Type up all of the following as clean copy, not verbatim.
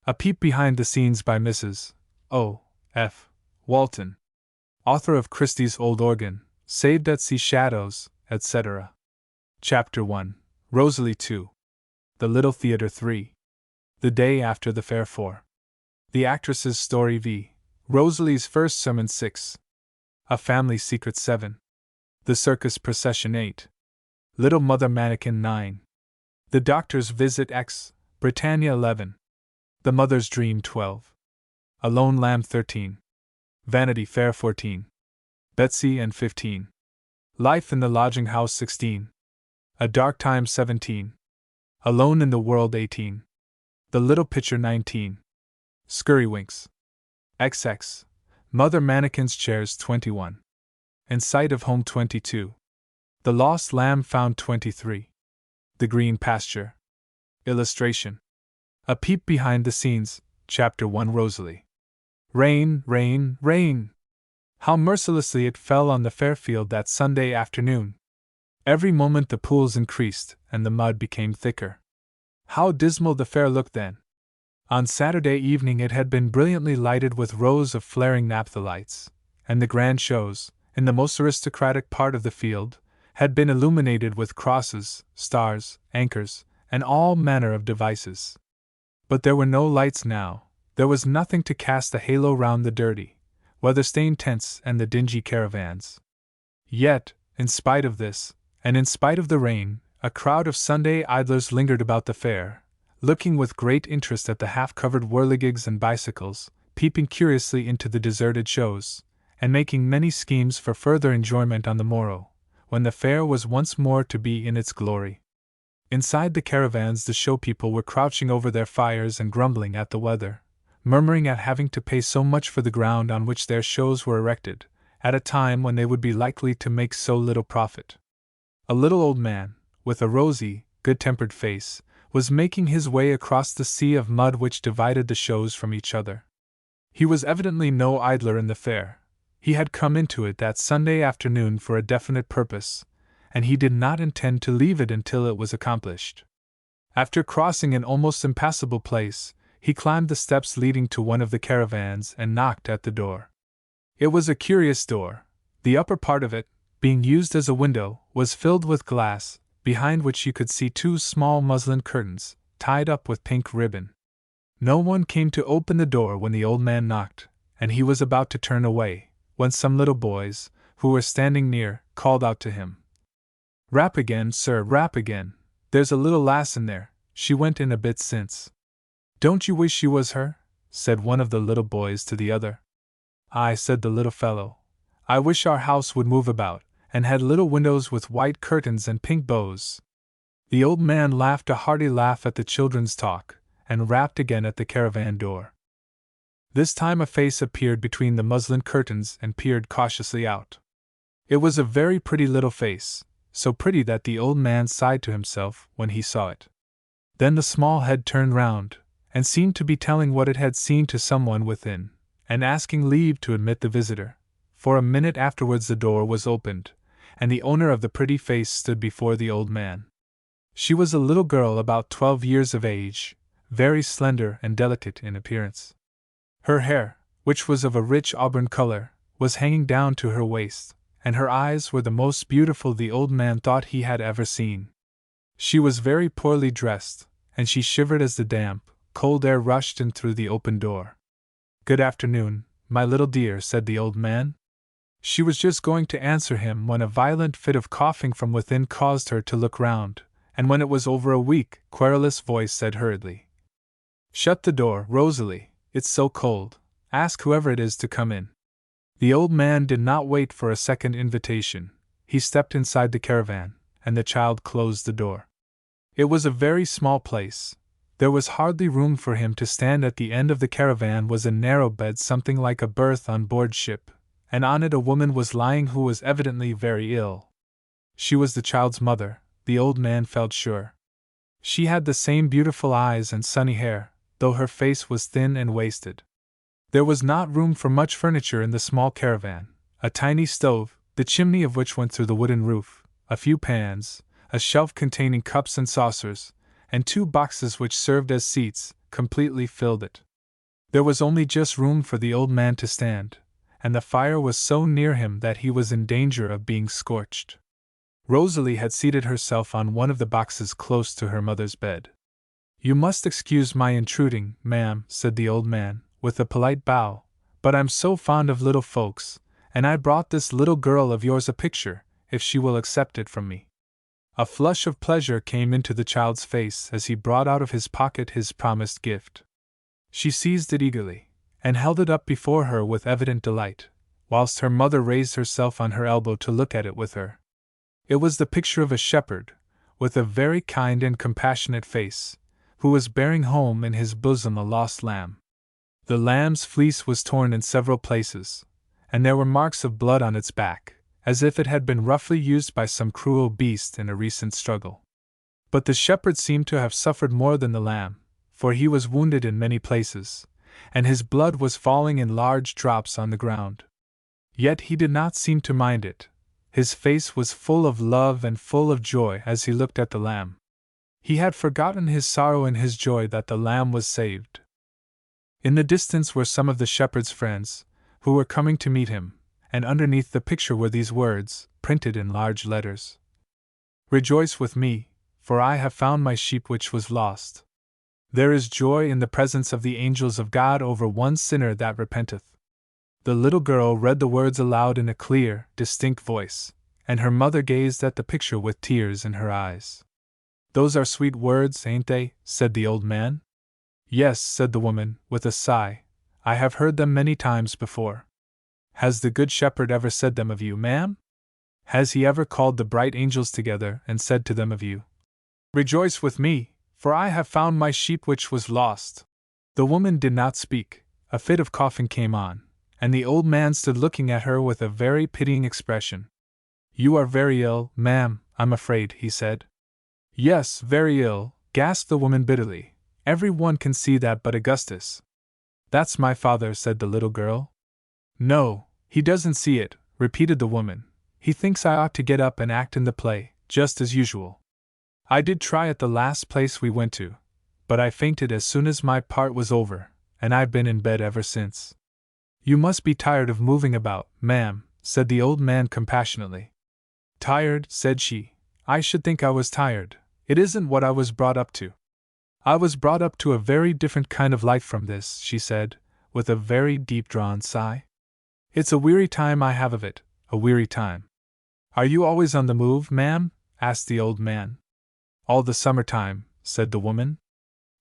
A Peep Behind the Scenes by Mrs. O. F. Walton, author of Christie's Old Organ, Saved at Sea Shadows, etc. Chapter 1. Rosalie 2. The Little Theatre 3. The Day After the Fair 4. The Actress's Story v. Rosalie's First Sermon 6. A Family Secret 7. The Circus Procession 8. Little Mother Mannequin 9. The Doctor's Visit X, Britannia 11. The Mother's Dream 12. A Lone Lamb 13. Vanity Fair 14. Betsy and 15. Life in the Lodging House 16. A Dark Time 17. Alone in the World 18. The Little Pitcher 19. Scurrywinks. XX. Mother Mannequin's Chairs 21. In Sight of Home 22. The Lost Lamb Found 23. The Green Pasture. Illustration. A Peep Behind the Scenes, Chapter 1. Rosalie. Rain, rain, rain! How mercilessly it fell on the Fairfield that Sunday afternoon! Every moment the pools increased, and the mud became thicker. How dismal the fair looked then! On Saturday evening it had been brilliantly lighted with rows of flaring naphtha lights, and the grand shows, in the most aristocratic part of the field, had been illuminated with crosses, stars, anchors, and all manner of devices. But there were no lights now. There was nothing to cast a halo round the dirty, weather-stained tents and the dingy caravans. Yet, in spite of this, and in spite of the rain, a crowd of Sunday idlers lingered about the fair, looking with great interest at the half-covered whirligigs and bicycles, peeping curiously into the deserted shows, and making many schemes for further enjoyment on the morrow, when the fair was once more to be in its glory. Inside the caravans the show people were crouching over their fires and grumbling at the weather, murmuring at having to pay so much for the ground on which their shows were erected, at a time when they would be likely to make so little profit. A little old man, with a rosy, good-tempered face, was making his way across the sea of mud which divided the shows from each other. He was evidently no idler in the fair. He had come into it that Sunday afternoon for a definite purpose, and he did not intend to leave it until it was accomplished. After crossing an almost impassable place, he climbed the steps leading to one of the caravans and knocked at the door. It was a curious door. The upper part of it, being used as a window, was filled with glass, behind which you could see two small muslin curtains, tied up with pink ribbon. No one came to open the door when the old man knocked, and he was about to turn away, when some little boys, who were standing near, called out to him, "Rap again, sir, rap again. There's a little lass in there, she went in a bit since." "Don't you wish you was her?" said one of the little boys to the other. "Aye," said the little fellow. "I wish our house would move about, and had little windows with white curtains and pink bows." The old man laughed a hearty laugh at the children's talk, and rapped again at the caravan door. This time a face appeared between the muslin curtains and peered cautiously out. It was a very pretty little face, so pretty that the old man sighed to himself when he saw it. Then the small head turned round, and seemed to be telling what it had seen to someone within, and asking leave to admit the visitor. For a minute afterwards the door was opened, and the owner of the pretty face stood before the old man. She was a little girl about 12 years of age, very slender and delicate in appearance. Her hair, which was of a rich auburn color, was hanging down to her waist, and her eyes were the most beautiful the old man thought he had ever seen. She was very poorly dressed, and she shivered as the damp, cold air rushed in through the open door. "Good afternoon, my little dear," said the old man. She was just going to answer him when a violent fit of coughing from within caused her to look round, and when it was over a weak, querulous voice said hurriedly, "Shut the door, Rosalie, it's so cold. Ask whoever it is to come in." The old man did not wait for a second invitation. He stepped inside the caravan, and the child closed the door. It was a very small place. There was hardly room for him to stand. At the end of the caravan was a narrow bed something like a berth on board ship, and on it a woman was lying who was evidently very ill. She was the child's mother, the old man felt sure. She had the same beautiful eyes and sunny hair, though her face was thin and wasted. There was not room for much furniture in the small caravan: a tiny stove, the chimney of which went through the wooden roof, a few pans, a shelf containing cups and saucers, and two boxes which served as seats, completely filled it. There was only just room for the old man to stand, and the fire was so near him that he was in danger of being scorched. Rosalie had seated herself on one of the boxes close to her mother's bed. "You must excuse my intruding, ma'am," said the old man, with a polite bow, "but I'm so fond of little folks, and I brought this little girl of yours a picture, if she will accept it from me." A flush of pleasure came into the child's face as he brought out of his pocket his promised gift. She seized it eagerly, and held it up before her with evident delight, whilst her mother raised herself on her elbow to look at it with her. It was the picture of a shepherd, with a very kind and compassionate face, who was bearing home in his bosom a lost lamb. The lamb's fleece was torn in several places, and there were marks of blood on its back, as if it had been roughly used by some cruel beast in a recent struggle. But the shepherd seemed to have suffered more than the lamb, for he was wounded in many places, and his blood was falling in large drops on the ground. Yet he did not seem to mind it. His face was full of love and full of joy as he looked at the lamb. He had forgotten his sorrow in his joy that the lamb was saved. In the distance were some of the shepherd's friends, who were coming to meet him, and underneath the picture were these words, printed in large letters: "Rejoice with me, for I have found my sheep which was lost. There is joy in the presence of the angels of God over one sinner that repenteth." The little girl read the words aloud in a clear, distinct voice, and her mother gazed at the picture with tears in her eyes. "Those are sweet words, ain't they?" said the old man. "Yes," said the woman, with a sigh, "I have heard them many times before." "Has the Good Shepherd ever said them of you, ma'am? Has he ever called the bright angels together and said to them of you, 'Rejoice with me, for I have found my sheep which was lost'?" The woman did not speak. A fit of coughing came on, and the old man stood looking at her with a very pitying expression. "You are very ill, ma'am, I'm afraid," he said. "Yes, very ill," gasped the woman bitterly. "Every one can see that but Augustus." "That's my father," said the little girl. "No, he doesn't see it," repeated the woman. "He thinks I ought to get up and act in the play, just as usual. I did try at the last place we went to, but I fainted as soon as my part was over, and I've been in bed ever since." "You must be tired of moving about, ma'am," said the old man compassionately. "Tired," said she. "I should think I was tired. It isn't what I was brought up to. I was brought up to a very different kind of life from this," she said, with a very deep-drawn sigh. "It's a weary time I have of it, a weary time." "Are you always on the move, ma'am?" asked the old man. "All the summer time," said the woman.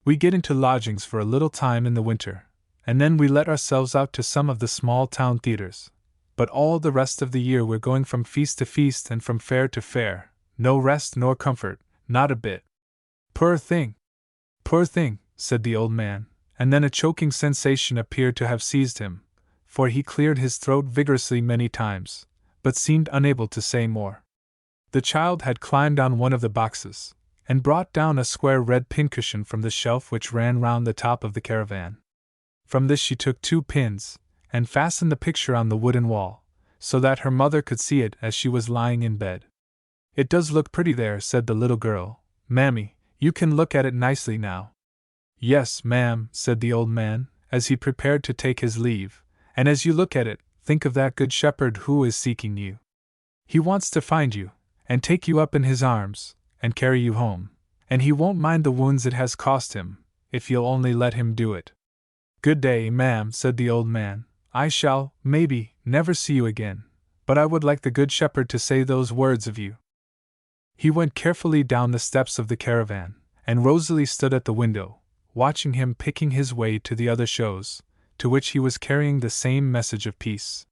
"We get into lodgings for a little time in the winter, and then we let ourselves out to some of the small town theaters. But all the rest of the year we're going from feast to feast and from fair to fair, no rest nor comfort, not a bit." "Poor thing! Poor thing!" said the old man, and then a choking sensation appeared to have seized him, for he cleared his throat vigorously many times, but seemed unable to say more. The child had climbed on one of the boxes, and brought down a square red pincushion from the shelf which ran round the top of the caravan. From this she took 2 pins, and fastened the picture on the wooden wall, so that her mother could see it as she was lying in bed. "It does look pretty there," said the little girl. "Mammy, you can look at it nicely now." "Yes, ma'am," said the old man, as he prepared to take his leave, "and as you look at it, think of that Good Shepherd who is seeking you. He wants to find you, and take you up in his arms, and carry you home, and he won't mind the wounds it has cost him, if you'll only let him do it." "Good day, ma'am," said the old man. "I shall, maybe, never see you again, but I would like the Good Shepherd to say those words of you." He went carefully down the steps of the caravan, and Rosalie stood at the window, watching him picking his way to the other shows, to which he was carrying the same message of peace.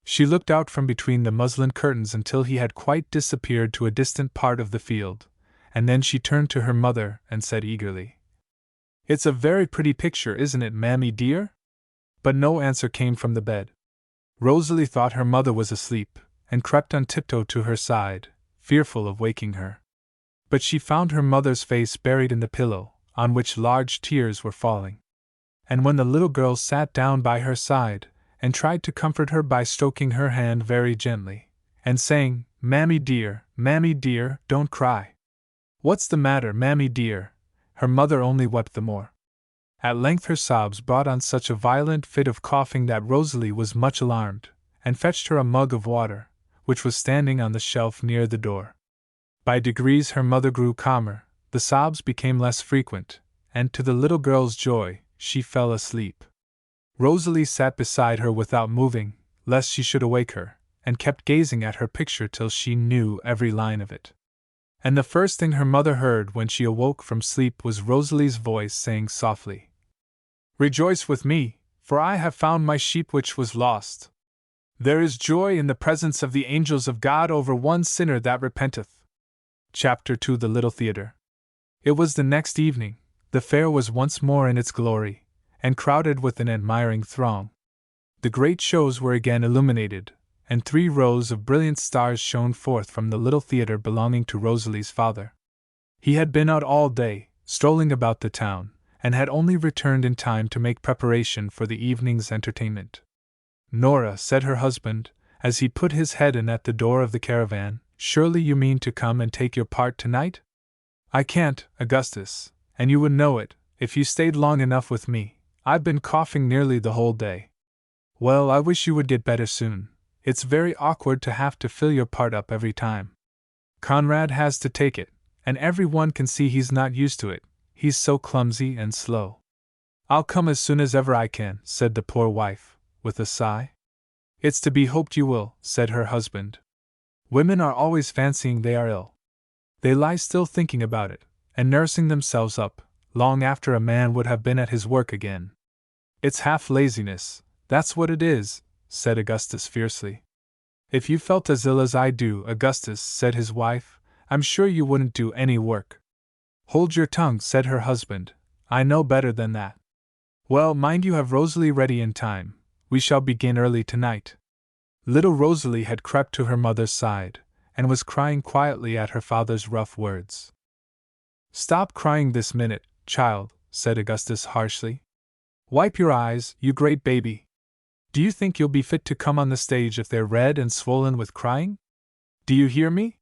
She looked out from between the muslin curtains until he had quite disappeared to a distant part of the field, and then she turned to her mother and said eagerly, "It's a very pretty picture, isn't it, Mammy dear?" But no answer came from the bed. Rosalie thought her mother was asleep, and crept on tiptoe to her side, fearful of waking her. But she found her mother's face buried in the pillow, on which large tears were falling. And when the little girl sat down by her side, and tried to comfort her by stroking her hand very gently, and saying, Mammy dear, don't cry. What's the matter, Mammy dear?" her mother only wept the more. At length her sobs brought on such a violent fit of coughing that Rosalie was much alarmed, and fetched her a mug of water, which was standing on the shelf near the door. By degrees her mother grew calmer, the sobs became less frequent, and to the little girl's joy, she fell asleep. Rosalie sat beside her without moving, lest she should awake her, and kept gazing at her picture till she knew every line of it. And the first thing her mother heard when she awoke from sleep was Rosalie's voice saying softly, "Rejoice with me, for I have found my sheep which was lost. There is joy in the presence of the angels of God over one sinner that repenteth." Chapter 2. The Little Theatre. It was the next evening. The fair was once more in its glory, and crowded with an admiring throng. The great shows were again illuminated, and 3 rows of brilliant stars shone forth from the little theatre belonging to Rosalie's father. He had been out all day, strolling about the town, and had only returned in time to make preparation for the evening's entertainment. "Nora," said her husband, as he put his head in at the door of the caravan, "surely you mean to come and take your part tonight?" "I can't, Augustus, and you would know it, if you stayed long enough with me. I've been coughing nearly the whole day." "Well, I wish you would get better soon. It's very awkward to have to fill your part up every time. Conrad has to take it, and everyone can see he's not used to it, he's so clumsy and slow." "I'll come as soon as ever I can," said the poor wife, with a sigh. "It's to be hoped you will," said her husband. "Women are always fancying they are ill. They lie still thinking about it, and nursing themselves up, long after a man would have been at his work again. It's half laziness, that's what it is," said Augustus fiercely. "If you felt as ill as I do, Augustus," said his wife, "I'm sure you wouldn't do any work." "Hold your tongue," said her husband. "I know better than that. Well, mind you have Rosalie ready in time. We shall begin early tonight." Little Rosalie had crept to her mother's side, and was crying quietly at her father's rough words. "Stop crying this minute, child," said Augustus harshly. "Wipe your eyes, you great baby. Do you think you'll be fit to come on the stage if they're red and swollen with crying? Do you hear me?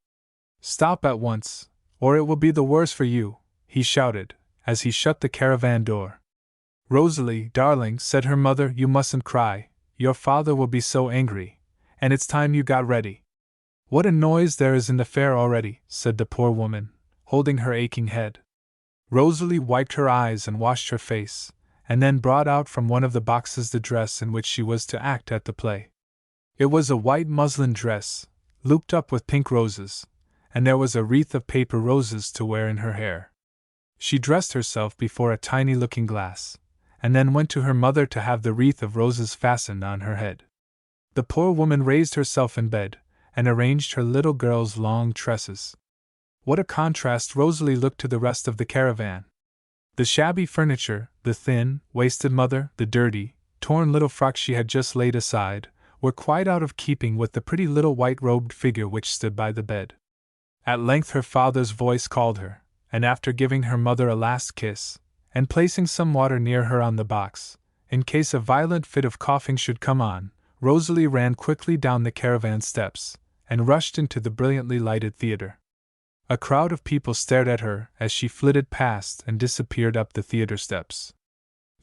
Stop at once, or it will be the worse for you," he shouted, as he shut the caravan door. "Rosalie, darling," said her mother, "you mustn't cry, your father will be so angry, and it's time you got ready." "What a noise there is in the fair already," said the poor woman, holding her aching head. Rosalie wiped her eyes and washed her face, and then brought out from one of the boxes the dress in which she was to act at the play. It was a white muslin dress, looped up with pink roses, and there was a wreath of paper roses to wear in her hair. She dressed herself before a tiny looking-glass, and then went to her mother to have the wreath of roses fastened on her head. The poor woman raised herself in bed, and arranged her little girl's long tresses. What a contrast Rosalie looked to the rest of the caravan! The shabby furniture, the thin, wasted mother, the dirty, torn little frock she had just laid aside, were quite out of keeping with the pretty little white-robed figure which stood by the bed. At length her father's voice called her, and after giving her mother a last kiss, and placing some water near her on the box, in case a violent fit of coughing should come on, Rosalie ran quickly down the caravan steps, and rushed into the brilliantly lighted theatre. A crowd of people stared at her as she flitted past and disappeared up the theatre steps.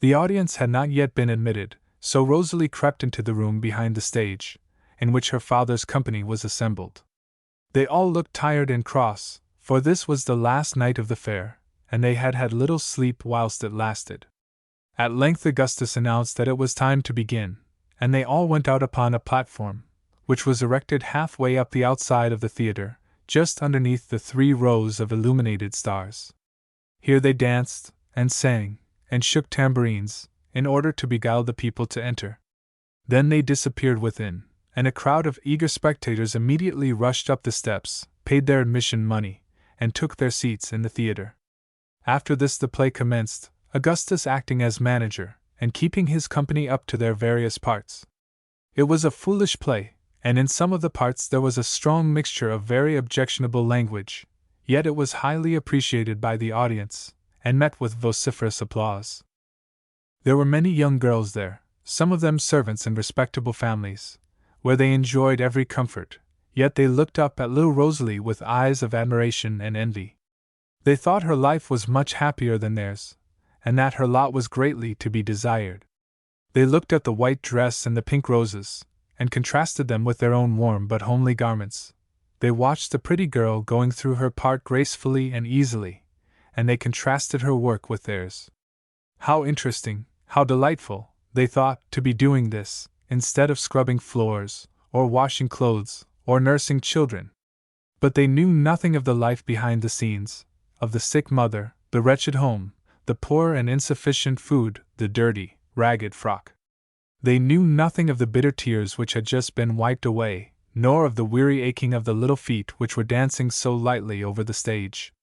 The audience had not yet been admitted, so Rosalie crept into the room behind the stage, in which her father's company was assembled. They all looked tired and cross, for this was the last night of the fair, and they had had little sleep whilst it lasted. At length Augustus announced that it was time to begin, and they all went out upon a platform, which was erected halfway up the outside of the theatre, just underneath the 3 rows of illuminated stars. Here they danced, and sang, and shook tambourines, in order to beguile the people to enter. Then they disappeared within, and a crowd of eager spectators immediately rushed up the steps, paid their admission money, and took their seats in the theatre. After this the play commenced, Augustus acting as manager, and keeping his company up to their various parts. It was a foolish play, and in some of the parts there was a strong mixture of very objectionable language, yet it was highly appreciated by the audience, and met with vociferous applause. There were many young girls there, some of them servants in respectable families, where they enjoyed every comfort, yet they looked up at little Rosalie with eyes of admiration and envy. They thought her life was much happier than theirs, and that her lot was greatly to be desired. They looked at the white dress and the pink roses, and contrasted them with their own warm but homely garments. They watched the pretty girl going through her part gracefully and easily, and they contrasted her work with theirs. How interesting, how delightful, they thought, to be doing this, instead of scrubbing floors, or washing clothes, or nursing children. But they knew nothing of the life behind the scenes, of the sick mother, the wretched home, the poor and insufficient food, the dirty, ragged frock. They knew nothing of the bitter tears which had just been wiped away, nor of the weary aching of the little feet which were dancing so lightly over the stage.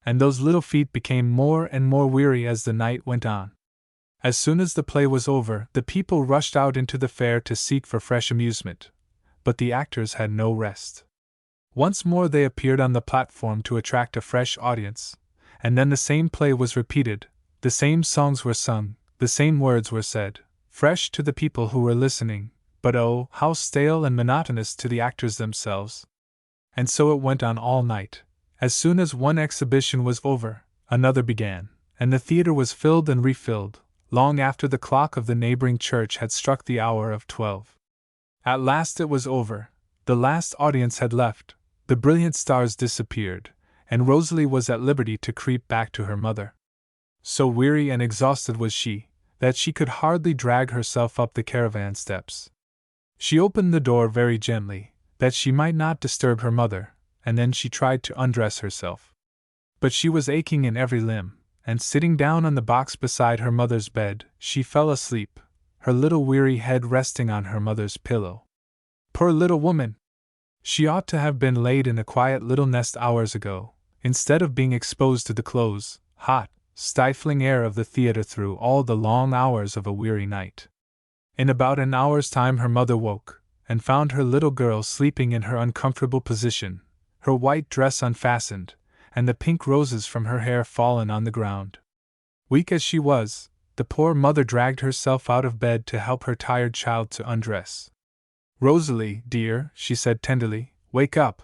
And those little feet became more and more weary as the night went on. As soon as the play was over, the people rushed out into the fair to seek for fresh amusement, but the actors had no rest. Once more they appeared on the platform to attract a fresh audience, and then the same play was repeated, the same songs were sung, the same words were said, fresh to the people who were listening, but oh, how stale and monotonous to the actors themselves. And so it went on all night. As soon as one exhibition was over, another began, and the theater was filled and refilled, long after the clock of the neighboring church had struck the hour of 12. At last it was over, the last audience had left, the brilliant stars disappeared, and Rosalie was at liberty to creep back to her mother. So weary and exhausted was she, that she could hardly drag herself up the caravan steps. She opened the door very gently, that she might not disturb her mother, and then she tried to undress herself. But she was aching in every limb, and sitting down on the box beside her mother's bed, she fell asleep, her little weary head resting on her mother's pillow. Poor little woman! She ought to have been laid in a quiet little nest hours ago, instead of being exposed to the close, hot, stifling air of the theater through all the long hours of a weary night. In about an hour's time her mother woke, and found her little girl sleeping in her uncomfortable position, her white dress unfastened, and the pink roses from her hair fallen on the ground. Weak as she was, the poor mother dragged herself out of bed to help her tired child to undress. "Rosalie, dear," she said tenderly, "wake up."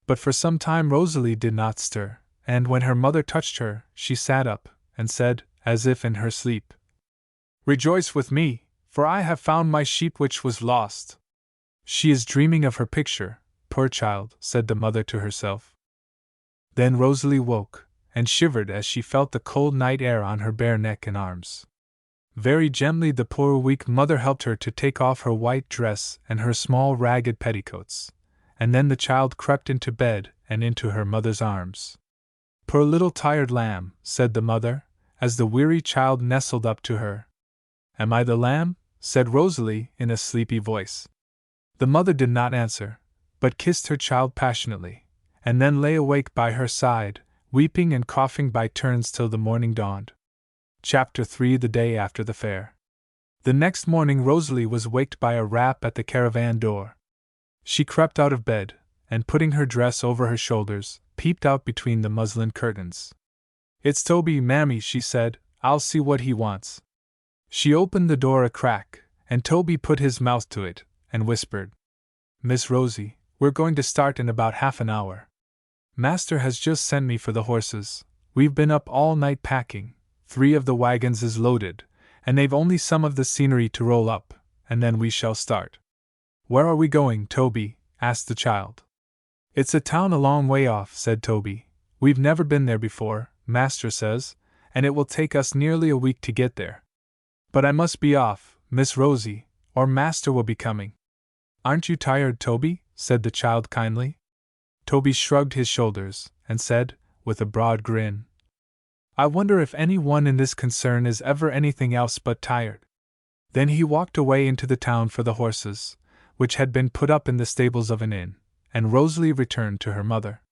But for some time Rosalie did not stir, and when her mother touched her, she sat up, and said, as if in her sleep, "Rejoice with me, for I have found my sheep which was lost." "She is dreaming of her picture, poor child," said the mother to herself. Then Rosalie woke, and shivered as she felt the cold night air on her bare neck and arms. Very gently the poor weak mother helped her to take off her white dress and her small ragged petticoats, and then the child crept into bed and into her mother's arms. "Poor little tired lamb," said the mother, as the weary child nestled up to her. "Am I the lamb?" said Rosalie in a sleepy voice. The mother did not answer, but kissed her child passionately, and then lay awake by her side, weeping and coughing by turns till the morning dawned. Chapter 3: The Day After the Fair. The next morning Rosalie was waked by a rap at the caravan door. She crept out of bed, and putting her dress over her shoulders, peeped out between the muslin curtains. "It's Toby, mammy," she said. "I'll see what he wants." She opened the door a crack, and Toby put his mouth to it, and whispered, "Miss Rosie, we're going to start in about half an hour. Master has just sent me for the horses. We've been up all night packing. 3 of the wagons is loaded, and they've only some of the scenery to roll up, and then we shall start." "Where are we going, Toby?" asked the child. "It's a town a long way off," said Toby. "We've never been there before, Master says, and it will take us nearly a week to get there. But I must be off, Miss Rosie, or Master will be coming." "Aren't you tired, Toby?" said the child kindly. Toby shrugged his shoulders, and said, with a broad grin, "I wonder if any one in this concern is ever anything else but tired." Then he walked away into the town for the horses, which had been put up in the stables of an inn, and Rosalie returned to her mother.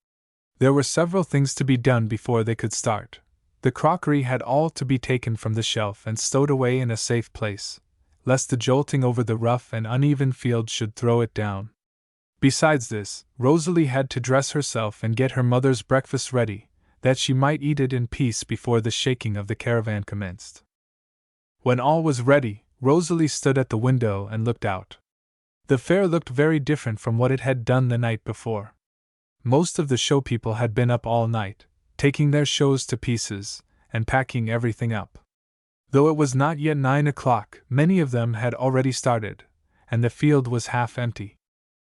There were several things to be done before they could start. The crockery had all to be taken from the shelf and stowed away in a safe place, lest the jolting over the rough and uneven field should throw it down. Besides this, Rosalie had to dress herself and get her mother's breakfast ready, that she might eat it in peace before the shaking of the caravan commenced. When all was ready, Rosalie stood at the window and looked out. The fair looked very different from what it had done the night before. Most of the show people had been up all night, taking their shows to pieces, and packing everything up. Though it was not yet 9 o'clock, many of them had already started, and the field was half empty.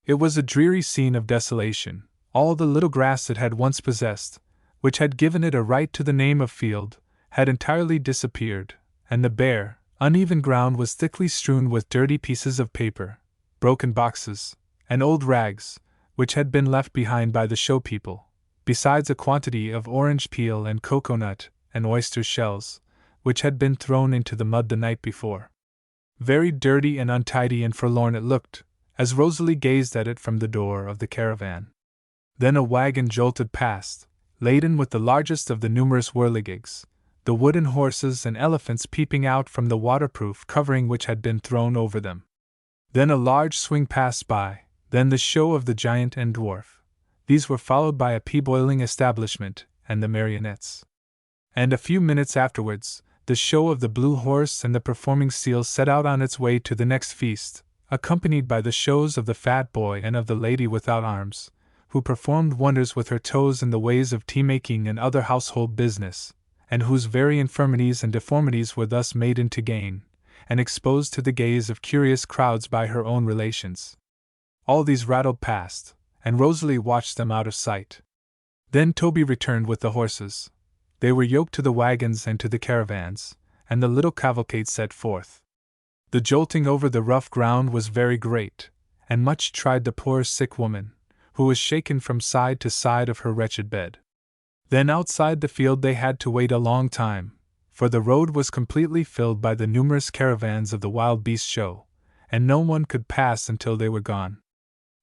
It was a dreary scene of desolation. All the little grass it had once possessed, which had given it a right to the name of field, had entirely disappeared, and the bare, uneven ground was thickly strewn with dirty pieces of paper, broken boxes, and old rags, which had been left behind by the show people, besides a quantity of orange peel and cocoanut and oyster shells, which had been thrown into the mud the night before. Very dirty and untidy and forlorn it looked, as Rosalie gazed at it from the door of the caravan. Then a wagon jolted past, laden with the largest of the numerous whirligigs, the wooden horses and elephants peeping out from the waterproof covering which had been thrown over them. Then a large swing passed by, then the show of the giant and dwarf. These were followed by a pea-boiling establishment and the marionettes. And a few minutes afterwards, the show of the blue horse and the performing seal set out on its way to the next feast, accompanied by the shows of the fat boy and of the lady without arms, who performed wonders with her toes in the ways of tea-making and other household business, and whose very infirmities and deformities were thus made into gain, and exposed to the gaze of curious crowds by her own relations. All these rattled past, and Rosalie watched them out of sight. Then Toby returned with the horses. They were yoked to the wagons and to the caravans, and the little cavalcade set forth. The jolting over the rough ground was very great, and much tried the poor sick woman, who was shaken from side to side of her wretched bed. Then outside the field they had to wait a long time, for the road was completely filled by the numerous caravans of the wild beast show, and no one could pass until they were gone.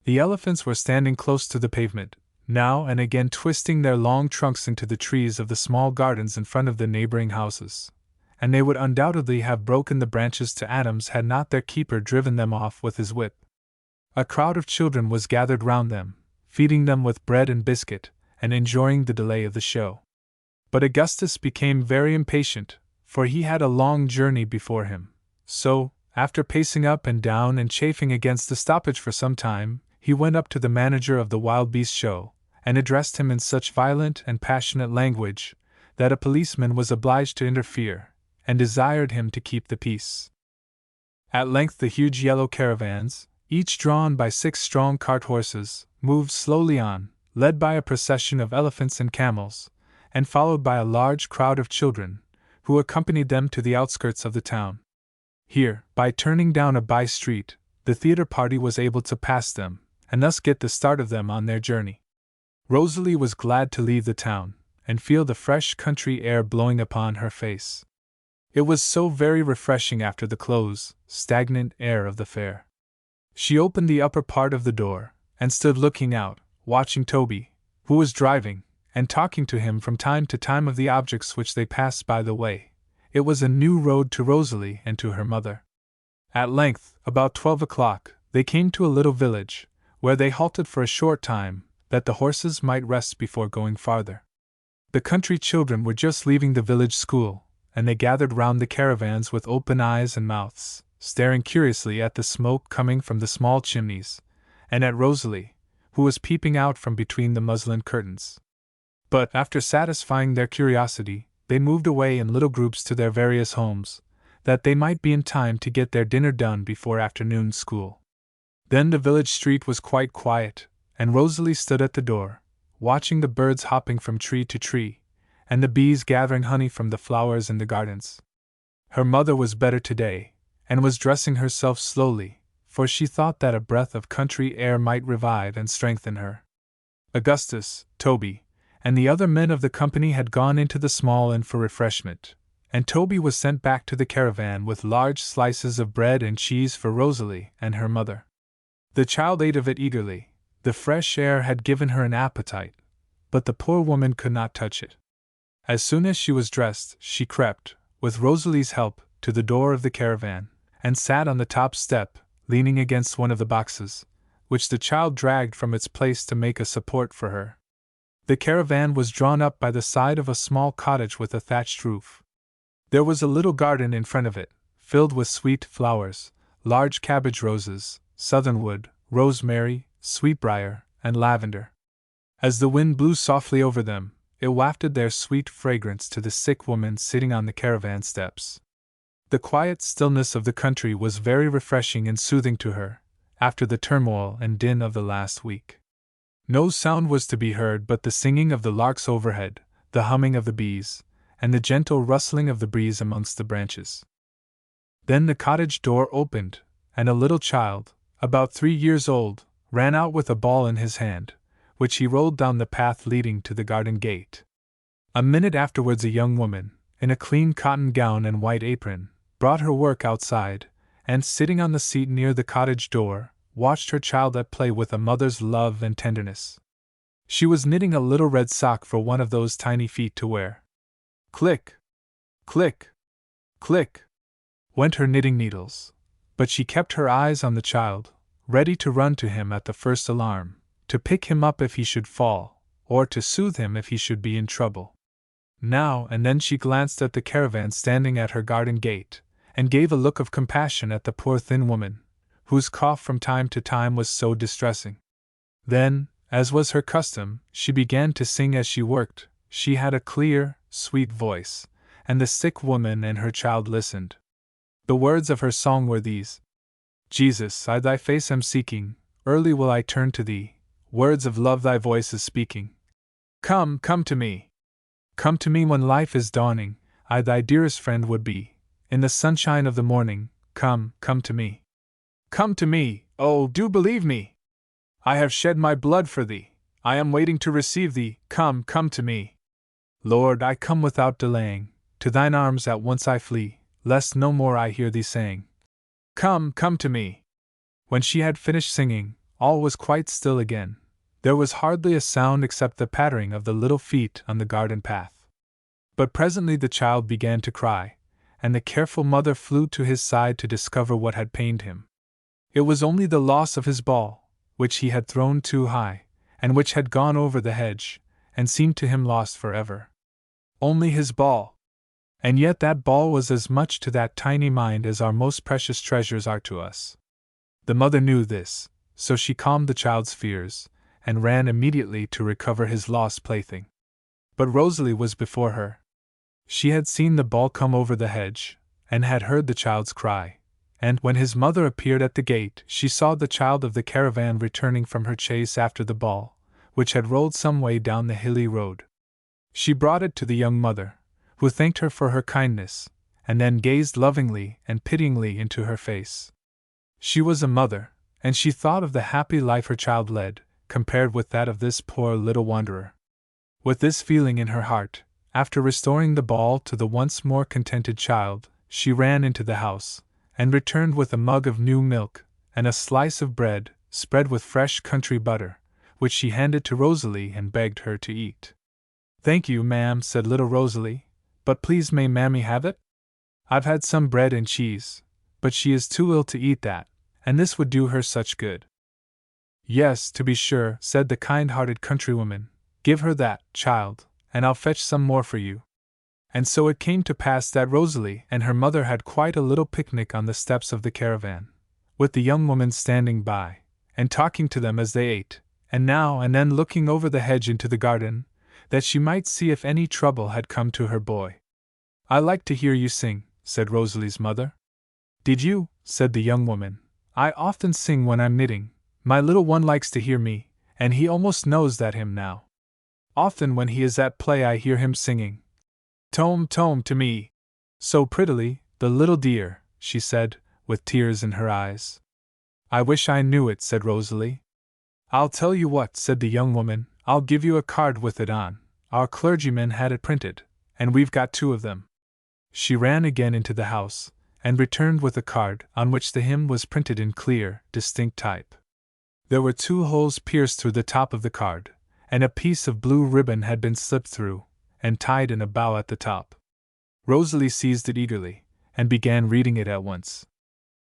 The elephants were standing close to the pavement, now and again twisting their long trunks into the trees of the small gardens in front of the neighboring houses, and they would undoubtedly have broken the branches to atoms had not their keeper driven them off with his whip. A crowd of children was gathered round them, feeding them with bread and biscuit, and enjoying the delay of the show. But Augustus became very impatient, for he had a long journey before him, so, after pacing up and down and chafing against the stoppage for some time, he went up to the manager of the wild beast show, and addressed him in such violent and passionate language, that a policeman was obliged to interfere, and desired him to keep the peace. At length the huge yellow caravans, each drawn by 6 strong cart horses, moved slowly on, led by a procession of elephants and camels, and followed by a large crowd of children, who accompanied them to the outskirts of the town. Here, by turning down a by-street, the theater party was able to pass them, and thus get the start of them on their journey. Rosalie was glad to leave the town, and feel the fresh country air blowing upon her face. It was so very refreshing after the close, stagnant air of the fair. She opened the upper part of the door, and stood looking out, watching Toby, who was driving, and talking to him from time to time of the objects which they passed by the way. It was a new road to Rosalie and to her mother. At length, about 12 o'clock, they came to a little village, where they halted for a short time, that the horses might rest before going farther. The country children were just leaving the village school, and they gathered round the caravans with open eyes and mouths, staring curiously at the smoke coming from the small chimneys, and at Rosalie, who was peeping out from between the muslin curtains. But, after satisfying their curiosity, they moved away in little groups to their various homes, that they might be in time to get their dinner done before afternoon school. Then the village street was quite quiet, and Rosalie stood at the door, watching the birds hopping from tree to tree, and the bees gathering honey from the flowers in the gardens. Her mother was better today, and was dressing herself slowly, for she thought that a breath of country air might revive and strengthen her. Augustus, Toby, and the other men of the company had gone into the small inn for refreshment, and Toby was sent back to the caravan with large slices of bread and cheese for Rosalie and her mother. The child ate of it eagerly. The fresh air had given her an appetite, but the poor woman could not touch it. As soon as she was dressed, she crept, with Rosalie's help, to the door of the caravan, and sat on the top step, leaning against one of the boxes, which the child dragged from its place to make a support for her. The caravan was drawn up by the side of a small cottage with a thatched roof. There was a little garden in front of it, filled with sweet flowers, large cabbage roses, southernwood, rosemary, sweetbriar, and lavender. As the wind blew softly over them, It wafted their sweet fragrance to the sick woman sitting on the caravan steps. The quiet stillness of the country was very refreshing and soothing to her, after the turmoil and din of the last week. No sound was to be heard but the singing of the larks overhead, the humming of the bees, and the gentle rustling of the breeze amongst the branches. Then the cottage door opened, and a little child, about 3 years old, ran out with a ball in his hand, which he rolled down the path leading to the garden gate. A minute afterwards a young woman, in a clean cotton gown and white apron, brought her work outside, and sitting on the seat near the cottage door, watched her child at play with a mother's love and tenderness. She was knitting a little red sock for one of those tiny feet to wear. Click! Click! Click! Went her knitting needles, but she kept her eyes on the child, ready to run to him at the first alarm, to pick him up if he should fall, or to soothe him if he should be in trouble. Now and then she glanced at the caravan standing at her garden gate, and gave a look of compassion at the poor thin woman, whose cough from time to time was so distressing. Then, as was her custom, she began to sing as she worked. She had a clear, sweet voice, and the sick woman and her child listened. The words of her song were these: Jesus, I thy face am seeking, early will I turn to thee, words of love thy voice is speaking. Come, come to me. Come to me when life is dawning, I thy dearest friend would be, in the sunshine of the morning, come, come to me. Come to me, oh, do believe me! I have shed my blood for thee, I am waiting to receive thee, come, come to me. Lord, I come without delaying, to thine arms at once I flee, lest no more I hear thee saying, come, come to me. When she had finished singing, all was quite still again. There was hardly a sound except the pattering of the little feet on the garden path. But presently the child began to cry, and the careful mother flew to his side to discover what had pained him. It was only the loss of his ball, which he had thrown too high, and which had gone over the hedge, and seemed to him lost forever. Only his ball! And yet that ball was as much to that tiny mind as our most precious treasures are to us. The mother knew this, so she calmed the child's fears, and ran immediately to recover his lost plaything. But Rosalie was before her. She had seen the ball come over the hedge, and had heard the child's cry, and when his mother appeared at the gate, she saw the child of the caravan returning from her chase after the ball, which had rolled some way down the hilly road. She brought it to the young mother, who thanked her for her kindness, and then gazed lovingly and pityingly into her face. She was a mother, and she thought of the happy life her child led, compared with that of this poor little wanderer. With this feeling in her heart, after restoring the ball to the once more contented child, she ran into the house, and returned with a mug of new milk, and a slice of bread, spread with fresh country butter, which she handed to Rosalie and begged her to eat. "Thank you, ma'am," said little Rosalie, "but please may mammy have it? I've had some bread and cheese, but she is too ill to eat that, and this would do her such good." "Yes, to be sure," said the kind-hearted countrywoman, "give her that, child, and I'll fetch some more for you." And so it came to pass that Rosalie and her mother had quite a little picnic on the steps of the caravan, with the young woman standing by, and talking to them as they ate, and now and then looking over the hedge into the garden, that she might see if any trouble had come to her boy. "I like to hear you sing," said Rosalie's mother. "Did you?" said the young woman. "I often sing when I'm knitting. My little one likes to hear me, and he almost knows that hymn now. Often when he is at play I hear him singing, 'Tome, tome to me,' so prettily, the little dear," she said, with tears in her eyes. "I wish I knew it," said Rosalie. "I'll tell you what," said the young woman, "I'll give you a card with it on. Our clergyman had it printed, and we've got 2 of them." She ran again into the house, and returned with a card on which the hymn was printed in clear, distinct type. There were 2 holes pierced through the top of the card, and a piece of blue ribbon had been slipped through, and tied in a bow at the top. Rosalie seized it eagerly, and began reading it at once.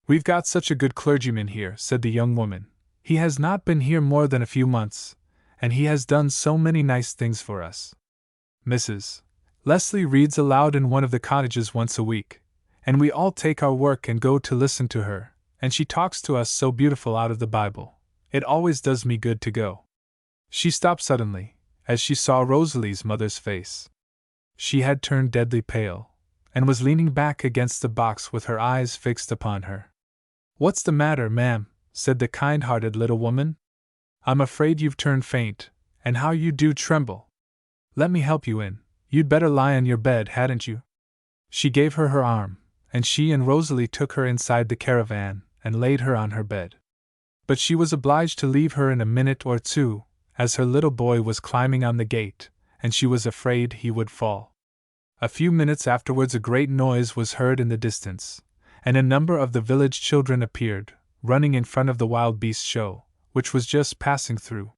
"We've got such a good clergyman here," said the young woman. "He has not been here more than a few months, and he has done so many nice things for us. Mrs. Leslie reads aloud in one of the cottages once a week, and we all take our work and go to listen to her, and she talks to us so beautiful out of the Bible. It always does me good to go." She stopped suddenly, as she saw Rosalie's mother's face. She had turned deadly pale, and was leaning back against the box with her eyes fixed upon her. "What's the matter, ma'am?" said the kind-hearted little woman. "I'm afraid you've turned faint, and how you do tremble. Let me help you in. You'd better lie on your bed, hadn't you?" She gave her arm, and she and Rosalie took her inside the caravan and laid her on her bed. But she was obliged to leave her in a minute or two, as her little boy was climbing on the gate, and she was afraid he would fall. A few minutes afterwards a great noise was heard in the distance, and a number of the village children appeared, running in front of the wild beast show, which was just passing through.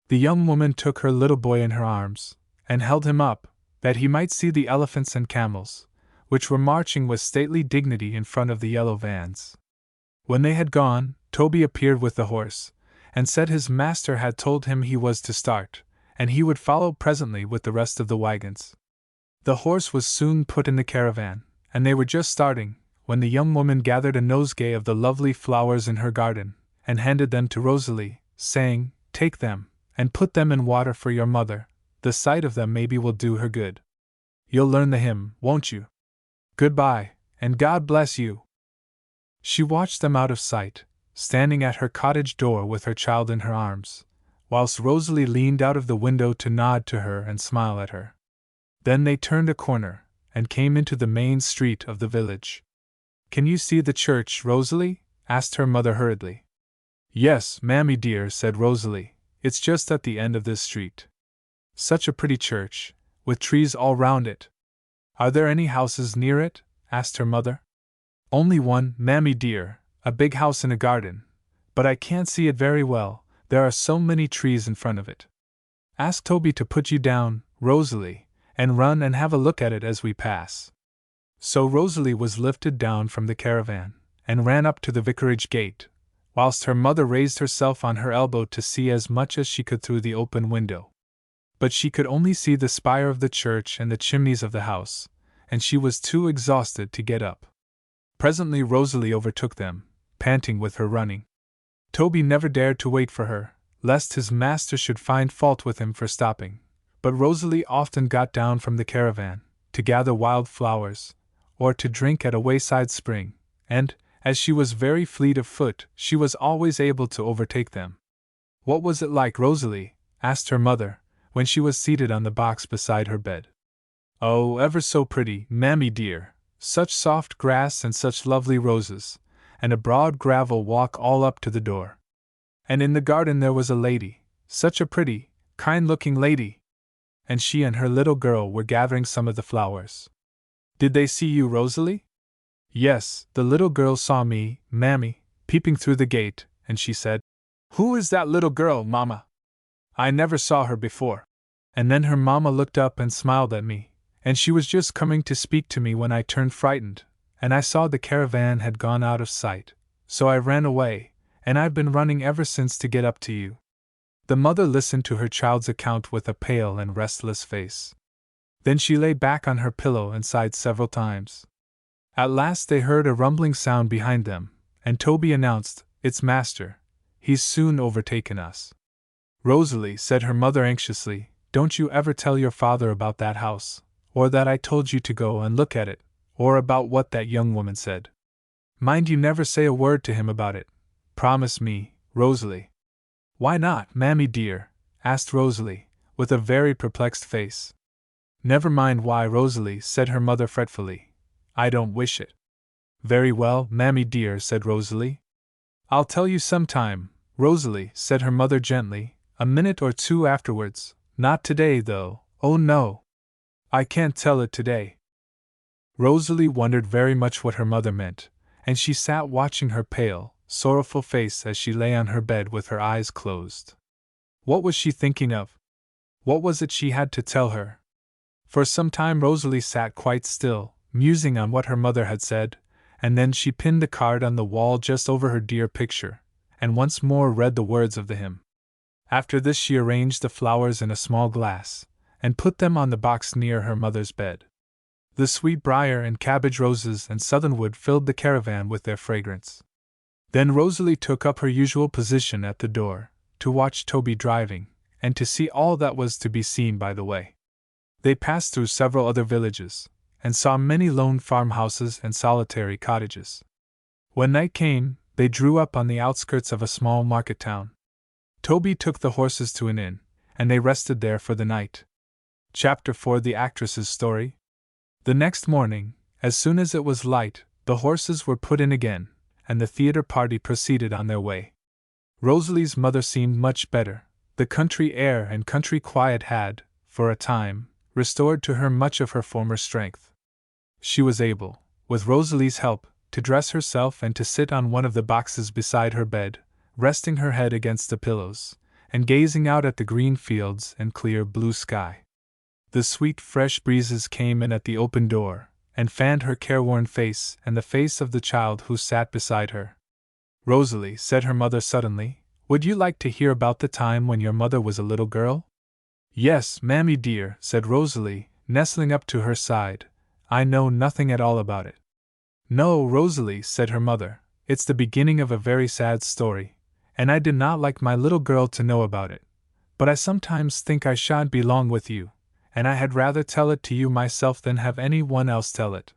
The young woman took her little boy in her arms, and held him up, that he might see the elephants and camels, which were marching with stately dignity in front of the yellow vans. When they had gone, Toby appeared with the horse, and said his master had told him he was to start, and he would follow presently with the rest of the wagons. The horse was soon put in the caravan, and they were just starting, when the young woman gathered a nosegay of the lovely flowers in her garden, and handed them to Rosalie, saying, "Take them, and put them in water for your mother. The sight of them maybe will do her good. You'll learn the hymn, won't you? Goodbye, and God bless you." She watched them out of sight, standing at her cottage door with her child in her arms, whilst Rosalie leaned out of the window to nod to her and smile at her. Then they turned a corner, and came into the main street of the village. "Can you see the church, Rosalie?" asked her mother hurriedly. "Yes, mammy dear," said Rosalie, "it's just at the end of this street. Such a pretty church, with trees all round it." "Are there any houses near it?" asked her mother. "Only one, mammy dear, a big house in a garden, but I can't see it very well, there are so many trees in front of it. Ask Toby to put you down, Rosalie, and run and have a look at it as we pass." So Rosalie was lifted down from the caravan, and ran up to the vicarage gate, whilst her mother raised herself on her elbow to see as much as she could through the open window. But she could only see the spire of the church and the chimneys of the house, and she was too exhausted to get up. Presently Rosalie overtook them, panting with her running. Toby never dared to wait for her, lest his master should find fault with him for stopping, but Rosalie often got down from the caravan, to gather wild flowers, or to drink at a wayside spring, and, as she was very fleet of foot, she was always able to overtake them. "What was it like, Rosalie?" asked her mother, when she was seated on the box beside her bed. "Oh, ever so pretty, mammy dear, such soft grass and such lovely roses, and a broad gravel walk all up to the door. And in the garden there was a lady, such a pretty, kind-looking lady. And she and her little girl were gathering some of the flowers." "Did they see you, Rosalie?" "Yes, the little girl saw me, mammy, peeping through the gate, and she said, 'Who is that little girl, mamma? I never saw her before.' And then her mamma looked up and smiled at me, and she was just coming to speak to me when I turned frightened, and I saw the caravan had gone out of sight, so I ran away, and I've been running ever since to get up to you." The mother listened to her child's account with a pale and restless face. Then she lay back on her pillow and sighed several times. At last they heard a rumbling sound behind them, and Toby announced, "It's master. He's soon overtaken us." "Rosalie," said her mother anxiously, "don't you ever tell your father about that house, or that I told you to go and look at it, or about what that young woman said. Mind you never say a word to him about it. Promise me, Rosalie." "Why not, mammy dear?" asked Rosalie, with a very perplexed face. "Never mind why, Rosalie," said her mother fretfully. "I don't wish it." "Very well, mammy dear," said Rosalie. "I'll tell you some time, Rosalie," said her mother gently, a minute or two afterwards. "Not today, though, oh no. I can't tell it today." Rosalie wondered very much what her mother meant, and she sat watching her pale, sorrowful face as she lay on her bed with her eyes closed. What was she thinking of? What was it she had to tell her? For some time Rosalie sat quite still, musing on what her mother had said, and then she pinned the card on the wall just over her dear picture, and once more read the words of the hymn. After this she arranged the flowers in a small glass, and put them on the box near her mother's bed. The sweet briar and cabbage roses and southernwood filled the caravan with their fragrance. Then Rosalie took up her usual position at the door, to watch Toby driving, and to see all that was to be seen by the way. They passed through several other villages, and saw many lone farmhouses and solitary cottages. When night came, they drew up on the outskirts of a small market town. Toby took the horses to an inn, and they rested there for the night. Chapter 4: The Actress's Story. The next morning, as soon as it was light, the horses were put in again, and the theater party proceeded on their way. Rosalie's mother seemed much better. The country air and country quiet had, for a time, restored to her much of her former strength. She was able, with Rosalie's help, to dress herself and to sit on one of the boxes beside her bed, resting her head against the pillows, and gazing out at the green fields and clear blue sky. The sweet fresh breezes came in at the open door, and fanned her careworn face and the face of the child who sat beside her. "Rosalie," said her mother suddenly, "would you like to hear about the time when your mother was a little girl?" "Yes, mammy dear," said Rosalie, nestling up to her side. "I know nothing at all about it." "No, Rosalie," said her mother, "it's the beginning of a very sad story, and I did not like my little girl to know about it. But I sometimes think I shan't be long with you, and I had rather tell it to you myself than have any one else tell it.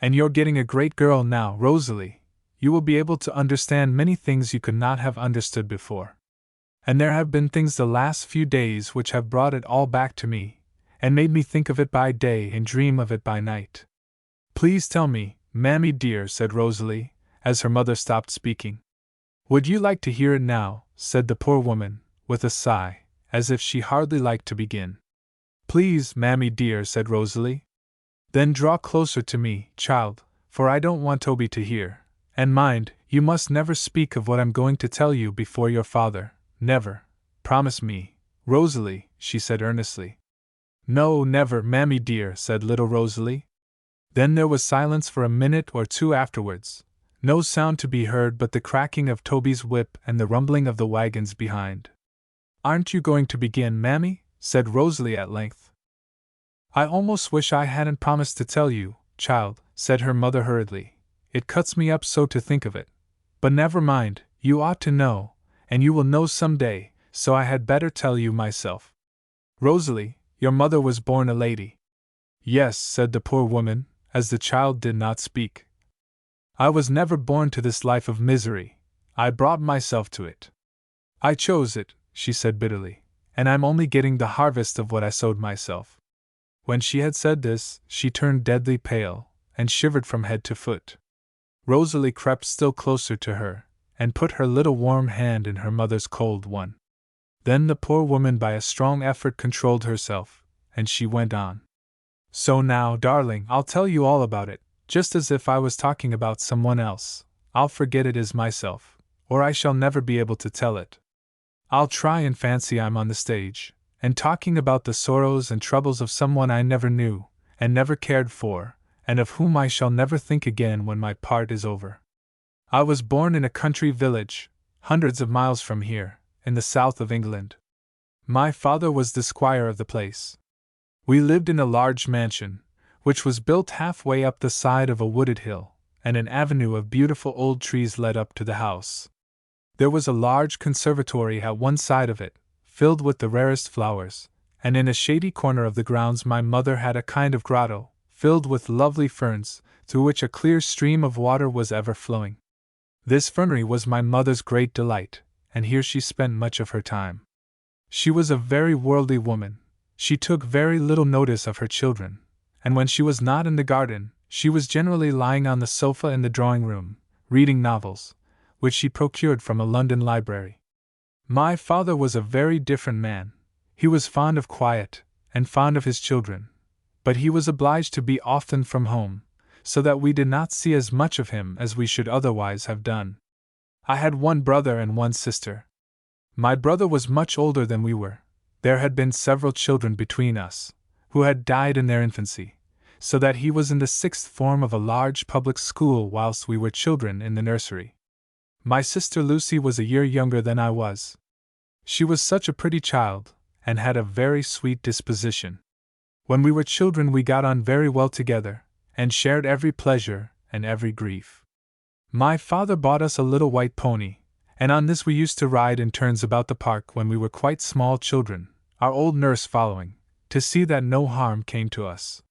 And you're getting a great girl now, Rosalie. You will be able to understand many things you could not have understood before. And there have been things the last few days which have brought it all back to me, and made me think of it by day and dream of it by night." "Please tell me, mammy dear," said Rosalie, as her mother stopped speaking. "Would you like to hear it now?" said the poor woman, with a sigh, as if she hardly liked to begin. "Please, mammy dear," said Rosalie. "Then draw closer to me, child, for I don't want Toby to hear. And mind, you must never speak of what I'm going to tell you before your father, never. Promise me, Rosalie," she said earnestly. "No, never, mammy dear," said little Rosalie. Then there was silence for a minute or two afterwards, no sound to be heard but the cracking of Toby's whip and the rumbling of the wagons behind. "Aren't you going to begin, mammy?" said Rosalie at length. "I almost wish I hadn't promised to tell you, child," said her mother hurriedly. "It cuts me up so to think of it. But never mind, you ought to know, and you will know some day, so I had better tell you myself. Rosalie, your mother was born a lady." "Yes," said the poor woman, as the child did not speak. "I was never born to this life of misery. I brought myself to it. I chose it," she said bitterly, "and I'm only getting the harvest of what I sowed myself." When she had said this, she turned deadly pale, and shivered from head to foot. Rosalie crept still closer to her, and put her little warm hand in her mother's cold one. Then the poor woman by a strong effort controlled herself, and she went on. "So now, darling, I'll tell you all about it, just as if I was talking about someone else. I'll forget it is myself, or I shall never be able to tell it. I'll try and fancy I'm on the stage, and talking about the sorrows and troubles of someone I never knew, and never cared for, and of whom I shall never think again when my part is over. I was born in a country village, hundreds of miles from here, in the south of England. My father was the squire of the place. We lived in a large mansion, which was built halfway up the side of a wooded hill, and an avenue of beautiful old trees led up to the house. There was a large conservatory at one side of it, filled with the rarest flowers, and in a shady corner of the grounds my mother had a kind of grotto, filled with lovely ferns, through which a clear stream of water was ever flowing. This fernery was my mother's great delight, and here she spent much of her time. She was a very worldly woman. She took very little notice of her children, and when she was not in the garden, she was generally lying on the sofa in the drawing-room, reading novels, which she procured from a London library. My father was a very different man. He was fond of quiet, and fond of his children, but he was obliged to be often from home, so that we did not see as much of him as we should otherwise have done. I had one brother and one sister. My brother was much older than we were. There had been several children between us, who had died in their infancy, so that he was in the sixth form of a large public school whilst we were children in the nursery. My sister Lucy was a year younger than I was. She was such a pretty child, and had a very sweet disposition. When we were children we got on very well together, and shared every pleasure and every grief. My father bought us a little white pony, and on this we used to ride in turns about the park when we were quite small children, our old nurse following, to see that no harm came to us.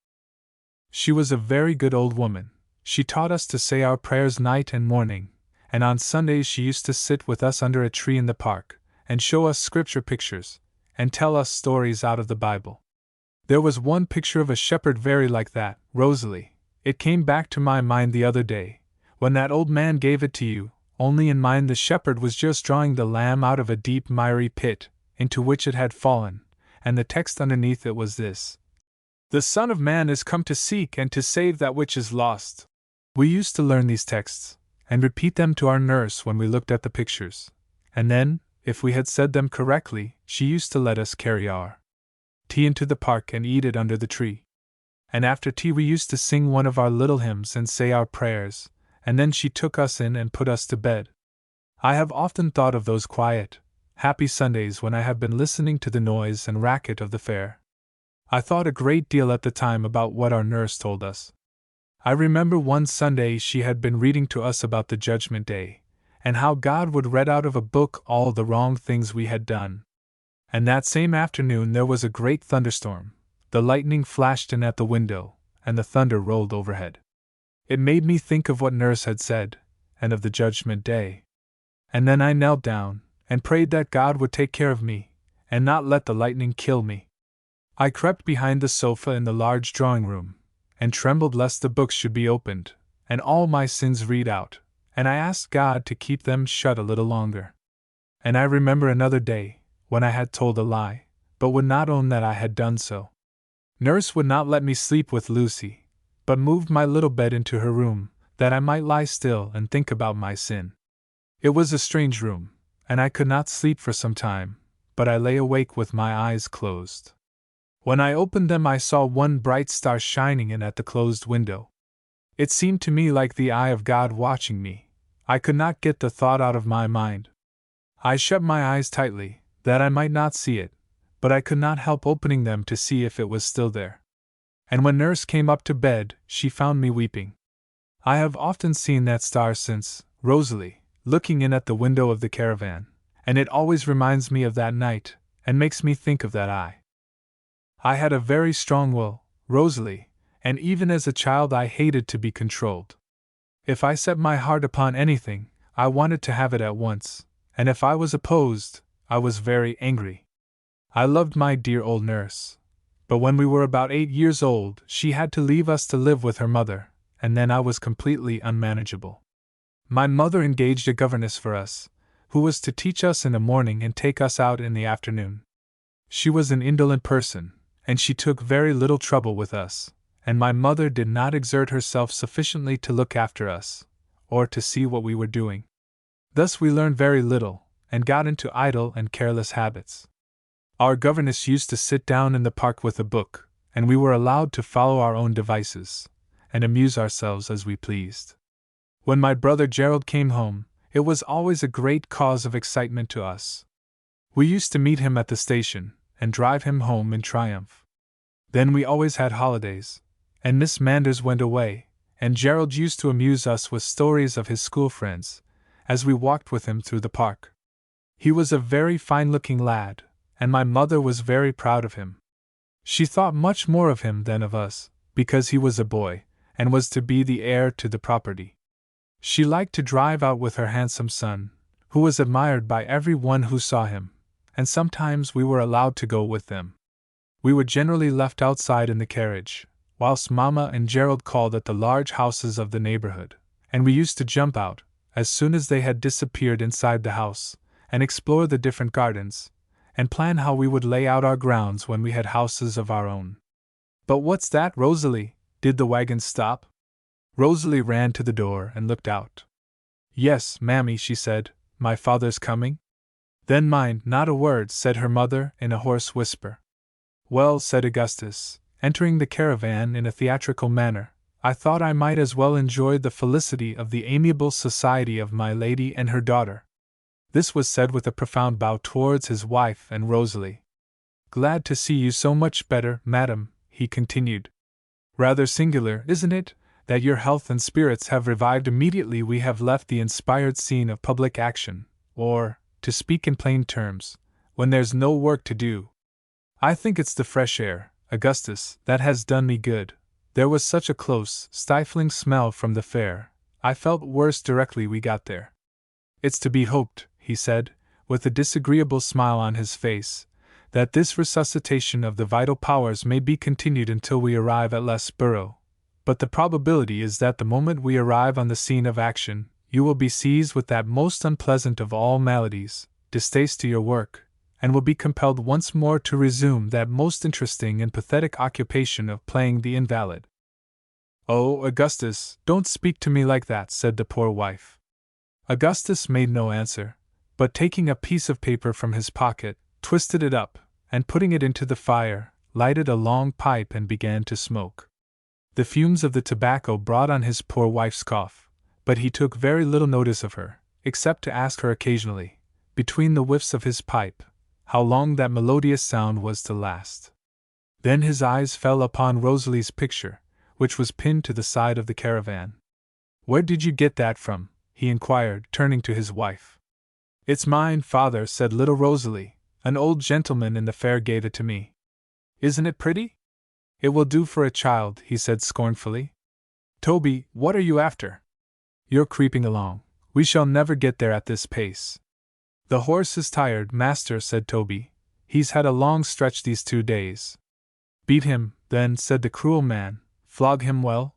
She was a very good old woman. She taught us to say our prayers night and morning, and on Sundays she used to sit with us under a tree in the park, and show us scripture pictures, and tell us stories out of the Bible. There was one picture of a shepherd very like that, Rosalie. It came back to my mind the other day, when that old man gave it to you, only in mine the shepherd was just drawing the lamb out of a deep miry pit, into which it had fallen, and the text underneath it was this: "The Son of Man is come to seek and to save that which is lost." We used to learn these texts, and repeat them to our nurse when we looked at the pictures, and then, if we had said them correctly, she used to let us carry our tea into the park and eat it under the tree. And after tea we used to sing one of our little hymns and say our prayers, and then she took us in and put us to bed. I have often thought of those quiet, happy Sundays when I have been listening to the noise and racket of the fair. I thought a great deal at the time about what our nurse told us. I remember one Sunday she had been reading to us about the Judgment Day, and how God would read out of a book all the wrong things we had done. And that same afternoon there was a great thunderstorm. The lightning flashed in at the window, and the thunder rolled overhead. It made me think of what Nurse had said, and of the Judgment Day. And then I knelt down, and prayed that God would take care of me, and not let the lightning kill me. I crept behind the sofa in the large drawing room, and trembled lest the books should be opened, and all my sins read out, and I asked God to keep them shut a little longer. And I remember another day, when I had told a lie, but would not own that I had done so. Nurse would not let me sleep with Lucy, but moved my little bed into her room, that I might lie still and think about my sin. It was a strange room, and I could not sleep for some time, but I lay awake with my eyes closed. When I opened them I saw one bright star shining in at the closed window. It seemed to me like the eye of God watching me. I could not get the thought out of my mind. I shut my eyes tightly, that I might not see it, but I could not help opening them to see if it was still there. And when Nurse came up to bed, she found me weeping. I have often seen that star since, Rosalie, looking in at the window of the caravan, and it always reminds me of that night, and makes me think of that eye. I had a very strong will, Rosalie, and even as a child I hated to be controlled. If I set my heart upon anything, I wanted to have it at once, and if I was opposed, I was very angry. I loved my dear old nurse, but when we were about 8 years old, she had to leave us to live with her mother, and then I was completely unmanageable. My mother engaged a governess for us, who was to teach us in the morning and take us out in the afternoon. She was an indolent person, and she took very little trouble with us, and my mother did not exert herself sufficiently to look after us, or to see what we were doing. Thus we learned very little, and got into idle and careless habits. Our governess used to sit down in the park with a book, and we were allowed to follow our own devices, and amuse ourselves as we pleased. When my brother Gerald came home, it was always a great cause of excitement to us. We used to meet him at the station, and drive him home in triumph. Then we always had holidays, and Miss Manders went away, and Gerald used to amuse us with stories of his school friends, as we walked with him through the park. He was a very fine-looking lad, and my mother was very proud of him. She thought much more of him than of us, because he was a boy, and was to be the heir to the property. She liked to drive out with her handsome son, who was admired by every one who saw him, and sometimes we were allowed to go with them. We were generally left outside in the carriage, whilst Mamma and Gerald called at the large houses of the neighborhood, and we used to jump out, as soon as they had disappeared inside the house, and explore the different gardens, and plan how we would lay out our grounds when we had houses of our own. But what's that, Rosalie? Did the wagon stop? Rosalie ran to the door and looked out. Yes, Mammy, she said, my father's coming? Then mind, not a word, said her mother in a hoarse whisper. Well, said Augustus, entering the caravan in a theatrical manner, I thought I might as well enjoy the felicity of the amiable society of my lady and her daughter. This was said with a profound bow towards his wife and Rosalie. Glad to see you so much better, madam, he continued. Rather singular, isn't it, that your health and spirits have revived immediately we have left the inspired scene of public action, or, to speak in plain terms, when there's no work to do. I think it's the fresh air, Augustus, that has done me good. There was such a close, stifling smell from the fair. I felt worse directly we got there. It's to be hoped, he said, with a disagreeable smile on his face, that this resuscitation of the vital powers may be continued until we arrive at Loughborough. But the probability is that the moment we arrive on the scene of action, you will be seized with that most unpleasant of all maladies, distaste to your work, and will be compelled once more to resume that most interesting and pathetic occupation of playing the invalid. Oh, Augustus, don't speak to me like that, said the poor wife. Augustus made no answer, but taking a piece of paper from his pocket, twisted it up, and putting it into the fire, lighted a long pipe and began to smoke. The fumes of the tobacco brought on his poor wife's cough, but he took very little notice of her, except to ask her occasionally, between the whiffs of his pipe, how long that melodious sound was to last. Then his eyes fell upon Rosalie's picture, which was pinned to the side of the caravan. "Where did you get that from?" he inquired, turning to his wife. "It's mine, father," said little Rosalie. "An old gentleman in the fair gave it to me." "Isn't it pretty?" "It will do for a child," he said scornfully. "Toby, what are you after?" "You're creeping along. We shall never get there at this pace." "The horse is tired, master," said Toby. "He's had a long stretch these 2 days." "Beat him, then," said the cruel man. "Flog him well?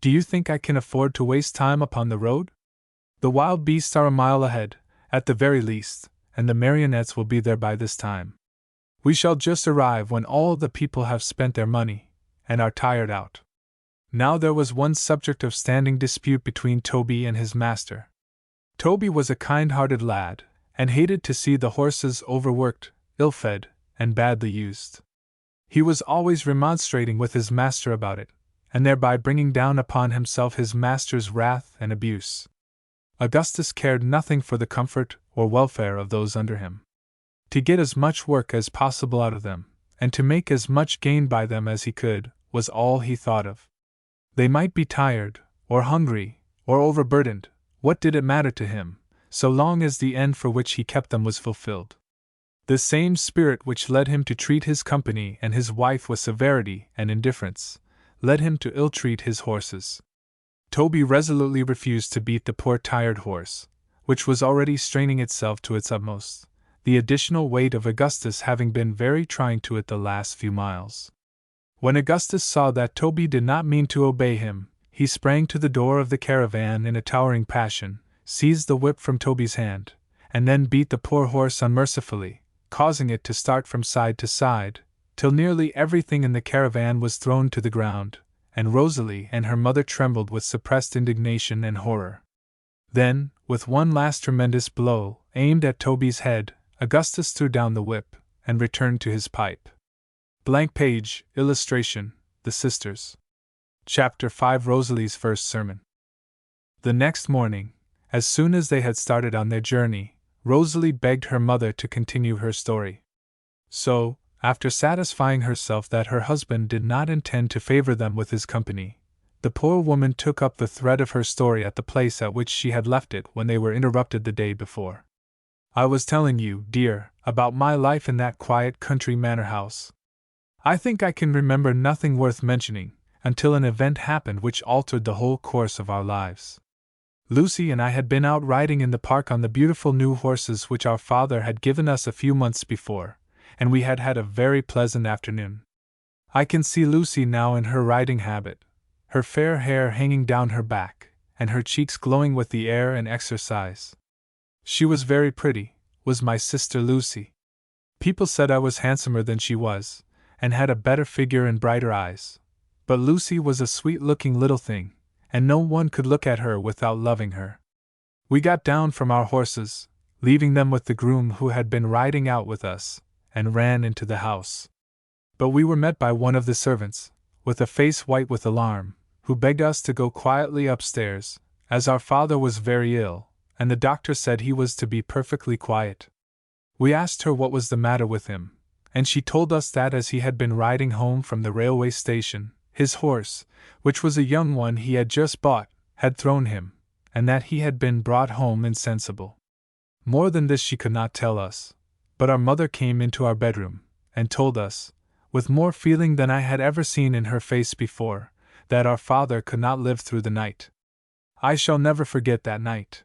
Do you think I can afford to waste time upon the road? The wild beasts are a mile ahead, at the very least, and the marionettes will be there by this time. We shall just arrive when all the people have spent their money, and are tired out." Now there was one subject of standing dispute between Toby and his master. Toby was a kind-hearted lad, and hated to see the horses overworked, ill-fed, and badly used. He was always remonstrating with his master about it, and thereby bringing down upon himself his master's wrath and abuse. Augustus cared nothing for the comfort or welfare of those under him. To get as much work as possible out of them, and to make as much gain by them as he could, was all he thought of. They might be tired, or hungry, or overburdened, what did it matter to him, so long as the end for which he kept them was fulfilled? The same spirit which led him to treat his company and his wife with severity and indifference, led him to ill-treat his horses. Toby resolutely refused to beat the poor tired horse, which was already straining itself to its utmost, the additional weight of Augustus having been very trying to it the last few miles. When Augustus saw that Toby did not mean to obey him, he sprang to the door of the caravan in a towering passion, seized the whip from Toby's hand, and then beat the poor horse unmercifully, causing it to start from side to side, till nearly everything in the caravan was thrown to the ground, and Rosalie and her mother trembled with suppressed indignation and horror. Then, with one last tremendous blow, aimed at Toby's head, Augustus threw down the whip, and returned to his pipe. Blank page, illustration, The Sisters. Chapter 5 Rosalie's First Sermon. The next morning, as soon as they had started on their journey, Rosalie begged her mother to continue her story. So, after satisfying herself that her husband did not intend to favor them with his company, the poor woman took up the thread of her story at the place at which she had left it when they were interrupted the day before. "I was telling you, dear, about my life in that quiet country manor house. I think I can remember nothing worth mentioning, until an event happened which altered the whole course of our lives. Lucy and I had been out riding in the park on the beautiful new horses which our father had given us a few months before, and we had had a very pleasant afternoon. I can see Lucy now in her riding habit, her fair hair hanging down her back, and her cheeks glowing with the air and exercise. She was very pretty, was my sister Lucy. People said I was handsomer than she was, and had a better figure and brighter eyes. But Lucy was a sweet-looking little thing, and no one could look at her without loving her. We got down from our horses, leaving them with the groom who had been riding out with us, and ran into the house. But we were met by one of the servants, with a face white with alarm, who begged us to go quietly upstairs, as our father was very ill, and the doctor said he was to be perfectly quiet. We asked her what was the matter with him, and she told us that as he had been riding home from the railway station, his horse, which was a young one he had just bought, had thrown him, and that he had been brought home insensible. More than this she could not tell us, but our mother came into our bedroom, and told us, with more feeling than I had ever seen in her face before, that our father could not live through the night. I shall never forget that night.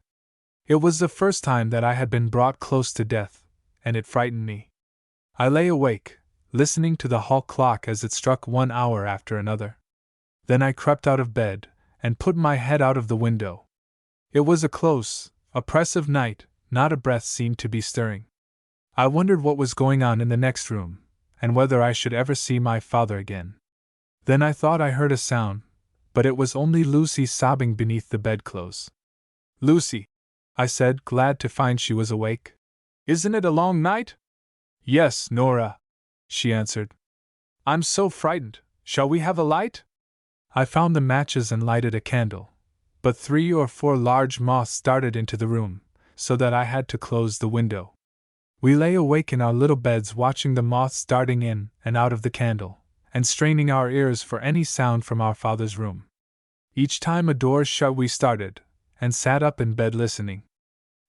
It was the first time that I had been brought close to death, and it frightened me. I lay awake, listening to the hall clock as it struck 1 hour after another. Then I crept out of bed, and put my head out of the window. It was a close, oppressive night, not a breath seemed to be stirring. I wondered what was going on in the next room, and whether I should ever see my father again. Then I thought I heard a sound, but it was only Lucy sobbing beneath the bedclothes. "Lucy," I said, glad to find she was awake. "Isn't it a long night?" "Yes, Nora," she answered. "I'm so frightened. Shall we have a light?" I found the matches and lighted a candle, but 3 or 4 large moths darted into the room, so that I had to close the window. We lay awake in our little beds watching the moths darting in and out of the candle, and straining our ears for any sound from our father's room. Each time a door shut we started, and sat up in bed listening.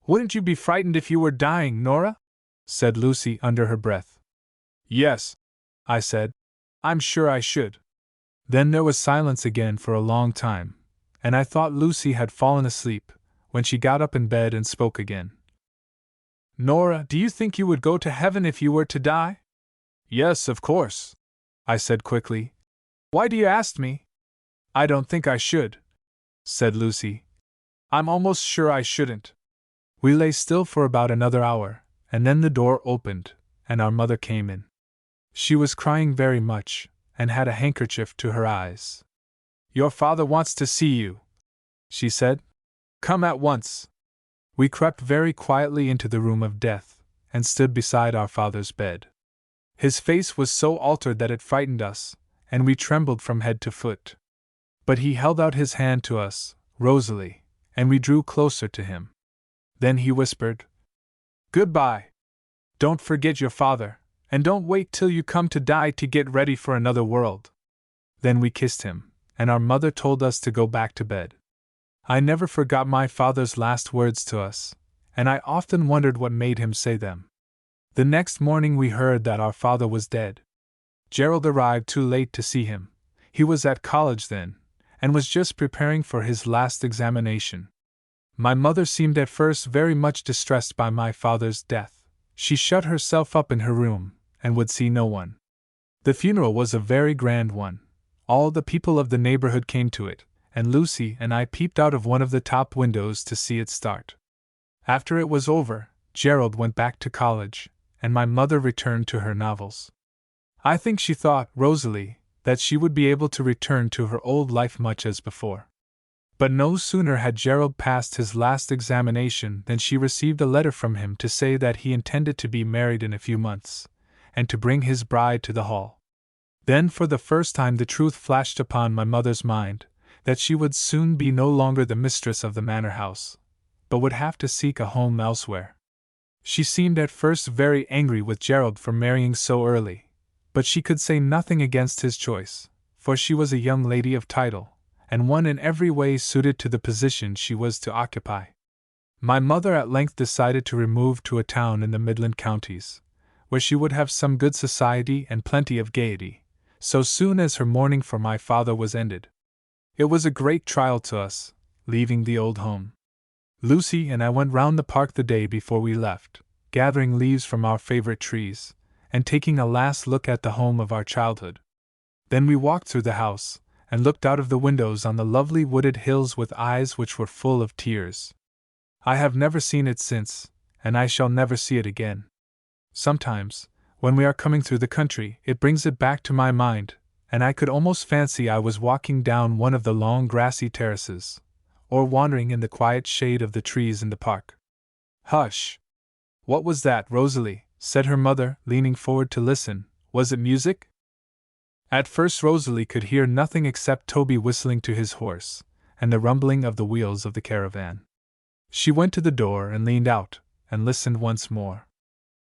"Wouldn't you be frightened if you were dying, Nora?" said Lucy under her breath. "Yes," I said. "I'm sure I should." Then there was silence again for a long time, and I thought Lucy had fallen asleep, when she got up in bed and spoke again. "Nora, do you think you would go to heaven if you were to die?" "Yes, of course," I said quickly. "Why do you ask me?" "I don't think I should," said Lucy. "I'm almost sure I shouldn't." We lay still for about another hour, and then the door opened, and our mother came in. She was crying very much, and had a handkerchief to her eyes. "Your father wants to see you," she said. "Come at once." We crept very quietly into the room of death, and stood beside our father's bed. His face was so altered that it frightened us, and we trembled from head to foot. But he held out his hand to us, Rosalie, and we drew closer to him. Then he whispered, "Goodbye. Don't forget your father, and don't wait till you come to die to get ready for another world." Then we kissed him, and our mother told us to go back to bed. I never forgot my father's last words to us, and I often wondered what made him say them. The next morning we heard that our father was dead. Gerald arrived too late to see him. He was at college then, and was just preparing for his last examination. My mother seemed at first very much distressed by my father's death. She shut herself up in her room, and would see no one. The funeral was a very grand one. All the people of the neighborhood came to it, and Lucy and I peeped out of one of the top windows to see it start. After it was over, Gerald went back to college, and my mother returned to her novels. I think she thought, Rosalie, that she would be able to return to her old life much as before. But no sooner had Gerald passed his last examination than she received a letter from him to say that he intended to be married in a few months, and to bring his bride to the hall. Then for the first time the truth flashed upon my mother's mind, that she would soon be no longer the mistress of the manor house, but would have to seek a home elsewhere. She seemed at first very angry with Gerald for marrying so early, but she could say nothing against his choice, for she was a young lady of title, and one in every way suited to the position she was to occupy. My mother at length decided to remove to a town in the Midland counties, where she would have some good society and plenty of gaiety, so soon as her mourning for my father was ended. It was a great trial to us, leaving the old home. Lucy and I went round the park the day before we left, gathering leaves from our favorite trees, and taking a last look at the home of our childhood. Then we walked through the house, and looked out of the windows on the lovely wooded hills with eyes which were full of tears. I have never seen it since, and I shall never see it again. Sometimes, when we are coming through the country, it brings it back to my mind, and I could almost fancy I was walking down one of the long grassy terraces, or wandering in the quiet shade of the trees in the park. "Hush! What was that, Rosalie?" said her mother, leaning forward to listen. "Was it music?" At first Rosalie could hear nothing except Toby whistling to his horse, and the rumbling of the wheels of the caravan. She went to the door and leaned out, and listened once more.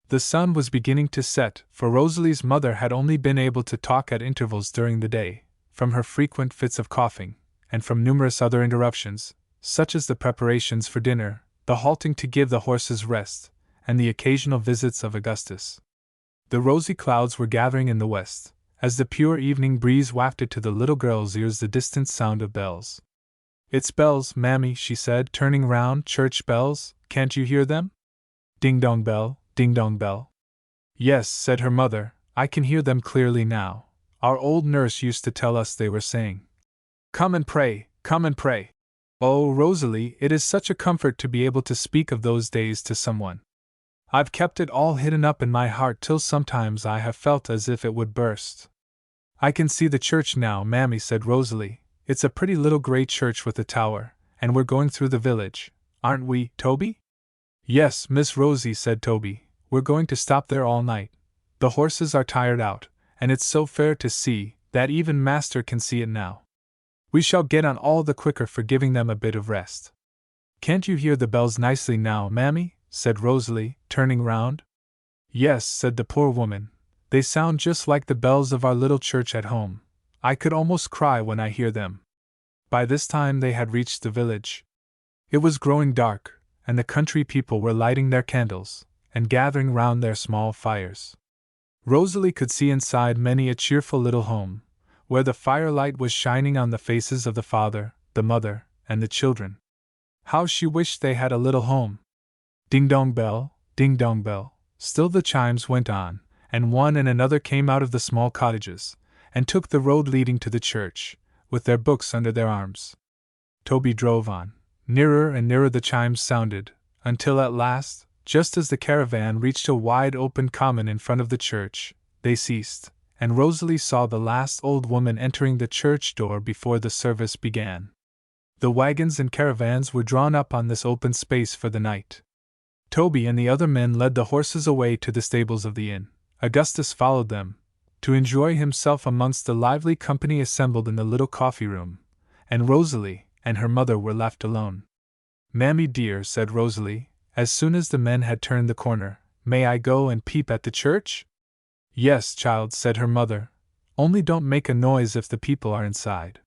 The sun was beginning to set, for Rosalie's mother had only been able to talk at intervals during the day, from her frequent fits of coughing, and from numerous other interruptions, such as the preparations for dinner, the halting to give the horses rest, and the occasional visits of Augustus. The rosy clouds were gathering in the west, as the pure evening breeze wafted to the little girl's ears the distant sound of bells. "It's bells, Mammy," she said, turning round. "Church bells, can't you hear them? Ding-dong bell, ding-dong bell." "Yes," said her mother, "I can hear them clearly now. Our old nurse used to tell us they were saying, 'Come and pray, come and pray.' Oh, Rosalie, it is such a comfort to be able to speak of those days to someone. I've kept it all hidden up in my heart till sometimes I have felt as if it would burst." "I can see the church now, Mammy," said Rosalie. "It's a pretty little grey church with a tower, and we're going through the village, aren't we, Toby?" "Yes, Miss Rosie," said Toby. "We're going to stop there all night. The horses are tired out, and it's so fair to see that even Master can see it now. We shall get on all the quicker for giving them a bit of rest." "Can't you hear the bells nicely now, Mammy?" said Rosalie, turning round. "Yes," said the poor woman. "They sound just like the bells of our little church at home. I could almost cry when I hear them." By this time they had reached the village. It was growing dark, and the country people were lighting their candles, and gathering round their small fires. Rosalie could see inside many a cheerful little home, where the firelight was shining on the faces of the father, the mother, and the children. How she wished they had a little home! Ding-dong bell, ding-dong bell. Still the chimes went on, and one and another came out of the small cottages, and took the road leading to the church, with their books under their arms. Toby drove on. Nearer and nearer the chimes sounded, until at last, just as the caravan reached a wide open common in front of the church, they ceased, and Rosalie saw the last old woman entering the church door before the service began. The wagons and caravans were drawn up on this open space for the night. Toby and the other men led the horses away to the stables of the inn. Augustus followed them, to enjoy himself amongst the lively company assembled in the little coffee-room, and Rosalie and her mother were left alone. "Mammy dear," said Rosalie, as soon as the men had turned the corner, "may I go and peep at the church?" "Yes, child," said her mother, "only don't make a noise if the people are inside."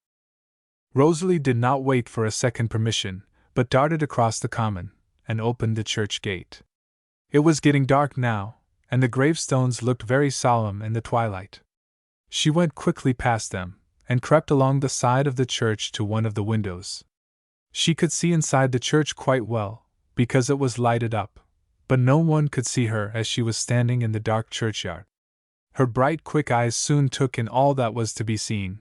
Rosalie did not wait for a second permission, but darted across the common, and opened the church gate. It was getting dark now, and the gravestones looked very solemn in the twilight. She went quickly past them, and crept along the side of the church to one of the windows. She could see inside the church quite well, because it was lighted up, but no one could see her as she was standing in the dark churchyard. Her bright, quick eyes soon took in all that was to be seen.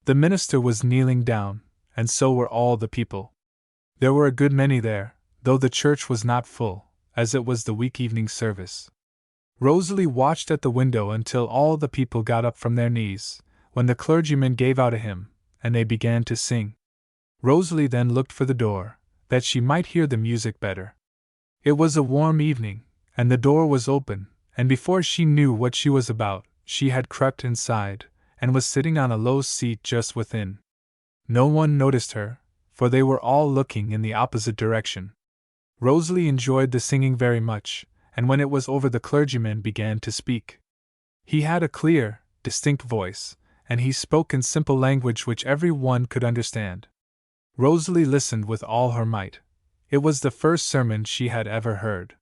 The minister was kneeling down, and so were all the people. There were a good many there, though the church was not full, as it was the week evening service. Rosalie watched at the window until all the people got up from their knees, when the clergyman gave out a hymn, and they began to sing. Rosalie then looked for the door, that she might hear the music better. It was a warm evening, and the door was open, and before she knew what she was about, she had crept inside, and was sitting on a low seat just within. No one noticed her, for they were all looking in the opposite direction. Rosalie enjoyed the singing very much, and when it was over the clergyman began to speak. He had a clear, distinct voice, and he spoke in simple language which every one could understand. Rosalie listened with all her might. It was the first sermon she had ever heard.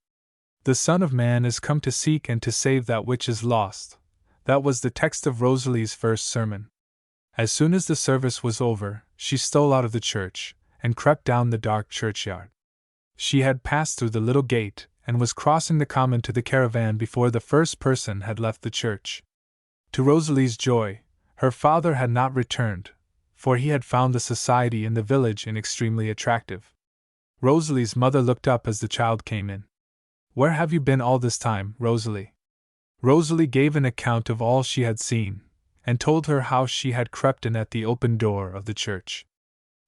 "The Son of Man is come to seek and to save that which is lost." That was the text of Rosalie's first sermon. As soon as the service was over, she stole out of the church, and crept down the dark churchyard. She had passed through the little gate, and was crossing the common to the caravan before the first person had left the church. To Rosalie's joy, her father had not returned, for he had found the society in the village extremely attractive. Rosalie's mother looked up as the child came in. "Where have you been all this time, Rosalie?" Rosalie gave an account of all she had seen, and told her how she had crept in at the open door of the church.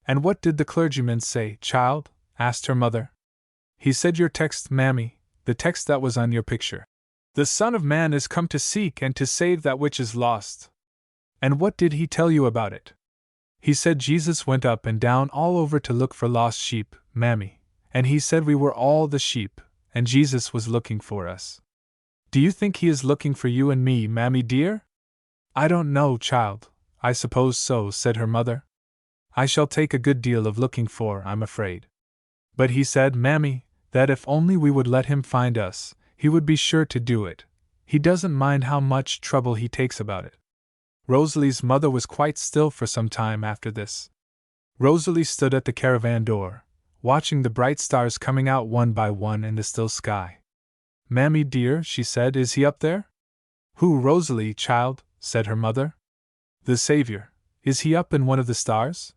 "And what did the clergyman say, child?" asked her mother. "He said your text, Mammy, the text that was on your picture. 'The Son of Man is come to seek and to save that which is lost.' And what did he tell you about it?" "He said Jesus went up and down all over to look for lost sheep, Mammy, and he said we were all the sheep, and Jesus was looking for us." "Do you think he is looking for you and me, Mammy dear?" "I don't know, child. I suppose so," said her mother. "I shall take a good deal of looking for, I'm afraid." But he said, Mammy, that if only we would let him find us, he would be sure to do it. He doesn't mind how much trouble he takes about it. Rosalie's mother was quite still for some time after this. Rosalie stood at the caravan door, watching the bright stars coming out one by one in the still sky. Mammy dear, she said, is he up there? Who, Rosalie, child? Said her mother. The Savior. Is he up in one of the stars?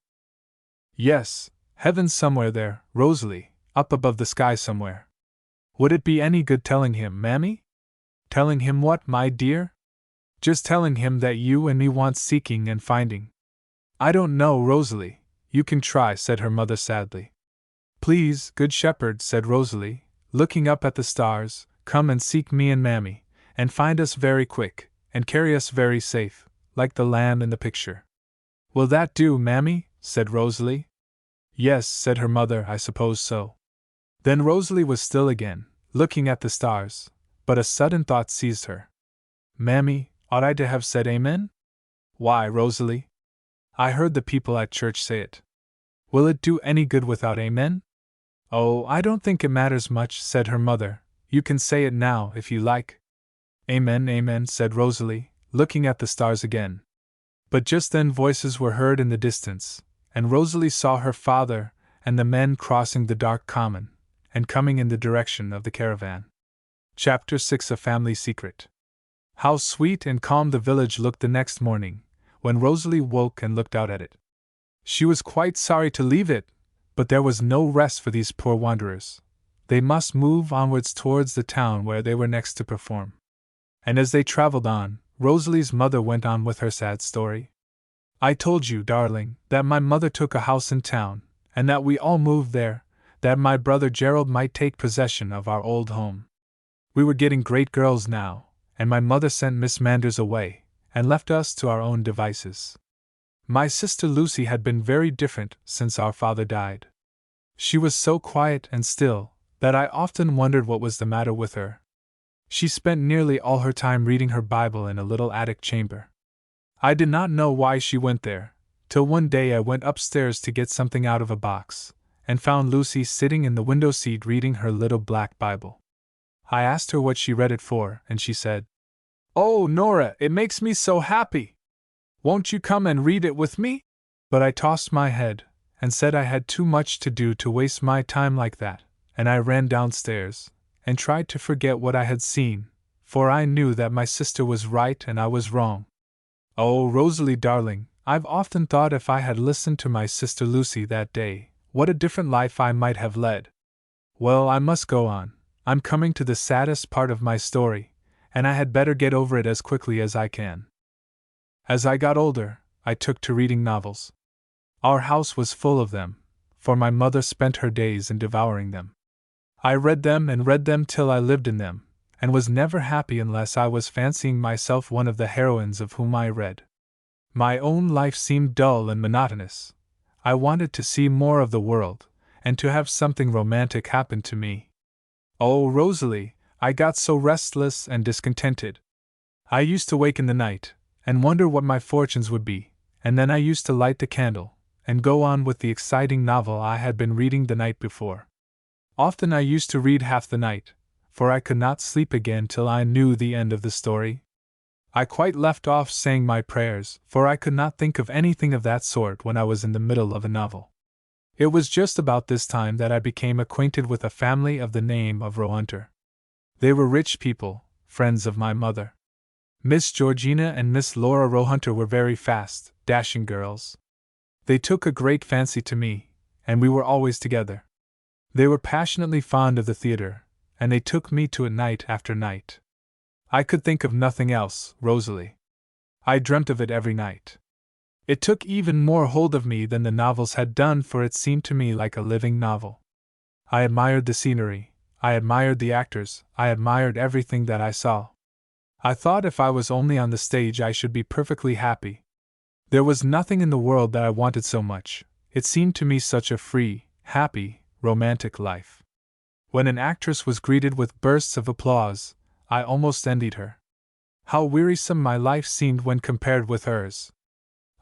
Yes, heaven's somewhere there, Rosalie, up above the sky somewhere. Would it be any good telling him, Mammy? Telling him what, my dear? Just telling him that you and me want seeking and finding. I don't know, Rosalie. You can try, said her mother sadly. Please, good shepherd, said Rosalie, looking up at the stars, come and seek me and Mammy, and find us very quick, and carry us very safe, like the lamb in the picture. Will that do, Mammy? Said Rosalie. Yes, said her mother, I suppose so. Then Rosalie was still again, looking at the stars, but a sudden thought seized her. Mammy, ought I to have said Amen? Why, Rosalie? I heard the people at church say it. Will it do any good without Amen? Oh, I don't think it matters much, said her mother. You can say it now, if you like. Amen, amen, said Rosalie, looking at the stars again. But just then voices were heard in the distance, and Rosalie saw her father and the men crossing the dark common, and coming in the direction of the caravan. Chapter 6: A Family Secret. How sweet and calm the village looked the next morning, when Rosalie woke and looked out at it. She was quite sorry to leave it, but there was no rest for these poor wanderers. They must move onwards towards the town where they were next to perform. And as they traveled on, Rosalie's mother went on with her sad story. I told you, darling, that my mother took a house in town, and that we all moved there, that my brother Gerald might take possession of our old home. We were getting great girls now, and my mother sent Miss Manders away, and left us to our own devices. My sister Lucy had been very different since our father died. She was so quiet and still, that I often wondered what was the matter with her. She spent nearly all her time reading her Bible in a little attic chamber. I did not know why she went there, till one day I went upstairs to get something out of a box, and found Lucy sitting in the window seat reading her little black Bible. I asked her what she read it for, and she said, Oh, Nora, it makes me so happy! Won't you come and read it with me? But I tossed my head, and said I had too much to do to waste my time like that, and I ran downstairs, and tried to forget what I had seen, for I knew that my sister was right and I was wrong. Oh, Rosalie darling, I've often thought if I had listened to my sister Lucy that day, what a different life I might have led. Well, I must go on. I'm coming to the saddest part of my story, and I had better get over it as quickly as I can. As I got older, I took to reading novels. Our house was full of them, for my mother spent her days in devouring them. I read them till I lived in them, and was never happy unless I was fancying myself one of the heroines of whom I read. My own life seemed dull and monotonous. I wanted to see more of the world, and to have something romantic happen to me. Oh, Rosalie, I got so restless and discontented. I used to wake in the night, and wonder what my fortunes would be, and then I used to light the candle, and go on with the exciting novel I had been reading the night before. Often I used to read half the night, for I could not sleep again till I knew the end of the story. I quite left off saying my prayers, for I could not think of anything of that sort when I was in the middle of a novel. It was just about this time that I became acquainted with a family of the name of Rohunter. They were rich people, friends of my mother. Miss Georgina and Miss Laura Rohunter were very fast, dashing girls. They took a great fancy to me, and we were always together. They were passionately fond of the theatre, and they took me to it night after night. I could think of nothing else, Rosalie. I dreamt of it every night. It took even more hold of me than the novels had done, for it seemed to me like a living novel. I admired the scenery, I admired the actors, I admired everything that I saw. I thought if I was only on the stage I should be perfectly happy. There was nothing in the world that I wanted so much. It seemed to me such a free, happy, romantic life. When an actress was greeted with bursts of applause, I almost envied her. How wearisome my life seemed when compared with hers.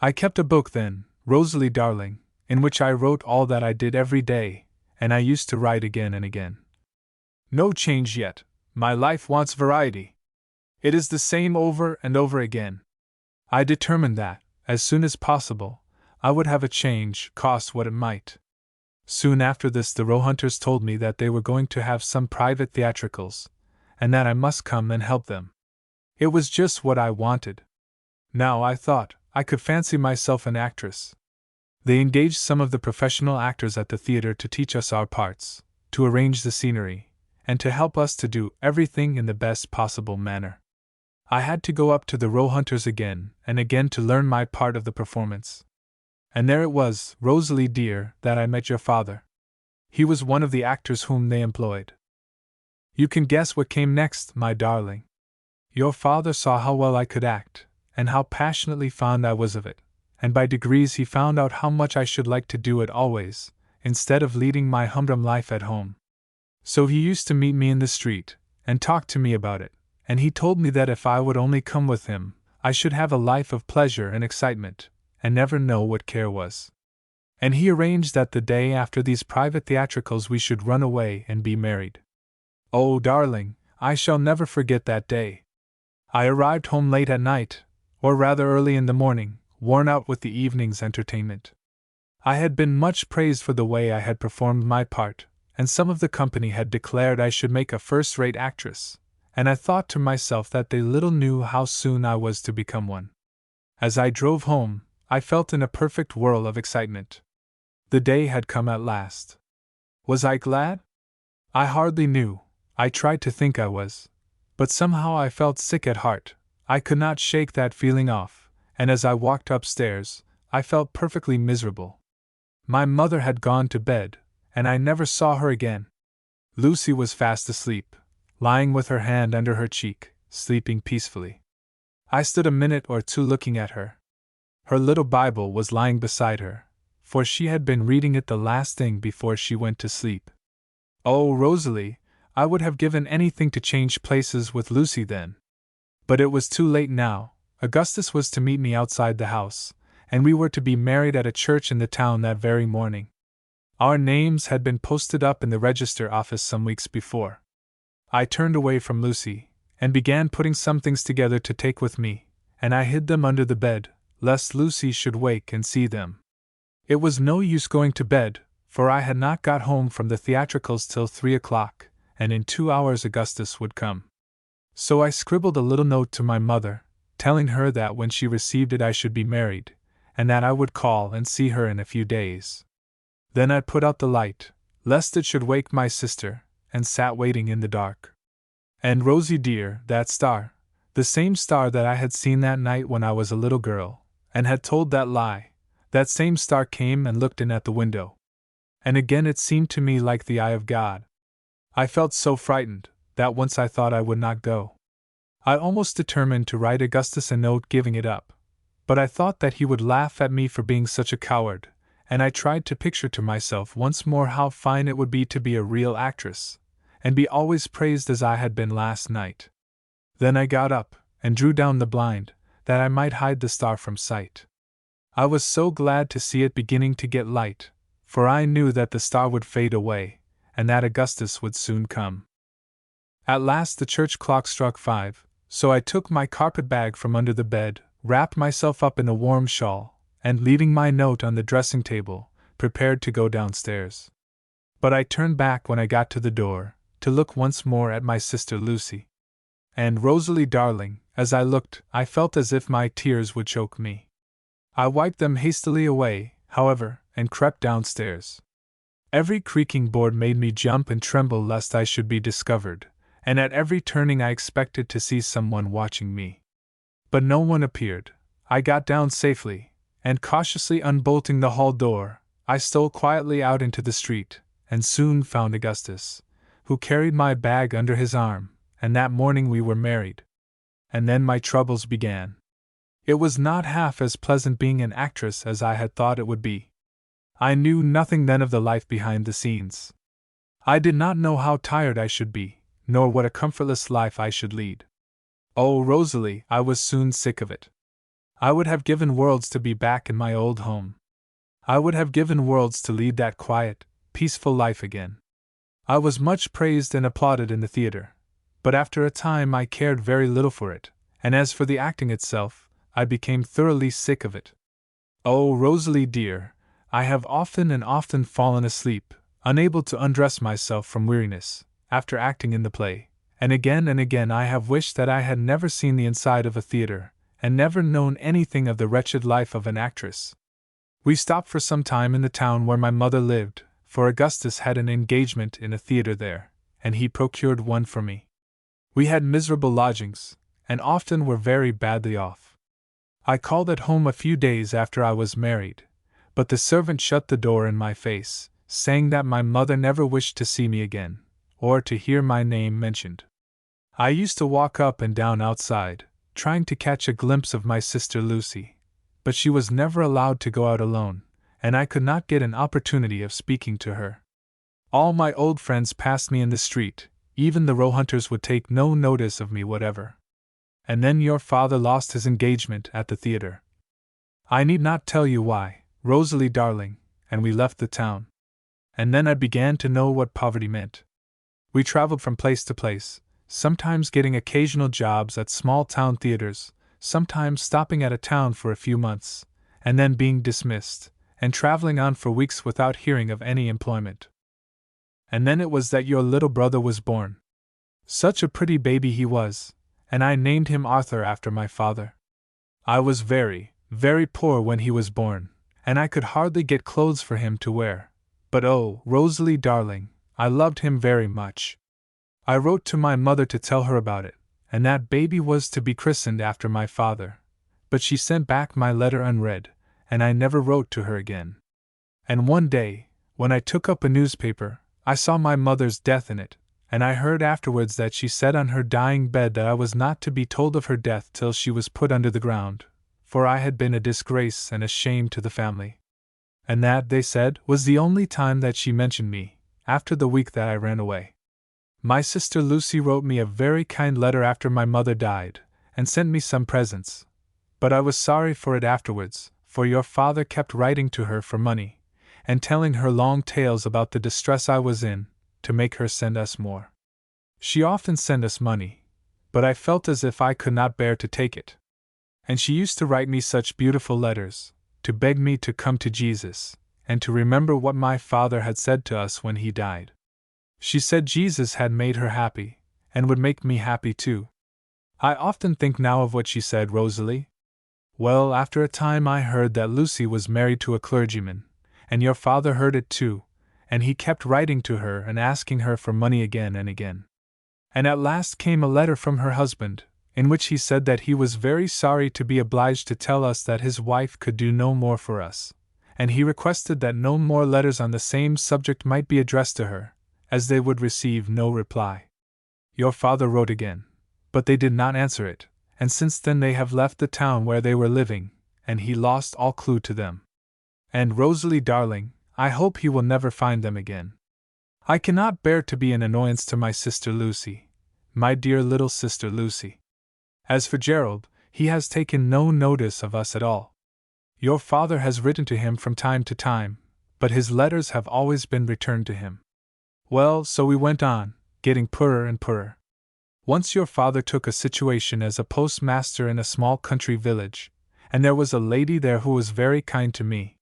I kept a book then, Rosalie darling, in which I wrote all that I did every day, and I used to write again and again. No change yet, my life wants variety. It is the same over and over again. I determined that, as soon as possible, I would have a change, cost what it might. Soon after this, the Roehunters told me that they were going to have some private theatricals, and that I must come and help them. It was just what I wanted. Now, I thought, I could fancy myself an actress. They engaged some of the professional actors at the theater to teach us our parts, to arrange the scenery, and to help us to do everything in the best possible manner. I had to go up to the Roehunters again and again to learn my part of the performance. And there it was, Rosalie dear, that I met your father. He was one of the actors whom they employed. You can guess what came next, my darling. Your father saw how well I could act, and how passionately fond I was of it, and by degrees he found out how much I should like to do it always, instead of leading my humdrum life at home. So he used to meet me in the street, and talk to me about it, and he told me that if I would only come with him, I should have a life of pleasure and excitement, and never know what care was. And he arranged that the day after these private theatricals we should run away and be married. Oh, darling, I shall never forget that day. I arrived home late at night, or rather early in the morning, worn out with the evening's entertainment. I had been much praised for the way I had performed my part, and some of the company had declared I should make a first-rate actress, and I thought to myself that they little knew how soon I was to become one. As I drove home, I felt in a perfect whirl of excitement. The day had come at last. Was I glad? I hardly knew. I tried to think I was. But somehow I felt sick at heart. I could not shake that feeling off, and as I walked upstairs, I felt perfectly miserable. My mother had gone to bed, and I never saw her again. Lucy was fast asleep, lying with her hand under her cheek, sleeping peacefully. I stood a minute or two looking at her. Her little Bible was lying beside her, for she had been reading it the last thing before she went to sleep. Oh, Rosalie, I would have given anything to change places with Lucy then. But it was too late now. Augustus was to meet me outside the house, and we were to be married at a church in the town that very morning. Our names had been posted up in the register office some weeks before. I turned away from Lucy, and began putting some things together to take with me, and I hid them under the bed, lest Lucy should wake and see them. It was no use going to bed, for I had not got home from the theatricals till 3 o'clock, and in 2 hours Augustus would come. So I scribbled a little note to my mother, telling her that when she received it I should be married, and that I would call and see her in a few days. Then I put out the light, lest it should wake my sister, and sat waiting in the dark. And Rosie dear, that star, the same star that I had seen that night when I was a little girl, and had told that lie, that same star came and looked in at the window. And again it seemed to me like the eye of God. I felt so frightened, that once I thought I would not go. I almost determined to write Augustus a note giving it up, but I thought that he would laugh at me for being such a coward, and I tried to picture to myself once more how fine it would be to be a real actress, and be always praised as I had been last night. Then I got up, and drew down the blind, that I might hide the star from sight. I was so glad to see it beginning to get light, for I knew that the star would fade away, and that Augustus would soon come. At last the church clock struck 5, so I took my carpet bag from under the bed, wrapped myself up in a warm shawl, and leaving my note on the dressing table, prepared to go downstairs. But I turned back when I got to the door, to look once more at my sister Lucy. And Rosalie darling, as I looked, I felt as if my tears would choke me. I wiped them hastily away, however, and crept downstairs. Every creaking board made me jump and tremble lest I should be discovered, and at every turning I expected to see someone watching me. But no one appeared. I got down safely, and cautiously unbolting the hall door, I stole quietly out into the street, and soon found Augustus, who carried my bag under his arm, and that morning we were married. And then my troubles began. It was not half as pleasant being an actress as I had thought it would be. I knew nothing then of the life behind the scenes. I did not know how tired I should be, nor what a comfortless life I should lead. Oh, Rosalie, I was soon sick of it. I would have given worlds to be back in my old home. I would have given worlds to lead that quiet, peaceful life again. I was much praised and applauded in the theater, but after a time I cared very little for it, and as for the acting itself, I became thoroughly sick of it. Oh, Rosalie dear, I have often and often fallen asleep, unable to undress myself from weariness, after acting in the play, and again I have wished that I had never seen the inside of a theater, and never known anything of the wretched life of an actress. We stopped for some time in the town where my mother lived, for Augustus had an engagement in a theater there, and he procured one for me. We had miserable lodgings, and often were very badly off. I called at home a few days after I was married, but the servant shut the door in my face, saying that my mother never wished to see me again, or to hear my name mentioned. I used to walk up and down outside, trying to catch a glimpse of my sister Lucy, but she was never allowed to go out alone, and I could not get an opportunity of speaking to her. All my old friends passed me in the street, even the row hunters would take no notice of me whatever. And then your father lost his engagement at the theater. I need not tell you why, Rosalie darling, and we left the town. And then I began to know what poverty meant. We traveled from place to place, sometimes getting occasional jobs at small town theaters, sometimes stopping at a town for a few months, and then being dismissed, and traveling on for weeks without hearing of any employment. And then it was that your little brother was born. Such a pretty baby he was, and I named him Arthur after my father. I was very, very poor when he was born, and I could hardly get clothes for him to wear. But oh, Rosalie darling, I loved him very much. I wrote to my mother to tell her about it, and that baby was to be christened after my father, but she sent back my letter unread, and I never wrote to her again. And one day, when I took up a newspaper, I saw my mother's death in it, and I heard afterwards that she said on her dying bed that I was not to be told of her death till she was put under the ground, for I had been a disgrace and a shame to the family. And that, they said, was the only time that she mentioned me, after the week that I ran away. My sister Lucy wrote me a very kind letter after my mother died, and sent me some presents. But I was sorry for it afterwards, for your father kept writing to her for money, and telling her long tales about the distress I was in, to make her send us more. She often sent us money, but I felt as if I could not bear to take it. And she used to write me such beautiful letters, to beg me to come to Jesus, and to remember what my father had said to us when he died. She said Jesus had made her happy, and would make me happy too. I often think now of what she said, Rosalie. Well, after a time I heard that Lucy was married to a clergyman, and your father heard it too, and he kept writing to her and asking her for money again and again. And at last came a letter from her husband, in which he said that he was very sorry to be obliged to tell us that his wife could do no more for us, and he requested that no more letters on the same subject might be addressed to her, as they would receive no reply. Your father wrote again, but they did not answer it, and since then they have left the town where they were living, and he lost all clue to them. And Rosalie darling, I hope he will never find them again. I cannot bear to be an annoyance to my sister Lucy, my dear little sister Lucy. As for Gerald, he has taken no notice of us at all. Your father has written to him from time to time, but his letters have always been returned to him. Well, so we went on, getting poorer and poorer. Once your father took a situation as a postmaster in a small country village, and there was a lady there who was very kind to me.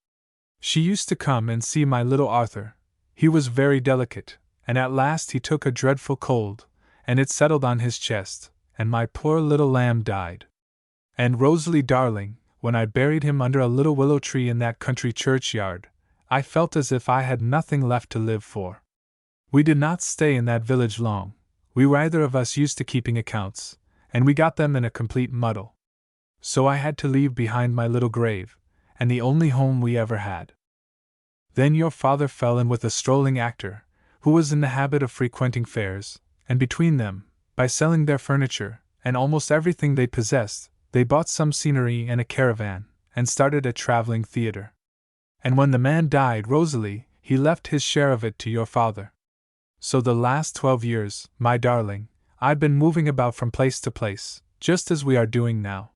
She used to come and see my little Arthur. He was very delicate, and at last he took a dreadful cold, and it settled on his chest, and my poor little lamb died. And Rosalie darling, when I buried him under a little willow tree in that country churchyard, I felt as if I had nothing left to live for. We did not stay in that village long. We were either of us used to keeping accounts, and we got them in a complete muddle. So I had to leave behind my little grave, and the only home we ever had. Then your father fell in with a strolling actor, who was in the habit of frequenting fairs, and between them, by selling their furniture, and almost everything they possessed, they bought some scenery and a caravan, and started a traveling theater. And when the man died, Rosalie, he left his share of it to your father. So the last 12 years, my darling, I've been moving about from place to place, just as we are doing now.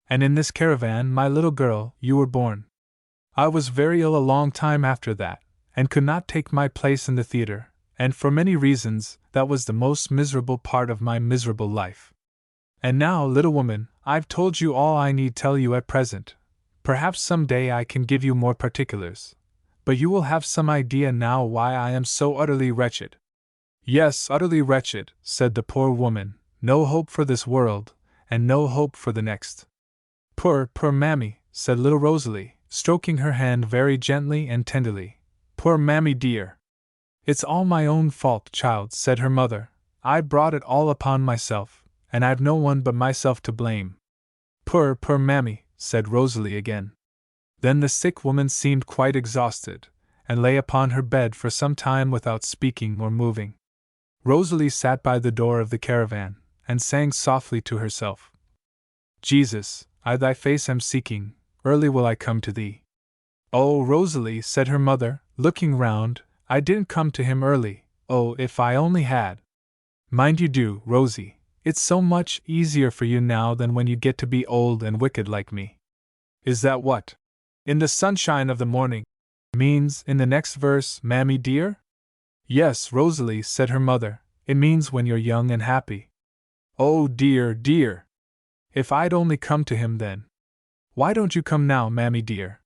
And in this caravan, my little girl, you were born. I was very ill a long time after that, and could not take my place in the theater, and for many reasons, that was the most miserable part of my miserable life. And now, little woman, I've told you all I need tell you at present. Perhaps some day I can give you more particulars. But you will have some idea now why I am so utterly wretched. Yes, utterly wretched, said the poor woman, no hope for this world, and no hope for the next. Poor mammy, said little Rosalie, stroking her hand very gently and tenderly. Poor mammy dear. It's all my own fault, child, said her mother. I brought it all upon myself, and I've no one but myself to blame. Poor mammy, said Rosalie again. Then the sick woman seemed quite exhausted, and lay upon her bed for some time without speaking or moving. Rosalie sat by the door of the caravan, and sang softly to herself. Jesus, I thy face am seeking, early will I come to thee. Oh, Rosalie, said her mother, looking round, I didn't come to him early, oh, if I only had. Mind you do, Rosie, it's so much easier for you now than when you get to be old and wicked like me. Is that what? In the sunshine of the morning, means in the next verse, mammy dear? Yes, Rosalie, said her mother, it means when you're young and happy. Oh dear, dear! If I'd only come to him then. Why don't you come now, mammy dear?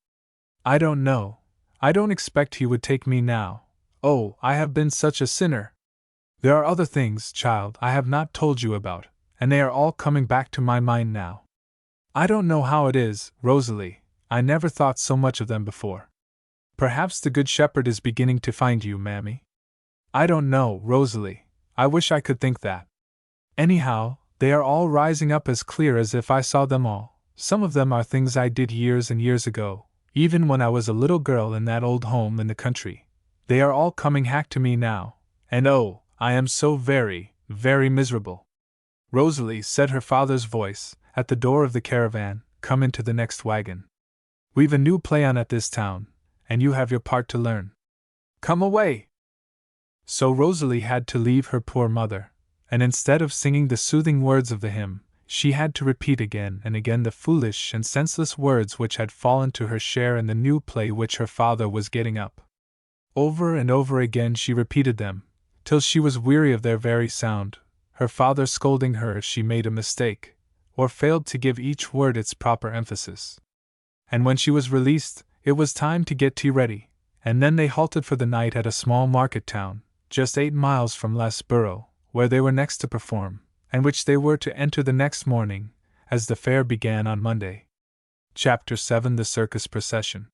I don't know. I don't expect he would take me now. Oh, I have been such a sinner. There are other things, child, I have not told you about, and they are all coming back to my mind now. I don't know how it is, Rosalie, I never thought so much of them before. Perhaps the Good Shepherd is beginning to find you, mammy. I don't know, Rosalie, I wish I could think that. Anyhow, they are all rising up as clear as if I saw them all. Some of them are things I did years and years ago, even when I was a little girl in that old home in the country. They are all coming back to me now, and oh, I am so very, very miserable. Rosalie, said her father's voice, at the door of the caravan, come into the next wagon. We've a new play on at this town, and you have your part to learn. Come away! So Rosalie had to leave her poor mother, and instead of singing the soothing words of the hymn, she had to repeat again and again the foolish and senseless words which had fallen to her share in the new play which her father was getting up. Over and over again she repeated them, till she was weary of their very sound, her father scolding her if she made a mistake, or failed to give each word its proper emphasis. And when she was released, it was time to get tea ready, and then they halted for the night at a small market town, just 8 miles from Loughborough, where they were next to perform, and which they were to enter the next morning, as the fair began on Monday. Chapter 7: The Circus Procession.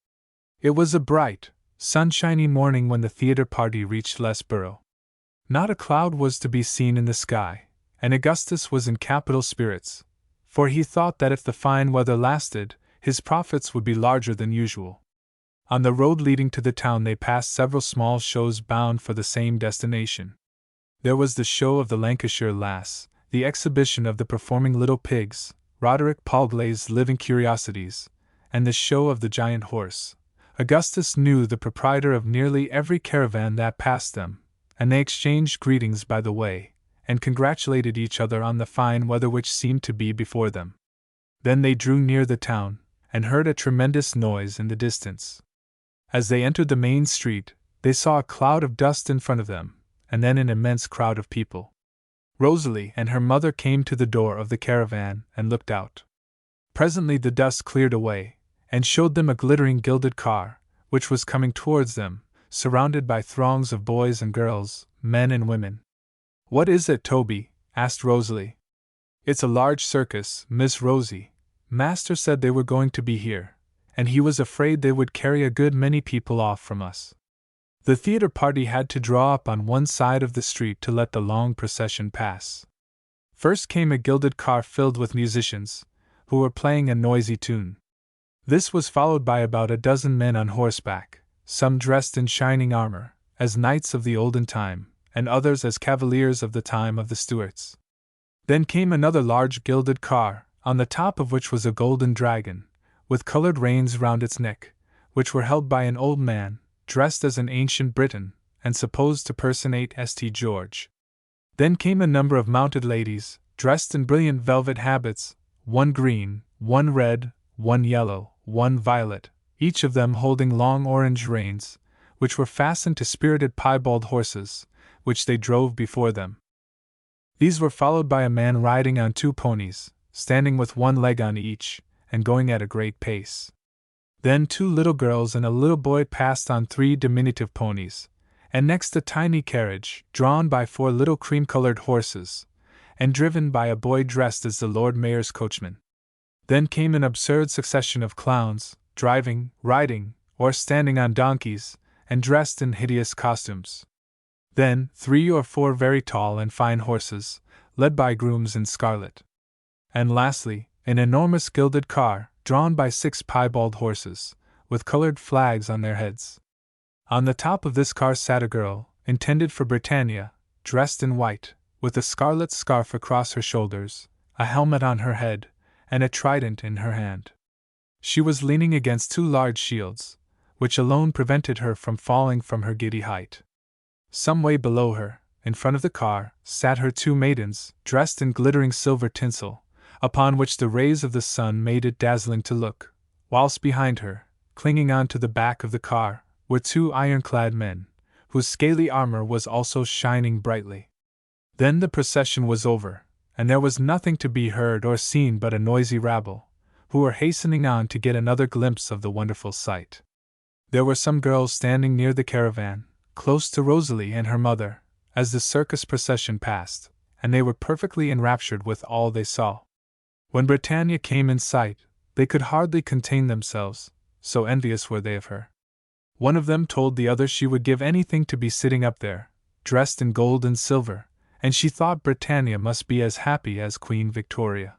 It was a bright, sunshiny morning when the theatre party reached Loughborough. Not a cloud was to be seen in the sky, and Augustus was in capital spirits, for he thought that if the fine weather lasted, his profits would be larger than usual. On the road leading to the town they passed several small shows bound for the same destination. There was the show of the Lancashire Lass, the exhibition of the performing little pigs, Roderick Palgray's living curiosities, and the show of the giant horse. Augustus knew the proprietor of nearly every caravan that passed them, and they exchanged greetings by the way, and congratulated each other on the fine weather which seemed to be before them. Then they drew near the town, and heard a tremendous noise in the distance. As they entered the main street, they saw a cloud of dust in front of them, and then an immense crowd of people. Rosalie and her mother came to the door of the caravan and looked out. Presently the dust cleared away, and showed them a glittering gilded car, which was coming towards them, surrounded by throngs of boys and girls, men and women. "What is it, Toby?" asked Rosalie. "It's a large circus, Miss Rosie. Master said they were going to be here, and he was afraid they would carry a good many people off from us." The theatre party had to draw up on one side of the street to let the long procession pass. First came a gilded car filled with musicians, who were playing a noisy tune. This was followed by about a dozen men on horseback, some dressed in shining armor, as knights of the olden time, and others as cavaliers of the time of the Stuarts. Then came another large gilded car, on the top of which was a golden dragon, with colored reins round its neck, which were held by an old man, dressed as an ancient Briton, and supposed to personate St. George. Then came a number of mounted ladies, dressed in brilliant velvet habits, one green, one red, one yellow, one violet, each of them holding long orange reins, which were fastened to spirited piebald horses, which they drove before them. These were followed by a man riding on 2 ponies, standing with one leg on each, and going at a great pace. Then 2 little girls and a little boy passed on 3 diminutive ponies, and next a tiny carriage, drawn by 4 little cream-colored horses, and driven by a boy dressed as the Lord Mayor's coachman. Then came an absurd succession of clowns, driving, riding, or standing on donkeys, and dressed in hideous costumes. Then 3 or 4 very tall and fine horses, led by grooms in scarlet. And lastly, an enormous gilded car, drawn by 6 piebald horses, with colored flags on their heads. On the top of this car sat a girl, intended for Britannia, dressed in white, with a scarlet scarf across her shoulders, a helmet on her head, and a trident in her hand. She was leaning against 2 large shields, which alone prevented her from falling from her giddy height. Some way below her, in front of the car, sat her 2 maidens, dressed in glittering silver tinsel, upon which the rays of the sun made it dazzling to look, whilst behind her, clinging on to the back of the car, were 2 iron-clad men, whose scaly armor was also shining brightly. Then the procession was over, and there was nothing to be heard or seen but a noisy rabble, who were hastening on to get another glimpse of the wonderful sight. There were some girls standing near the caravan, close to Rosalie and her mother, as the circus procession passed, and they were perfectly enraptured with all they saw. When Britannia came in sight, they could hardly contain themselves, so envious were they of her. One of them told the other she would give anything to be sitting up there, dressed in gold and silver, and she thought Britannia must be as happy as Queen Victoria.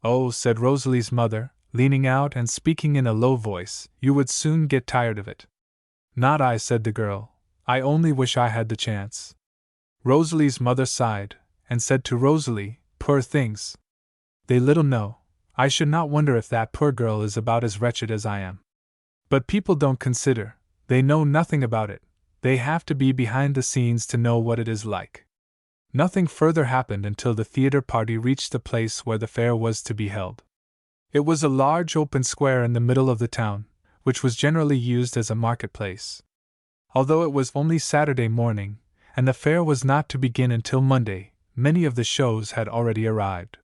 "Oh," said Rosalie's mother, leaning out and speaking in a low voice, "you would soon get tired of it." "Not I," said the girl. "I only wish I had the chance." Rosalie's mother sighed, and said to Rosalie, "Poor things! They little know. I should not wonder if that poor girl is about as wretched as I am. But people don't consider, they know nothing about it, they have to be behind the scenes to know what it is like." Nothing further happened until the theater party reached the place where the fair was to be held. It was a large open square in the middle of the town, which was generally used as a marketplace. Although it was only Saturday morning, and the fair was not to begin until Monday, many of the shows had already arrived.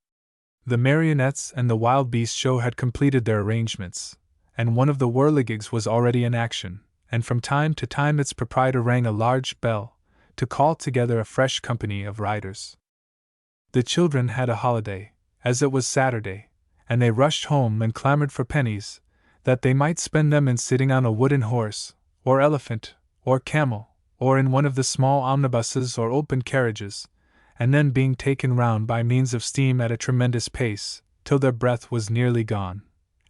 The marionettes and the wild beast show had completed their arrangements, and one of the whirligigs was already in action, and from time to time its proprietor rang a large bell, to call together a fresh company of riders. The children had a holiday, as it was Saturday, and they rushed home and clamored for pennies, that they might spend them in sitting on a wooden horse, or elephant, or camel, or in one of the small omnibuses or open carriages, and then being taken round by means of steam at a tremendous pace, till their breath was nearly gone,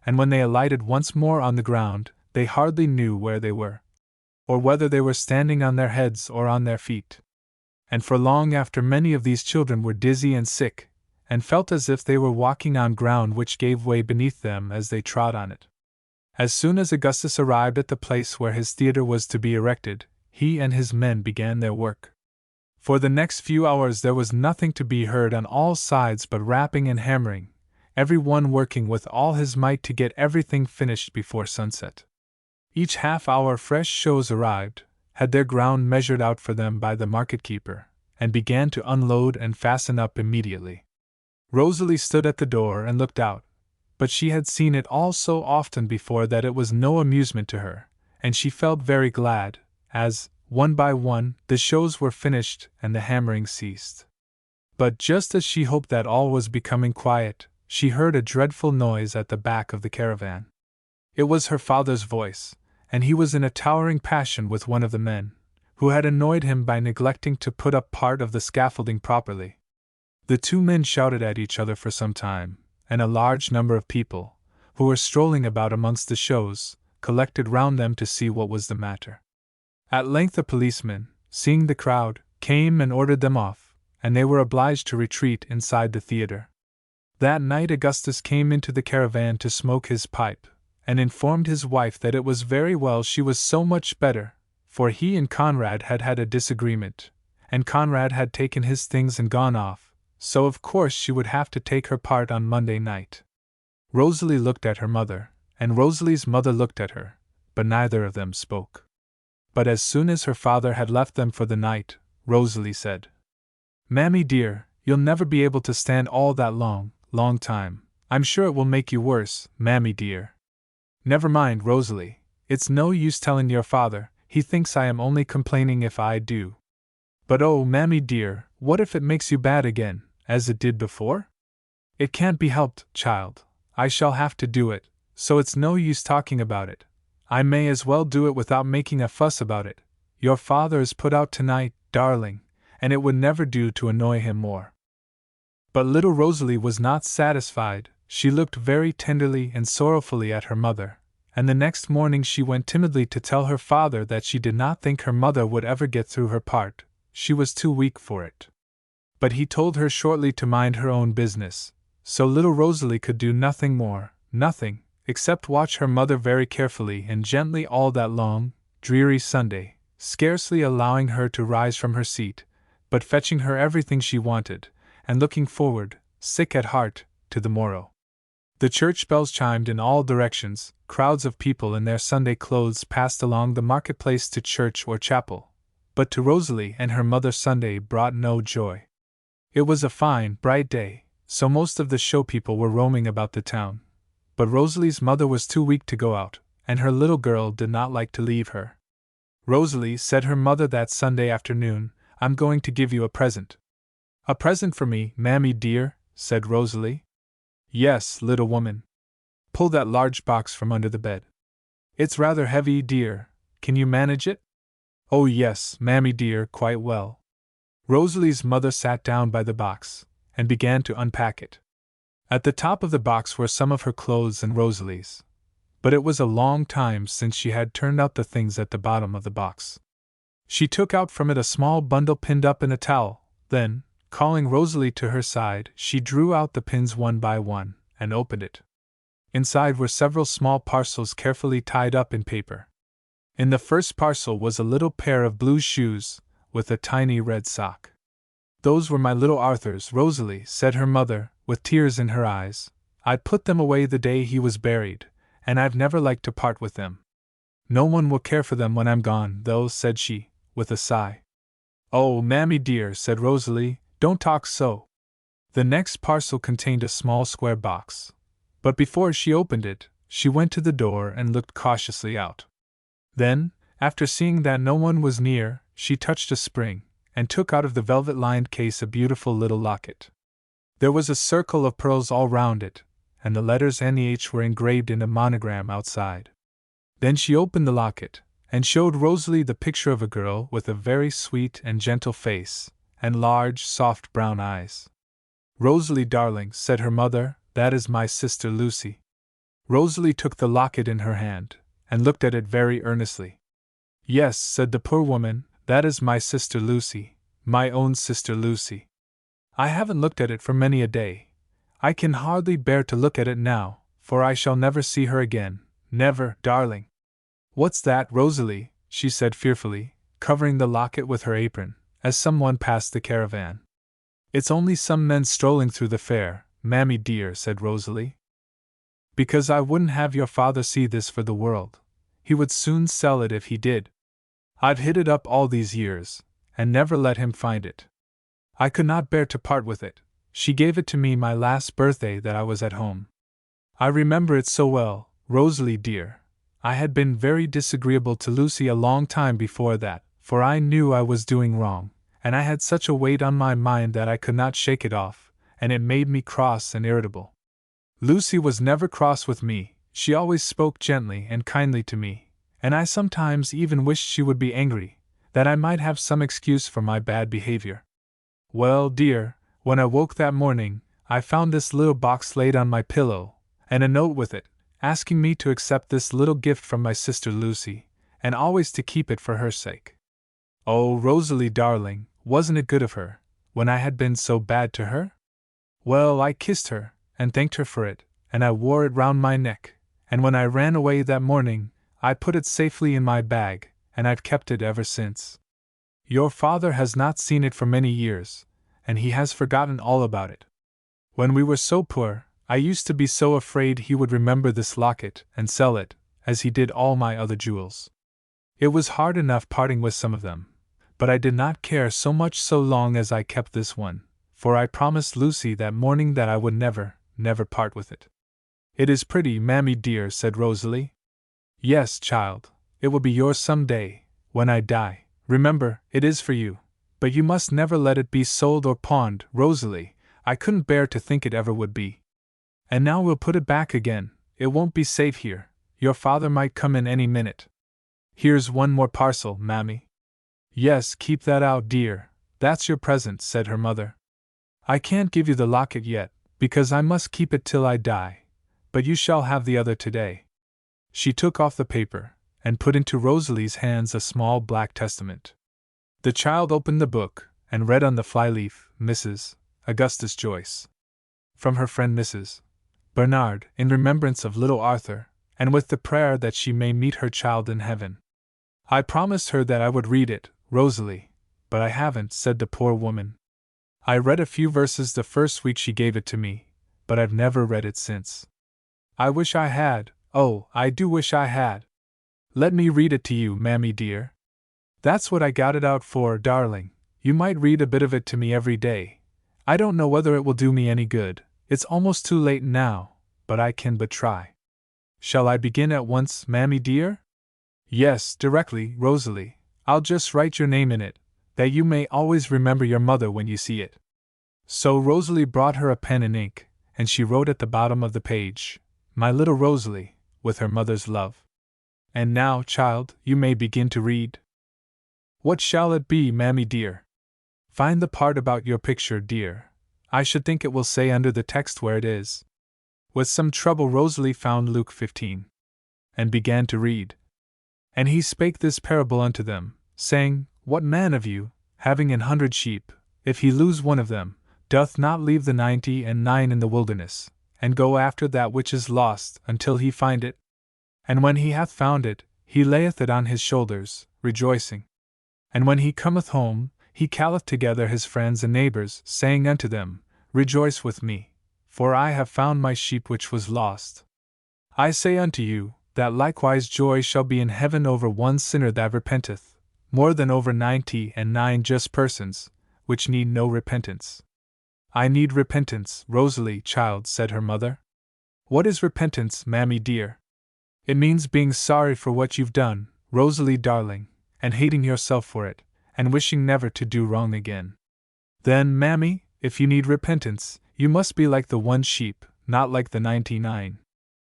and when they alighted once more on the ground, they hardly knew where they were, or whether they were standing on their heads or on their feet. And for long after many of these children were dizzy and sick, and felt as if they were walking on ground which gave way beneath them as they trod on it. As soon as Augustus arrived at the place where his theatre was to be erected, he and his men began their work. For the next few hours there was nothing to be heard on all sides but rapping and hammering, every one working with all his might to get everything finished before sunset. Each half-hour fresh shows arrived, had their ground measured out for them by the market-keeper, and began to unload and fasten up immediately. Rosalie stood at the door and looked out, but she had seen it all so often before that it was no amusement to her, and she felt very glad, as, one by one, the shows were finished and the hammering ceased. But just as she hoped that all was becoming quiet, she heard a dreadful noise at the back of the caravan. It was her father's voice, and he was in a towering passion with one of the men, who had annoyed him by neglecting to put up part of the scaffolding properly. The 2 men shouted at each other for some time, and a large number of people, who were strolling about amongst the shows, collected round them to see what was the matter. At length a policeman, seeing the crowd, came and ordered them off, and they were obliged to retreat inside the theatre. That night Augustus came into the caravan to smoke his pipe, and informed his wife that it was very well she was so much better, for he and Conrad had had a disagreement, and Conrad had taken his things and gone off, so of course she would have to take her part on Monday night. Rosalie looked at her mother, and Rosalie's mother looked at her, but neither of them spoke. But as soon as her father had left them for the night, Rosalie said, "Mammy dear, you'll never be able to stand all that long time. I'm sure it will make you worse, Mammy dear." "Never mind, Rosalie. It's no use telling your father, he thinks I am only complaining if I do." "But oh, Mammy dear, what if it makes you bad again, as it did before?" "It can't be helped, child. I shall have to do it, so it's no use talking about it. I may as well do it without making a fuss about it. Your father is put out tonight, darling, and it would never do to annoy him more." But little Rosalie was not satisfied. She looked very tenderly and sorrowfully at her mother, and the next morning she went timidly to tell her father that she did not think her mother would ever get through her part, she was too weak for it. But he told her shortly to mind her own business, so little Rosalie could do nothing more, nothing, except watch her mother very carefully and gently all that long, dreary Sunday, scarcely allowing her to rise from her seat, but fetching her everything she wanted, and looking forward, sick at heart, to the morrow. The church bells chimed in all directions, crowds of people in their Sunday clothes passed along the marketplace to church or chapel, but to Rosalie and her mother Sunday brought no joy. It was a fine, bright day, so most of the show people were roaming about the town, but Rosalie's mother was too weak to go out, and her little girl did not like to leave her. "Rosalie," said her mother that Sunday afternoon, "I'm going to give you a present." "A present for me, Mammy dear?" said Rosalie. "Yes, little woman. Pull that large box from under the bed. It's rather heavy, dear. Can you manage it?" "Oh yes, Mammy dear, quite well." Rosalie's mother sat down by the box, and began to unpack it. At the top of the box were some of her clothes and Rosalie's, but it was a long time since she had turned out the things at the bottom of the box. She took out from it a small bundle pinned up in a towel, then, calling Rosalie to her side, she drew out the pins one by one, and opened it. Inside were several small parcels carefully tied up in paper. In the first parcel was a little pair of blue shoes, with a tiny red sock. "Those were my little Arthur's, Rosalie," said her mother, with tears in her eyes. "I put them away the day he was buried, and I've never liked to part with them. No one will care for them when I'm gone, though," said she, with a sigh. "Oh, Mammy dear," said Rosalie, "don't talk so." The next parcel contained a small square box, but before she opened it, she went to the door and looked cautiously out. Then, after seeing that no one was near, she touched a spring, and took out of the velvet-lined case a beautiful little locket. There was a circle of pearls all round it, and the letters NEH were engraved in a monogram outside. Then she opened the locket, and showed Rosalie the picture of a girl with a very sweet and gentle face, and large, soft brown eyes. "Rosalie, darling," said her mother, "that is my sister Lucy." Rosalie took the locket in her hand, and looked at it very earnestly. "Yes," said the poor woman, "that is my sister Lucy, my own sister Lucy. I haven't looked at it for many a day. I can hardly bear to look at it now, for I shall never see her again, never, darling." "What's that, Rosalie?" she said fearfully, covering the locket with her apron, as someone passed the caravan. "It's only some men strolling through the fair, Mammy dear," said Rosalie. "Because I wouldn't have your father see this for the world. He would soon sell it if he did. I've hid it up all these years, and never let him find it. I could not bear to part with it. She gave it to me my last birthday that I was at home. I remember it so well, Rosalie dear. I had been very disagreeable to Lucy a long time before that, for I knew I was doing wrong, and I had such a weight on my mind that I could not shake it off, and it made me cross and irritable. Lucy was never cross with me, she always spoke gently and kindly to me, and I sometimes even wished she would be angry, that I might have some excuse for my bad behavior. Well, dear, when I woke that morning, I found this little box laid on my pillow, and a note with it, asking me to accept this little gift from my sister Lucy, and always to keep it for her sake. Oh, Rosalie darling, wasn't it good of her, when I had been so bad to her? Well, I kissed her, and thanked her for it, and I wore it round my neck, and when I ran away that morning, I put it safely in my bag, and I've kept it ever since. Your father has not seen it for many years, and he has forgotten all about it. When we were so poor, I used to be so afraid he would remember this locket and sell it, as he did all my other jewels. It was hard enough parting with some of them, but I did not care so much so long as I kept this one, for I promised Lucy that morning that I would never, never part with it. It is pretty, Mammy dear, said Rosalie. Yes, child, it will be yours some day, when I die. Remember, it is for you. But you must never let it be sold or pawned, Rosalie. I couldn't bear to think it ever would be. And now we'll put it back again. It won't be safe here. Your father might come in any minute. Here's one more parcel, Mammy. Yes, keep that out, dear. That's your present, said her mother. I can't give you the locket yet, because I must keep it till I die, but you shall have the other today. She took off the paper, and put into Rosalie's hands a small black testament. The child opened the book, and read on the flyleaf, Mrs. Augustus Joyce. From her friend Mrs. Bernard, in remembrance of little Arthur, and with the prayer that she may meet her child in heaven. I promised her that I would read it, Rosalie, but I haven't, said the poor woman. I read a few verses the first week she gave it to me, but I've never read it since. I wish I had, oh, I do wish I had. Let me read it to you, Mammy dear. That's what I got it out for, darling. You might read a bit of it to me every day. I don't know whether it will do me any good. It's almost too late now, but I can but try. Shall I begin at once, Mammy dear? Yes, directly, Rosalie. I'll just write your name in it, that you may always remember your mother when you see it. So Rosalie brought her a pen and ink, and she wrote at the bottom of the page, My little Rosalie, with her mother's love. And now, child, you may begin to read. What shall it be, Mammy dear? Find the part about your picture, dear. I should think it will say under the text where it is. With some trouble Rosalie found Luke 15. And began to read. And he spake this parable unto them, saying, What man of you, having 100 sheep, if he lose one of them, doth not leave the 99 in the wilderness, and go after that which is lost, until he find it? And when he hath found it, he layeth it on his shoulders, rejoicing. And when he cometh home, he calleth together his friends and neighbors, saying unto them, Rejoice with me, for I have found my sheep which was lost. I say unto you, that likewise joy shall be in heaven over one sinner that repenteth, more than over 99 just persons, which need no repentance. I need repentance, Rosalie, child, said her mother. What is repentance, Mammy dear? It means being sorry for what you've done, Rosalie darling, and hating yourself for it, and wishing never to do wrong again. Then, Mammy, if you need repentance, you must be like the one sheep, not like the 99.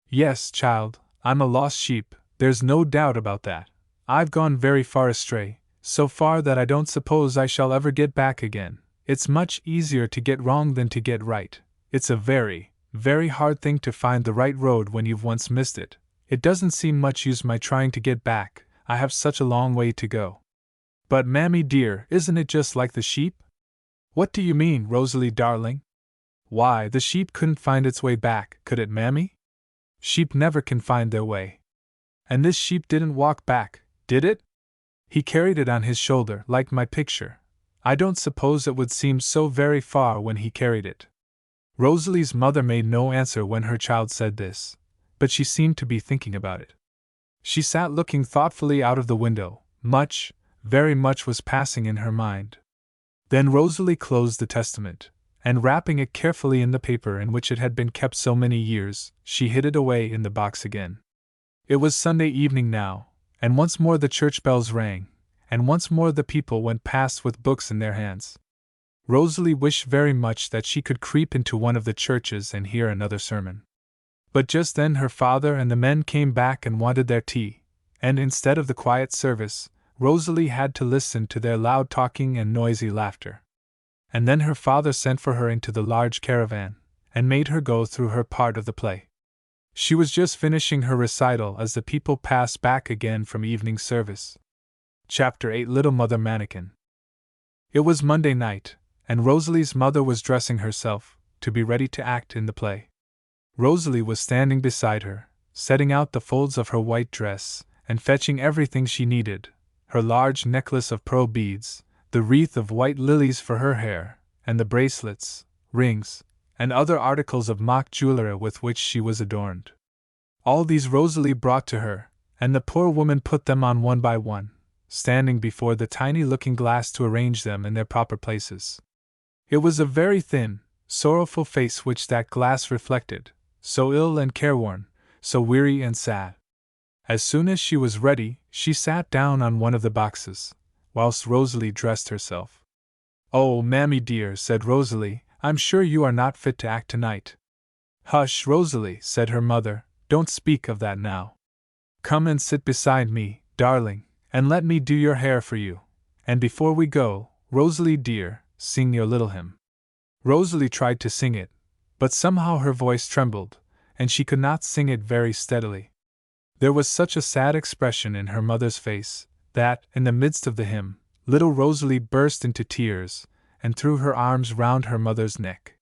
Yes, child, I'm a lost sheep, there's no doubt about that. I've gone very far astray, so far that I don't suppose I shall ever get back again. It's much easier to get wrong than to get right. It's a very, very hard thing to find the right road when you've once missed it. It doesn't seem much use my trying to get back, I have such a long way to go. But, Mammy dear, isn't it just like the sheep? What do you mean, Rosalie darling? Why, the sheep couldn't find its way back, could it, Mammy? Sheep never can find their way. And this sheep didn't walk back, did it? He carried it on his shoulder, like my picture. I don't suppose it would seem so very far when he carried it. Rosalie's mother made no answer when her child said this, but she seemed to be thinking about it. She sat looking thoughtfully out of the window. Much, very much was passing in her mind. Then Rosalie closed the testament, and wrapping it carefully in the paper in which it had been kept so many years, she hid it away in the box again. It was Sunday evening now, and once more the church bells rang, and once more the people went past with books in their hands. Rosalie wished very much that she could creep into one of the churches and hear another sermon. But just then her father and the men came back and wanted their tea, and instead of the quiet service, Rosalie had to listen to their loud talking and noisy laughter. And then her father sent for her into the large caravan, and made her go through her part of the play. She was just finishing her recital as the people passed back again from evening service. Chapter 8 Little Mother Manikin. It was Monday night, and Rosalie's mother was dressing herself, to be ready to act in the play. Rosalie was standing beside her, setting out the folds of her white dress, and fetching everything she needed, her large necklace of pearl beads, the wreath of white lilies for her hair, and the bracelets, rings, and other articles of mock jewelry with which she was adorned. All these Rosalie brought to her, and the poor woman put them on one by one, standing before the tiny looking-glass to arrange them in their proper places. It was a very thin, sorrowful face which that glass reflected, so ill and careworn, so weary and sad. As soon as she was ready, she sat down on one of the boxes, whilst Rosalie dressed herself. "Oh, mammy dear," said Rosalie, "I'm sure you are not fit to act tonight." "Hush, Rosalie," said her mother, "don't speak of that now. Come and sit beside me, darling, and let me do your hair for you. And before we go, Rosalie dear, sing your little hymn." Rosalie tried to sing it, but somehow her voice trembled, and she could not sing it very steadily. There was such a sad expression in her mother's face, that, in the midst of the hymn, little Rosalie burst into tears, and threw her arms round her mother's neck.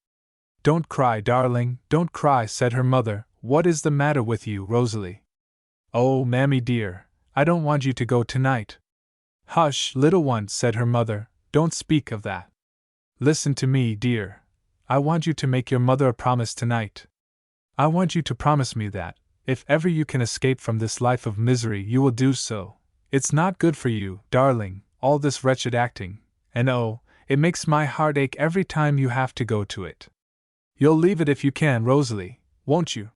"Don't cry, darling, don't cry," said her mother. "What is the matter with you, Rosalie?" "Oh, mammy dear, I don't want you to go tonight." "Hush, little one," said her mother, "don't speak of that. Listen to me, dear. I want you to make your mother a promise tonight. I want you to promise me that, if ever you can escape from this life of misery, you will do so. It's not good for you, darling, all this wretched acting, and oh, it makes my heart ache every time you have to go to it. You'll leave it if you can, Rosalie, won't you?"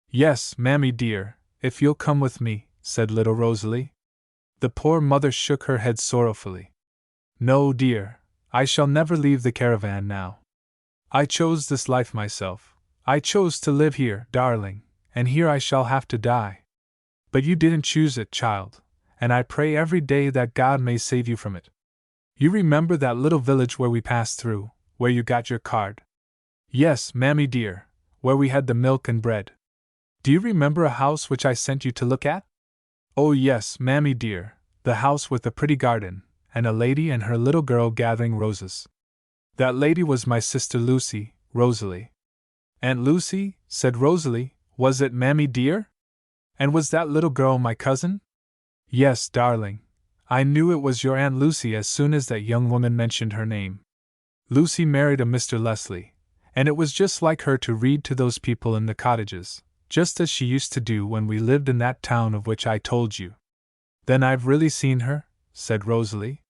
"Yes, mammy dear, if you'll come with me," said little Rosalie. The poor mother shook her head sorrowfully. "No, dear, I shall never leave the caravan now. I chose this life myself. I chose to live here, darling, and here I shall have to die. But you didn't choose it, child, and I pray every day that God may save you from it. You remember that little village where we passed through, where you got your card?" "Yes, mammy dear, where we had the milk and bread." "Do you remember a house which I sent you to look at?" "Oh yes, mammy dear, the house with the pretty garden, and a lady and her little girl gathering roses. That lady was my sister Lucy, Rosalie." "Aunt Lucy?" said Rosalie, "was it, mammy dear? And was that little girl my cousin?" "Yes, darling. I knew it was your Aunt Lucy as soon as that young woman mentioned her name. Lucy married a Mr. Leslie, and it was just like her to read to those people in the cottages, just as she used to do when we lived in that town of which I told you." "Then I've really seen her?" said Rosalie.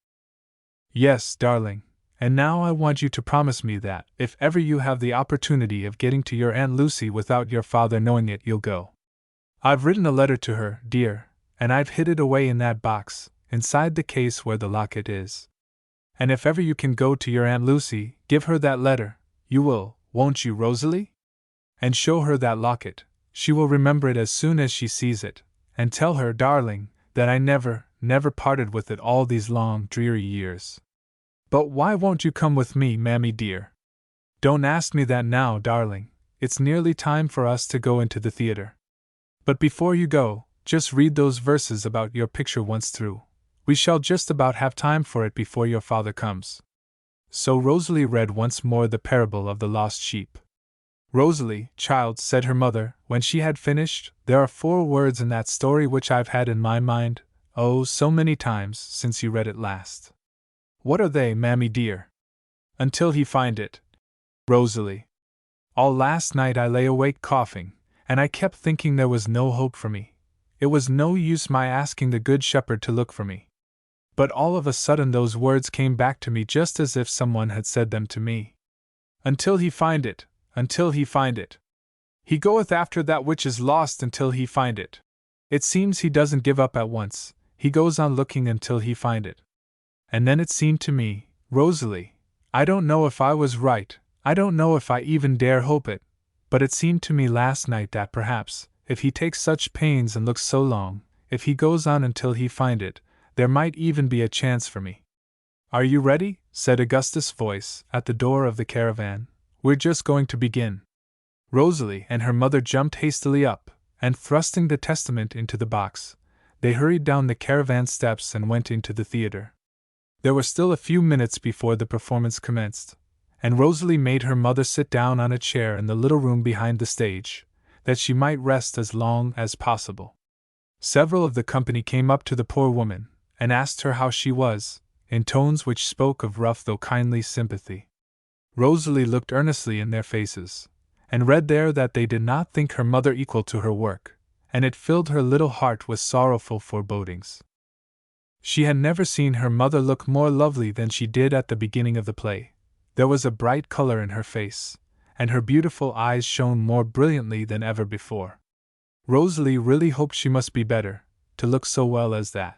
"Yes, darling, and now I want you to promise me that, if ever you have the opportunity of getting to your Aunt Lucy without your father knowing it, you'll go. I've written a letter to her, dear, and I've hid it away in that box, inside the case where the locket is. And if ever you can go to your Aunt Lucy, give her that letter, you will, won't you, Rosalie? And show her that locket, she will remember it as soon as she sees it, and tell her, darling, that I never parted with it all these long, dreary years. But why won't you come with me, mammy dear? Don't ask me that now, darling, it's nearly time for us to go into the theater. But before you go, just read those verses about your picture once through. We shall just about have time for it before your father comes." So Rosalie read once more the parable of the lost sheep. "Rosalie, child," said her mother, when she had finished, "there are 4 words in that story which I've had in my mind, oh, so many times since you read it last." "What are they, mammy dear?" "Until he find it, Rosalie. All last night I lay awake coughing, and I kept thinking there was no hope for me. It was no use my asking the Good Shepherd to look for me. But all of a sudden those words came back to me just as if someone had said them to me. Until he find it, until he find it. He goeth after that which is lost until he find it. It seems he doesn't give up at once, he goes on looking until he find it. And then it seemed to me, Rosalie, I don't know if I was right, I don't know if I even dare hope it, but it seemed to me last night that perhaps, if he takes such pains and looks so long, if he goes on until he find it, there might even be a chance for me." "Are you ready?" said Augustus' voice, at the door of the caravan. "We're just going to begin." Rosalie and her mother jumped hastily up, and thrusting the Testament into the box, they hurried down the caravan steps and went into the theater. There were still a few minutes before the performance commenced, and Rosalie made her mother sit down on a chair in the little room behind the stage, that she might rest as long as possible. Several of the company came up to the poor woman, and asked her how she was, in tones which spoke of rough though kindly sympathy. Rosalie looked earnestly in their faces, and read there that they did not think her mother equal to her work, and it filled her little heart with sorrowful forebodings. She had never seen her mother look more lovely than she did at the beginning of the play. There was a bright color in her face, and her beautiful eyes shone more brilliantly than ever before. Rosalie really hoped she must be better, to look so well as that.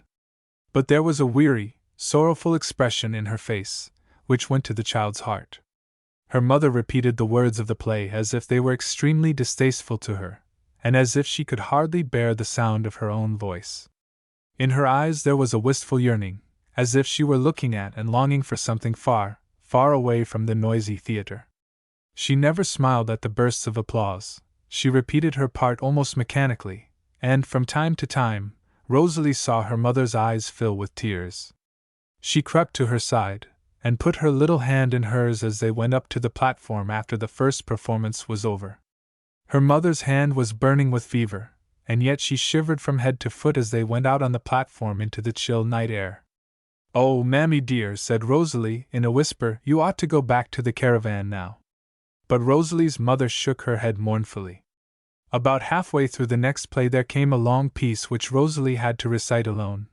But there was a weary, sorrowful expression in her face, which went to the child's heart. Her mother repeated the words of the play as if they were extremely distasteful to her, and as if she could hardly bear the sound of her own voice. In her eyes there was a wistful yearning, as if she were looking at and longing for something far, far away from the noisy theater. She never smiled at the bursts of applause. She repeated her part almost mechanically, and from time to time, Rosalie saw her mother's eyes fill with tears. She crept to her side, and put her little hand in hers as they went up to the platform after the first performance was over. Her mother's hand was burning with fever, and yet she shivered from head to foot as they went out on the platform into the chill night air. "Oh, Mammy dear," said Rosalie in a whisper, "you ought to go back to the caravan now." But Rosalie's mother shook her head mournfully. About halfway through the next play there came a long piece which Rosalie had to recite alone,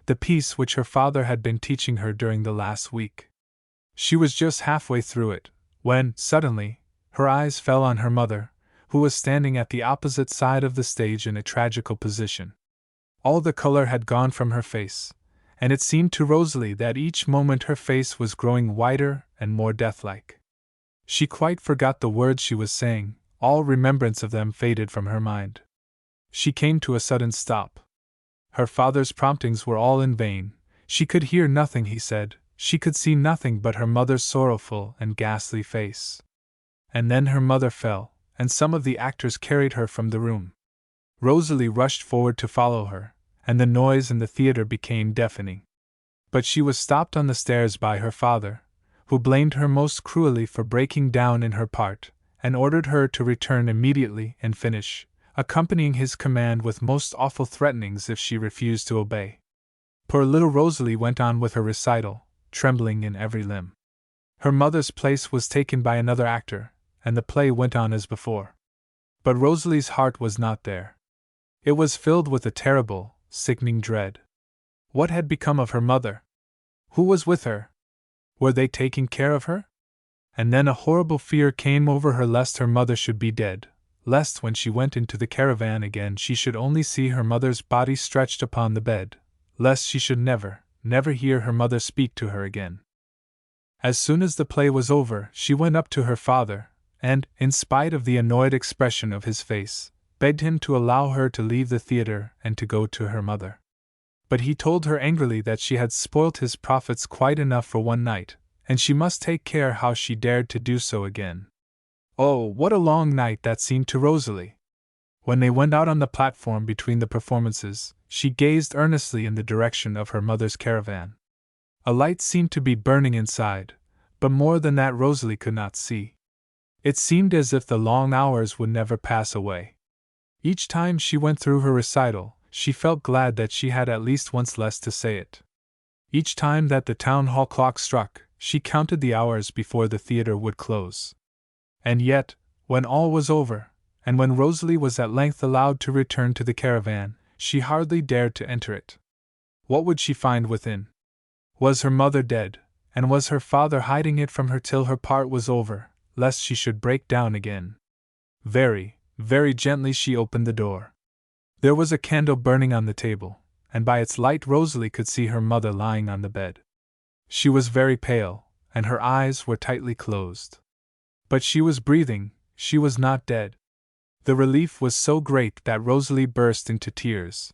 the piece which her father had been teaching her during the last week. She was just halfway through it, when, suddenly, her eyes fell on her mother, who was standing at the opposite side of the stage in a tragical position. All the color had gone from her face, and it seemed to Rosalie that each moment her face was growing whiter and more deathlike. She quite forgot the words she was saying, all remembrance of them faded from her mind. She came to a sudden stop. Her father's promptings were all in vain. She could hear nothing he said, she could see nothing but her mother's sorrowful and ghastly face. And then her mother fell, and some of the actors carried her from the room. Rosalie rushed forward to follow her, and the noise in the theater became deafening. But she was stopped on the stairs by her father, who blamed her most cruelly for breaking down in her part, and ordered her to return immediately and finish, accompanying his command with most awful threatenings if she refused to obey. Poor little Rosalie went on with her recital, trembling in every limb. Her mother's place was taken by another actor, and the play went on as before. But Rosalie's heart was not there. It was filled with a terrible, sickening dread. What had become of her mother? Who was with her? Were they taking care of her? And then a horrible fear came over her lest her mother should be dead, lest when she went into the caravan again she should only see her mother's body stretched upon the bed, lest she should never, never hear her mother speak to her again. As soon as the play was over, she went up to her father, and, in spite of the annoyed expression of his face, begged him to allow her to leave the theater and to go to her mother. But he told her angrily that she had spoilt his profits quite enough for one night, and she must take care how she dared to do so again. Oh, what a long night that seemed to Rosalie! When they went out on the platform between the performances, she gazed earnestly in the direction of her mother's caravan. A light seemed to be burning inside, but more than that Rosalie could not see. It seemed as if the long hours would never pass away. Each time she went through her recital, she felt glad that she had at least once less to say it. Each time that the town hall clock struck, she counted the hours before the theater would close. And yet, when all was over, and when Rosalie was at length allowed to return to the caravan, she hardly dared to enter it. What would she find within? Was her mother dead, and was her father hiding it from her till her part was over, lest she should break down again? Very, very gently she opened the door. There was a candle burning on the table, and by its light Rosalie could see her mother lying on the bed. She was very pale, and her eyes were tightly closed. But she was breathing, she was not dead. The relief was so great that Rosalie burst into tears.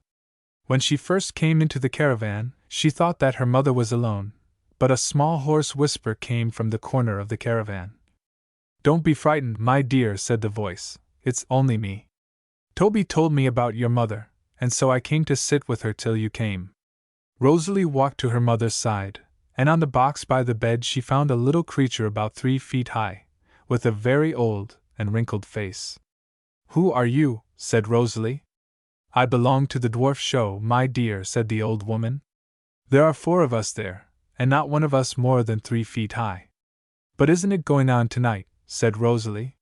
When she first came into the caravan, she thought that her mother was alone, but a small hoarse whisper came from the corner of the caravan. "Don't be frightened, my dear," said the voice, "it's only me. Toby told me about your mother, and so I came to sit with her till you came." Rosalie walked to her mother's side, and on the box by the bed she found a little creature about 3 feet high, with a very old and wrinkled face. "Who are you?" said Rosalie. "I belong to the dwarf show, my dear," said the old woman. "There are 4 of us there, and not one of us more than 3 feet high." "But isn't it going on tonight?" said Rosalie.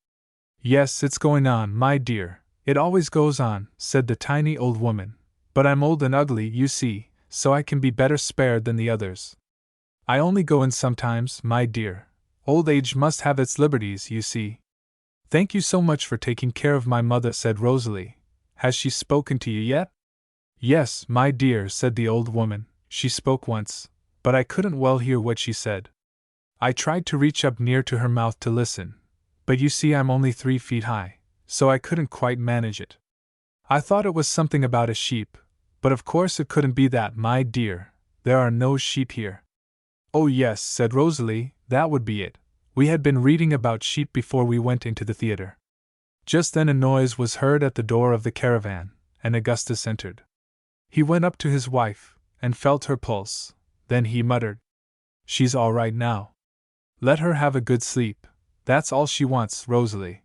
"Yes, it's going on, my dear. It always goes on, said the tiny old woman, but I'm old and ugly, you see, so I can be better spared than the others. I only go in sometimes, my dear. Old age must have its liberties, you see. Thank you so much for taking care of my mother, said Rosalie. Has she spoken to you yet? Yes, my dear, said the old woman, she spoke once, but I couldn't well hear what she said. I tried to reach up near to her mouth to listen, but you see I'm only 3 feet high, so I couldn't quite manage it. I thought it was something about a sheep, but of course it couldn't be that, my dear. There are no sheep here. Oh yes, said Rosalie, that would be it. We had been reading about sheep before we went into the theater. Just then a noise was heard at the door of the caravan, and Augustus entered. He went up to his wife, and felt her pulse. Then he muttered, She's all right now. Let her have a good sleep. That's all she wants, Rosalie.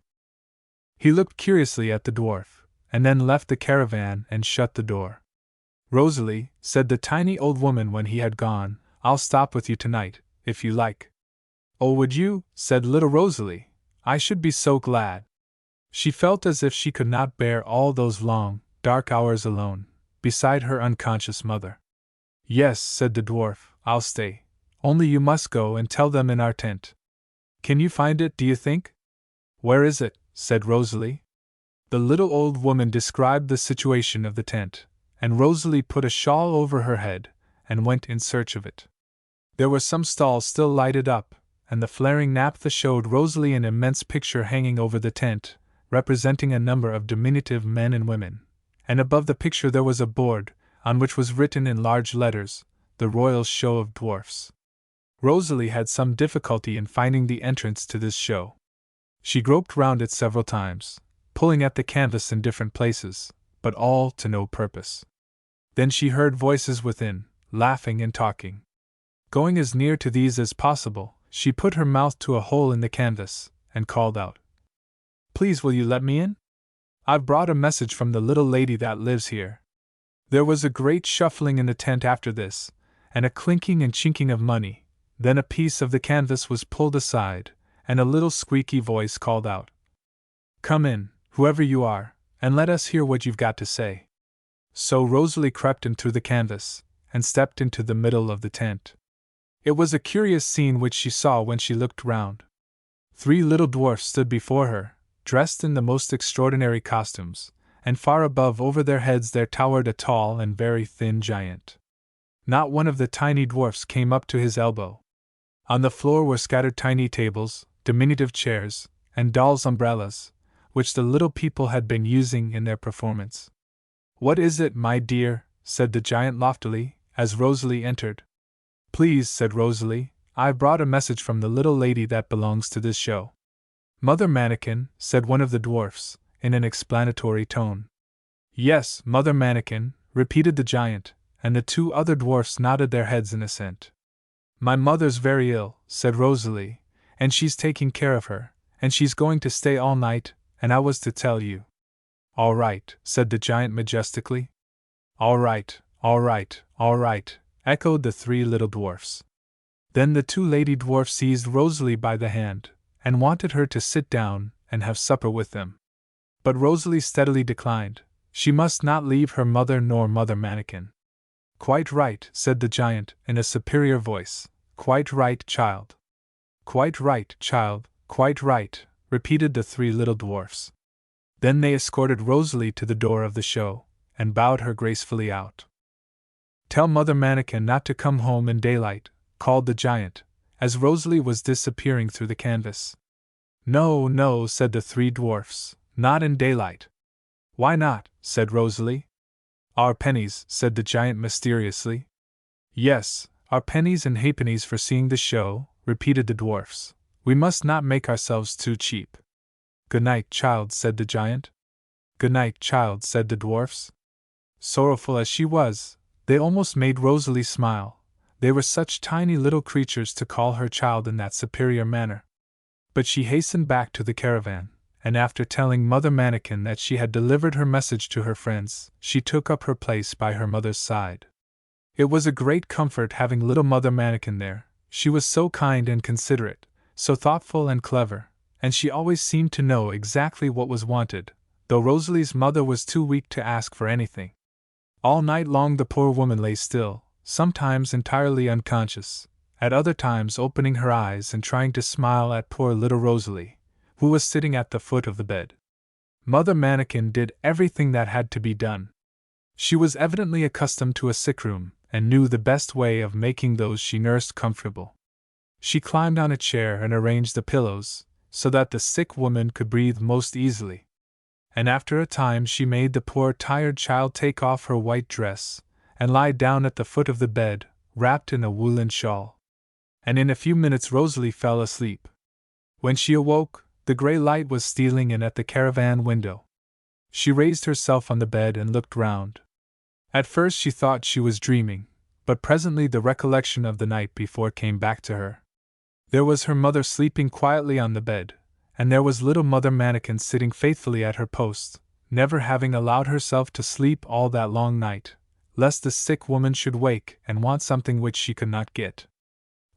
He looked curiously at the dwarf, and then left the caravan and shut the door. Rosalie, said the tiny old woman when he had gone, I'll stop with you tonight, if you like. Oh, would you? Said little Rosalie. I should be so glad. She felt as if she could not bear all those long, dark hours alone, beside her unconscious mother. Yes, said the dwarf, I'll stay. Only you must go and tell them in our tent. Can you find it, do you think? Where is it? Said Rosalie. The little old woman described the situation of the tent, and Rosalie put a shawl over her head, and went in search of it. There were some stalls still lighted up, and the flaring naphtha showed Rosalie an immense picture hanging over the tent, representing a number of diminutive men and women, and above the picture there was a board, on which was written in large letters, The Royal Show of Dwarfs. Rosalie had some difficulty in finding the entrance to this show. She groped round it several times, pulling at the canvas in different places, but all to no purpose. Then she heard voices within, laughing and talking. Going as near to these as possible, she put her mouth to a hole in the canvas, and called out, Please, will you let me in? I've brought a message from the little lady that lives here. There was a great shuffling in the tent after this, and a clinking and chinking of money. Then a piece of the canvas was pulled aside, and a little squeaky voice called out, Come in, whoever you are, and let us hear what you've got to say. So Rosalie crept in through the canvas, and stepped into the middle of the tent. It was a curious scene which she saw when she looked round. 3 little dwarfs stood before her, dressed in the most extraordinary costumes, and far above over their heads there towered a tall and very thin giant. Not one of the tiny dwarfs came up to his elbow. On the floor were scattered tiny tables, diminutive chairs, and dolls' umbrellas, which the little people had been using in their performance. What is it, my dear? Said the giant loftily, as Rosalie entered. Please, said Rosalie, I've brought a message from the little lady that belongs to this show. Mother Manikin, said one of the dwarfs, in an explanatory tone. Yes, Mother Manikin, repeated the giant, and the 2 other dwarfs nodded their heads in assent. My mother's very ill, said Rosalie, and she's taking care of her, and she's going to stay all night, and I was to tell you. All right, said the giant majestically. All right, all right, all right, echoed the 3 little dwarfs. Then the 2 lady dwarfs seized Rosalie by the hand, and wanted her to sit down and have supper with them. But Rosalie steadily declined. She must not leave her mother nor Mother Manikin. Quite right, said the giant, in a superior voice. Quite right, child. Quite right, child, quite right, repeated the 3 little dwarfs. Then they escorted Rosalie to the door of the show, and bowed her gracefully out. Tell Mother Manikin not to come home in daylight, called the giant, as Rosalie was disappearing through the canvas. No, no, said the 3 dwarfs, not in daylight. Why not? Said Rosalie. Our pennies, said the giant mysteriously. Yes, our pennies and halfpennies for seeing the show, repeated the dwarfs. We must not make ourselves too cheap. Good night, child, said the giant. Good night, child, said the dwarfs. Sorrowful as she was, they almost made Rosalie smile. They were such tiny little creatures to call her child in that superior manner. But she hastened back to the caravan, and after telling Mother Manikin that she had delivered her message to her friends, she took up her place by her mother's side. It was a great comfort having little Mother Manikin there. She was so kind and considerate, so thoughtful and clever, and she always seemed to know exactly what was wanted, though Rosalie's mother was too weak to ask for anything. All night long the poor woman lay still, sometimes entirely unconscious, at other times opening her eyes and trying to smile at poor little Rosalie, who was sitting at the foot of the bed. Mother Manikin did everything that had to be done. She was evidently accustomed to a sick room, and knew the best way of making those she nursed comfortable. She climbed on a chair and arranged the pillows, so that the sick woman could breathe most easily. And after a time she made the poor tired child take off her white dress, and lie down at the foot of the bed, wrapped in a woolen shawl. And in a few minutes Rosalie fell asleep. When she awoke, the grey light was stealing in at the caravan window. She raised herself on the bed and looked round. At first she thought she was dreaming, but presently the recollection of the night before came back to her. There was her mother sleeping quietly on the bed, and there was little Mother Manikin sitting faithfully at her post, never having allowed herself to sleep all that long night, lest the sick woman should wake and want something which she could not get.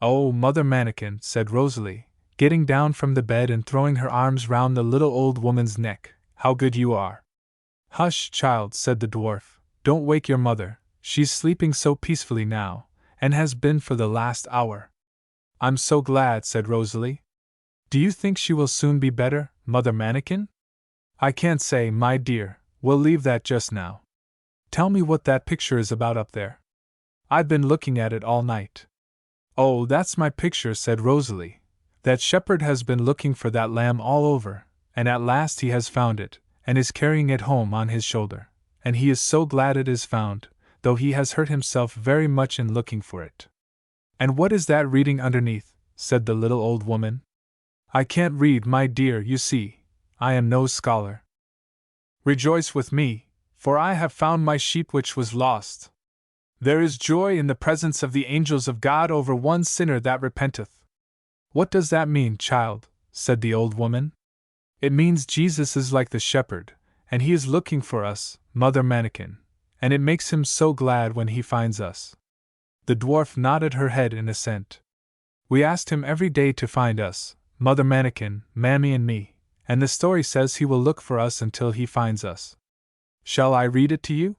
"Oh, Mother Manikin," said Rosalie, getting down from the bed and throwing her arms round the little old woman's neck, "how good you are!" "Hush, child," said the dwarf, "don't wake your mother, she's sleeping so peacefully now, and has been for the last hour." "I'm so glad," said Rosalie. "Do you think she will soon be better, Mother Manikin?" "I can't say, my dear, we'll leave that just now. Tell me what that picture is about up there. I've been looking at it all night." "Oh, that's my picture," said Rosalie. "That shepherd has been looking for that lamb all over, and at last he has found it, and is carrying it home on his shoulder, and he is so glad it is found, though he has hurt himself very much in looking for it." "And what is that reading underneath?" said the little old woman. "I can't read, my dear, you see, I am no scholar." "Rejoice with me, for I have found my sheep which was lost. There is joy in the presence of the angels of God over one sinner that repenteth." "What does that mean, child?" said the old woman. "It means Jesus is like the shepherd, and he is looking for us, Mother Manikin, and it makes him so glad when he finds us." The dwarf nodded her head in assent. "We asked him every day to find us, Mother Manikin, Mammy and me, and the story says he will look for us until he finds us. Shall I read it to you?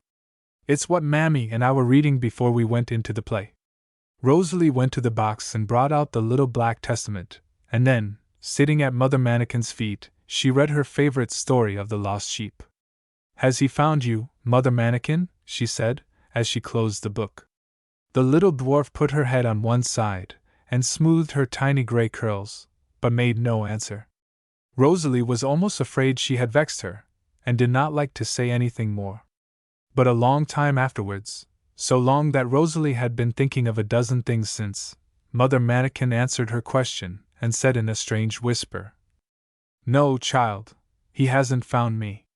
It's what Mammy and I were reading before we went into the play." Rosalie went to the box and brought out the little black testament, and then, sitting at Mother Manikin's feet, she read her favorite story of the lost sheep. "Has he found you, Mother Manikin?" she said, as she closed the book. The little dwarf put her head on one side, and smoothed her tiny grey curls, but made no answer. Rosalie was almost afraid she had vexed her, and did not like to say anything more. But a long time afterwards, so long that Rosalie had been thinking of a dozen things since, Mother Manikin answered her question, and said in a strange whisper, "No, child, he hasn't found me."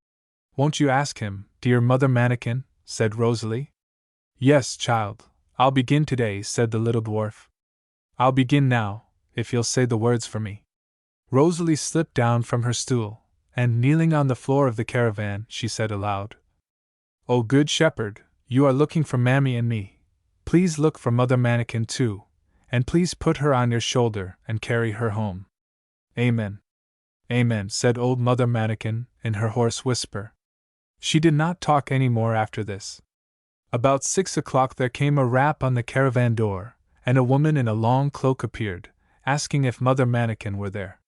"Won't you ask him, dear Mother Manikin?" said Rosalie. "Yes, child, I'll begin today," said the little dwarf. "I'll begin now, if you'll say the words for me." Rosalie slipped down from her stool, and kneeling on the floor of the caravan, she said aloud, "O good shepherd, you are looking for Mammy and me. Please look for Mother Manikin too, and please put her on your shoulder and carry her home." "Amen. Amen," said old Mother Manikin, in her hoarse whisper. She did not talk any more after this. About 6 o'clock there came a rap on the caravan door, and a woman in a long cloak appeared, asking if Mother Manikin were there.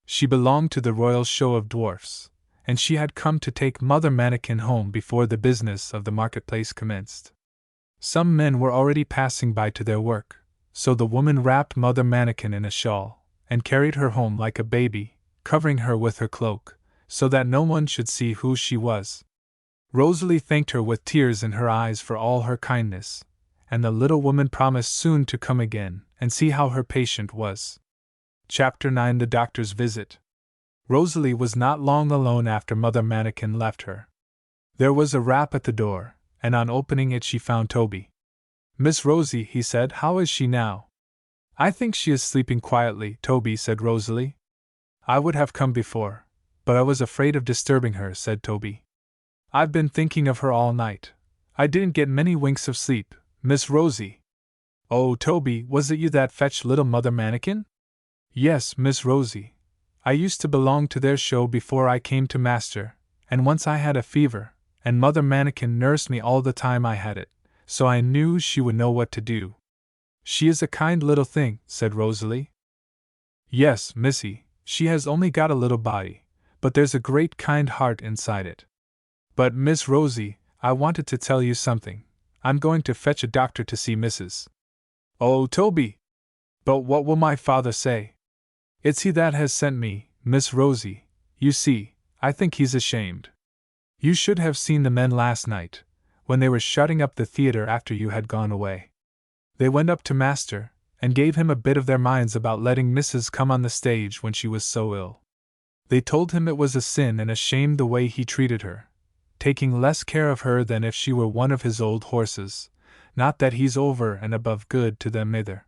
She belonged to the Royal Show of Dwarfs, and she had come to take Mother Manikin home before the business of the marketplace commenced. Some men were already passing by to their work, so the woman wrapped Mother Manikin in a shawl, and carried her home like a baby, covering her with her cloak, so that no one should see who she was. Rosalie thanked her with tears in her eyes for all her kindness, and the little woman promised soon to come again and see how her patient was. Chapter 9: The Doctor's Visit. Rosalie was not long alone after Mother Manikin left her. There was a rap at the door, and on opening it she found Toby. "Miss Rosie," he said, "how is she now?" "I think she is sleeping quietly, Toby," said Rosalie. "I would have come before, but I was afraid of disturbing her," said Toby. "I've been thinking of her all night. I didn't get many winks of sleep, Miss Rosie." "Oh, Toby, was it you that fetched little Mother Manikin?" "Yes, Miss Rosie. I used to belong to their show before I came to Master, and once I had a fever, and Mother Manikin nursed me all the time I had it, so I knew she would know what to do." "She is a kind little thing," said Rosalie. "Yes, missy, she has only got a little body, but there's a great kind heart inside it. But, Miss Rosie, I wanted to tell you something. I'm going to fetch a doctor to see Mrs. Oh, Toby! But what will my father say? It's he that has sent me, Miss Rosie. You see, I think he's ashamed. You should have seen the men last night, when they were shutting up the theatre after you had gone away. They went up to Master, and gave him a bit of their minds about letting Mrs. come on the stage when she was so ill. They told him it was a sin and a shame the way he treated her, taking less care of her than if she were one of his old horses, not that he's over and above good to them either.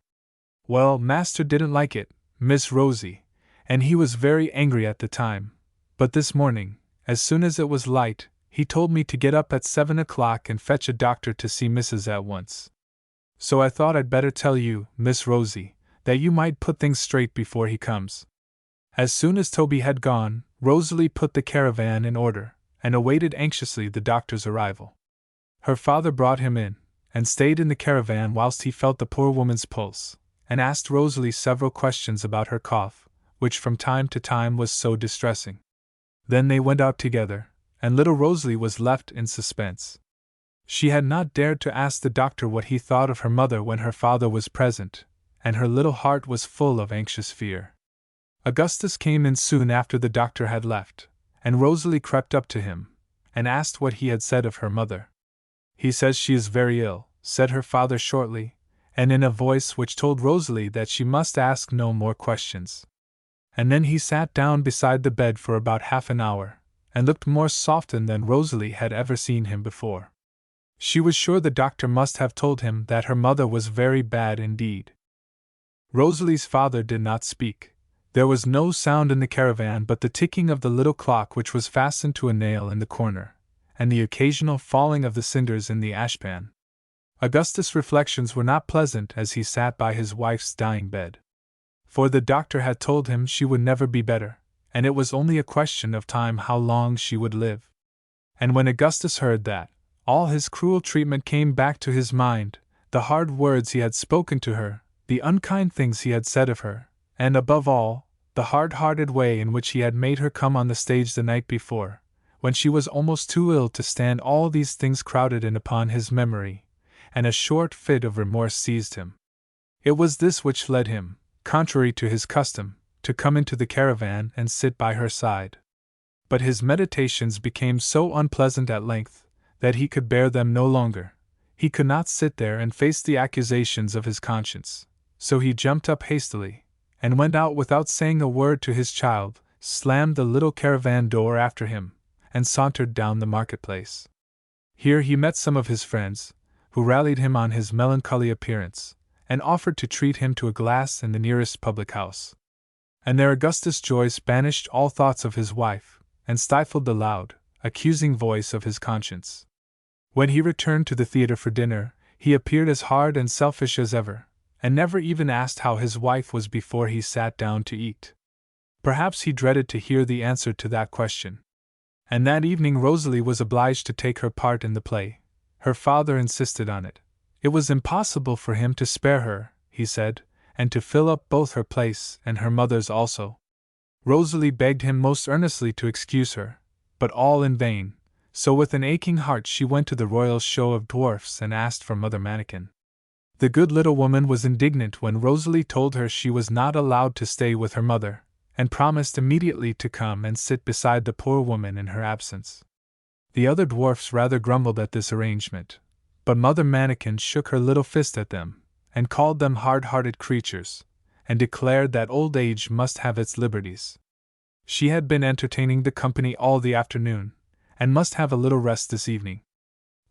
Well, Master didn't like it, Miss Rosie, and he was very angry at the time, but this morning, as soon as it was light, he told me to get up at 7 o'clock and fetch a doctor to see Mrs. at once. So I thought I'd better tell you, Miss Rosie, that you might put things straight before he comes." As soon as Toby had gone, Rosalie put the caravan in order, and awaited anxiously the doctor's arrival. Her father brought him in, and stayed in the caravan whilst he felt the poor woman's pulse, and asked Rosalie several questions about her cough, which from time to time was so distressing. Then they went out together, and little Rosalie was left in suspense. She had not dared to ask the doctor what he thought of her mother when her father was present, and her little heart was full of anxious fear. Augustus came in soon after the doctor had left, and Rosalie crept up to him, and asked what he had said of her mother. "He says she is very ill," said her father shortly, and in a voice which told Rosalie that she must ask no more questions. And then he sat down beside the bed for about half an hour, and looked more softened than Rosalie had ever seen him before. She was sure the doctor must have told him that her mother was very bad indeed. Rosalie's father did not speak. There was no sound in the caravan but the ticking of the little clock which was fastened to a nail in the corner, and the occasional falling of the cinders in the ashpan. Augustus' reflections were not pleasant as he sat by his wife's dying bed. For the doctor had told him she would never be better, and it was only a question of time how long she would live. And when Augustus heard that, all his cruel treatment came back to his mind, the hard words he had spoken to her, the unkind things he had said of her, and above all, the hard-hearted way in which he had made her come on the stage the night before, when she was almost too ill to stand. All these things crowded in upon his memory, and a short fit of remorse seized him. It was this which led him, contrary to his custom, to come into the caravan and sit by her side. But his meditations became so unpleasant at length, that he could bear them no longer. He could not sit there and face the accusations of his conscience, so he jumped up hastily, and went out without saying a word to his child, slammed the little caravan door after him, and sauntered down the marketplace. Here he met some of his friends, who rallied him on his melancholy appearance, and offered to treat him to a glass in the nearest public-house. And there Augustus Joyce banished all thoughts of his wife, and stifled the loud, accusing voice of his conscience. When he returned to the theatre for dinner, he appeared as hard and selfish as ever, and never even asked how his wife was before he sat down to eat. Perhaps he dreaded to hear the answer to that question. And that evening Rosalie was obliged to take her part in the play. Her father insisted on it. It was impossible for him to spare her, he said, and to fill up both her place and her mother's also. Rosalie begged him most earnestly to excuse her, but all in vain, so with an aching heart she went to the royal show of dwarfs and asked for Mother Manikin. The good little woman was indignant when Rosalie told her she was not allowed to stay with her mother, and promised immediately to come and sit beside the poor woman in her absence. The other dwarfs rather grumbled at this arrangement, but Mother Manikin shook her little fist at them, and called them hard-hearted creatures, and declared that old age must have its liberties. She had been entertaining the company all the afternoon, and must have a little rest this evening.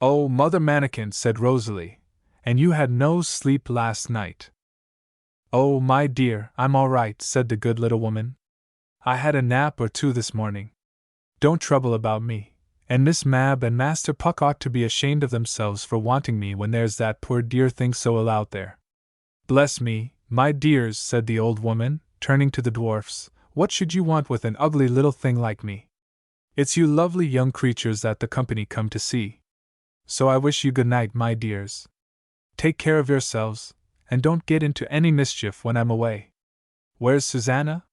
"Oh, Mother Manikin," said Rosalie, "and you had no sleep last night." "Oh, my dear, I'm all right," said the good little woman. "I had a nap or two this morning. Don't trouble about me, and Miss Mab and Master Puck ought to be ashamed of themselves for wanting me when there's that poor dear thing so ill out there." "Bless me, my dears," said the old woman, turning to the dwarfs, "what should you want with an ugly little thing like me? It's you lovely young creatures that the company come to see. So I wish you good night, my dears. Take care of yourselves, and don't get into any mischief when I'm away. Where's Susanna?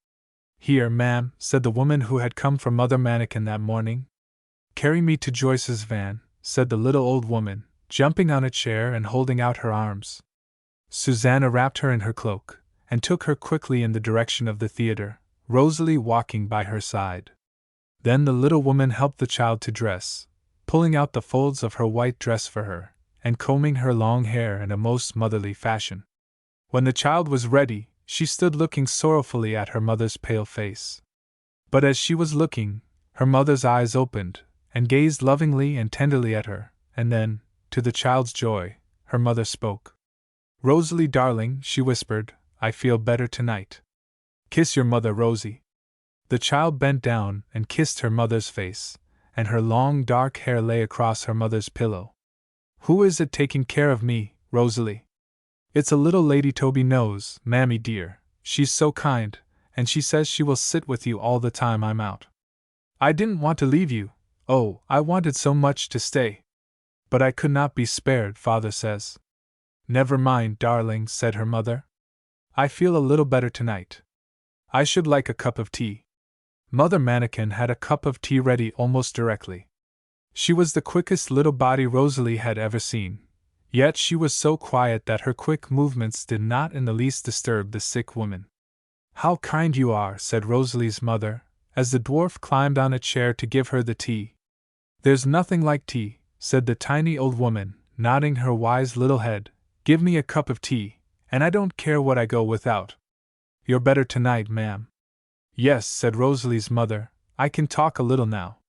Here, ma'am, said the woman who had come from Mother Manikin that morning. Carry me to Joyce's van, said the little old woman, jumping on a chair and holding out her arms. Susanna wrapped her in her cloak, and took her quickly in the direction of the theater, Rosalie walking by her side. Then the little woman helped the child to dress, pulling out the folds of her white dress for her, and combing her long hair in a most motherly fashion. When the child was ready, she stood looking sorrowfully at her mother's pale face. But as she was looking, her mother's eyes opened, and gazed lovingly and tenderly at her, and then, to the child's joy, her mother spoke. Rosalie, darling, she whispered, I feel better tonight. Kiss your mother, Rosie. The child bent down and kissed her mother's face, and her long dark hair lay across her mother's pillow. Who is it taking care of me, Rosalie? It's a little Lady Toby Knows, mammy dear. She's so kind, and she says she will sit with you all the time I'm out. I didn't want to leave you. Oh, I wanted so much to stay. But I could not be spared, father says. Never mind, darling, said her mother. I feel a little better tonight. I should like a cup of tea. Mother Manikin had a cup of tea ready almost directly. She was the quickest little body Rosalie had ever seen, yet she was so quiet that her quick movements did not in the least disturb the sick woman. How kind you are, said Rosalie's mother, as the dwarf climbed on a chair to give her the tea. There's nothing like tea, said the tiny old woman, nodding her wise little head. Give me a cup of tea, and I don't care what I go without. You're better tonight, ma'am. Yes, said Rosalie's mother, I can talk a little now.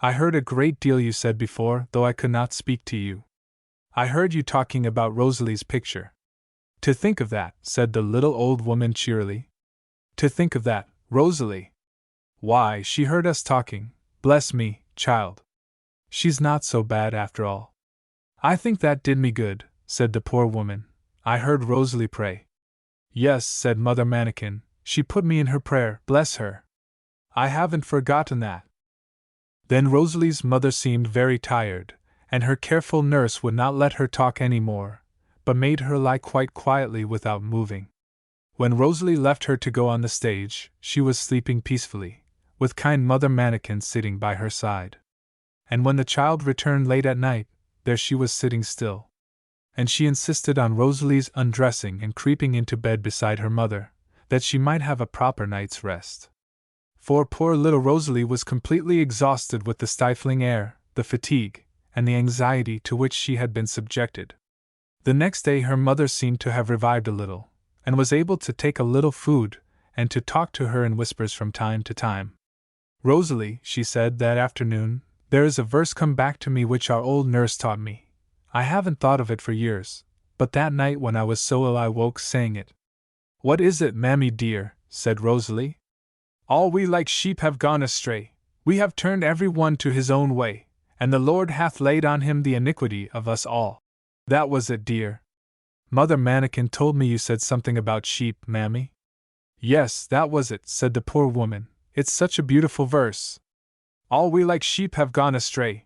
I heard a great deal you said before, though I could not speak to you. I heard you talking about Rosalie's picture. To think of that, said the little old woman cheerily. To think of that, Rosalie. Why, she heard us talking. Bless me, child. She's not so bad after all. I think that did me good, said the poor woman. I heard Rosalie pray. Yes, said Mother Manikin, she put me in her prayer, bless her. I haven't forgotten that. Then Rosalie's mother seemed very tired, and her careful nurse would not let her talk any more, but made her lie quite quietly without moving. When Rosalie left her to go on the stage, she was sleeping peacefully, with kind Mother Manikin sitting by her side. And when the child returned late at night, there she was sitting still. And she insisted on Rosalie's undressing and creeping into bed beside her mother, that she might have a proper night's rest. For poor little Rosalie was completely exhausted with the stifling air, the fatigue, and the anxiety to which she had been subjected. The next day her mother seemed to have revived a little, and was able to take a little food, and to talk to her in whispers from time to time. Rosalie, she said that afternoon, there is a verse come back to me which our old nurse taught me. I haven't thought of it for years, but that night when I was so ill I woke saying it. What is it, mammy dear? Said Rosalie. All we like sheep have gone astray, we have turned every one to his own way, and the Lord hath laid on him the iniquity of us all. That was it, dear. Mother Manikin told me you said something about sheep, mammy. Yes, that was it, said the poor woman. It's such a beautiful verse. All we like sheep have gone astray.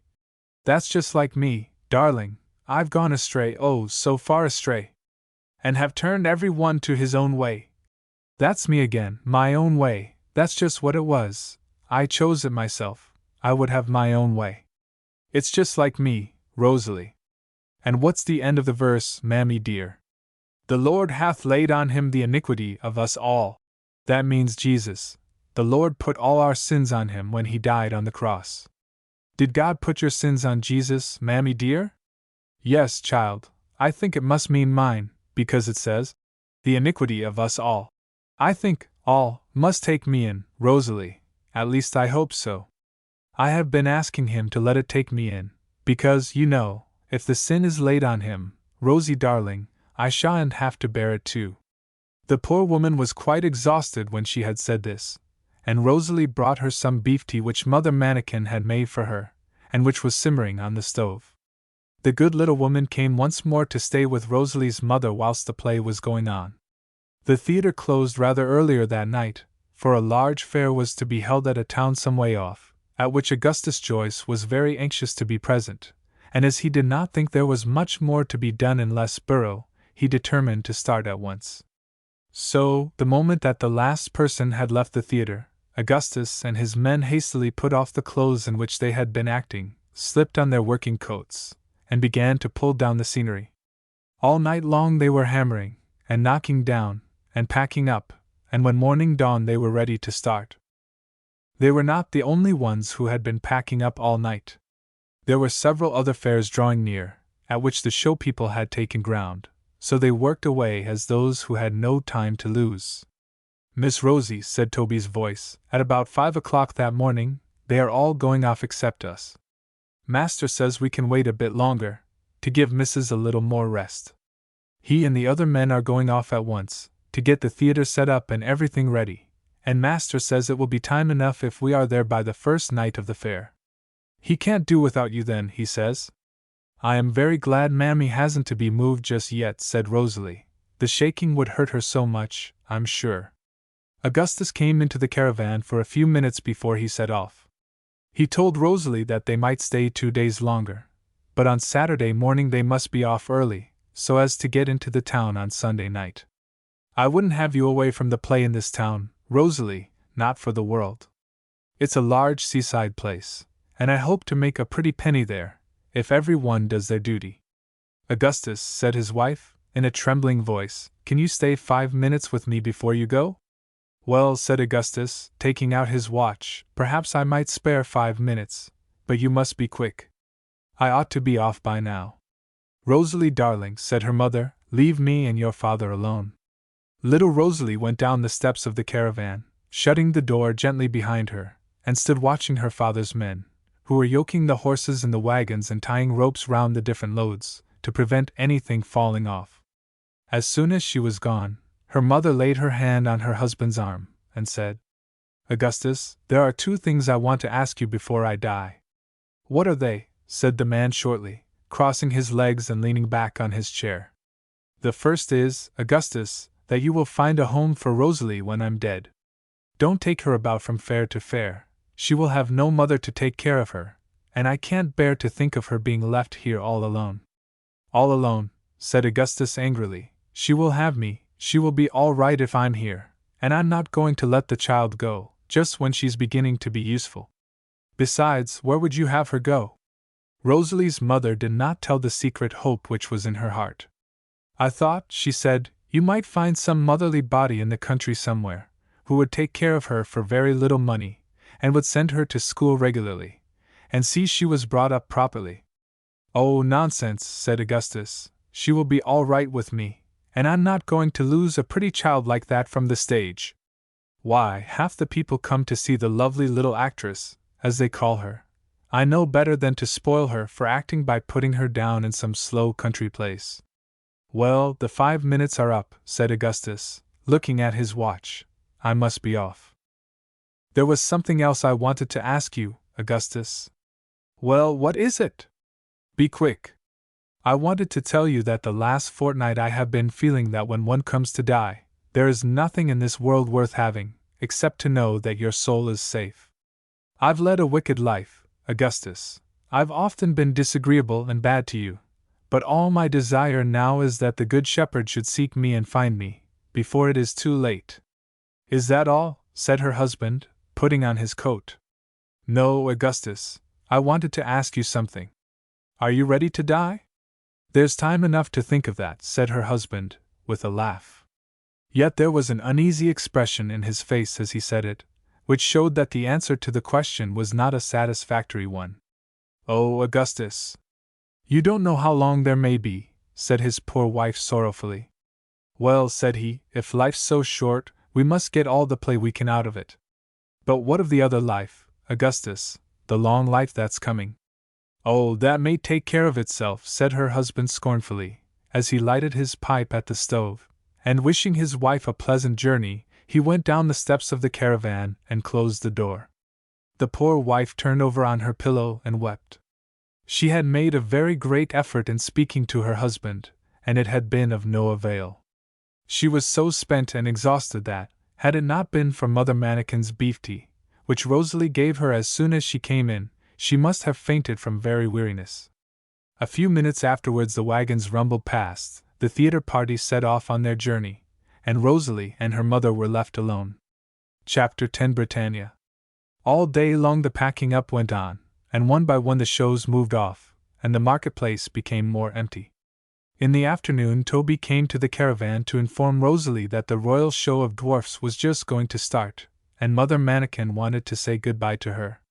That's just like me, darling. I've gone astray, oh, so far astray. And have turned every one to his own way. That's me again, my own way. That's just what it was. I chose it myself. I would have my own way. It's just like me, Rosalie. And what's the end of the verse, mammy dear? The Lord hath laid on him the iniquity of us all. That means Jesus. The Lord put all our sins on him when he died on the cross. Did God put your sins on Jesus, mammy dear? Yes, child, I think it must mean mine, because it says, the iniquity of us all. I think all must take me in, Rosalie, at least I hope so. I have been asking him to let it take me in, because, you know, if the sin is laid on him, Rosie darling, I shan't have to bear it too. The poor woman was quite exhausted when she had said this, and Rosalie brought her some beef tea which Mother Manikin had made for her, and which was simmering on the stove. The good little woman came once more to stay with Rosalie's mother whilst the play was going on. The theatre closed rather earlier that night, for a large fair was to be held at a town some way off, at which Augustus Joyce was very anxious to be present, and as he did not think there was much more to be done in Lesborough, he determined to start at once. So, the moment that the last person had left the theatre, Augustus and his men hastily put off the clothes in which they had been acting, slipped on their working coats, and began to pull down the scenery. All night long they were hammering, and knocking down, and packing up, and when morning dawned they were ready to start. They were not the only ones who had been packing up all night. There were several other fairs drawing near, at which the show people had taken ground, so they worked away as those who had no time to lose. "Miss Rosie," said Toby's voice, at about 5 o'clock that morning, "they are all going off except us. Master says we can wait a bit longer, to give Mrs. a little more rest. He and the other men are going off at once, to get the theatre set up and everything ready, and Master says it will be time enough if we are there by the first night of the fair. He can't do without you then, he says." "I am very glad Mammy hasn't to be moved just yet," said Rosalie. "The shaking would hurt her so much, I'm sure." Augustus came into the caravan for a few minutes before he set off. He told Rosalie that they might stay 2 days longer, but on Saturday morning they must be off early, so as to get into the town on Sunday night. "I wouldn't have you away from the play in this town, Rosalie, not for the world. It's a large seaside place, and I hope to make a pretty penny there, if every one does their duty." "Augustus," said his wife, in a trembling voice, "can you stay 5 minutes with me before you go?" "Well," said Augustus, taking out his watch, "perhaps I might spare 5 minutes, but you must be quick. I ought to be off by now." "Rosalie, darling," said her mother, "leave me and your father alone." Little Rosalie went down the steps of the caravan, shutting the door gently behind her, and stood watching her father's men, who were yoking the horses in the wagons and tying ropes round the different loads, to prevent anything falling off. As soon as she was gone, her mother laid her hand on her husband's arm, and said, "Augustus, there are 2 things I want to ask you before I die." "What are they?" said the man shortly, crossing his legs and leaning back on his chair. "The first is, Augustus, that you will find a home for Rosalie when I'm dead. Don't take her about from fair to fair, she will have no mother to take care of her, and I can't bear to think of her being left here all alone." "All alone," said Augustus angrily. "She will have me, she will be all right if I'm here, and I'm not going to let the child go, just when she's beginning to be useful. Besides, where would you have her go?" Rosalie's mother did not tell the secret hope which was in her heart. "I thought," she said, "you might find some motherly body in the country somewhere, who would take care of her for very little money, and would send her to school regularly, and see she was brought up properly." "Oh, nonsense," said Augustus, "she will be all right with me, and I'm not going to lose a pretty child like that from the stage. Why, half the people come to see the lovely little actress, as they call her. I know better than to spoil her for acting by putting her down in some slow country place." "Well, the 5 minutes are up," said Augustus, looking at his watch. "I must be off." "There was something else I wanted to ask you, Augustus." "Well, what is it?" "Be quick." "I wanted to tell you that the last fortnight I have been feeling that when one comes to die, there is nothing in this world worth having, except to know that your soul is safe. I've led a wicked life, Augustus. I've often been disagreeable and bad to you, but all my desire now is that the Good Shepherd should seek me and find me, before it is too late." "Is that all?" said her husband, putting on his coat. "No, Augustus, I wanted to ask you something. Are you ready to die?" "There's time enough to think of that," said her husband, with a laugh. Yet there was an uneasy expression in his face as he said it, which showed that the answer to the question was not a satisfactory one. "Oh, Augustus, you don't know how long there may be," said his poor wife sorrowfully. "Well," said he, "if life's so short, we must get all the play we can out of it. But what of the other life, Augustus, the long life that's coming?" "Oh, that may take care of itself," said her husband scornfully, as he lighted his pipe at the stove, and wishing his wife a pleasant journey, he went down the steps of the caravan and closed the door. The poor wife turned over on her pillow and wept. She had made a very great effort in speaking to her husband, and it had been of no avail. She was so spent and exhausted that, had it not been for Mother Manikin's beef tea, which Rosalie gave her as soon as she came in. She must have fainted from very weariness. A few minutes afterwards the wagons rumbled past, the theatre party set off on their journey, and Rosalie and her mother were left alone. Chapter 10 Britannia. All day long the packing up went on, and one by one the shows moved off, and the marketplace became more empty. In the afternoon Toby came to the caravan to inform Rosalie that the royal show of dwarfs was just going to start, and Mother Manikin wanted to say goodbye to her.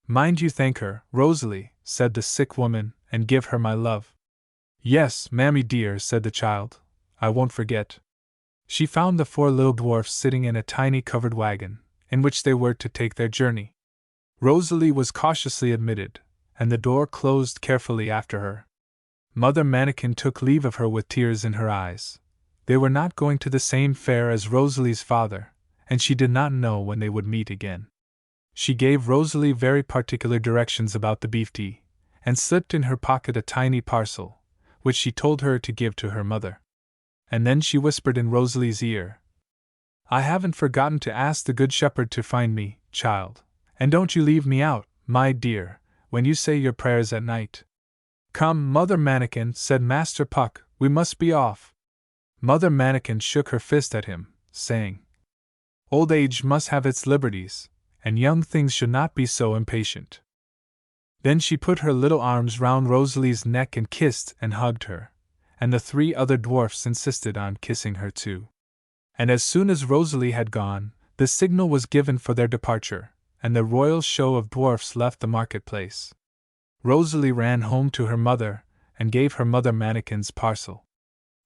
"Mind you thank her, Rosalie," said the sick woman, "and give her my love." "Yes, mammy dear," said the child, "I won't forget." She found the 4 little dwarfs sitting in a tiny covered wagon, in which they were to take their journey. Rosalie was cautiously admitted, and the door closed carefully after her. Mother Manikin took leave of her with tears in her eyes. They were not going to the same fair as Rosalie's father, and she did not know when they would meet again. She gave Rosalie very particular directions about the beef tea, and slipped in her pocket a tiny parcel, which she told her to give to her mother. And then she whispered in Rosalie's ear, "I haven't forgotten to ask the Good Shepherd to find me, child, and don't you leave me out, my dear, when you say your prayers at night." "Come, Mother Manikin," said Master Puck, "we must be off." Mother Manikin shook her fist at him, saying, "Old age must have its liberties, and young things should not be so impatient." Then she put her little arms round Rosalie's neck and kissed and hugged her, and the 3 other dwarfs insisted on kissing her too. And as soon as Rosalie had gone, the signal was given for their departure, and the royal show of dwarfs left the marketplace. Rosalie ran home to her mother, and gave her Mother Manikin's parcel.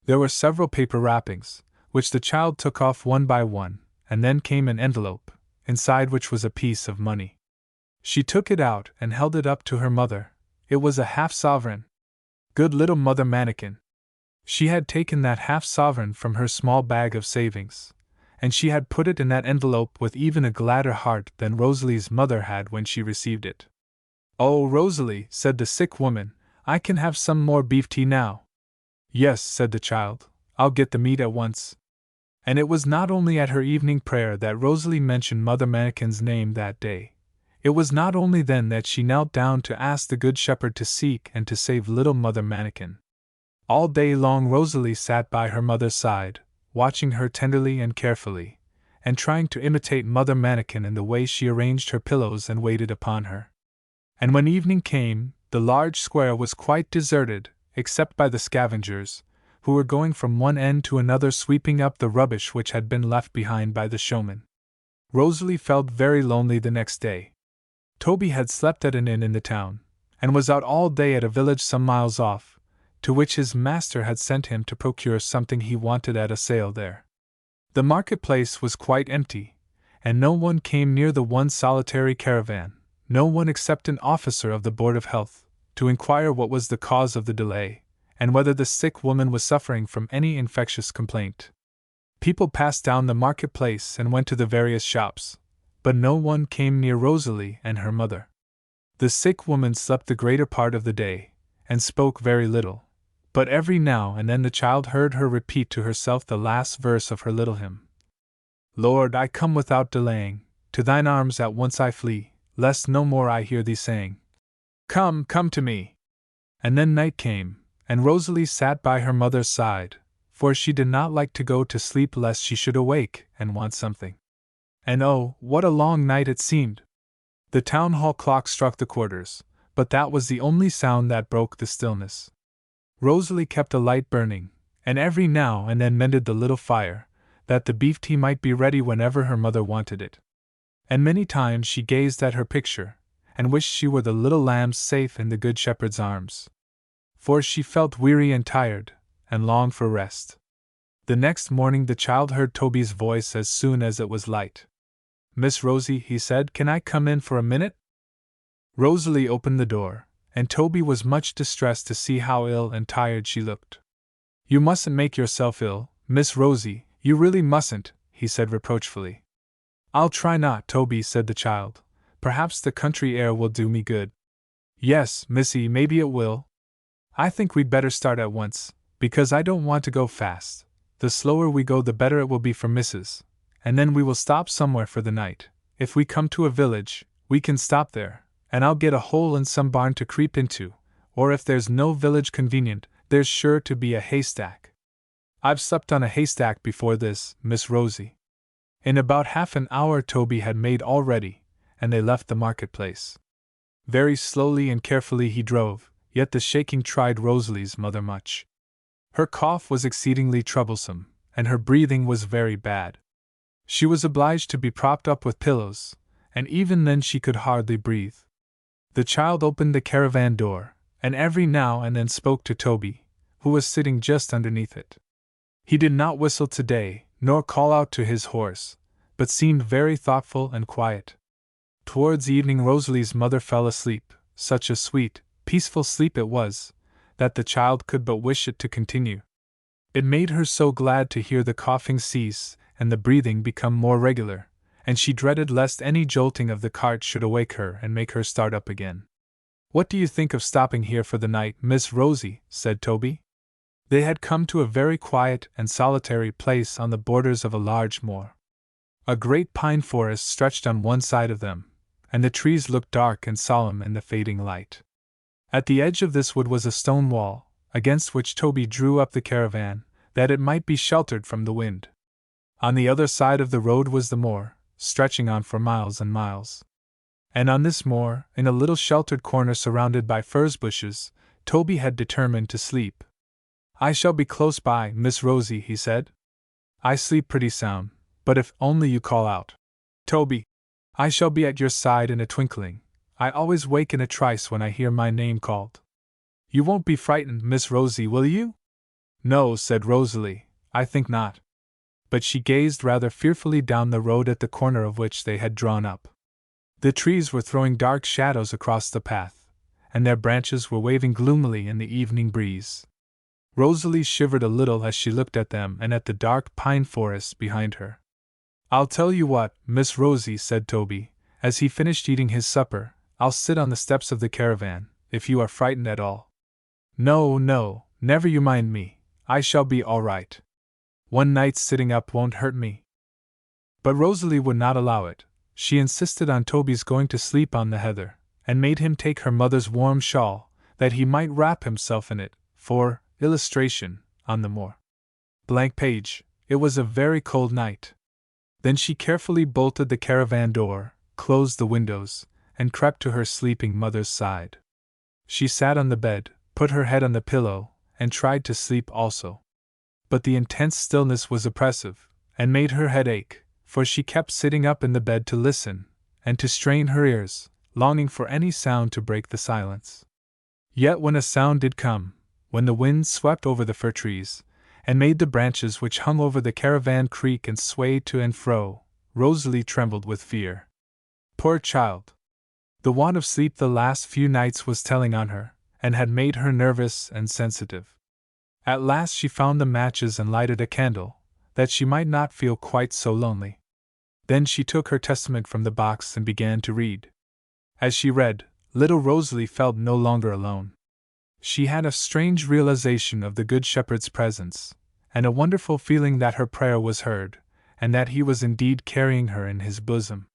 There were several paper wrappings, which the child took off one by one, and then came an envelope, inside which was a piece of money. She took it out and held it up to her mother. It was a half-sovereign. Good little Mother Manikin! She had taken that half-sovereign from her small bag of savings, and she had put it in that envelope with even a gladder heart than Rosalie's mother had when she received it. "Oh, Rosalie," said the sick woman, "I can have some more beef tea now." "Yes," said the child, "I'll get the meat at once." And it was not only at her evening prayer that Rosalie mentioned Mother Manikin's name that day. It was not only then that she knelt down to ask the Good Shepherd to seek and to save little Mother Manikin. All day long Rosalie sat by her mother's side, watching her tenderly and carefully, and trying to imitate Mother Manikin in the way she arranged her pillows and waited upon her. And when evening came, the large square was quite deserted, except by the scavengers, who were going from one end to another sweeping up the rubbish which had been left behind by the showman. Rosalie felt very lonely the next day. Toby had slept at an inn in the town, and was out all day at a village some miles off, to which his master had sent him to procure something he wanted at a sale there. The marketplace was quite empty, and no one came near the one solitary caravan, no one except an officer of the Board of Health, to inquire what was the cause of the delay, and whether the sick woman was suffering from any infectious complaint. People passed down the marketplace and went to the various shops, but no one came near Rosalie and her mother. The sick woman slept the greater part of the day, and spoke very little, but every now and then the child heard her repeat to herself the last verse of her little hymn. "Lord, I come without delaying, to thine arms at once I flee, lest no more I hear thee saying, Come, come to me." And then night came, and Rosalie sat by her mother's side, for she did not like to go to sleep lest she should awake and want something. And oh, what a long night it seemed! The town hall clock struck the quarters, but that was the only sound that broke the stillness. Rosalie kept a light burning, and every now and then mended the little fire, that the beef tea might be ready whenever her mother wanted it. And many times she gazed at her picture, and wished she were the little lambs safe in the Good Shepherd's arms. For she felt weary and tired, and longed for rest. The next morning the child heard Toby's voice as soon as it was light. "Miss Rosie," he said, "can I come in for a minute?" Rosalie opened the door, and Toby was much distressed to see how ill and tired she looked. "You mustn't make yourself ill, Miss Rosie, you really mustn't," he said reproachfully. "I'll try not, Toby," said the child. "Perhaps the country air will do me good." "Yes, missy, maybe it will. I think we'd better start at once, because I don't want to go fast. The slower we go the better it will be for missus, and then we will stop somewhere for the night. If we come to a village, we can stop there, and I'll get a hole in some barn to creep into, or if there's no village convenient, there's sure to be a haystack. I've slept on a haystack before this, Miss Rosie. In about half an hour Toby had made all ready, and they left the marketplace. Very slowly and carefully he drove, yet the shaking tried Rosalie's mother much. Her cough was exceedingly troublesome, and her breathing was very bad. She was obliged to be propped up with pillows, and even then she could hardly breathe. The child opened the caravan door, and every now and then spoke to Toby, who was sitting just underneath it. He did not whistle today, nor call out to his horse, but seemed very thoughtful and quiet. Towards evening Rosalie's mother fell asleep, such a sweet, peaceful sleep it was, that the child could but wish it to continue. It made her so glad to hear the coughing cease and the breathing become more regular, and she dreaded lest any jolting of the cart should awake her and make her start up again. "What do you think of stopping here for the night, Miss Rosie?" said Toby. They had come to a very quiet and solitary place on the borders of a large moor. A great pine forest stretched on one side of them, and the trees looked dark and solemn in the fading light. At the edge of this wood was a stone wall, against which Toby drew up the caravan, that it might be sheltered from the wind. On the other side of the road was the moor, stretching on for miles and miles. And on this moor, in a little sheltered corner surrounded by furze bushes, Toby had determined to sleep. "I shall be close by, Miss Rosie," he said. "I sleep pretty sound, but if only you call out, 'Toby,' I shall be at your side in a twinkling. I always wake in a trice when I hear my name called. You won't be frightened, Miss Rosie, will you?" "No," said Rosalie, "I think not." But she gazed rather fearfully down the road at the corner of which they had drawn up. The trees were throwing dark shadows across the path, and their branches were waving gloomily in the evening breeze. Rosalie shivered a little as she looked at them and at the dark pine forest behind her. "I'll tell you what, Miss Rosie," said Toby, as he finished eating his supper, "I'll sit on the steps of the caravan, if you are frightened at all." "No, no, never you mind me, I shall be all right. One night's sitting up won't hurt me." But Rosalie would not allow it. She insisted on Toby's going to sleep on the heather, and made him take her mother's warm shawl, that he might wrap himself in it, for illustration, on the moor. Blank page. It was a very cold night. Then she carefully bolted the caravan door, closed the windows, and crept to her sleeping mother's side. She sat on the bed, put her head on the pillow, and tried to sleep also. But the intense stillness was oppressive, and made her head ache, for she kept sitting up in the bed to listen, and to strain her ears, longing for any sound to break the silence. Yet when a sound did come, when the wind swept over the fir trees, and made the branches which hung over the caravan creak and sway to and fro, Rosalie trembled with fear. Poor child! The want of sleep the last few nights was telling on her, and had made her nervous and sensitive. At last she found the matches and lighted a candle, that she might not feel quite so lonely. Then she took her Testament from the box and began to read. As she read, little Rosalie felt no longer alone. She had a strange realization of the Good Shepherd's presence, and a wonderful feeling that her prayer was heard, and that he was indeed carrying her in his bosom.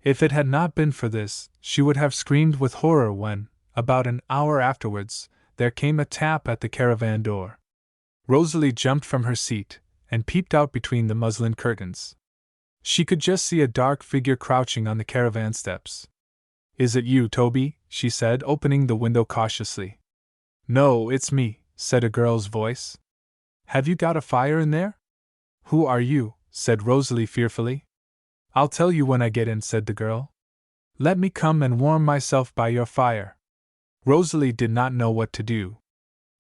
If it had not been for this, she would have screamed with horror when, about an hour afterwards, there came a tap at the caravan door. Rosalie jumped from her seat, and peeped out between the muslin curtains. She could just see a dark figure crouching on the caravan steps. "Is it you, Toby?" she said, opening the window cautiously. "No, it's me," said a girl's voice. "Have you got a fire in there?" "Who are you?" said Rosalie fearfully. "I'll tell you when I get in," said the girl. "Let me come and warm myself by your fire." Rosalie did not know what to do.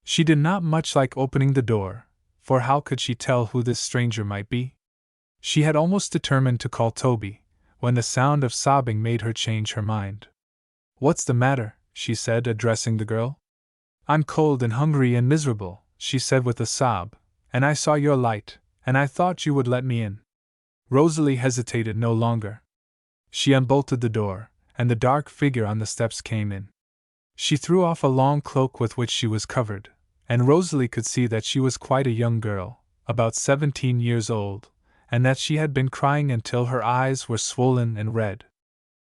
She did not much like opening the door, for how could she tell who this stranger might be? She had almost determined to call Toby, when the sound of sobbing made her change her mind. "What's the matter?" she said, addressing the girl. "I'm cold and hungry and miserable," she said with a sob, "and I saw your light, and I thought you would let me in." Rosalie hesitated no longer. She unbolted the door, and the dark figure on the steps came in. She threw off a long cloak with which she was covered, and Rosalie could see that she was quite a young girl, about 17 years old, and that she had been crying until her eyes were swollen and red.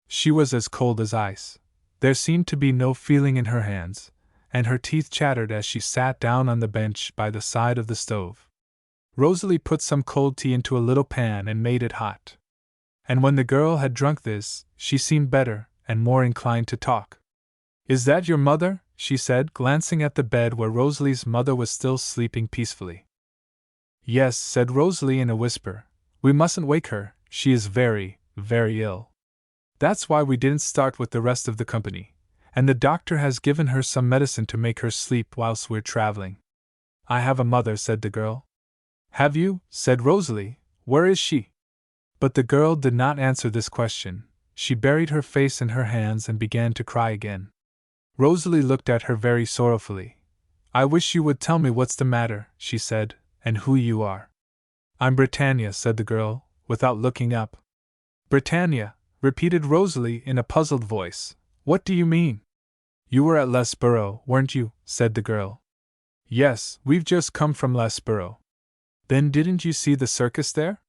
She was as cold as ice. There seemed to be no feeling in her hands, and her teeth chattered as she sat down on the bench by the side of the stove. Rosalie put some cold tea into a little pan and made it hot. And when the girl had drunk this, she seemed better and more inclined to talk. "Is that your mother?" she said, glancing at the bed where Rosalie's mother was still sleeping peacefully. "Yes," said Rosalie in a whisper. "We mustn't wake her, she is very, very ill. That's why we didn't start with the rest of the company, and the doctor has given her some medicine to make her sleep whilst we're traveling." "I have a mother," said the girl. "Have you?" said Rosalie. "Where is she?" But the girl did not answer this question. She buried her face in her hands and began to cry again. Rosalie looked at her very sorrowfully. "I wish you would tell me what's the matter," she said, "and who you are." "I'm Britannia," said the girl, without looking up. "Britannia," repeated Rosalie in a puzzled voice. "What do you mean?" "You were at Lesborough, weren't you?" said the girl. "Yes, we've just come from Lesborough." "Then didn't you see the circus there?"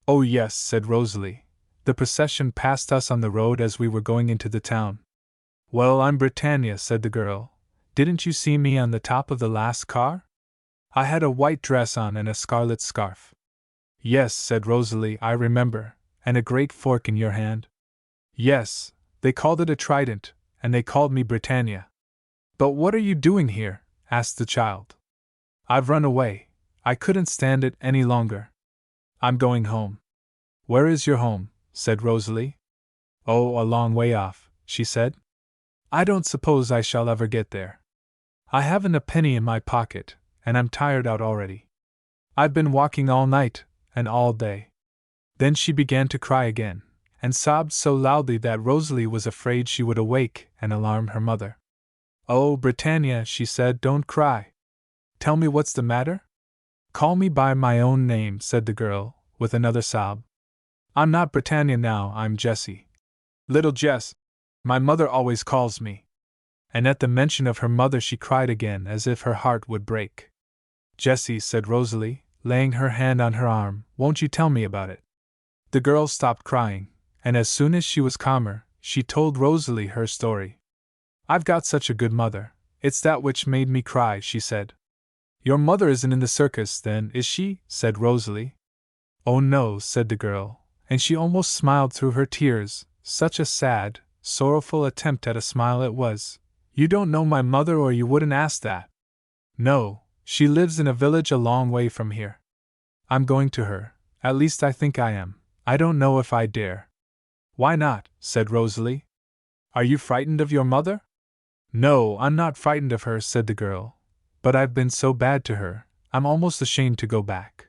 "Oh yes," said Rosalie. "The procession passed us on the road as we were going into the town." "Well, I'm Britannia," said the girl. "Didn't you see me on the top of the last car? I had a white dress on and a scarlet scarf." "Yes," said Rosalie, "I remember, and a great fork in your hand." "Yes, they called it a trident, and they called me Britannia." "But what are you doing here?" asked the child. "I've run away. I couldn't stand it any longer. I'm going home." "Where is your home?" said Rosalie. "Oh, a long way off," she said. "I don't suppose I shall ever get there. I haven't a penny in my pocket, and I'm tired out already. I've been walking all night, and all day." Then she began to cry again, and sobbed so loudly that Rosalie was afraid she would awake and alarm her mother. "Oh, Britannia," she said, "don't cry. Tell me what's the matter?" "Call me by my own name," said the girl, with another sob. "I'm not Britannia now, I'm Jessie. Little Jess. My mother always calls me." And at the mention of her mother she cried again as if her heart would break. "Jessie," said Rosalie, laying her hand on her arm, "won't you tell me about it?" The girl stopped crying, and as soon as she was calmer, she told Rosalie her story. "I've got such a good mother, it's that which made me cry," she said. "Your mother isn't in the circus, then, is she?" said Rosalie. "Oh no," said the girl, and she almost smiled through her tears, such a sad, sorrowful attempt at a smile it was. "You don't know my mother or you wouldn't ask that." "No, she lives in a village a long way from here. I'm going to her, at least I think I am. I don't know if I dare." "Why not?" said Rosalie. "Are you frightened of your mother?" "No, I'm not frightened of her," said the girl. "But I've been so bad to her, I'm almost ashamed to go back.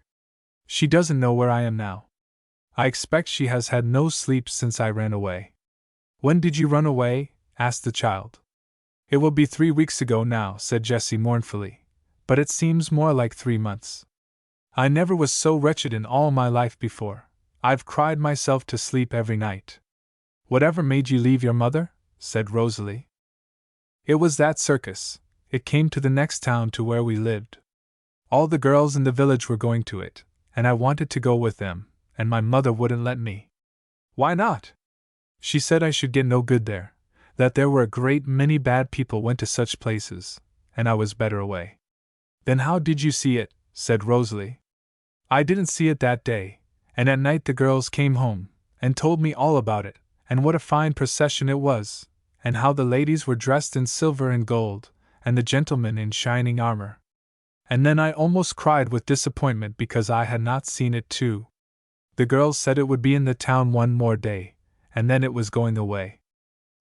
She doesn't know where I am now. I expect she has had no sleep since I ran away." "When did you run away?" asked the child. "It will be 3 weeks ago now," said Jessie mournfully, "but it seems more like 3 months. I never was so wretched in all my life before. I've cried myself to sleep every night." "Whatever made you leave your mother?" said Rosalie. "It was that circus. It came to the next town to where we lived. All the girls in the village were going to it, and I wanted to go with them, and my mother wouldn't let me." "Why not?" "She said I should get no good there, that there were a great many bad people went to such places, and I was better away." "Then how did you see it?" said Rosalie. "I didn't see it that day, and at night the girls came home, and told me all about it, and what a fine procession it was, and how the ladies were dressed in silver and gold, and the gentlemen in shining armor. And then I almost cried with disappointment because I had not seen it too. The girls said it would be in the town one more day, and then it was going away.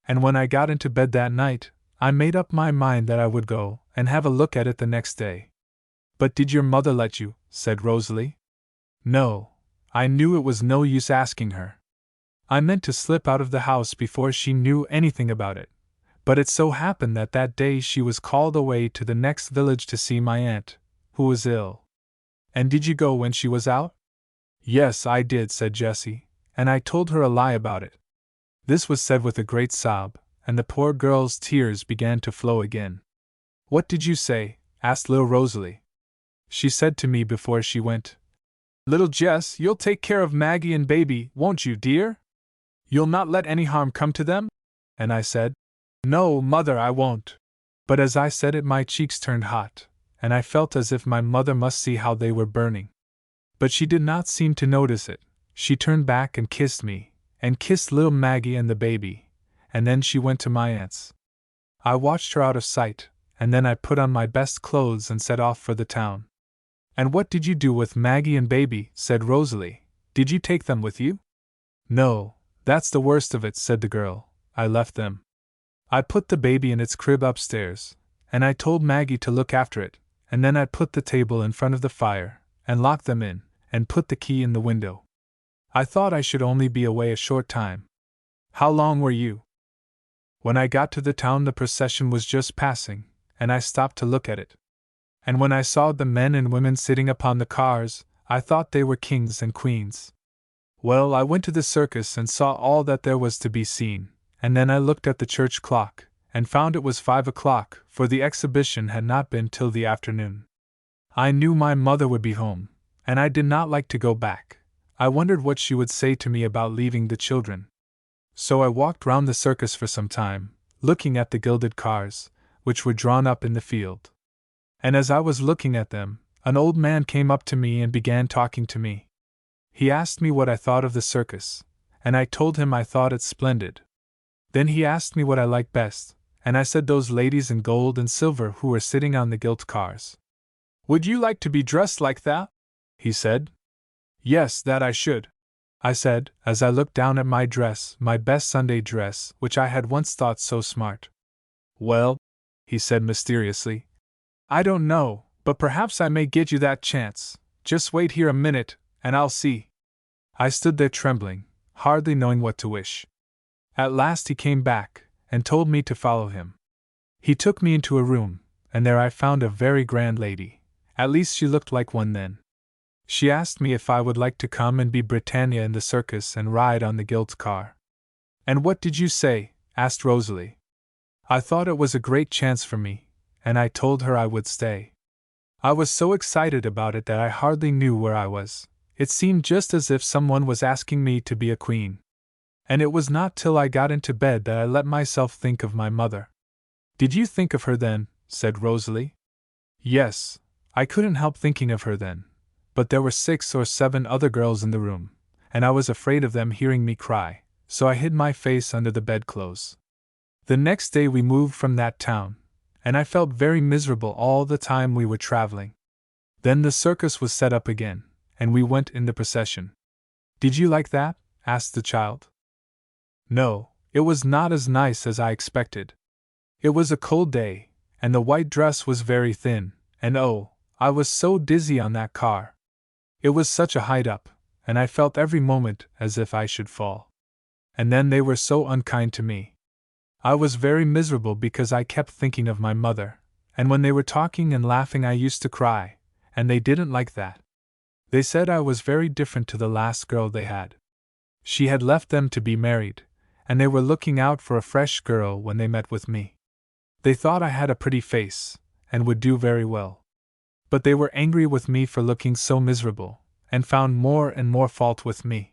And when I got into bed that night, I made up my mind that I would go and have a look at it the next day." "But did your mother let you?" said Rosalie. "No, I knew it was no use asking her. I meant to slip out of the house before she knew anything about it, but it so happened that that day she was called away to the next village to see my aunt, who was ill." "And did you go when she was out?" "Yes, I did," said Jessie, "and I told her a lie about it." This was said with a great sob, and the poor girl's tears began to flow again. "What did you say?" asked little Rosalie. "She said to me before she went, Little Jess, you'll take care of Maggie and baby, won't you, dear? You'll not let any harm come to them? And I said, No, Mother, I won't. But as I said it, my cheeks turned hot, and I felt as if my mother must see how they were burning. But she did not seem to notice it. She turned back and kissed me, and kissed little Maggie and the baby, and then she went to my aunt's. I watched her out of sight, and then I put on my best clothes and set off for the town. And what did you do with Maggie and baby? Said Rosalie. Did you take them with you? No, that's the worst of it, said the girl. I left them. I put the baby in its crib upstairs, and I told Maggie to look after it, and then I put the table in front of the fire, and locked them in, and put the key in the window. I thought I should only be away a short time. How long were you? When I got to the town, the procession was just passing, and I stopped to look at it. And when I saw the men and women sitting upon the cars, I thought they were kings and queens. Well, I went to the circus and saw all that there was to be seen, and then I looked at the church clock, and found it was 5 o'clock, for the exhibition had not been till the afternoon. I knew my mother would be home, and I did not like to go back. I wondered what she would say to me about leaving the children. So I walked round the circus for some time, looking at the gilded cars, which were drawn up in the field. And as I was looking at them, an old man came up to me and began talking to me. He asked me what I thought of the circus, and I told him I thought it splendid. Then he asked me what I liked best, and I said those ladies in gold and silver who were sitting on the gilt cars. Would you like to be dressed like that? He said. Yes, that I should, I said, as I looked down at my dress, my best Sunday dress, which I had once thought so smart. Well, he said mysteriously, I don't know, but perhaps I may get you that chance. Just wait here a minute, and I'll see. I stood there trembling, hardly knowing what to wish. At last he came back, and told me to follow him. He took me into a room, and there I found a very grand lady. At least she looked like one then. She asked me if I would like to come and be Britannia in the circus and ride on the gilt car. And what did you say? Asked Rosalie. I thought it was a great chance for me, and I told her I would stay. I was so excited about it that I hardly knew where I was. It seemed just as if someone was asking me to be a queen. And it was not till I got into bed that I let myself think of my mother. Did you think of her then? Said Rosalie. Yes, I couldn't help thinking of her then. But there were 6 or 7 other girls in the room, and I was afraid of them hearing me cry, so I hid my face under the bedclothes. The next day we moved from that town, and I felt very miserable all the time we were traveling. Then the circus was set up again, and we went in the procession. Did you like that? Asked the child. No, it was not as nice as I expected. It was a cold day, and the white dress was very thin, and oh, I was so dizzy on that car. It was such a height up, and I felt every moment as if I should fall. And then they were so unkind to me. I was very miserable because I kept thinking of my mother, and when they were talking and laughing I used to cry, and they didn't like that. They said I was very different to the last girl they had. She had left them to be married, and they were looking out for a fresh girl when they met with me. They thought I had a pretty face, and would do very well. But they were angry with me for looking so miserable, and found more and more fault with me.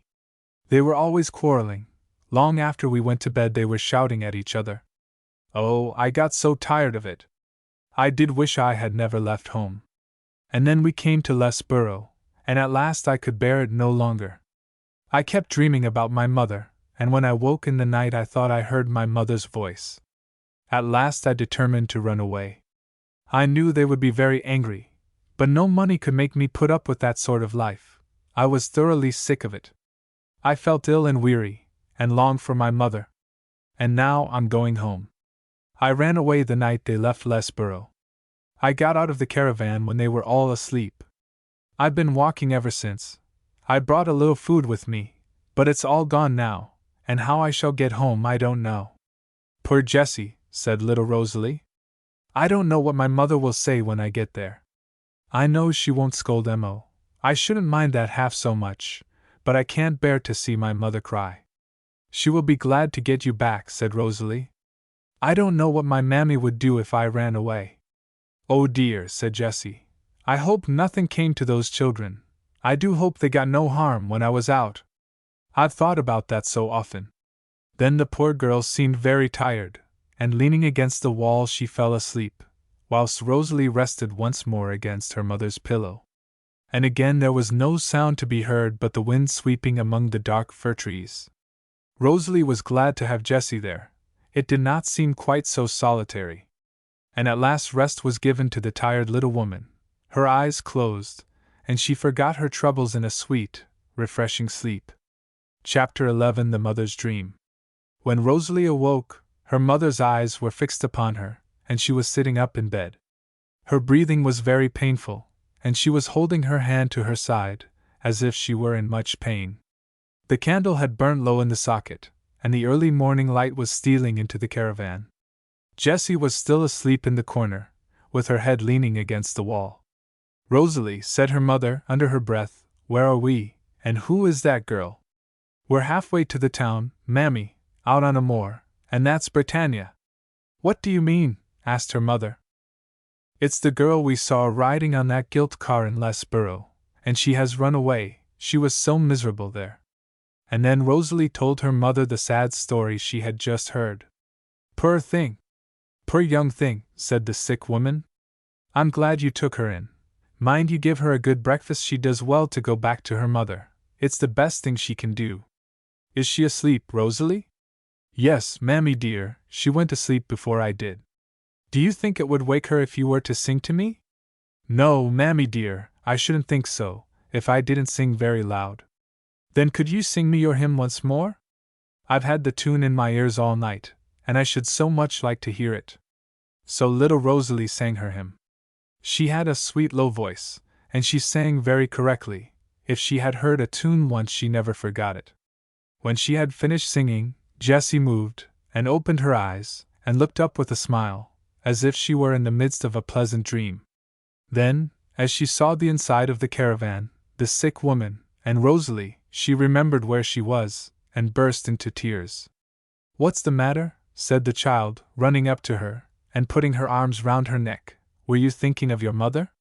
They were always quarreling. Long after we went to bed they were shouting at each other. Oh, I got so tired of it. I did wish I had never left home. And then we came to Lesborough, and at last I could bear it no longer. I kept dreaming about my mother, and when I woke in the night I thought I heard my mother's voice. At last I determined to run away. I knew they would be very angry, but no money could make me put up with that sort of life. I was thoroughly sick of it. I felt ill and weary, and longed for my mother. And now I'm going home. I ran away the night they left Lesborough. I got out of the caravan when they were all asleep. I've been walking ever since. I brought a little food with me, but it's all gone now, and how I shall get home I don't know. Poor Jessie, said little Rosalie. I don't know what my mother will say when I get there. I know she won't scold Emo. I shouldn't mind that half so much, but I can't bear to see my mother cry. She will be glad to get you back, said Rosalie. I don't know what my mammy would do if I ran away. Oh dear, said Jessie. I hope nothing came to those children. I do hope they got no harm when I was out. I've thought about that so often. Then the poor girl seemed very tired, and leaning against the wall she fell asleep, whilst Rosalie rested once more against her mother's pillow. And again there was no sound to be heard but the wind sweeping among the dark fir trees. Rosalie was glad to have Jessie there. It did not seem quite so solitary. And at last rest was given to the tired little woman. Her eyes closed, and she forgot her troubles in a sweet, refreshing sleep. Chapter 11 The Mother's Dream. When Rosalie awoke, her mother's eyes were fixed upon her, and she was sitting up in bed. Her breathing was very painful, and she was holding her hand to her side, as if she were in much pain. The candle had burnt low in the socket, and the early morning light was stealing into the caravan. Jessie was still asleep in the corner, with her head leaning against the wall. "Rosalie," said her mother, under her breath, "where are we, and who is that girl?" "We're halfway to the town, Mammy, out on a moor, and that's Britannia." "What do you mean?" asked her mother. "It's the girl we saw riding on that gilt car in Lesborough, and she has run away, she was so miserable there." And then Rosalie told her mother the sad story she had just heard. "Poor thing! Poor young thing," said the sick woman. "I'm glad you took her in. Mind you give her a good breakfast. She does well to go back to her mother. It's the best thing she can do." "Is she asleep, Rosalie?" "Yes, Mammy dear, she went to sleep before I did." "Do you think it would wake her if you were to sing to me?" "No, Mammy dear, I shouldn't think so, if I didn't sing very loud." "Then could you sing me your hymn once more? I've had the tune in my ears all night, and I should so much like to hear it." So little Rosalie sang her hymn. She had a sweet low voice, and she sang very correctly. If she had heard a tune once she never forgot it. When she had finished singing, Jessie moved, and opened her eyes, and looked up with a smile, as if she were in the midst of a pleasant dream. Then, as she saw the inside of the caravan, the sick woman, and Rosalie, she remembered where she was, and burst into tears. "What's the matter?" said the child, running up to her, and putting her arms round her neck. "Were you thinking of your mother?"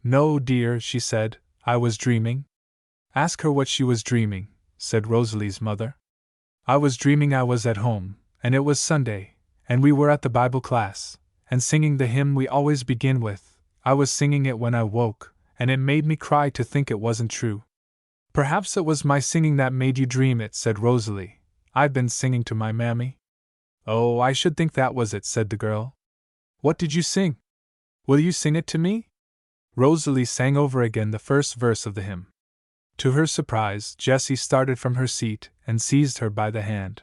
"No, dear," she said, "I was dreaming." "Ask her what she was dreaming," said Rosalie's mother. "I was dreaming I was at home, and it was Sunday, and we were at the Bible class, and singing the hymn we always begin with. I was singing it when I woke, and it made me cry to think it wasn't true." "Perhaps it was my singing that made you dream it," said Rosalie. "I've been singing to my mammy." "Oh, I should think that was it," said the girl. "What did you sing? Will you sing it to me?" Rosalie sang over again the first verse of the hymn. To her surprise, Jessie started from her seat and seized her by the hand.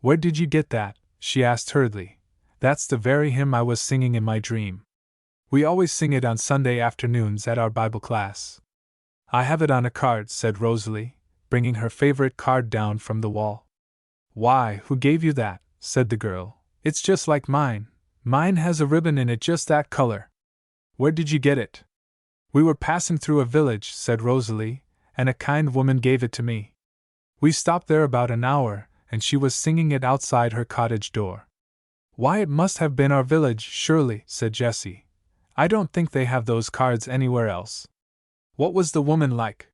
"Where did you get that?" she asked hurriedly. "That's the very hymn I was singing in my dream. We always sing it on Sunday afternoons at our Bible class." "I have it on a card," said Rosalie, bringing her favorite card down from the wall. "Why, who gave you that?" said the girl. "It's just like mine. Mine has a ribbon in it just that color." "Where did you get it?" "We were passing through a village," said Rosalie, "and a kind woman gave it to me. We stopped there about an hour, and she was singing it outside her cottage door." "Why, it must have been our village, surely," said Jessie. "I don't think they have those cards anywhere else." "What was the woman like?"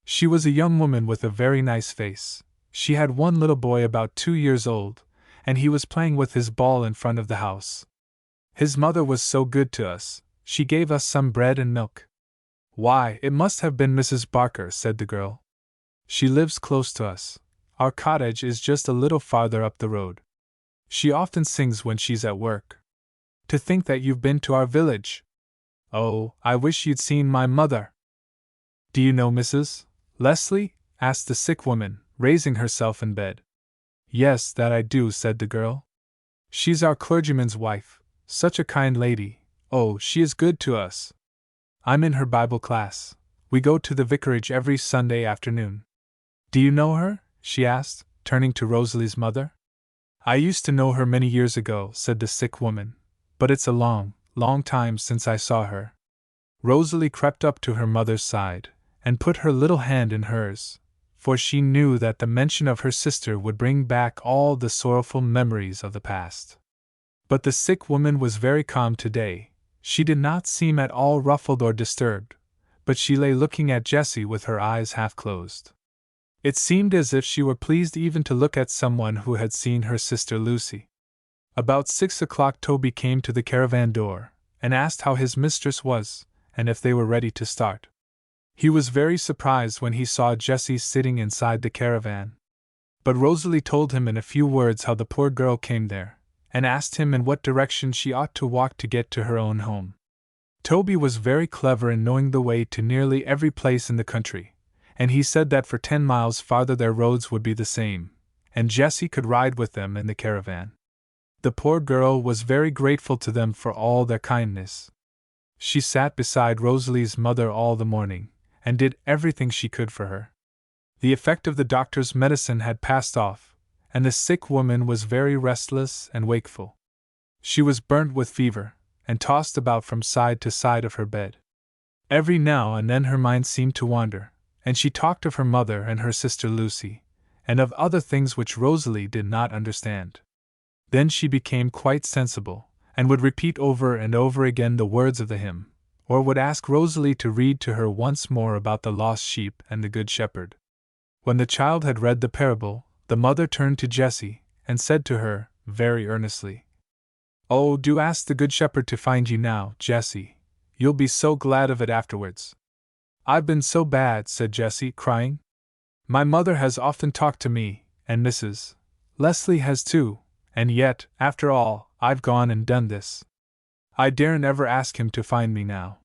"She was a young woman with a very nice face. She had one little boy about 2 years old, and he was playing with his ball in front of the house. His mother was so good to us, she gave us some bread and milk." "Why, it must have been Mrs. Barker," said the girl. "She lives close to us. Our cottage is just a little farther up the road. She often sings when she's at work." "To think that you've been to our village! Oh, I wish you'd seen my mother." "Do you know Mrs. Leslie?" asked the sick woman, raising herself in bed. "Yes, that I do," said the girl. "She's our clergyman's wife, such a kind lady. Oh, she is good to us. I'm in her Bible class. We go to the vicarage every Sunday afternoon." "Do you know her?" she asked, turning to Rosalie's mother. "I used to know her many years ago," said the sick woman, "but it's a long, long time since I saw her." Rosalie crept up to her mother's side, and put her little hand in hers, for she knew that the mention of her sister would bring back all the sorrowful memories of the past. But the sick woman was very calm today. She did not seem at all ruffled or disturbed, but she lay looking at Jessie with her eyes half closed. It seemed as if she were pleased even to look at someone who had seen her sister Lucy. About 6 o'clock Toby came to the caravan door, and asked how his mistress was, and if they were ready to start. He was very surprised when he saw Jessie sitting inside the caravan. But Rosalie told him in a few words how the poor girl came there, and asked him in what direction she ought to walk to get to her own home. Toby was very clever in knowing the way to nearly every place in the country, and he said that for 10 miles farther their roads would be the same, and Jessie could ride with them in the caravan. The poor girl was very grateful to them for all their kindness. She sat beside Rosalie's mother all the morning, and did everything she could for her. The effect of the doctor's medicine had passed off, and the sick woman was very restless and wakeful. She was burnt with fever, and tossed about from side to side of her bed. Every now and then her mind seemed to wander, and she talked of her mother and her sister Lucy, and of other things which Rosalie did not understand. Then she became quite sensible, and would repeat over and over again the words of the hymn, or would ask Rosalie to read to her once more about the lost sheep and the good shepherd. When the child had read the parable, the mother turned to Jessie, and said to her, very earnestly, "Oh, do ask the good shepherd to find you now, Jessie. You'll be so glad of it afterwards." "I've been so bad," said Jessie, crying. "My mother has often talked to me, and Mrs. Leslie has too, and yet, after all, I've gone and done this. I daren't ever ask him to find me now."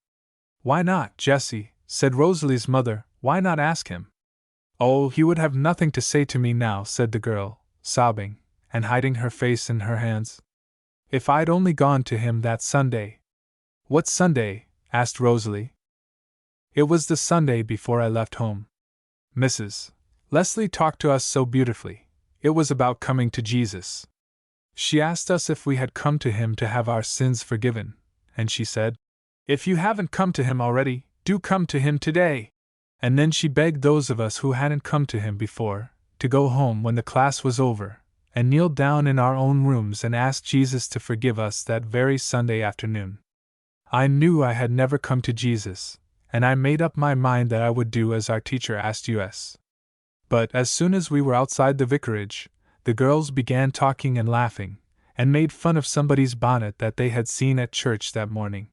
"Why not, Jessie?" said Rosalie's mother. "Why not ask him?" "Oh, he would have nothing to say to me now," said the girl, sobbing, and hiding her face in her hands. "If I'd only gone to him that Sunday." "What Sunday?" asked Rosalie. "It was the Sunday before I left home. Mrs. Leslie talked to us so beautifully. It was about coming to Jesus. She asked us if we had come to him to have our sins forgiven, and she said, 'If you haven't come to him already, do come to him today.' And then she begged those of us who hadn't come to him before to go home when the class was over, and kneel down in our own rooms and ask Jesus to forgive us that very Sunday afternoon. I knew I had never come to Jesus, and I made up my mind that I would do as our teacher asked us. But as soon as we were outside the vicarage, the girls began talking and laughing, and made fun of somebody's bonnet that they had seen at church that morning.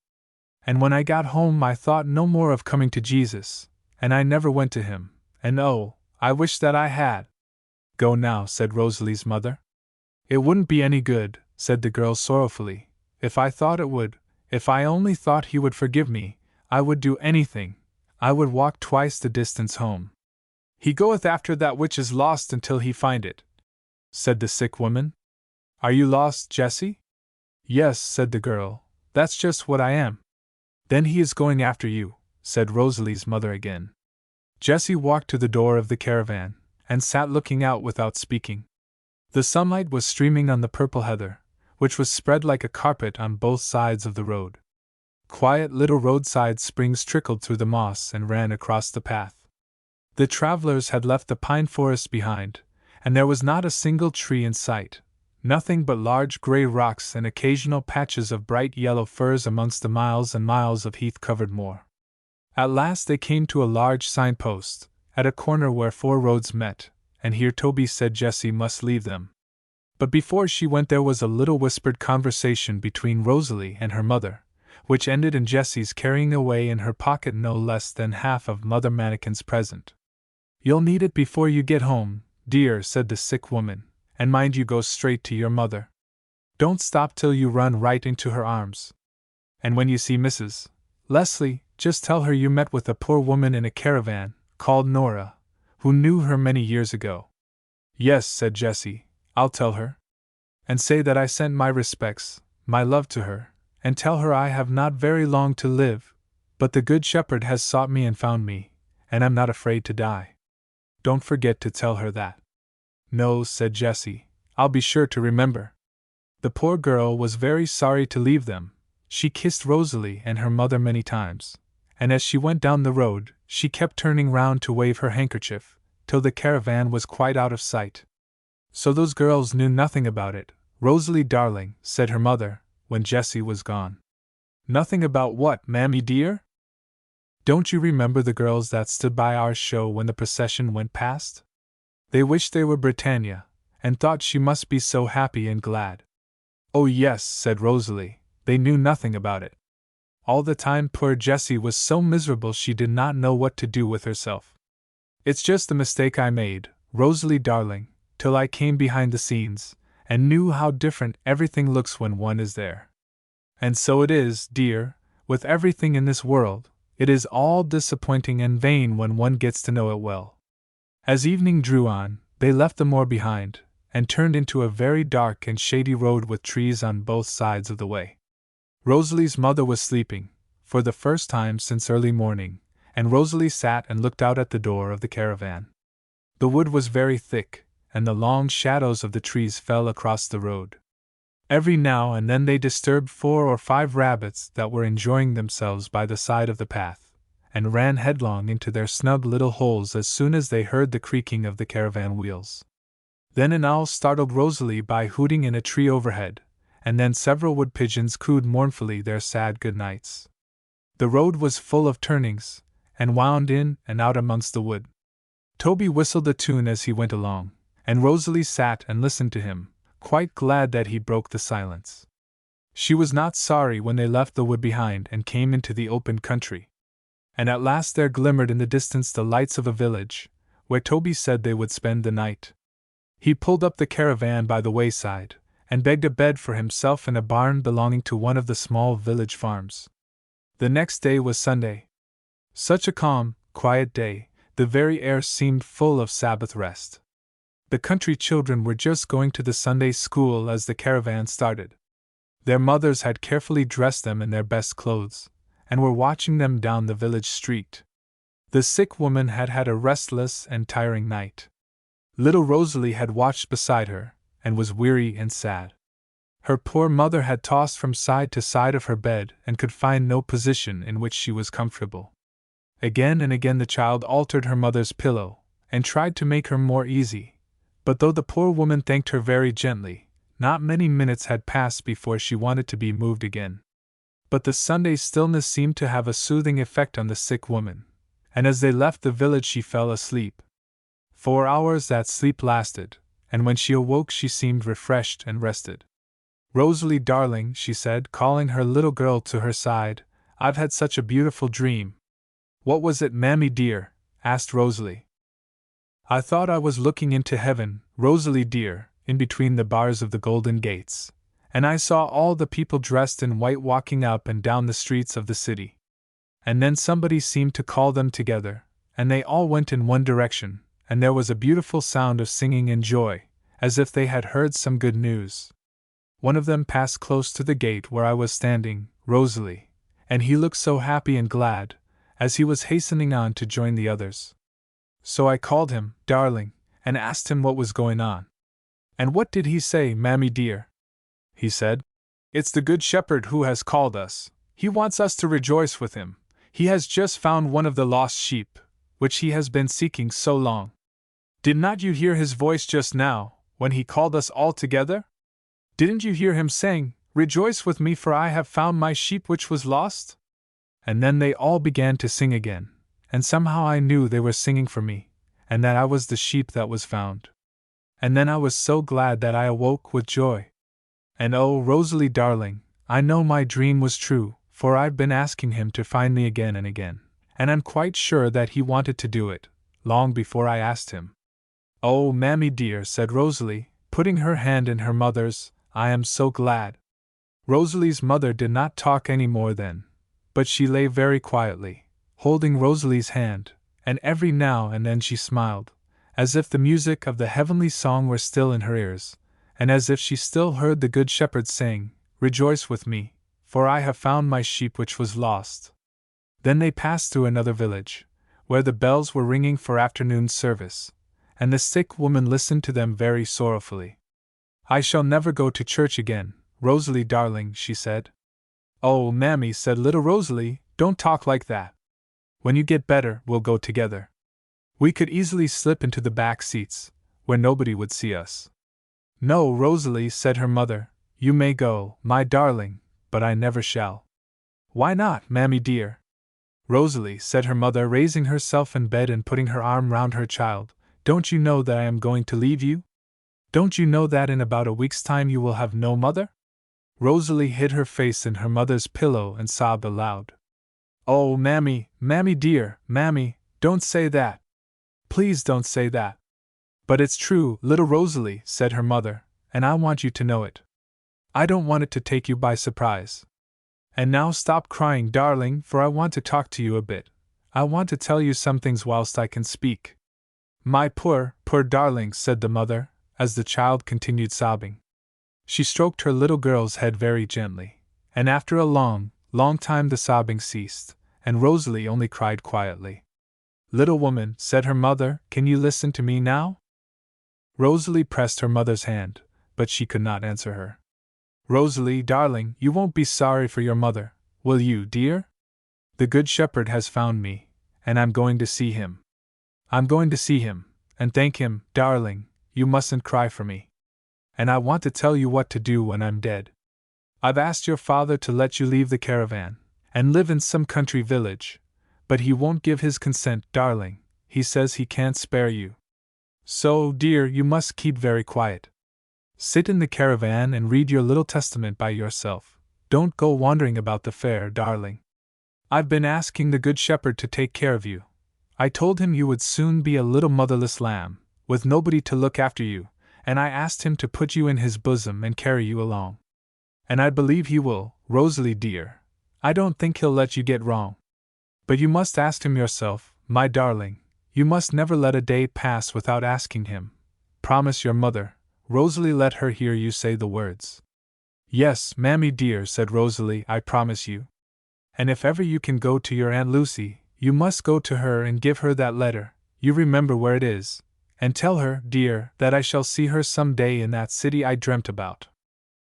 And when I got home I thought no more of coming to Jesus, and I never went to him, and oh, I wish that I had." "Go now," said Rosalie's mother. "It wouldn't be any good," said the girl sorrowfully. "If I thought it would, if I only thought he would forgive me, I would do anything. I would walk twice the distance home." "He goeth after that which is lost until he find it," said the sick woman. "Are you lost, Jessie?" "Yes," said the girl, "that's just what I am." "Then he is going after you," said Rosalie's mother again. Jessie walked to the door of the caravan, and sat looking out without speaking. The sunlight was streaming on the purple heather, which was spread like a carpet on both sides of the road. Quiet little roadside springs trickled through the moss and ran across the path. The travelers had left the pine forest behind, and there was not a single tree in sight, nothing but large gray rocks and occasional patches of bright yellow firs amongst the miles and miles of heath-covered moor. At last they came to a large signpost, at a corner where 4 roads met, and here Toby said Jessie must leave them. But before she went there was a little whispered conversation between Rosalie and her mother, which ended in Jessie's carrying away in her pocket no less than half of Mother Manikin's present. "You'll need it before you get home, dear," said the sick woman, "and mind you go straight to your mother. Don't stop till you run right into her arms. And when you see Mrs. Leslie, just tell her you met with a poor woman in a caravan, called Nora, who knew her many years ago." "Yes," said Jessie, "I'll tell her. And say that I sent my respects, my love to her, and tell her I have not very long to live, but the Good Shepherd has sought me and found me, and I'm not afraid to die. Don't forget to tell her that." "No," said Jessie, "I'll be sure to remember." The poor girl was very sorry to leave them. She kissed Rosalie and her mother many times, and as she went down the road, she kept turning round to wave her handkerchief, till the caravan was quite out of sight. "So those girls knew nothing about it, Rosalie darling," said her mother, when Jessie was gone. "Nothing about what, mammy dear?" Don't you remember the girls that stood by our show when the procession went past? They wished they were Britannia, and thought she must be so happy and glad. Oh yes, said Rosalie, they knew nothing about it. All the time poor Jessie was so miserable she did not know what to do with herself. It's just the mistake I made, Rosalie darling, till I came behind the scenes, and knew how different everything looks when one is there. And so it is, dear, with everything in this world, it is all disappointing and vain when one gets to know it well. As evening drew on, they left the moor behind, and turned into a very dark and shady road with trees on both sides of the way. Rosalie's mother was sleeping, for the first time since early morning, and Rosalie sat and looked out at the door of the caravan. The wood was very thick, and the long shadows of the trees fell across the road. Every now and then they disturbed 4 or 5 rabbits that were enjoying themselves by the side of the path, and ran headlong into their snug little holes as soon as they heard the creaking of the caravan wheels. Then an owl startled Rosalie by hooting in a tree overhead, and then several wood pigeons cooed mournfully their sad good nights. The road was full of turnings, and wound in and out amongst the wood. Toby whistled a tune as he went along, and Rosalie sat and listened to him, quite glad that he broke the silence. She was not sorry when they left the wood behind and came into the open country. And at last there glimmered in the distance the lights of a village, where Toby said they would spend the night. He pulled up the caravan by the wayside, and begged a bed for himself in a barn belonging to one of the small village farms. The next day was Sunday. Such a calm, quiet day, the very air seemed full of Sabbath rest. The country children were just going to the Sunday school as the caravan started. Their mothers had carefully dressed them in their best clothes, and were watching them down the village street. The sick woman had had a restless and tiring night. Little Rosalie had watched beside her, and was weary and sad. Her poor mother had tossed from side to side of her bed and could find no position in which she was comfortable. Again and again the child altered her mother's pillow, and tried to make her more easy. But though the poor woman thanked her very gently, not many minutes had passed before she wanted to be moved again. But the Sunday stillness seemed to have a soothing effect on the sick woman, and as they left the village she fell asleep. 4 hours that sleep lasted, and when she awoke she seemed refreshed and rested. Rosalie darling, she said, calling her little girl to her side, I've had such a beautiful dream. What was it, Mammy dear? Asked Rosalie. I thought I was looking into heaven, Rosalie dear, in between the bars of the golden gates, and I saw all the people dressed in white walking up and down the streets of the city. And then somebody seemed to call them together, and they all went in one direction, and there was a beautiful sound of singing and joy, as if they had heard some good news. One of them passed close to the gate where I was standing, Rosalie, and he looked so happy and glad, as he was hastening on to join the others. So I called him, darling, and asked him what was going on. And what did he say, Mammy dear? He said, It's the Good Shepherd who has called us. He wants us to rejoice with him. He has just found one of the lost sheep, which he has been seeking so long. Did not you hear his voice just now, when he called us all together? Didn't you hear him saying, Rejoice with me, for I have found my sheep which was lost? And then they all began to sing again, and somehow I knew they were singing for me, and that I was the sheep that was found. And then I was so glad that I awoke with joy. And oh, Rosalie darling, I know my dream was true, for I've been asking him to find me again and again, and I'm quite sure that he wanted to do it, long before I asked him. Oh, Mammy dear, said Rosalie, putting her hand in her mother's, I am so glad. Rosalie's mother did not talk any more then, but she lay very quietly, holding Rosalie's hand, and every now and then she smiled, as if the music of the heavenly song were still in her ears, and as if she still heard the Good Shepherd saying, Rejoice with me, for I have found my sheep which was lost. Then they passed through another village, where the bells were ringing for afternoon service, and the sick woman listened to them very sorrowfully. I shall never go to church again, Rosalie darling, she said. Oh, Mammy, said little Rosalie, don't talk like that. When you get better, we'll go together. We could easily slip into the back seats, where nobody would see us. No, Rosalie, said her mother, you may go, my darling, but I never shall. Why not, Mammy dear? Rosalie, said her mother, raising herself in bed and putting her arm round her child, don't you know that I am going to leave you? Don't you know that in about a week's time you will have no mother? Rosalie hid her face in her mother's pillow and sobbed aloud. Oh, Mammy, Mammy dear, Mammy, don't say that. Please don't say that. But it's true, little Rosalie, said her mother, and I want you to know it. I don't want it to take you by surprise. And now stop crying, darling, for I want to talk to you a bit. I want to tell you some things whilst I can speak. My poor, poor darling, said the mother, as the child continued sobbing. She stroked her little girl's head very gently, and after a long, long time the sobbing ceased, and Rosalie only cried quietly. Little woman, said her mother, can you listen to me now? Rosalie pressed her mother's hand, but she could not answer her. Rosalie, darling, you won't be sorry for your mother, will you, dear? The Good Shepherd has found me, and I'm going to see him. I'm going to see him, and thank him, darling, you mustn't cry for me. And I want to tell you what to do when I'm dead. I've asked your father to let you leave the caravan, and live in some country village, but he won't give his consent, darling, he says he can't spare you. So, dear, you must keep very quiet. Sit in the caravan and read your little testament by yourself. Don't go wandering about the fair, darling. I've been asking the Good Shepherd to take care of you. I told him you would soon be a little motherless lamb, with nobody to look after you, and I asked him to put you in his bosom and carry you along. And I believe he will, Rosalie dear. I don't think he'll let you get wrong. But you must ask him yourself, my darling. You must never let a day pass without asking him. Promise your mother. Rosalie, let her hear you say the words. Yes, Mammy dear, said Rosalie, I promise you. And if ever you can go to your Aunt Lucy, you must go to her and give her that letter, you remember where it is, and tell her, dear, that I shall see her some day in that city I dreamt about.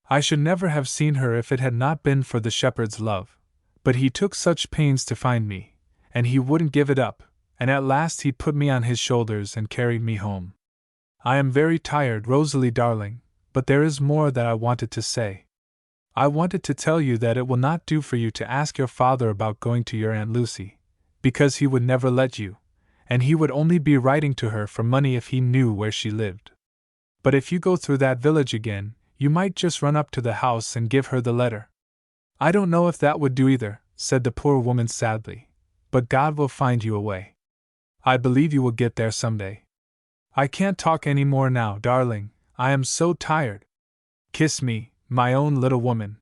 I should never have seen her if it had not been for the shepherd's love, but he took such pains to find me, and he wouldn't give it up, and at last he put me on his shoulders and carried me home. I am very tired, Rosalie darling, but there is more that I wanted to say. I wanted to tell you that it will not do for you to ask your father about going to your Aunt Lucy, because he would never let you, and he would only be writing to her for money if he knew where she lived. But if you go through that village again, you might just run up to the house and give her the letter. I don't know if that would do either, said the poor woman sadly, but God will find you a way. I believe you will get there someday. I can't talk any more now, darling, I am so tired. Kiss me, my own little woman.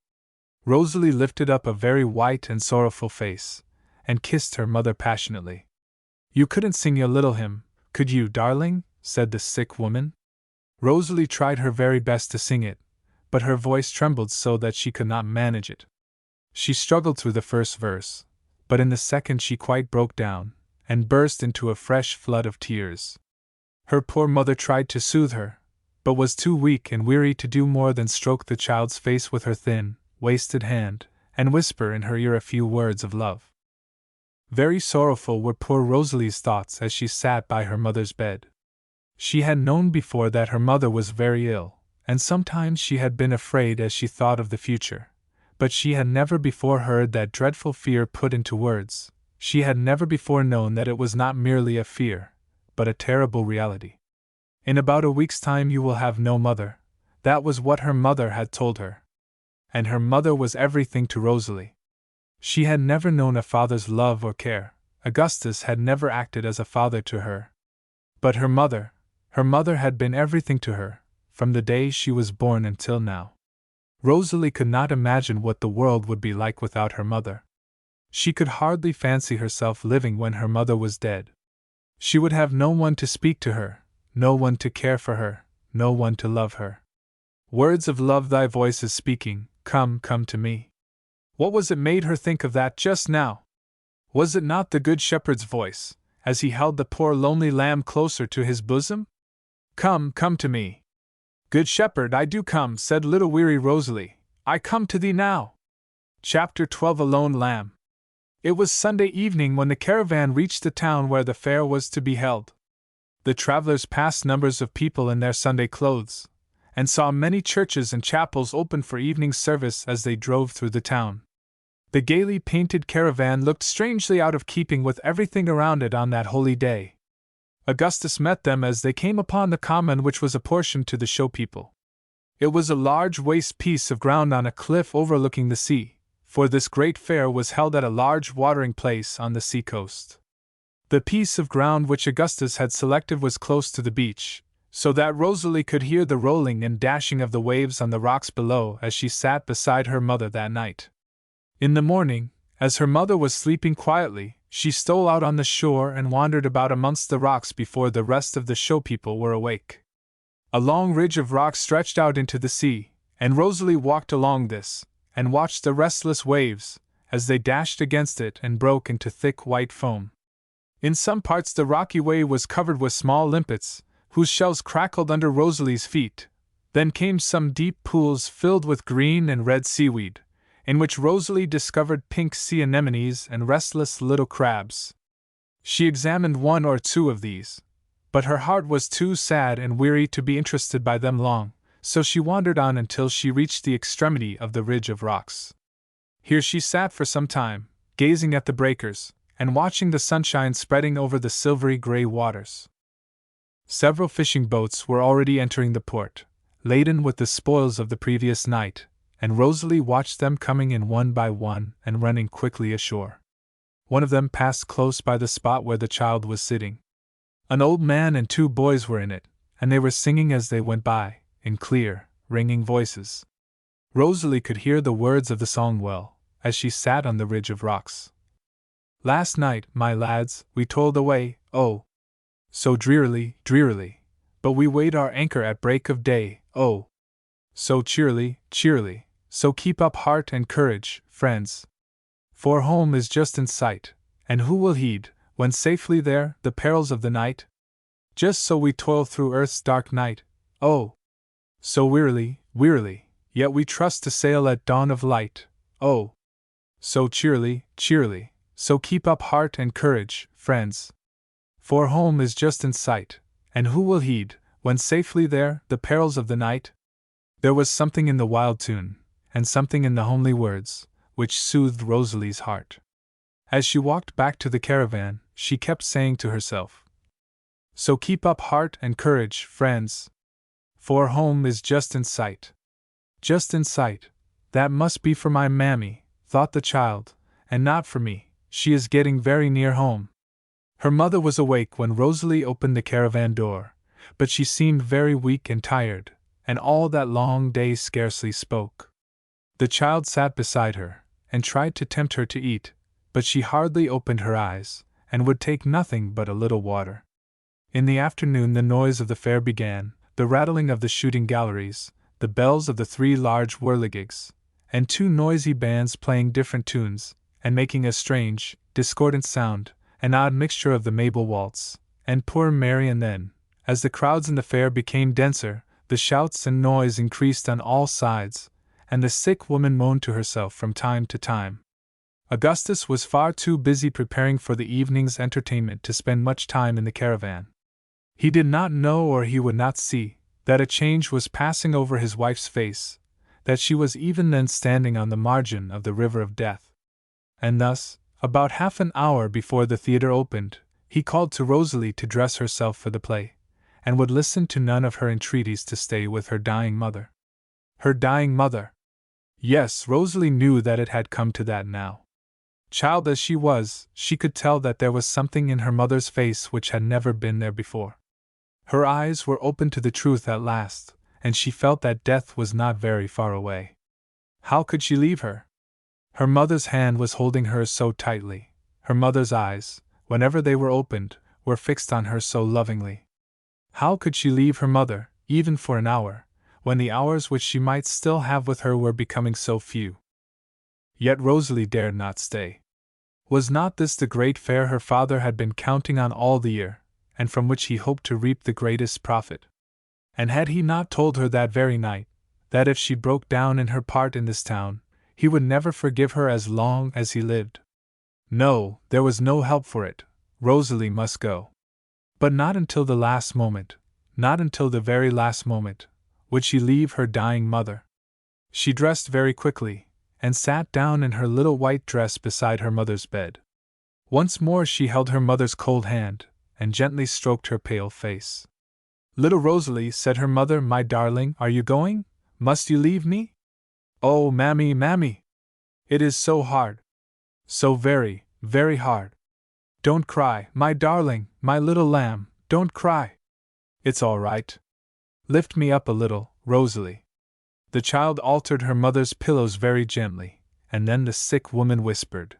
Rosalie lifted up a very white and sorrowful face, and kissed her mother passionately. You couldn't sing your little hymn, could you, darling? Said the sick woman. Rosalie tried her very best to sing it, but her voice trembled so that she could not manage it. She struggled through the first verse, but in the second she quite broke down, and burst into a fresh flood of tears. Her poor mother tried to soothe her, but was too weak and weary to do more than stroke the child's face with her thin, wasted hand, and whisper in her ear a few words of love. Very sorrowful were poor Rosalie's thoughts as she sat by her mother's bed. She had known before that her mother was very ill, and sometimes she had been afraid as she thought of the future, but she had never before heard that dreadful fear put into words. She had never before known that it was not merely a fear, but a terrible reality. In about a week's time you will have no mother, that was what her mother had told her. And her mother was everything to Rosalie. She had never known a father's love or care. Augustus had never acted as a father to her. But her mother had been everything to her, from the day she was born until now. Rosalie could not imagine what the world would be like without her mother. She could hardly fancy herself living when her mother was dead. She would have no one to speak to her, no one to care for her, no one to love her. Words of love thy voice is speaking, come, come to me. What was it made her think of that just now? Was it not the Good Shepherd's voice, as he held the poor lonely lamb closer to his bosom? Come, come to me. Good Shepherd, I do come, said little weary Rosalie, I come to thee now. Chapter 12 A Lone Lamb. It was Sunday evening when the caravan reached the town where the fair was to be held. The travelers passed numbers of people in their Sunday clothes, and saw many churches and chapels open for evening service as they drove through the town. The gaily painted caravan looked strangely out of keeping with everything around it on that holy day. Augustus met them as they came upon the common which was apportioned to the show people. It was a large waste piece of ground on a cliff overlooking the sea, for this great fair was held at a large watering place on the sea coast. The piece of ground which Augustus had selected was close to the beach, so that Rosalie could hear the rolling and dashing of the waves on the rocks below as she sat beside her mother that night. In the morning, as her mother was sleeping quietly, she stole out on the shore and wandered about amongst the rocks before the rest of the show people were awake. A long ridge of rock stretched out into the sea, and Rosalie walked along this, and watched the restless waves, as they dashed against it and broke into thick white foam. In some parts the rocky way was covered with small limpets, whose shells crackled under Rosalie's feet. Then came some deep pools filled with green and red seaweed, in which Rosalie discovered pink sea anemones and restless little crabs. She examined one or two of these, but her heart was too sad and weary to be interested by them long, so she wandered on until she reached the extremity of the ridge of rocks. Here she sat for some time, gazing at the breakers, and watching the sunshine spreading over the silvery gray waters. Several fishing boats were already entering the port, laden with the spoils of the previous night, and Rosalie watched them coming in one by one and running quickly ashore. One of them passed close by the spot where the child was sitting. An old man and 2 boys were in it, and they were singing as they went by, in clear, ringing voices. Rosalie could hear the words of the song well, as she sat on the ridge of rocks. Last night, my lads, we toiled away, oh, so drearily, drearily, but we weighed our anchor at break of day, oh, so cheerily, cheerily, so keep up heart and courage, friends. For home is just in sight, and who will heed, when safely there, the perils of the night? Just so we toil through earth's dark night, oh, so wearily, wearily, yet we trust to sail at dawn of light, oh, so cheerily, cheerily, so keep up heart and courage, friends. For home is just in sight, and who will heed, when safely there, the perils of the night? There was something in the wild tune, and something in the homely words, which soothed Rosalie's heart. As she walked back to the caravan, she kept saying to herself, "So keep up heart and courage, friends. For home is just in sight. Just in sight, that must be for my mammy," thought the child, "and not for me, she is getting very near home." Her mother was awake when Rosalie opened the caravan door, but she seemed very weak and tired, and all that long day scarcely spoke. The child sat beside her, and tried to tempt her to eat, but she hardly opened her eyes, and would take nothing but a little water. In the afternoon the noise of the fair began, the rattling of the shooting galleries, the bells of the 3 large whirligigs, and 2 noisy bands playing different tunes, and making a strange, discordant sound, an odd mixture of the Mabel waltz, and Poor Mary, and then, as the crowds in the fair became denser, the shouts and noise increased on all sides, and the sick woman moaned to herself from time to time. Augustus was far too busy preparing for the evening's entertainment to spend much time in the caravan. He did not know, or he would not see, that a change was passing over his wife's face, that she was even then standing on the margin of the river of death. And thus, about half an hour before the theatre opened, he called to Rosalie to dress herself for the play, and would listen to none of her entreaties to stay with her dying mother. Her dying mother! Yes, Rosalie knew that it had come to that now. Child as she was, she could tell that there was something in her mother's face which had never been there before. Her eyes were open to the truth at last, and she felt that death was not very far away. How could she leave her? Her mother's hand was holding hers so tightly. Her mother's eyes, whenever they were opened, were fixed on her so lovingly. How could she leave her mother, even for an hour, when the hours which she might still have with her were becoming so few? Yet Rosalie dared not stay. Was not this the great fair her father had been counting on all the year, and from which he hoped to reap the greatest profit? And had he not told her that very night, that if she broke down in her part in this town, he would never forgive her as long as he lived? No, there was no help for it. Rosalie must go. But not until the last moment, not until the very last moment, would she leave her dying mother. She dressed very quickly, and sat down in her little white dress beside her mother's bed. Once more she held her mother's cold hand, and gently stroked her pale face. "Little Rosalie," said her mother, "my darling, are you going? Must you leave me?" "Oh, mammy, mammy! It is so hard. So very, very hard. Don't cry, my darling, my little lamb, don't cry. It's all right. Lift me up a little, Rosalie." The child altered her mother's pillows very gently, and then the sick woman whispered,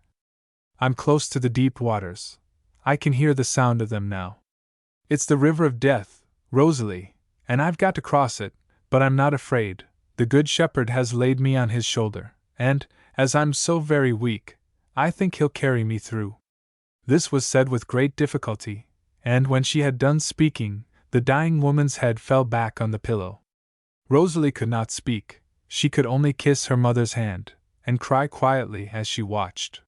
"I'm close to the deep waters. I can hear the sound of them now. It's the river of death, Rosalie, and I've got to cross it, but I'm not afraid. The Good Shepherd has laid me on his shoulder, and, as I'm so very weak, I think he'll carry me through." This was said with great difficulty, and when she had done speaking, the dying woman's head fell back on the pillow. Rosalie could not speak, she could only kiss her mother's hand, and cry quietly as she watched.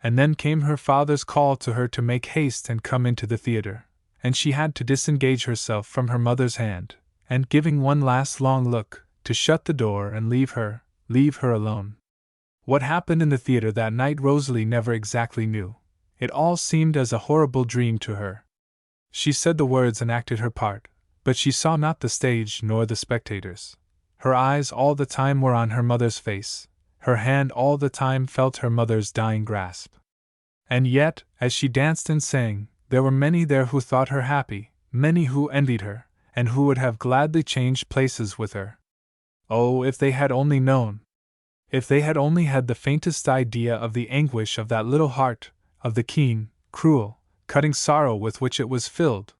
And then came her father's call to her to make haste and come into the theater, and she had to disengage herself from her mother's hand, and giving one last long look, to shut the door and leave her alone. What happened in the theater that night Rosalie never exactly knew. It all seemed as a horrible dream to her. She said the words and acted her part, but she saw not the stage nor the spectators. Her eyes all the time were on her mother's face, her hand all the time felt her mother's dying grasp. And yet, as she danced and sang, there were many there who thought her happy, many who envied her, and who would have gladly changed places with her. Oh, if they had only known! If they had only had the faintest idea of the anguish of that little heart, of the keen, cruel, cutting sorrow with which it was filled.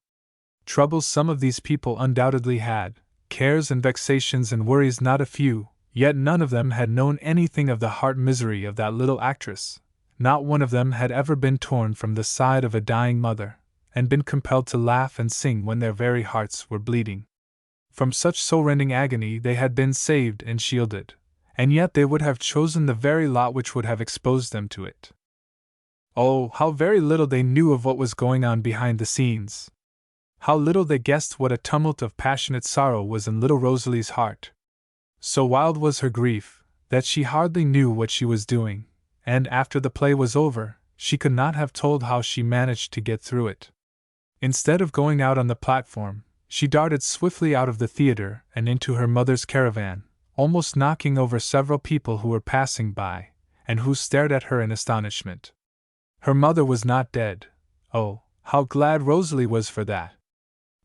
Troubles some of these people undoubtedly had, cares and vexations and worries not a few, yet none of them had known anything of the heart misery of that little actress. Not one of them had ever been torn from the side of a dying mother, and been compelled to laugh and sing when their very hearts were bleeding. From such soul-rending agony they had been saved and shielded, and yet they would have chosen the very lot which would have exposed them to it. Oh, how very little they knew of what was going on behind the scenes! How little they guessed what a tumult of passionate sorrow was in little Rosalie's heart. So wild was her grief, that she hardly knew what she was doing, and after the play was over, she could not have told how she managed to get through it. Instead of going out on the platform, she darted swiftly out of the theater and into her mother's caravan, almost knocking over several people who were passing by, and who stared at her in astonishment. Her mother was not dead. Oh, how glad Rosalie was for that!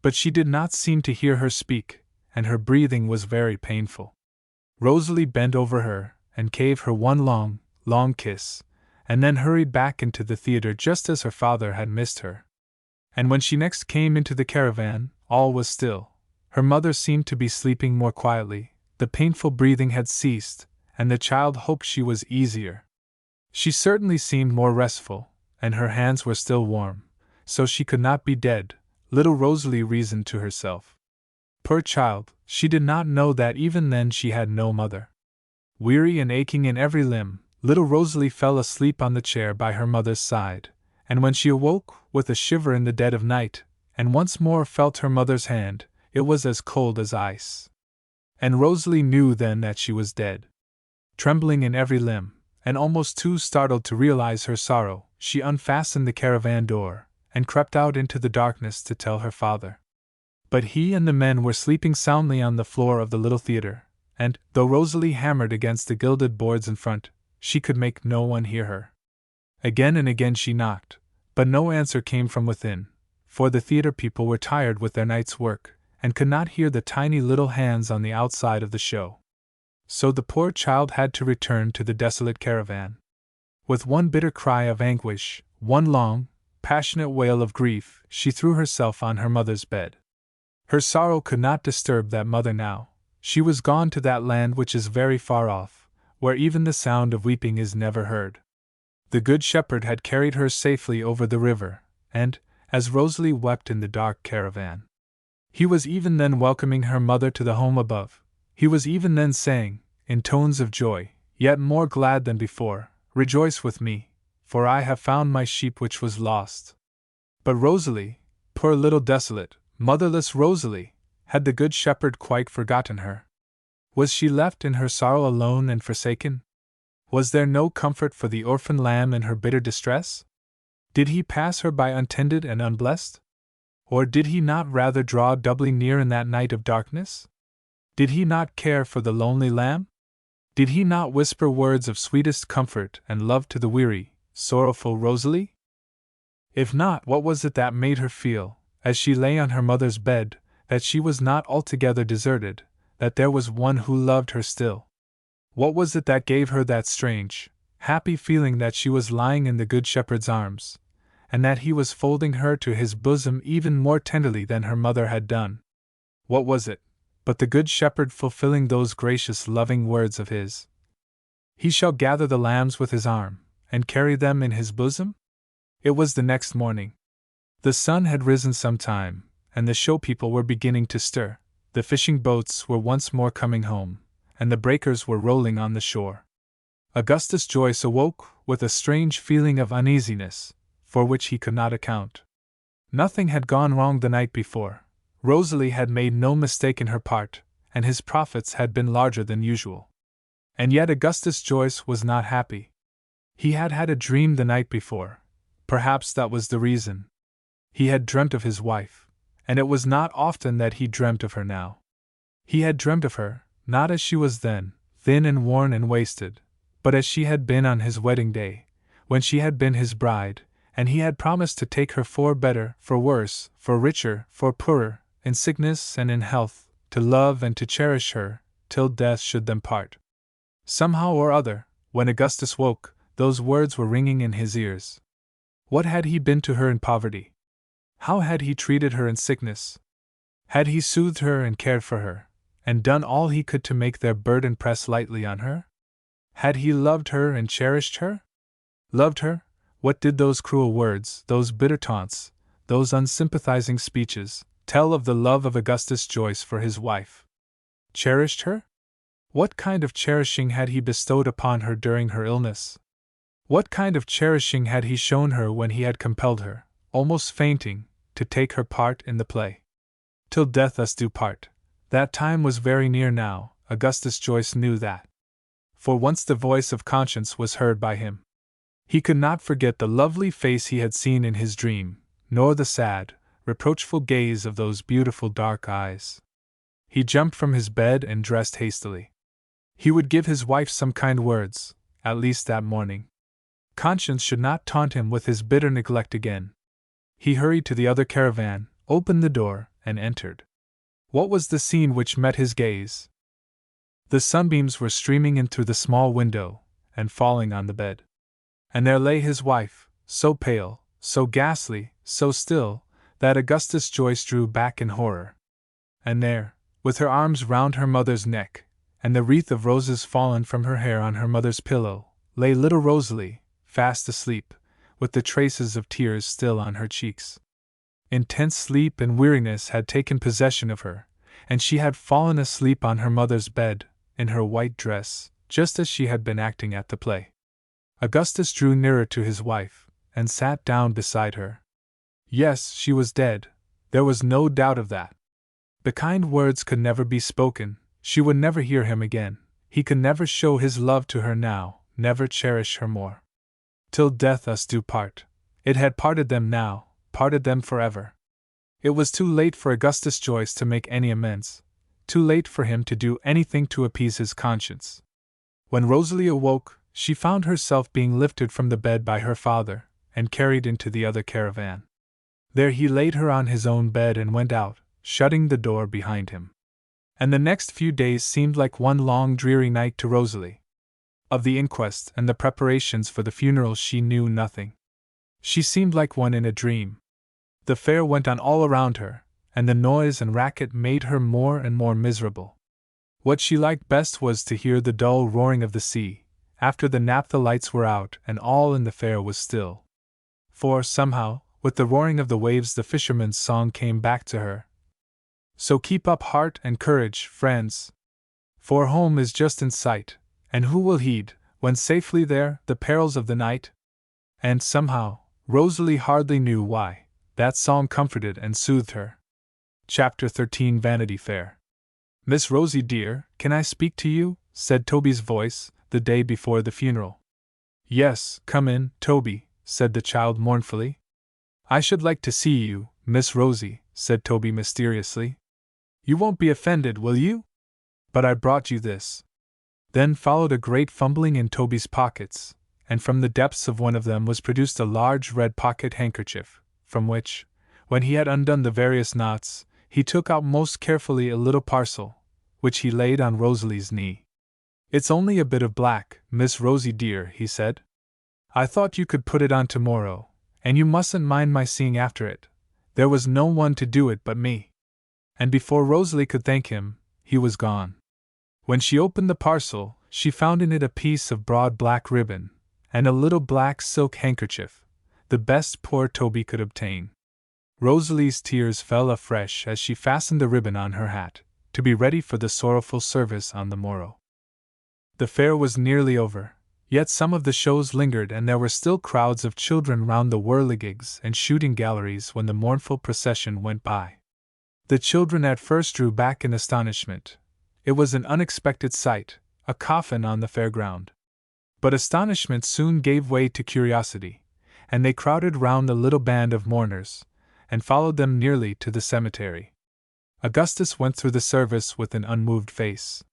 But she did not seem to hear her speak, and her breathing was very painful. Rosalie bent over her, and gave her one long, long kiss, and then hurried back into the theater just as her father had missed her. And when she next came into the caravan, all was still. Her mother seemed to be sleeping more quietly, the painful breathing had ceased, and the child hoped she was easier. She certainly seemed more restful, and her hands were still warm, so she could not be dead, little Rosalie reasoned to herself. Poor child, she did not know that even then she had no mother. Weary and aching in every limb, little Rosalie fell asleep on the chair by her mother's side, and when she awoke, with a shiver in the dead of night, and once more felt her mother's hand, it was as cold as ice. And Rosalie knew then that she was dead. Trembling in every limb, and almost too startled to realize her sorrow, she unfastened the caravan door, and crept out into the darkness to tell her father. But he and the men were sleeping soundly on the floor of the little theater, and, though Rosalie hammered against the gilded boards in front, she could make no one hear her. Again and again she knocked, but no answer came from within, for the theater people were tired with their night's work, and could not hear the tiny little hands on the outside of the show. So the poor child had to return to the desolate caravan. With one bitter cry of anguish, one long, passionate wail of grief, she threw herself on her mother's bed. Her sorrow could not disturb that mother now. She was gone to that land which is very far off, where even the sound of weeping is never heard. The Good Shepherd had carried her safely over the river, and, as Rosalie wept in the dark caravan, he was even then welcoming her mother to the home above. He was even then saying, in tones of joy, yet more glad than before, "Rejoice with me, for I have found my sheep which was lost." But Rosalie, poor little desolate, motherless Rosalie, had the Good Shepherd quite forgotten her? Was she left in her sorrow alone and forsaken? Was there no comfort for the orphan lamb in her bitter distress? Did he pass her by untended and unblessed? Or did he not rather draw doubly near in that night of darkness? Did he not care for the lonely lamb? Did he not whisper words of sweetest comfort and love to the weary, sorrowful Rosalie? If not, what was it that made her feel, as she lay on her mother's bed, that she was not altogether deserted, that there was one who loved her still? What was it that gave her that strange, happy feeling that she was lying in the Good Shepherd's arms, and that he was folding her to his bosom even more tenderly than her mother had done? What was it, but the Good Shepherd fulfilling those gracious, loving words of his? He shall gather the lambs with his arm, and carry them in his bosom? It was the next morning. The sun had risen some time, and the show people were beginning to stir. The fishing boats were once more coming home, and the breakers were rolling on the shore. Augustus Joyce awoke with a strange feeling of uneasiness, for which he could not account. Nothing had gone wrong the night before. Rosalie had made no mistake in her part, and his profits had been larger than usual. And yet Augustus Joyce was not happy. He had had a dream the night before. Perhaps that was the reason. He had dreamt of his wife, and it was not often that he dreamt of her now. He had dreamt of her, not as she was then, thin and worn and wasted, but as she had been on his wedding day, when she had been his bride, and he had promised to take her for better, for worse, for richer, for poorer, in sickness and in health, to love and to cherish her, till death should them part. Somehow or other, when Augustus woke, those words were ringing in his ears. What had he been to her in poverty? How had he treated her in sickness? Had he soothed her and cared for her, and done all he could to make their burden press lightly on her? Had he loved her and cherished her? Loved her? What did those cruel words, those bitter taunts, those unsympathizing speeches, tell of the love of Augustus Joyce for his wife? Cherished her? What kind of cherishing had he bestowed upon her during her illness? What kind of cherishing had he shown her when he had compelled her, almost fainting, to take her part in the play? Till death us do part. That time was very near now. Augustus Joyce knew that. For once the voice of conscience was heard by him. He could not forget the lovely face he had seen in his dream, nor the sad, reproachful gaze of those beautiful dark eyes. He jumped from his bed and dressed hastily. He would give his wife some kind words, at least that morning. Conscience should not taunt him with his bitter neglect again. He hurried to the other caravan, opened the door, and entered. What was the scene which met his gaze? The sunbeams were streaming in through the small window, and falling on the bed. And there lay his wife, so pale, so ghastly, so still, that Augustus Joyce drew back in horror. And there, with her arms round her mother's neck, and the wreath of roses fallen from her hair on her mother's pillow, lay little Rosalie, fast asleep, with the traces of tears still on her cheeks. Intense sleep and weariness had taken possession of her, and she had fallen asleep on her mother's bed, in her white dress, just as she had been acting at the play. Augustus drew nearer to his wife, and sat down beside her. Yes, she was dead. There was no doubt of that. The kind words could never be spoken. She would never hear him again. He could never show his love to her now, never cherish her more. Till death us do part. It had parted them now, parted them forever. It was too late for Augustus Joyce to make any amends, too late for him to do anything to appease his conscience. When Rosalie awoke, she found herself being lifted from the bed by her father, and carried into the other caravan. There he laid her on his own bed and went out, shutting the door behind him. And the next few days seemed like one long dreary night to Rosalie. Of the inquest and the preparations for the funeral she knew nothing. She seemed like one in a dream. The fair went on all around her, and the noise and racket made her more and more miserable. What she liked best was to hear the dull roaring of the sea, after the naphtha lights were out and all in the fair was still. For, somehow, with the roaring of the waves the fisherman's song came back to her. So keep up heart and courage, friends, for home is just in sight, and who will heed, when safely there, the perils of the night? And somehow, Rosalie hardly knew why, that song comforted and soothed her. Chapter 13 Vanity Fair. "Miss Rosie dear, can I speak to you?" said Toby's voice, the day before the funeral. "Yes, come in, Toby," said the child mournfully. "I should like to see you, Miss Rosie," said Toby mysteriously. "You won't be offended, will you? But I brought you this." Then followed a great fumbling in Toby's pockets, and from the depths of one of them was produced a large red pocket handkerchief, from which, when he had undone the various knots, he took out most carefully a little parcel, which he laid on Rosalie's knee. "It's only a bit of black, Miss Rosie dear," he said. "I thought you could put it on tomorrow, and you mustn't mind my seeing after it. There was no one to do it but me." And before Rosalie could thank him, he was gone. When she opened the parcel, she found in it a piece of broad black ribbon, and a little black silk handkerchief, the best poor Toby could obtain. Rosalie's tears fell afresh as she fastened the ribbon on her hat, to be ready for the sorrowful service on the morrow. The fair was nearly over, yet some of the shows lingered, and there were still crowds of children round the whirligigs and shooting galleries when the mournful procession went by. The children at first drew back in astonishment. It was an unexpected sight, a coffin on the fair ground. But astonishment soon gave way to curiosity, and they crowded round the little band of mourners, and followed them nearly to the cemetery. Augustus went through the service with an unmoved face.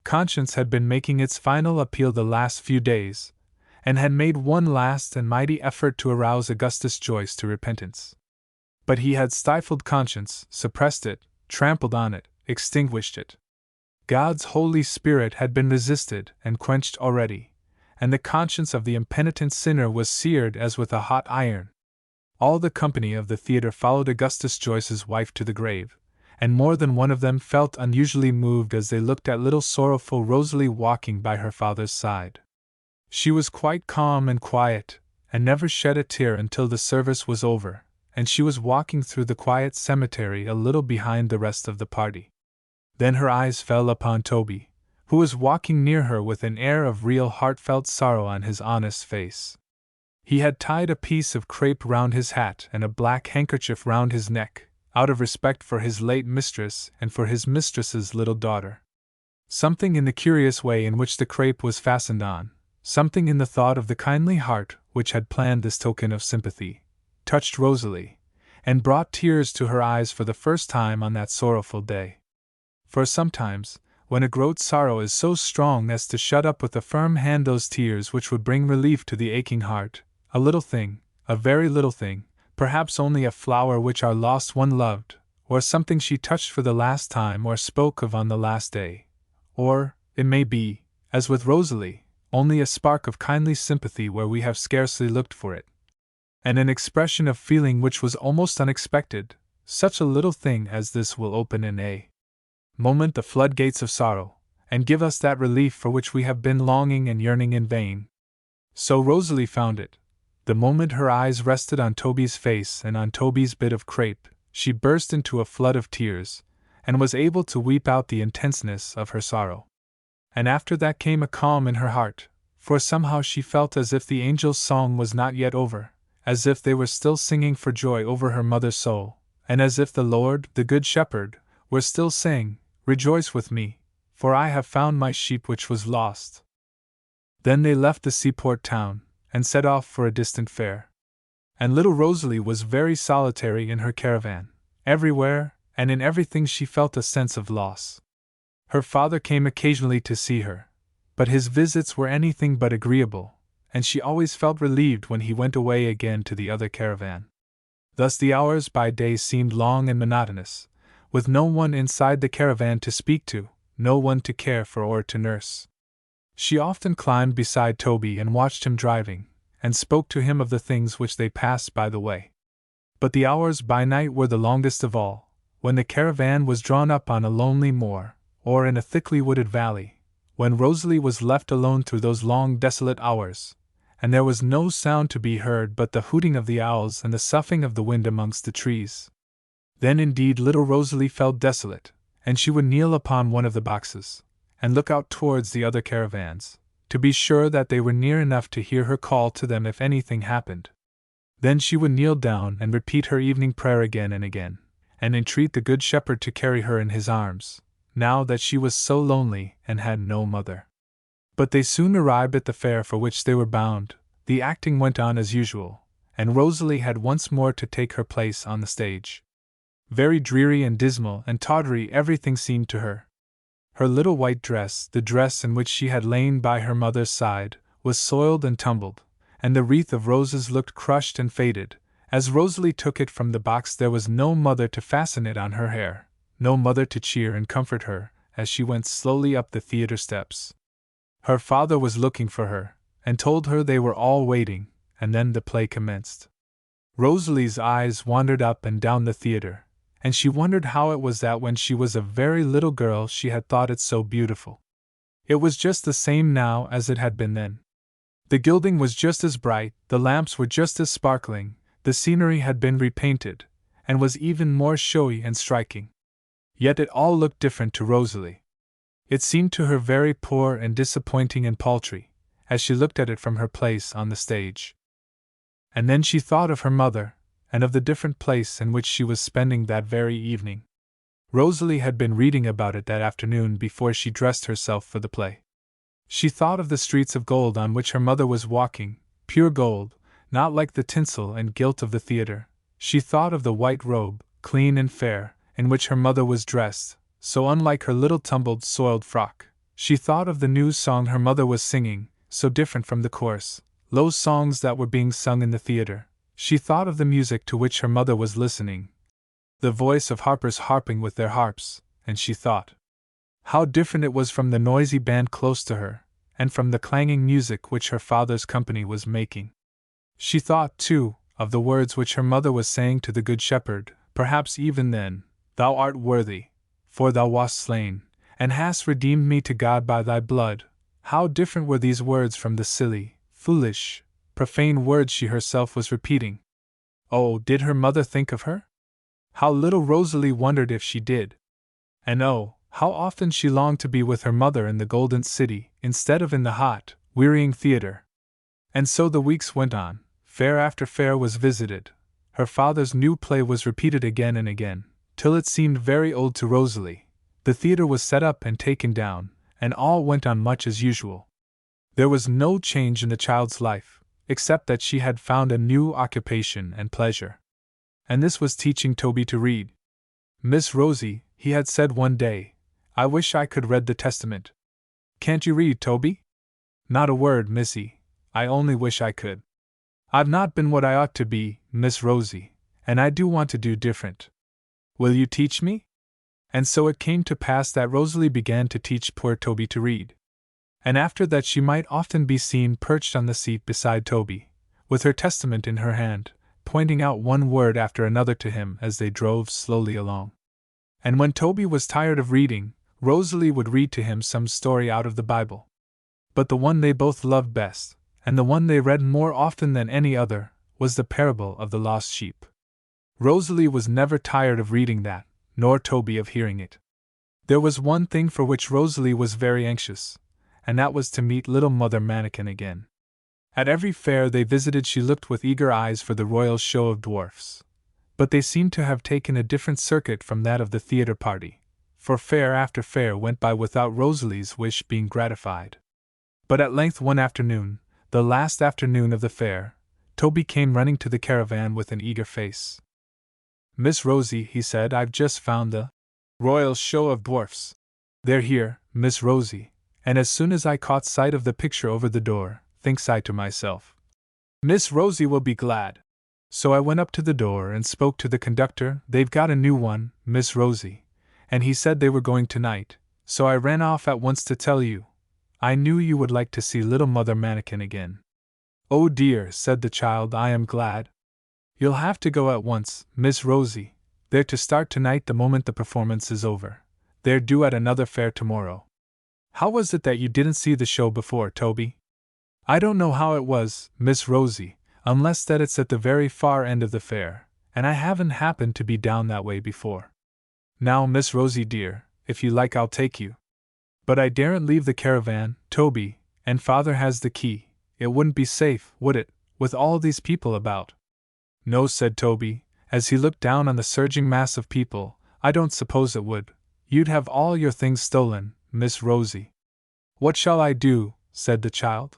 Conscience had been making its final appeal the last few days, and had made one last and mighty effort to arouse Augustus Joyce to repentance. But he had stifled conscience, suppressed it, trampled on it, extinguished it. God's Holy Spirit had been resisted and quenched already, and the conscience of the impenitent sinner was seared as with a hot iron. All the company of the theatre followed Augustus Joyce's wife to the grave, and more than one of them felt unusually moved as they looked at little sorrowful Rosalie walking by her father's side. She was quite calm and quiet, and never shed a tear until the service was over, and she was walking through the quiet cemetery a little behind the rest of the party. Then her eyes fell upon Toby, who was walking near her with an air of real heartfelt sorrow on his honest face. He had tied a piece of crape round his hat and a black handkerchief round his neck, out of respect for his late mistress and for his mistress's little daughter. Something in the curious way in which the crape was fastened on, something in the thought of the kindly heart which had planned this token of sympathy, touched Rosalie, and brought tears to her eyes for the first time on that sorrowful day. For sometimes, when a great sorrow is so strong as to shut up with a firm hand those tears which would bring relief to the aching heart, a little thing, a very little thing, perhaps only a flower which our lost one loved, or something she touched for the last time or spoke of on the last day, or, it may be, as with Rosalie, only a spark of kindly sympathy where we have scarcely looked for it, and an expression of feeling which was almost unexpected, such a little thing as this will open in a moment the floodgates of sorrow, and give us that relief for which we have been longing and yearning in vain. So Rosalie found it. The moment her eyes rested on Toby's face and on Toby's bit of crape, she burst into a flood of tears, and was able to weep out the intenseness of her sorrow. And after that came a calm in her heart, for somehow she felt as if the angels' song was not yet over, as if they were still singing for joy over her mother's soul, and as if the Lord, the Good Shepherd, were still saying, "Rejoice with me, for I have found my sheep which was lost." Then they left the seaport town, and set off for a distant fair. And little Rosalie was very solitary in her caravan. Everywhere, and in everything she felt a sense of loss. Her father came occasionally to see her, but his visits were anything but agreeable, and she always felt relieved when he went away again to the other caravan. Thus the hours by day seemed long and monotonous, with no one inside the caravan to speak to, no one to care for or to nurse. She often climbed beside Toby and watched him driving, and spoke to him of the things which they passed by the way. But the hours by night were the longest of all, when the caravan was drawn up on a lonely moor, or in a thickly wooded valley, when Rosalie was left alone through those long desolate hours, and there was no sound to be heard but the hooting of the owls and the soughing of the wind amongst the trees. Then indeed little Rosalie felt desolate, and she would kneel upon one of the boxes, and look out towards the other caravans, to be sure that they were near enough to hear her call to them if anything happened. Then she would kneel down and repeat her evening prayer again and again, and entreat the Good Shepherd to carry her in his arms, now that she was so lonely and had no mother. But they soon arrived at the fair for which they were bound. The acting went on as usual, and Rosalie had once more to take her place on the stage. Very dreary and dismal and tawdry everything seemed to her. Her little white dress, the dress in which she had lain by her mother's side, was soiled and tumbled, and the wreath of roses looked crushed and faded. As Rosalie took it from the box, there was no mother to fasten it on her hair, no mother to cheer and comfort her as she went slowly up the theater steps. Her father was looking for her, and told her they were all waiting, and then the play commenced. Rosalie's eyes wandered up and down the theater, and she wondered how it was that when she was a very little girl she had thought it so beautiful. It was just the same now as it had been then. The gilding was just as bright, the lamps were just as sparkling, the scenery had been repainted, and was even more showy and striking. Yet it all looked different to Rosalie. It seemed to her very poor and disappointing and paltry, as she looked at it from her place on the stage. And then she thought of her mother, and of the different place in which she was spending that very evening. Rosalie had been reading about it that afternoon before she dressed herself for the play. She thought of the streets of gold on which her mother was walking, pure gold, not like the tinsel and gilt of the theater. She thought of the white robe, clean and fair, in which her mother was dressed, so unlike her little tumbled, soiled frock. She thought of the new song her mother was singing, so different from the coarse, low songs that were being sung in the theater. She thought of the music to which her mother was listening, the voice of harpers harping with their harps, and she thought how different it was from the noisy band close to her, and from the clanging music which her father's company was making. She thought, too, of the words which her mother was saying to the Good Shepherd, perhaps even then, "Thou art worthy, for thou wast slain, and hast redeemed me to God by thy blood." How different were these words from the silly, foolish, profane words she herself was repeating. Oh, did her mother think of her? How little Rosalie wondered if she did. And oh, how often she longed to be with her mother in the Golden City, instead of in the hot, wearying theater. And so the weeks went on. Fair after fair was visited. Her father's new play was repeated again and again, till it seemed very old to Rosalie. The theater was set up and taken down, and all went on much as usual. There was no change in the child's life, except that she had found a new occupation and pleasure. And this was teaching Toby to read. "Miss Rosie," he had said one day, "I wish I could read the Testament." "Can't you read, Toby?" "Not a word, missy. I only wish I could. I've not been what I ought to be, Miss Rosie, and I do want to do different. Will you teach me?" And so it came to pass that Rosalie began to teach poor Toby to read. And after that she might often be seen perched on the seat beside Toby, with her Testament in her hand, pointing out one word after another to him as they drove slowly along. And when Toby was tired of reading, Rosalie would read to him some story out of the Bible. But the one they both loved best, and the one they read more often than any other, was the parable of the lost sheep. Rosalie was never tired of reading that, nor Toby of hearing it. There was one thing for which Rosalie was very anxious, and that was to meet little Mother Manikin again. At every fair they visited she looked with eager eyes for the royal show of dwarfs. But they seemed to have taken a different circuit from that of the theater party, for fair after fair went by without Rosalie's wish being gratified. But at length one afternoon, the last afternoon of the fair, Toby came running to the caravan with an eager face. "Miss Rosie," he said, "I've just found the royal show of dwarfs. They're here, Miss Rosie," and as soon as I caught sight of the picture over the door, thinks I to myself, "Miss Rosie will be glad." So I went up to the door and spoke to the conductor. "They've got a new one, Miss Rosie, and he said they were going tonight, so I ran off at once to tell you. I knew you would like to see little Mother Manikin again." "Oh dear," said the child, "I am glad. You'll have to go at once, Miss Rosie. They're to start tonight the moment the performance is over. They're due at another fair tomorrow." "How was it that you didn't see the show before, Toby?" "I don't know how it was, Miss Rosie, unless that it's at the very far end of the fair, and I haven't happened to be down that way before. Now, Miss Rosie dear, if you like I'll take you. But I daren't leave the caravan, Toby, and Father has the key. It wouldn't be safe, would it, with all these people about?" "No," said Toby, as he looked down on the surging mass of people, "I don't suppose it would. You'd have all your things stolen, Miss Rosie." "What shall I do?" said the child.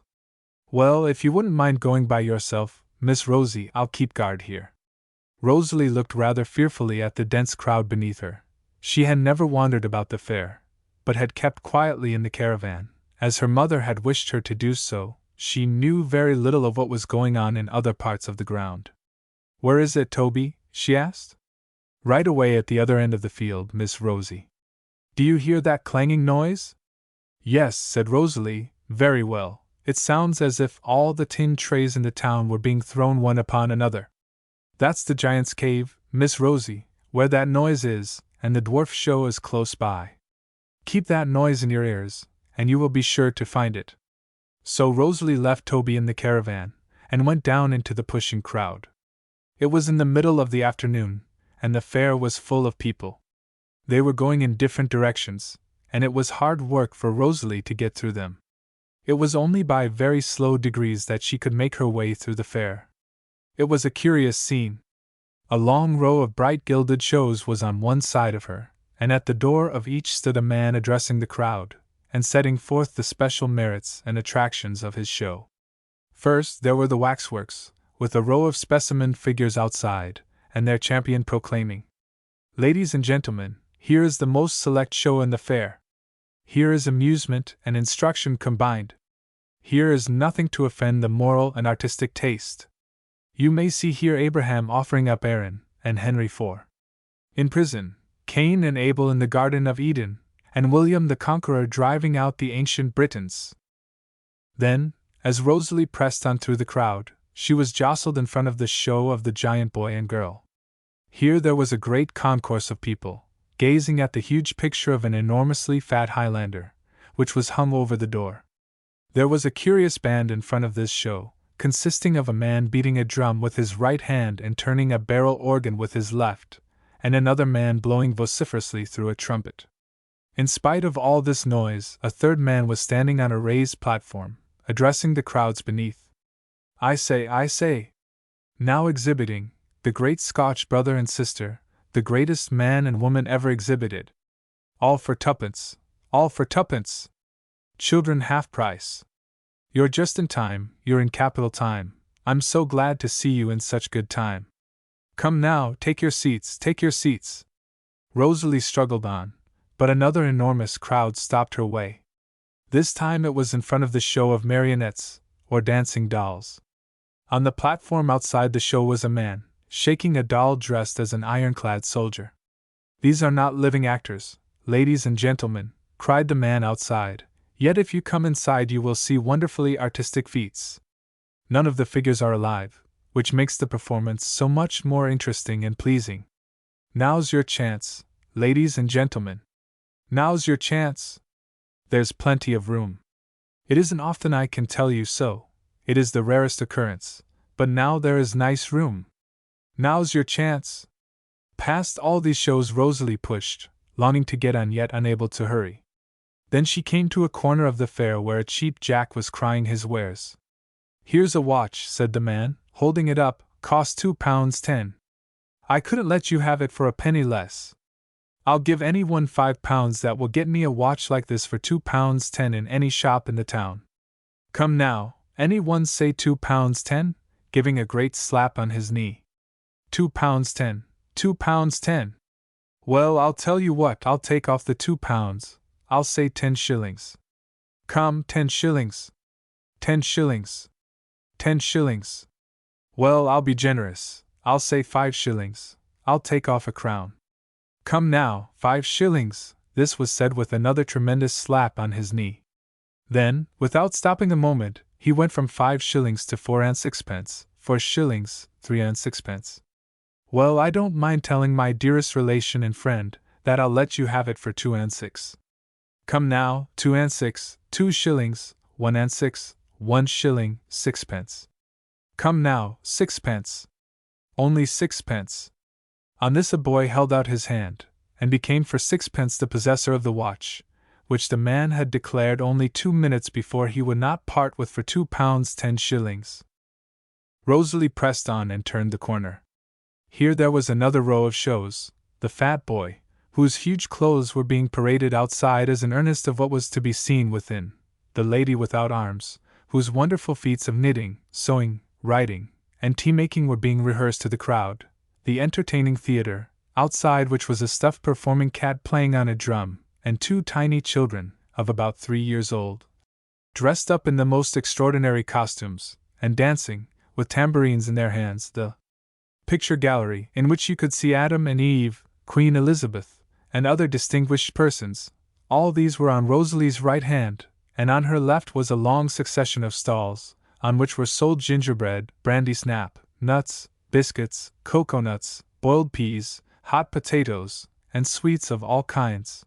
Well, if you wouldn't mind going by yourself, Miss Rosie, I'll keep guard here. Rosalie looked rather fearfully at the dense crowd beneath her. She had never wandered about the fair, but had kept quietly in the caravan, as her mother had wished her to do so. She knew very little of what was going on in other parts of the ground. Where is it, Toby? She asked. Right away at the other end of the field, Miss Rosie. Do you hear that clanging noise? Yes, said Rosalie, very well. It sounds as if all the tin trays in the town were being thrown one upon another. That's the Giant's Cave, Miss Rosie, where that noise is, and the dwarf show is close by. Keep that noise in your ears, and you will be sure to find it. So Rosalie left Toby in the caravan, and went down into the pushing crowd. It was in the middle of the afternoon, and the fair was full of people. They were going in different directions, and it was hard work for Rosalie to get through them. It was only by very slow degrees that she could make her way through the fair. It was a curious scene. A long row of bright gilded shows was on one side of her, and at the door of each stood a man addressing the crowd, and setting forth the special merits and attractions of his show. First, there were the waxworks, with a row of specimen figures outside, and their champion proclaiming, "Ladies and gentlemen, here is the most select show in the fair. Here is amusement and instruction combined. Here is nothing to offend the moral and artistic taste. You may see here Abraham offering up Aaron, and Henry IV in prison, Cain and Abel in the Garden of Eden, and William the Conqueror driving out the ancient Britons." Then, as Rosalie pressed on through the crowd, she was jostled in front of the show of the giant boy and girl. Here there was a great concourse of people, gazing at the huge picture of an enormously fat Highlander, which was hung over the door. There was a curious band in front of this show, consisting of a man beating a drum with his right hand and turning a barrel organ with his left, and another man blowing vociferously through a trumpet. In spite of all this noise, a third man was standing on a raised platform, addressing the crowds beneath. I say, now exhibiting, the great Scotch brother and sister, the greatest man and woman ever exhibited. All for tuppence, all for tuppence. Children half price. You're just in time, you're in capital time. I'm so glad to see you in such good time. Come now, take your seats, take your seats. Rosalie struggled on, but another enormous crowd stopped her way. This time it was in front of the show of marionettes, or dancing dolls. On the platform outside the show was a man, shaking a doll dressed as an ironclad soldier. These are not living actors, ladies and gentlemen, cried the man outside, yet if you come inside you will see wonderfully artistic feats. None of the figures are alive, which makes the performance so much more interesting and pleasing. Now's your chance, ladies and gentlemen. Now's your chance. There's plenty of room. It isn't often I can tell you so, it is the rarest occurrence, but now there is nice room. Now's your chance. Past all these shows Rosalie pushed, longing to get on yet unable to hurry. Then she came to a corner of the fair where a cheap jack was crying his wares. Here's a watch, said the man, holding it up, cost £2.10. I couldn't let you have it for a penny less. I'll give anyone £5 that will get me a watch like this for £2.10 in any shop in the town. Come now, anyone say £2.10? Giving a great slap on his knee. £2.10, £2.10. Well, I'll tell you what, I'll take off the £2. I'll say 10 shillings. Come, 10 shillings. 10 shillings. 10 shillings. Well, I'll be generous. I'll say 5 shillings. I'll take off a crown. Come now, 5 shillings. This was said with another tremendous slap on his knee. Then, without stopping a moment, he went from 5 shillings to 4 and 6pence, 4 shillings, 3 and 6pence. Well, I don't mind telling my dearest relation and friend that I'll let you have it for 2 and 6. Come now, 2 and 6, 2 shillings, 1 and 6, 1 shilling, 6pence. Come now, 6pence. Only 6pence. On this a boy held out his hand, and became for 6pence the possessor of the watch, which the man had declared only 2 minutes before he would not part with for £2 10 shillings. Rosalie pressed on and turned the corner. Here there was another row of shows, the fat boy, whose huge clothes were being paraded outside as an earnest of what was to be seen within, the lady without arms, whose wonderful feats of knitting, sewing, writing, and tea-making were being rehearsed to the crowd, the entertaining theater, outside which was a stuffed performing cat playing on a drum, and two tiny children, of about 3 years old, dressed up in the most extraordinary costumes, and dancing, with tambourines in their hands, the picture gallery, in which you could see Adam and Eve, Queen Elizabeth, and other distinguished persons. All these were on Rosalie's right hand, and on her left was a long succession of stalls, on which were sold gingerbread, brandy snap, nuts, biscuits, cocoa-nuts, boiled peas, hot potatoes, and sweets of all kinds.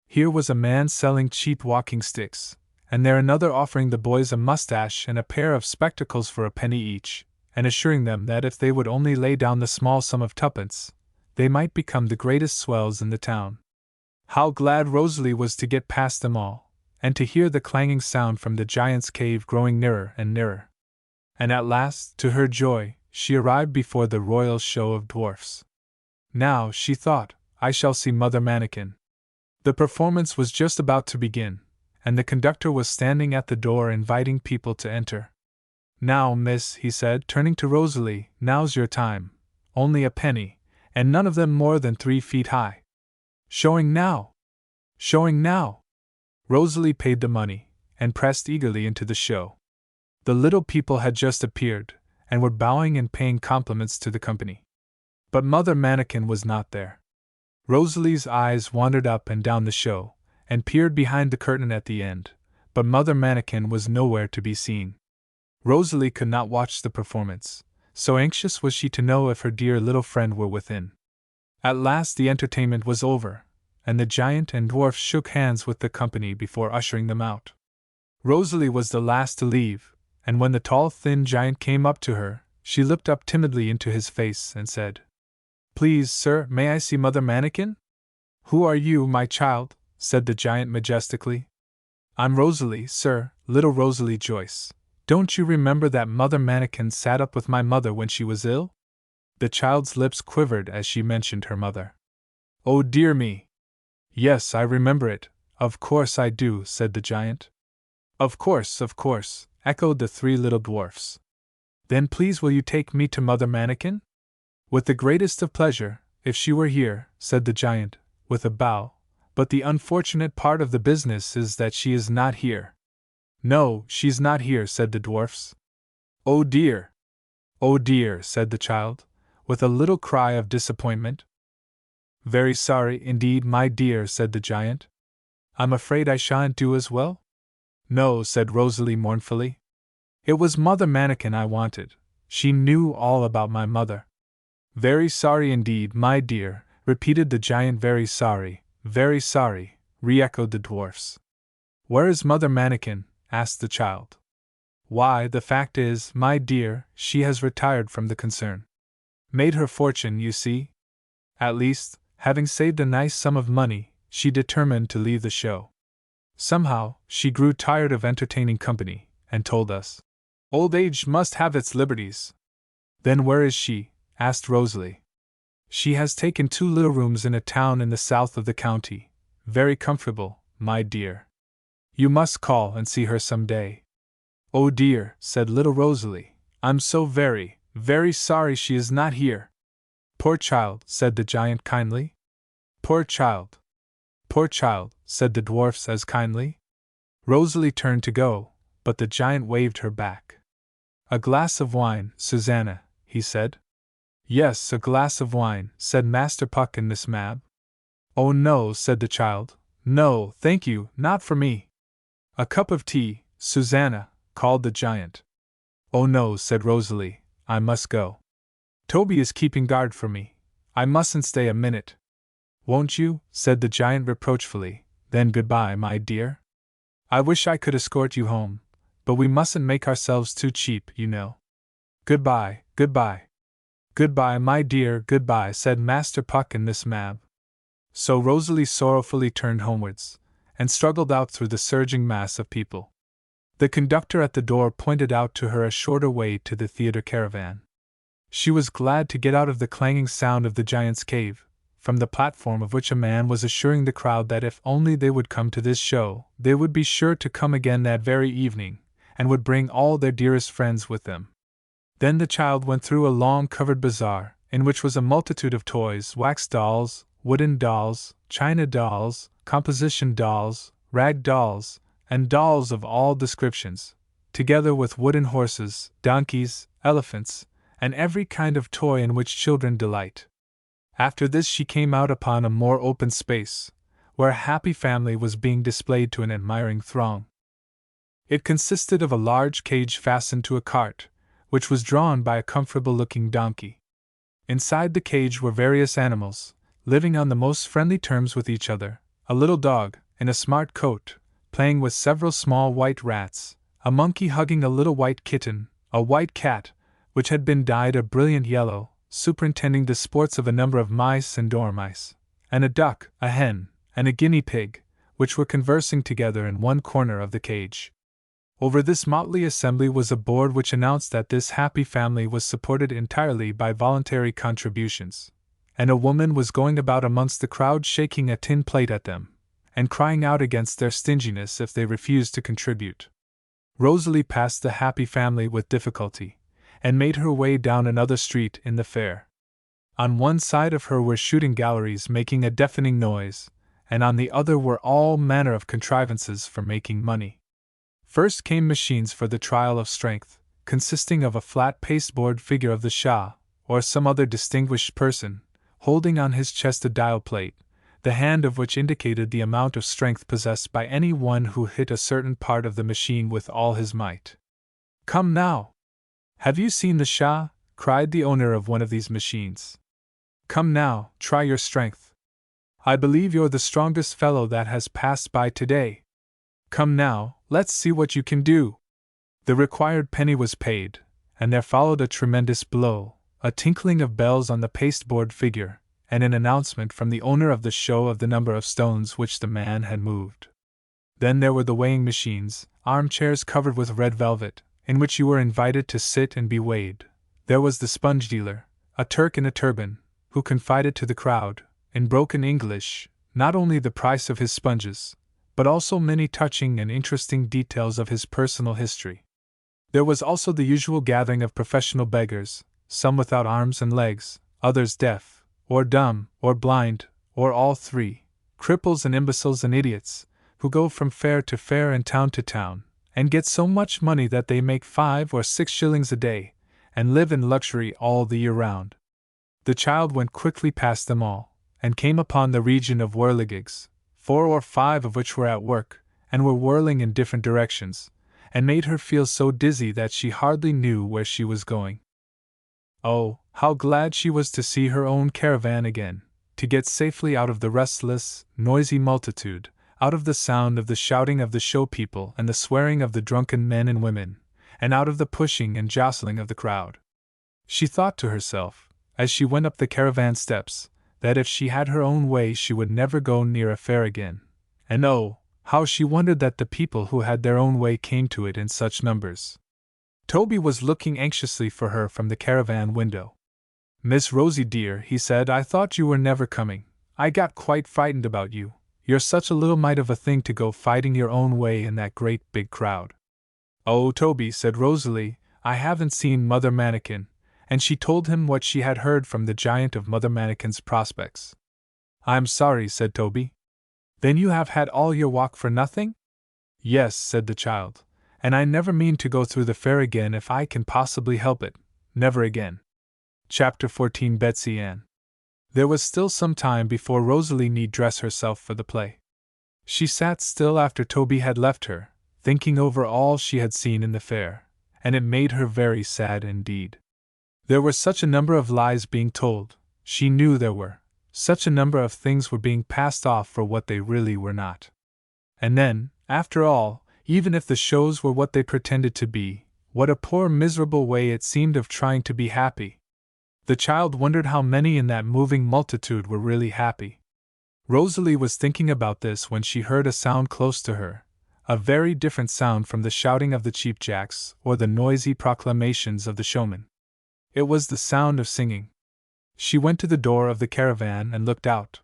Here was a man selling cheap walking sticks, and there another offering the boys a mustache and a pair of spectacles for a penny each, and assuring them that if they would only lay down the small sum of twopence, they might become the greatest swells in the town. How glad Rosalie was to get past them all, and to hear the clanging sound from the giant's cave growing nearer and nearer. And at last, to her joy, she arrived before the royal show of dwarfs. Now, she thought, I shall see Mother Manikin. The performance was just about to begin, and the conductor was standing at the door inviting people to enter. Now, miss, he said, turning to Rosalie, now's your time. Only a penny, and none of them more than 3 feet high. Showing now! Showing now! Rosalie paid the money, and pressed eagerly into the show. The little people had just appeared, and were bowing and paying compliments to the company. But Mother Manikin was not there. Rosalie's eyes wandered up and down the show, and peered behind the curtain at the end, but Mother Manikin was nowhere to be seen. Rosalie could not watch the performance, so anxious was she to know if her dear little friend were within. At last the entertainment was over, and the giant and dwarf shook hands with the company before ushering them out. Rosalie was the last to leave, and when the tall thin giant came up to her, she looked up timidly into his face and said, Please, sir, may I see Mother Manikin? Who are you, my child? Said the giant majestically. I'm Rosalie, sir, little Rosalie Joyce. Don't you remember that Mother Manikin sat up with my mother when she was ill? The child's lips quivered as she mentioned her mother. Oh dear me! Yes, I remember it. Of course I do, said the giant. Of course, echoed the 3 little dwarfs. Then please will you take me to Mother Manikin? With the greatest of pleasure, if she were here, said the giant, with a bow, but the unfortunate part of the business is that she is not here. No, she's not here, said the dwarfs. Oh dear, said the child, with a little cry of disappointment. Very sorry indeed, my dear, said the giant. I'm afraid I shan't do as well? No, said Rosalie mournfully. It was Mother Manikin I wanted. She knew all about my mother. Very sorry indeed, my dear, repeated the giant. Very sorry, re-echoed the dwarfs. Where is Mother Manikin? Asked the child. Why, the fact is, my dear, she has retired from the concern. Made her fortune, you see. At least, having saved a nice sum of money, she determined to leave the show. Somehow, she grew tired of entertaining company, and told us, Old age must have its liberties. Then where is she? Asked Rosalie. She has taken 2 little rooms in a town in the south of the county, very comfortable, my dear. You must call and see her some day. Oh dear, said little Rosalie, I'm so very sorry she is not here. Poor child, said the giant kindly. Poor child, said the dwarfs as kindly. Rosalie turned to go, but the giant waved her back. A glass of wine, Susanna, he said. Yes, a glass of wine, said Master Puck and Miss Mab. Oh no, said the child. No, thank you, not for me. A cup of tea, Susanna, called the giant. Oh no, said Rosalie, I must go. Toby is keeping guard for me. I mustn't stay a minute. Won't you? Said the giant reproachfully. Then goodbye, my dear. I wish I could escort you home, but we mustn't make ourselves too cheap, you know. Goodbye, my dear, goodbye, said Master Puck and Miss Mab. So Rosalie sorrowfully turned homewards, and struggled out through the surging mass of people. The conductor at the door pointed out to her a shorter way to the theater caravan. She was glad to get out of the clanging sound of the giant's cave, from the platform of which a man was assuring the crowd that if only they would come to this show, they would be sure to come again that very evening, and would bring all their dearest friends with them. Then the child went through a long covered bazaar, in which was a multitude of toys, wax dolls, wooden dolls, china dolls, composition dolls, rag dolls, and dolls of all descriptions, together with wooden horses, donkeys, elephants, and every kind of toy in which children delight. After this she came out upon a more open space, where a happy family was being displayed to an admiring throng. It consisted of a large cage fastened to a cart, which was drawn by a comfortable-looking donkey. Inside the cage were various animals, living on the most friendly terms with each other, a little dog, in a smart coat, playing with several small white rats, a monkey hugging a little white kitten, a white cat, which had been dyed a brilliant yellow, superintending the sports of a number of mice and dormice, and a duck, a hen, and a guinea pig, which were conversing together in one corner of the cage. Over this motley assembly was a board which announced that this happy family was supported entirely by voluntary contributions, and a woman was going about amongst the crowd shaking a tin plate at them, and crying out against their stinginess if they refused to contribute. Rosalie passed the happy family with difficulty, and made her way down another street in the fair. On one side of her were shooting galleries making a deafening noise, and on the other were all manner of contrivances for making money. First came machines for the trial of strength, consisting of a flat pasteboard figure of the Shah, or some other distinguished person, holding on his chest a dial plate, the hand of which indicated the amount of strength possessed by any one who hit a certain part of the machine with all his might. "Come now! Have you seen the Shah?" cried the owner of one of these machines. "Come now, try your strength. I believe you're the strongest fellow that has passed by today. Come now, let's see what you can do." The required penny was paid, and there followed a tremendous blow, a tinkling of bells on the pasteboard figure, and an announcement from the owner of the show of the number of stones which the man had moved. Then there were the weighing machines, armchairs covered with red velvet, in which you were invited to sit and be weighed. There was the sponge dealer, a Turk in a turban, who confided to the crowd, in broken English, not only the price of his sponges, but also many touching and interesting details of his personal history. There was also the usual gathering of professional beggars, some without arms and legs, others deaf, or dumb, or blind, or all three, cripples and imbeciles and idiots, who go from fair to fair and town to town, and get so much money that they make 5 or 6 shillings a day, and live in luxury all the year round. The child went quickly past them all, and came upon the region of whirligigs, 4 or 5 of which were at work, and were whirling in different directions, and made her feel so dizzy that she hardly knew where she was going. Oh, how glad she was to see her own caravan again, to get safely out of the restless, noisy multitude, out of the sound of the shouting of the show people and the swearing of the drunken men and women, and out of the pushing and jostling of the crowd. She thought to herself, as she went up the caravan steps, that if she had her own way she would never go near a fair again, and oh, how she wondered that the people who had their own way came to it in such numbers. Toby was looking anxiously for her from the caravan window. "Miss Rosie dear," he said, "I thought you were never coming. I got quite frightened about you. You're such a little mite of a thing to go fighting your own way in that great big crowd." "Oh, Toby," said Rosalie, "I haven't seen Mother Manikin," and she told him what she had heard from the giant of Mother Manikin's prospects. "I'm sorry," said Toby. "Then you have had all your walk for nothing?" "Yes," said the child, "and I never mean to go through the fair again if I can possibly help it, never again." Chapter 14 Betsy Ann. There was still some time before Rosalie need dress herself for the play. She sat still after Toby had left her, thinking over all she had seen in the fair, and it made her very sad indeed. There were such a number of lies being told, she knew there were, such a number of things were being passed off for what they really were not. And then, after all, even if the shows were what they pretended to be, what a poor miserable way it seemed of trying to be happy. The child wondered how many in that moving multitude were really happy. Rosalie was thinking about this when she heard a sound close to her, a very different sound from the shouting of the cheapjacks or the noisy proclamations of the showmen. It was the sound of singing. She went to the door of the caravan and looked out.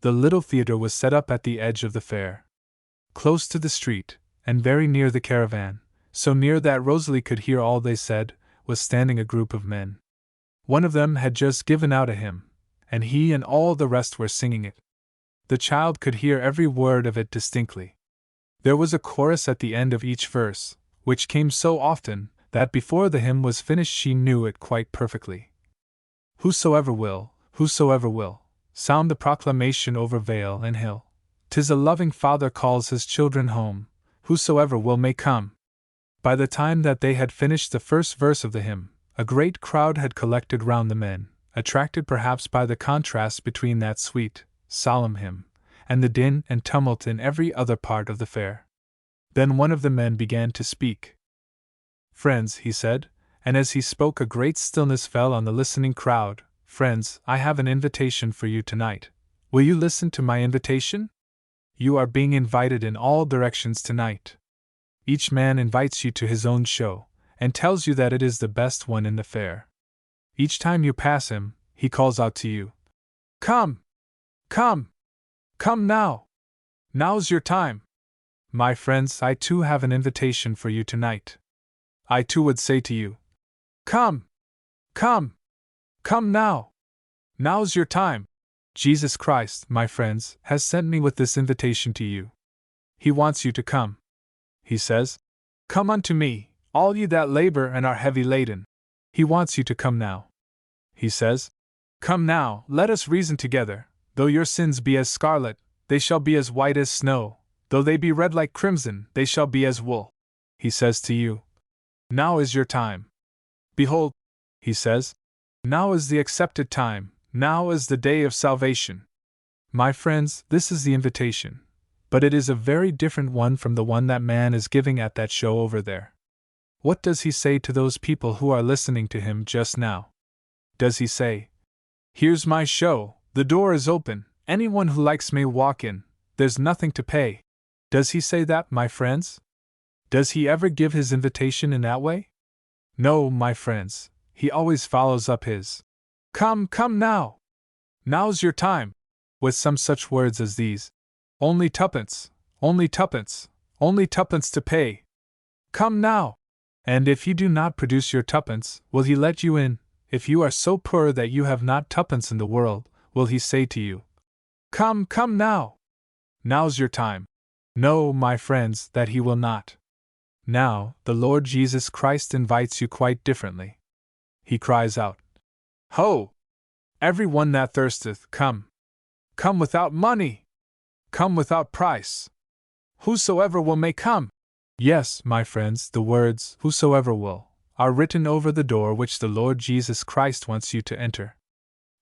The little theater was set up at the edge of the fair, close to the street, and very near the caravan, so near that Rosalie could hear all they said, was standing a group of men. One of them had just given out a hymn, and he and all the rest were singing it. The child could hear every word of it distinctly. There was a chorus at the end of each verse, which came so often that before the hymn was finished she knew it quite perfectly. Whosoever will, sound the proclamation over vale and hill. 'Tis a loving Father calls his children home, whosoever will may come. By the time that they had finished the first verse of the hymn, a great crowd had collected round the men, attracted perhaps by the contrast between that sweet, solemn hymn, and the din and tumult in every other part of the fair. Then one of the men began to speak. "Friends," he said, and as he spoke a great stillness fell on the listening crowd, "friends, I have an invitation for you tonight. Will you listen to my invitation? You are being invited in all directions tonight. Each man invites you to his own show, and tells you that it is the best one in the fair. Each time you pass him, he calls out to you, 'Come! Come! Come now! Now's your time!' My friends, I too have an invitation for you tonight. I too would say to you, 'Come! Come! Come now! Now's your time!' Jesus Christ, my friends, has sent me with this invitation to you. He wants you to come. He says, 'Come unto me, all ye that labor and are heavy laden.' He wants you to come now. He says, 'Come now, let us reason together. Though your sins be as scarlet, they shall be as white as snow. Though they be red like crimson, they shall be as wool.' He says to you, 'Now is your time.' Behold," he says, "now is the accepted time, now is the day of salvation." My friends, this is the invitation, but it is a very different one from the one that man is giving at that show over there. What does he say to those people who are listening to him just now? Does he say, "Here's my show, the door is open, anyone who likes may walk in, there's nothing to pay"? Does he say that, my friends? Does he ever give his invitation in that way? No, my friends, he always follows up his "Come, come now! Now's your time!" with some such words as these: "Only tuppence, only tuppence, only tuppence to pay. Come now!" And if you do not produce your tuppence, will he let you in? If you are so poor that you have not tuppence in the world, will he say to you, "Come, come now! Now's your time"? No, my friends, that he will not. Now, the Lord Jesus Christ invites you quite differently. He cries out, "Ho! Every one that thirsteth, come! Come without money! Come without price! Whosoever will may come!" Yes, my friends, the words, "whosoever will," are written over the door which the Lord Jesus Christ wants you to enter.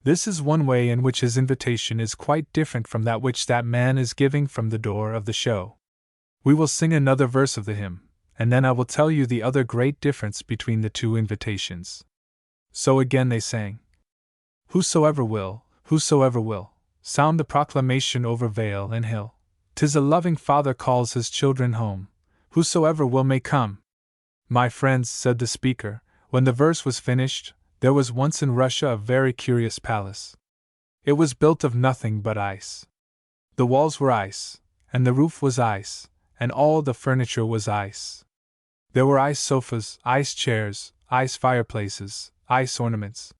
This is one way in which his invitation is quite different from that which that man is giving from the door of the show. We will sing another verse of the hymn, and then I will tell you the other great difference between the two invitations. So again they sang, whosoever will, sound the proclamation over vale and hill. 'Tis a loving Father calls his children home, whosoever will may come." My friends, said the speaker, when the verse was finished, there was once in Russia a very curious palace. It was built of nothing but ice. The walls were ice, and the roof was ice, and all the furniture was ice. There were ice sofas, ice chairs, ice fireplaces, ice ornaments.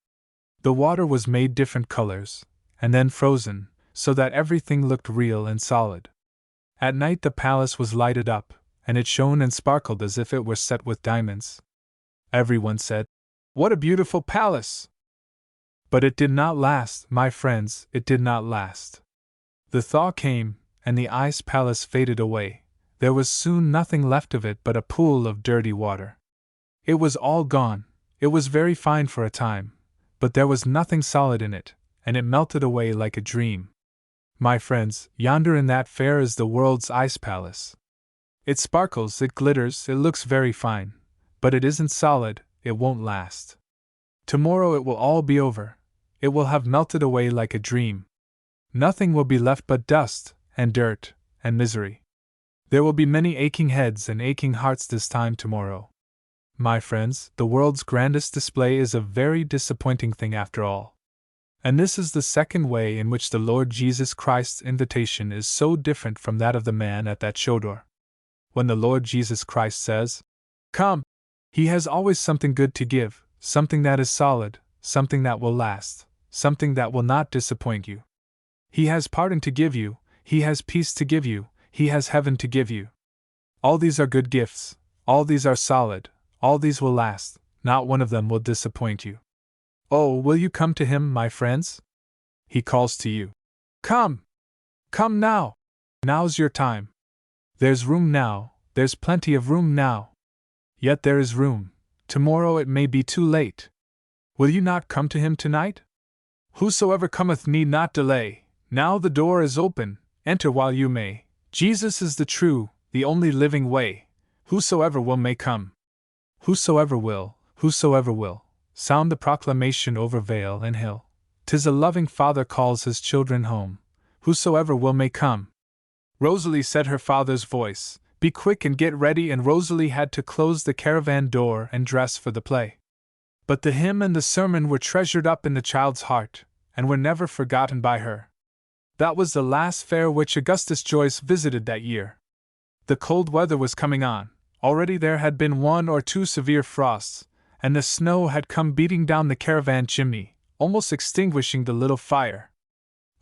The water was made different colors, and then frozen, so that everything looked real and solid. At night the palace was lighted up, and it shone and sparkled as if it were set with diamonds. Everyone said, "What a beautiful palace!" But it did not last, my friends, it did not last. The thaw came, and the ice palace faded away. There was soon nothing left of it but a pool of dirty water. It was all gone. It was very fine for a time, but there was nothing solid in it, and it melted away like a dream. My friends, yonder in that fair is the world's ice palace. It sparkles, it glitters, it looks very fine, but it isn't solid, it won't last. Tomorrow it will all be over, it will have melted away like a dream. Nothing will be left but dust, and dirt, and misery. There will be many aching heads and aching hearts this time tomorrow. My friends, the world's grandest display is a very disappointing thing after all. And this is the second way in which the Lord Jesus Christ's invitation is so different from that of the man at that show door. When the Lord Jesus Christ says, "Come," He has always something good to give, something that is solid, something that will last, something that will not disappoint you. He has pardon to give you, He has peace to give you, He has heaven to give you. All these are good gifts, all these are solid, all these will last, not one of them will disappoint you. Oh, will you come to Him, my friends? He calls to you. Come! Come now! Now's your time. There's room now, there's plenty of room now. Yet there is room, tomorrow it may be too late. Will you not come to Him tonight? Whosoever cometh need not delay, now the door is open, enter while you may. Jesus is the true, the only living way. Whosoever will may come. Whosoever will, sound the proclamation over vale and hill. 'Tis a loving Father calls His children home. Whosoever will may come. Rosalie said her father's voice, "Be quick and get ready," and Rosalie had to close the caravan door and dress for the play. But the hymn and the sermon were treasured up in the child's heart, and were never forgotten by her. That was the last fair which Augustus Joyce visited that year. The cold weather was coming on. Already there had been 1 or 2 severe frosts, and the snow had come beating down the caravan chimney, almost extinguishing the little fire.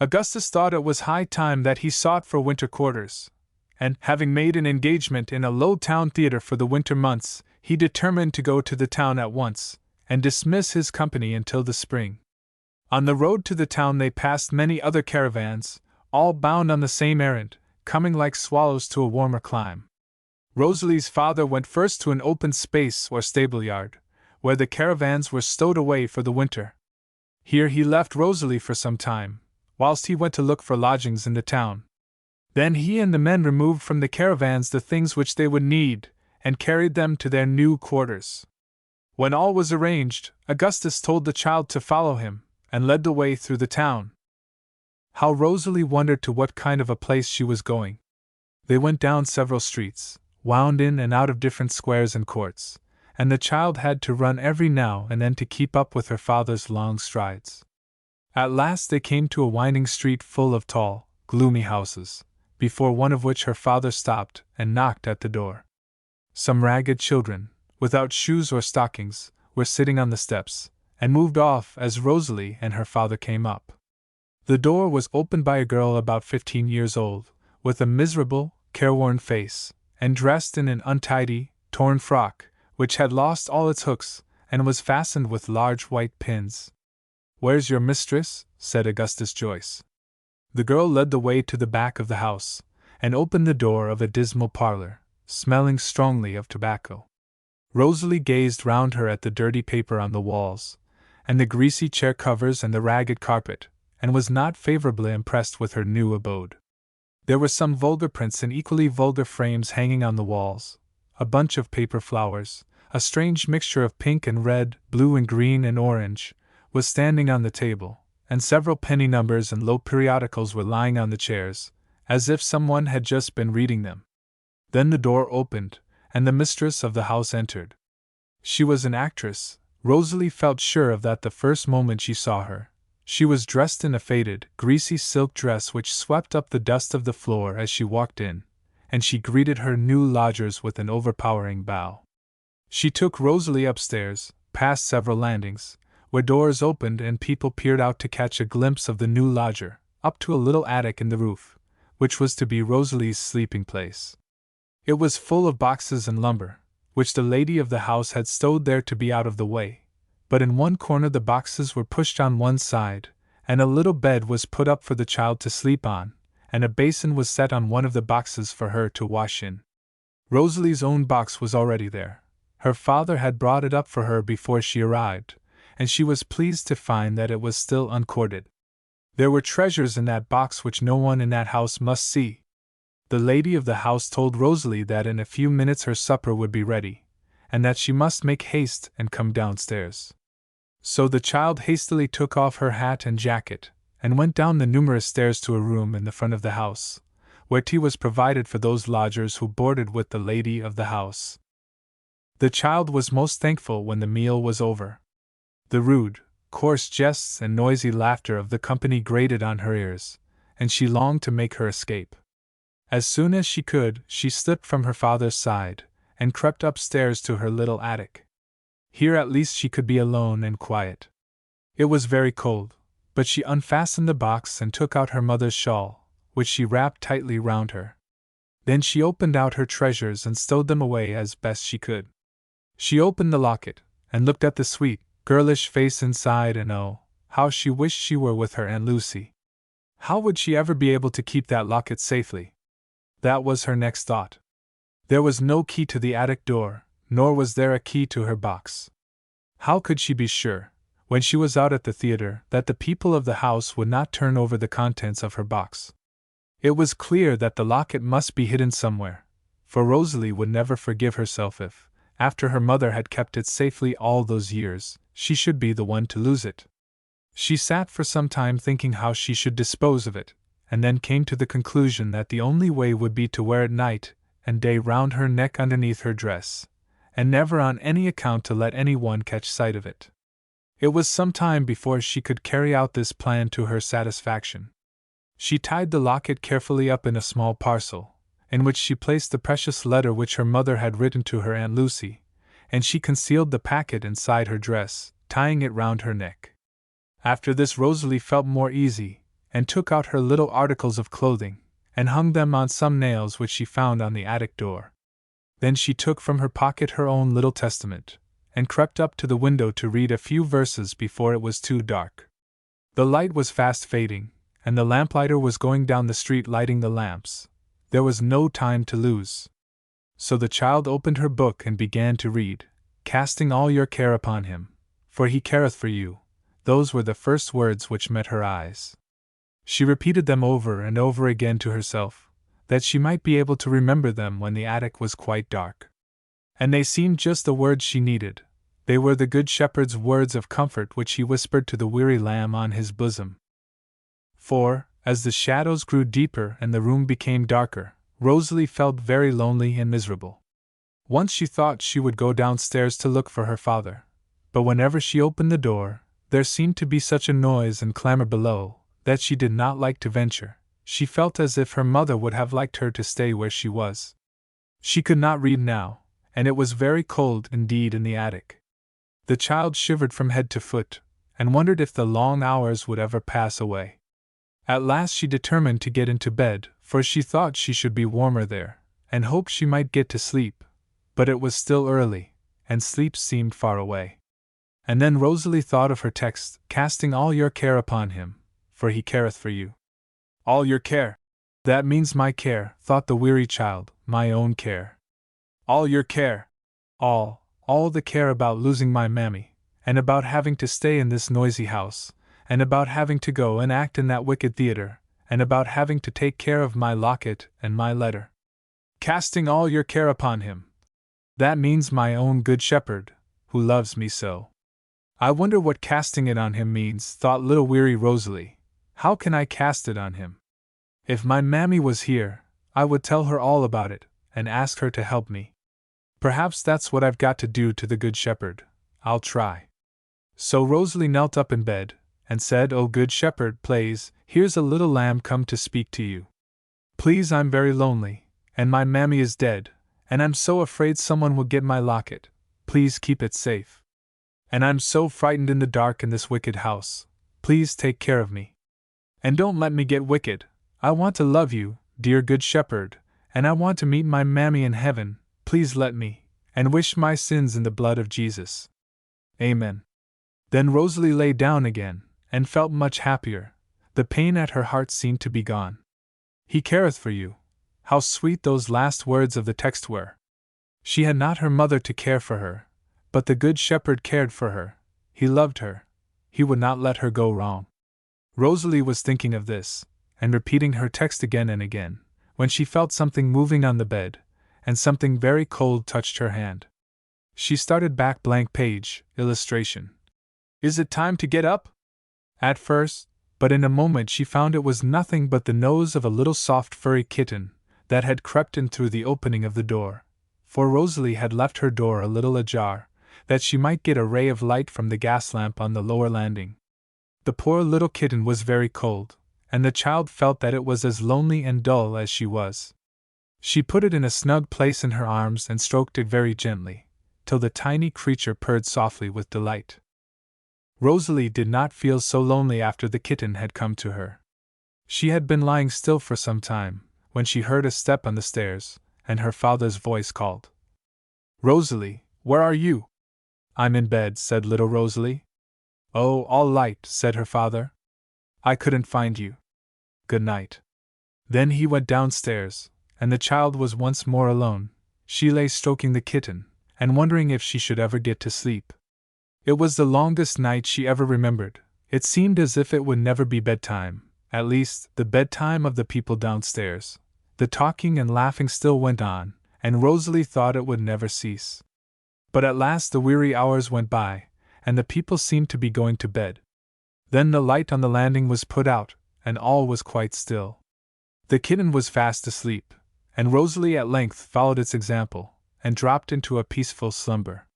Augustus thought it was high time that he sought for winter quarters, and, having made an engagement in a low town theatre for the winter months, he determined to go to the town at once, and dismiss his company until the spring. On the road to the town they passed many other caravans, all bound on the same errand, coming like swallows to a warmer clime. Rosalie's father went first to an open space or stable-yard, where the caravans were stowed away for the winter. Here he left Rosalie for some time, whilst he went to look for lodgings in the town. Then he and the men removed from the caravans the things which they would need, and carried them to their new quarters. When all was arranged, Augustus told the child to follow him, and led the way through the town. How Rosalie wondered to what kind of a place she was going. They went down several streets, wound in and out of different squares and courts, and the child had to run every now and then to keep up with her father's long strides. At last they came to a winding street full of tall, gloomy houses, before one of which her father stopped and knocked at the door. Some ragged children, without shoes or stockings, were sitting on the steps, and moved off as Rosalie and her father came up. The door was opened by a girl about 15 years old, with a miserable, careworn face, and dressed in an untidy, torn frock, which had lost all its hooks, and was fastened with large white pins. "Where's your mistress?" said Augustus Joyce. The girl led the way to the back of the house, and opened the door of a dismal parlor, smelling strongly of tobacco. Rosalie gazed round her at the dirty paper on the walls, and the greasy chair covers and the ragged carpet, and was not favorably impressed with her new abode. There were some vulgar prints in equally vulgar frames hanging on the walls, a bunch of paper flowers, a strange mixture of pink and red, blue and green and orange, was standing on the table, and several penny numbers and low periodicals were lying on the chairs, as if someone had just been reading them. Then the door opened, and the mistress of the house entered. She was an actress. Rosalie felt sure of that the first moment she saw her. She was dressed in a faded, greasy silk dress which swept up the dust of the floor as she walked in, and she greeted her new lodgers with an overpowering bow. She took Rosalie upstairs, past several landings, where doors opened and people peered out to catch a glimpse of the new lodger, up to a little attic in the roof, which was to be Rosalie's sleeping place. It was full of boxes and lumber, which the lady of the house had stowed there to be out of the way, but in one corner the boxes were pushed on one side, and a little bed was put up for the child to sleep on, and a basin was set on one of the boxes for her to wash in. Rosalie's own box was already there. Her father had brought it up for her before she arrived, and she was pleased to find that it was still uncorded. There were treasures in that box which no one in that house must see. The lady of the house told Rosalie that in a few minutes her supper would be ready, and that she must make haste and come downstairs. So the child hastily took off her hat and jacket, and went down the numerous stairs to a room in the front of the house, where tea was provided for those lodgers who boarded with the lady of the house. The child was most thankful when the meal was over. The rude, coarse jests and noisy laughter of the company grated on her ears, and she longed to make her escape. As soon as she could, she slipped from her father's side, and crept upstairs to her little attic. Here at least she could be alone and quiet. It was very cold, but she unfastened the box and took out her mother's shawl, which she wrapped tightly round her. Then she opened out her treasures and stowed them away as best she could. She opened the locket, and looked at the sweet, girlish face inside, and oh, how she wished she were with her Aunt Lucy. How would she ever be able to keep that locket safely? That was her next thought. There was no key to the attic door, nor was there a key to her box. How could she be sure, when she was out at the theater, that the people of the house would not turn over the contents of her box? It was clear that the locket must be hidden somewhere, for Rosalie would never forgive herself if, after her mother had kept it safely all those years, she should be the one to lose it. She sat for some time thinking how she should dispose of it, and then came to the conclusion that the only way would be to wear it night and day round her neck underneath her dress, and never on any account to let any one catch sight of it. It was some time before she could carry out this plan to her satisfaction. She tied the locket carefully up in a small parcel, in which she placed the precious letter which her mother had written to her Aunt Lucy, and she concealed the packet inside her dress, tying it round her neck. After this Rosalie felt more easy, and took out her little articles of clothing, and hung them on some nails which she found on the attic door. Then she took from her pocket her own little testament, and crept up to the window to read a few verses before it was too dark. The light was fast fading, and the lamplighter was going down the street lighting the lamps. There was no time to lose. So the child opened her book and began to read, "Casting all your care upon him, for he careth for you." Those were the first words which met her eyes. She repeated them over and over again to herself, that she might be able to remember them when the attic was quite dark. And they seemed just the words she needed. They were the Good Shepherd's words of comfort which he whispered to the weary lamb on his bosom. For, as the shadows grew deeper and the room became darker, Rosalie felt very lonely and miserable. Once she thought she would go downstairs to look for her father, but whenever she opened the door, there seemed to be such a noise and clamor below, that she did not like to venture. She felt as if her mother would have liked her to stay where she was. She could not read now, and it was very cold indeed in the attic. The child shivered from head to foot, and wondered if the long hours would ever pass away. At last she determined to get into bed, for she thought she should be warmer there, and hoped she might get to sleep. But it was still early, and sleep seemed far away. And then Rosalie thought of her text, "Casting all your care upon him, for he careth for you." All your care. That means my care, thought the weary child, my own care. All your care. All the care about losing my mammy, and about having to stay in this noisy house, and about having to go and act in that wicked theater, and about having to take care of my locket and my letter. Casting all your care upon him. That means my own Good Shepherd, who loves me so. I wonder what casting it on him means, thought little weary Rosalie. How can I cast it on him? If my mammy was here, I would tell her all about it, and ask her to help me. Perhaps that's what I've got to do to the Good Shepherd. I'll try. So Rosalie knelt up in bed, and said, "O Good Shepherd, please, here's a little lamb come to speak to you. Please, I'm very lonely, and my mammy is dead, and I'm so afraid someone will get my locket. Please keep it safe. And I'm so frightened in the dark in this wicked house. Please take care of me. And don't let me get wicked. I want to love you, dear Good Shepherd, and I want to meet my mammy in heaven. Please let me, and wish my sins in the blood of Jesus. Amen." Then Rosalie lay down again, and felt much happier. The pain at her heart seemed to be gone. He careth for you. How sweet those last words of the text were. She had not her mother to care for her, but the Good Shepherd cared for her. He loved her. He would not let her go wrong. Rosalie was thinking of this, and repeating her text again and again, when she felt something moving on the bed, and something very cold touched her hand. She started back, blank page, illustration. "Is it time to get up?" At first, but in a moment she found it was nothing but the nose of a little soft furry kitten that had crept in through the opening of the door, for Rosalie had left her door a little ajar, that she might get a ray of light from the gas lamp on the lower landing. The poor little kitten was very cold, and the child felt that it was as lonely and dull as she was. She put it in a snug place in her arms and stroked it very gently, till the tiny creature purred softly with delight. Rosalie did not feel so lonely after the kitten had come to her. She had been lying still for some time, when she heard a step on the stairs, and her father's voice called, "Rosalie, where are you?" "I'm in bed," said little Rosalie. "Oh, all right," said her father. "I couldn't find you. Good night." Then he went downstairs, and the child was once more alone. She lay stroking the kitten, and wondering if she should ever get to sleep. It was the longest night she ever remembered. It seemed as if it would never be bedtime, at least, the bedtime of the people downstairs. The talking and laughing still went on, and Rosalie thought it would never cease. But at last the weary hours went by, and the people seemed to be going to bed. Then the light on the landing was put out, and all was quite still. The kitten was fast asleep, and Rosalie at length followed its example, and dropped into a peaceful slumber.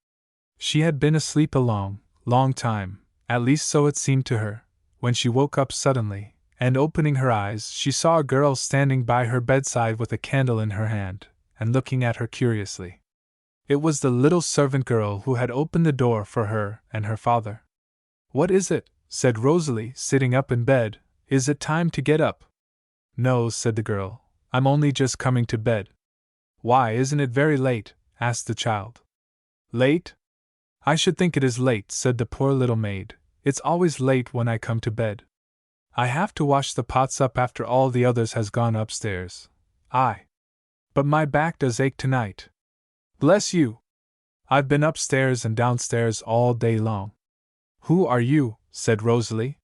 She had been asleep a long, long time, at least so it seemed to her, when she woke up suddenly, and opening her eyes she saw a girl standing by her bedside with a candle in her hand, and looking at her curiously. It was the little servant girl who had opened the door for her and her father. "What is it?" said Rosalie, sitting up in bed. "Is it time to get up?" "No," said the girl, "I'm only just coming to bed." "Why, isn't it very late?" asked the child. "Late? I should think it is late," said the poor little maid. "It's always late when I come to bed. I have to wash the pots up after all the others has gone upstairs. But my back does ache tonight. Bless you! I've been upstairs and downstairs all day long." "Who are you?" said Rosalie.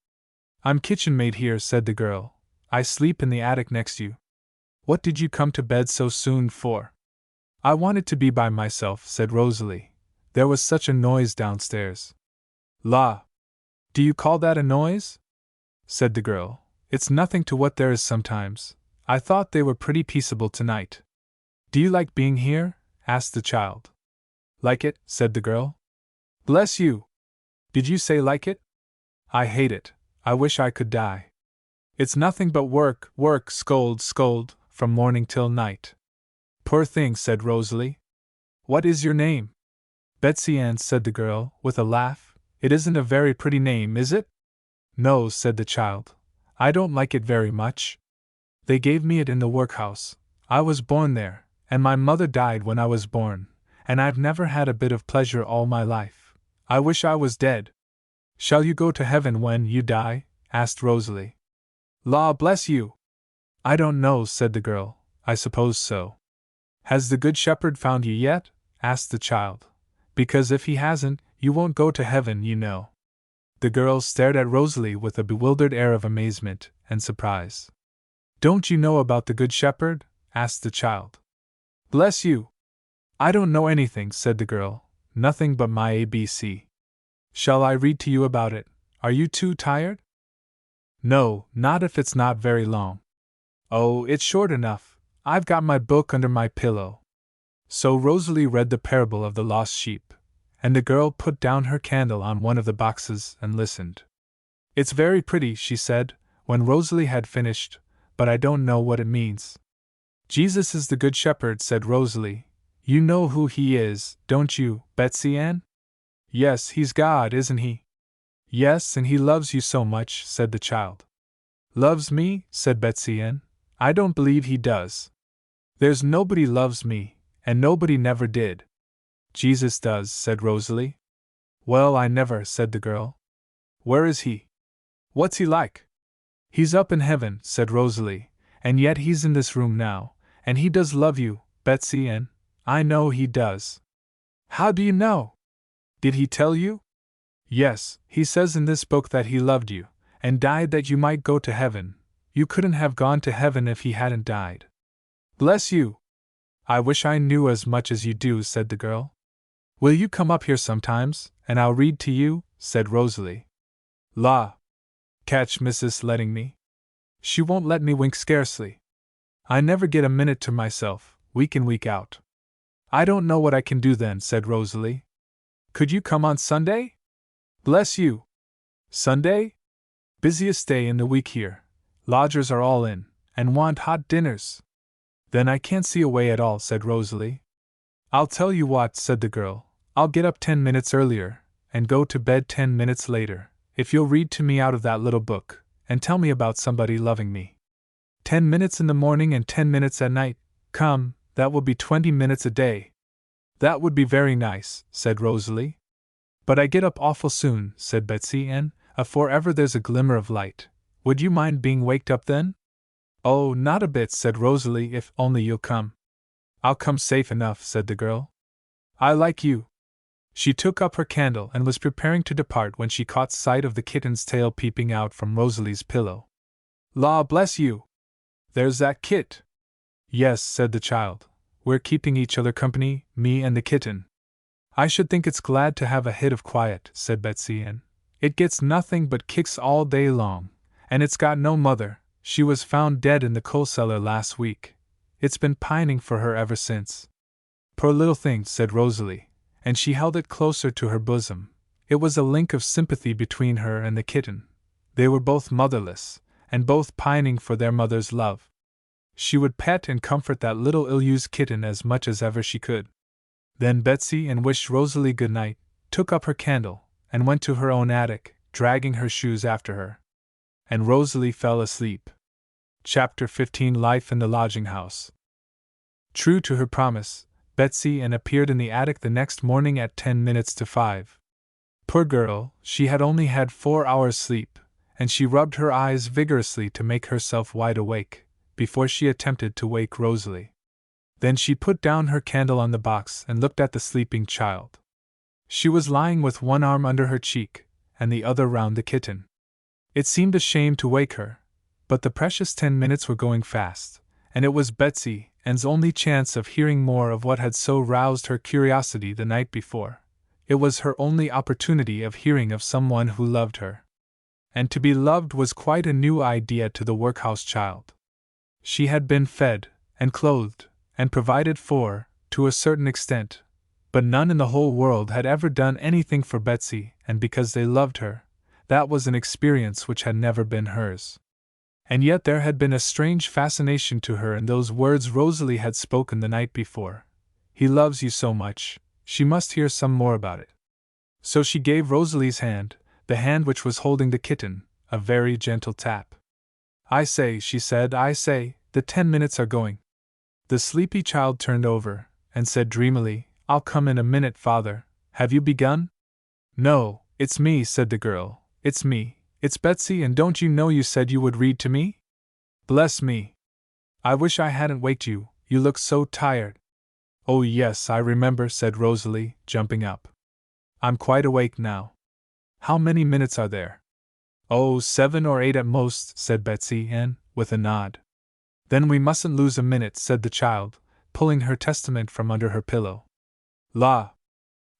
"I'm kitchen maid here," said the girl. "I sleep in the attic next you. What did you come to bed so soon for?" "I wanted to be by myself," said Rosalie. "There was such a noise downstairs." "La! Do you call that a noise?" said the girl. "It's nothing to what there is sometimes. I thought they were pretty peaceable tonight." "Do you like being here?" asked the child. "Like it?" said the girl. "Bless you! Did you say like it? I hate it. I wish I could die. It's nothing but work, work, scold, scold, from morning till night." "Poor thing," said Rosalie. "What is your name?" "Betsy Ann," said the girl, with a laugh. "It isn't a very pretty name, is it?" "No," said the child. "I don't like it very much. They gave me it in the workhouse. I was born there, and my mother died when I was born, and I've never had a bit of pleasure all my life. I wish I was dead." "Shall you go to heaven when you die?" asked Rosalie. "Law bless you! I don't know," said the girl. "I suppose so." "Has the Good Shepherd found you yet?" asked the child. "Because if he hasn't, you won't go to heaven, you know." The girl stared at Rosalie with a bewildered air of amazement and surprise. "Don't you know about the Good Shepherd?" asked the child. "Bless you! I don't know anything," said the girl. "Nothing but my ABC. Shall I read to you about it? Are you too tired?" "No, not if it's not very long." "Oh, it's short enough. I've got my book under my pillow." So Rosalie read the parable of the lost sheep, and the girl put down her candle on one of the boxes and listened. "It's very pretty," she said, when Rosalie had finished, "but I don't know what it means." "Jesus is the Good Shepherd," said Rosalie. "You know who he is, don't you, Betsy Ann?" "Yes, he's God, isn't he?" "Yes, and he loves you so much," said the child. "Loves me?" said Betsy Ann. "I don't believe he does. There's nobody loves me, and nobody never did." "Jesus does," said Rosalie. "Well, I never," said the girl. "Where is he? What's he like?" "He's up in heaven," said Rosalie, "and yet he's in this room now, and he does love you, Betsy Ann. I know he does." "How do you know? Did he tell you?" "Yes, he says in this book that he loved you, and died that you might go to heaven. You couldn't have gone to heaven if he hadn't died." "Bless you! I wish I knew as much as you do," said the girl. "Will you come up here sometimes, and I'll read to you?" said Rosalie. "La! Catch Mrs. letting me. She won't let me wink scarcely. I never get a minute to myself, week in week out." "I don't know what I can do then," said Rosalie. Could you come on Sunday? Bless you! Sunday? Busiest day in the week here. Lodgers are all in, and want hot dinners. Then I can't see a way at all, said Rosalie. I'll tell you what, said the girl. I'll get up 10 minutes earlier, and go to bed 10 minutes later, if you'll read to me out of that little book, and tell me about somebody loving me. 10 minutes in the morning and 10 minutes at night. Come, that will be 20 minutes a day. That would be very nice, said Rosalie. But I get up awful soon, said Betsy, and, afore ever there's a glimmer of light. Would you mind being waked up then? Oh, not a bit, said Rosalie, if only you'll come. I'll come safe enough, said the girl. I like you. She took up her candle and was preparing to depart when she caught sight of the kitten's tail peeping out from Rosalie's pillow. Law bless you! There's that kit! Yes, said the child. We're keeping each other company, me and the kitten. I should think it's glad to have a hit of quiet, said Betsy, and it gets nothing but kicks all day long, and it's got no mother. She was found dead in the coal cellar last week. It's been pining for her ever since. Poor little thing, said Rosalie, and she held it closer to her bosom. It was a link of sympathy between her and the kitten. They were both motherless, and both pining for their mother's love. She would pet and comfort that little ill-used kitten as much as ever she could. Then Betsy and wished Rosalie good night, took up her candle, and went to her own attic, dragging her shoes after her. And Rosalie fell asleep. Chapter 15 Life in the Lodging House. True to her promise, Betsy Ann appeared in the attic the next morning at 10 minutes to 5. Poor girl, she had only had 4 hours' sleep, and she rubbed her eyes vigorously to make herself wide awake, before she attempted to wake Rosalie. Then she put down her candle on the box and looked at the sleeping child. She was lying with one arm under her cheek, and the other round the kitten. It seemed a shame to wake her, but the precious 10 minutes were going fast, and it was Betsy Ann's only chance of hearing more of what had so roused her curiosity the night before. It was her only opportunity of hearing of someone who loved her. And to be loved was quite a new idea to the workhouse child. She had been fed, and clothed, and provided for, to a certain extent, but none in the whole world had ever done anything for Betsy, and because they loved her, that was an experience which had never been hers. And yet there had been a strange fascination to her in those words Rosalie had spoken the night before. He loves you so much, she must hear some more about it. So she gave Rosalie's hand, the hand which was holding the kitten, a very gentle tap. I say, she said, I say, the 10 minutes are going. The sleepy child turned over, and said dreamily, I'll come in a minute, father. Have you begun? No, it's me, said the girl, it's me. It's Betsy, and don't you know you said you would read to me? Bless me! I wish I hadn't waked you, you look so tired. Oh yes, I remember, said Rosalie, jumping up. I'm quite awake now. How many minutes are there? Oh, 7 or 8 at most, said Betsy Ann, with a nod. Then we mustn't lose a minute, said the child, pulling her Testament from under her pillow. La!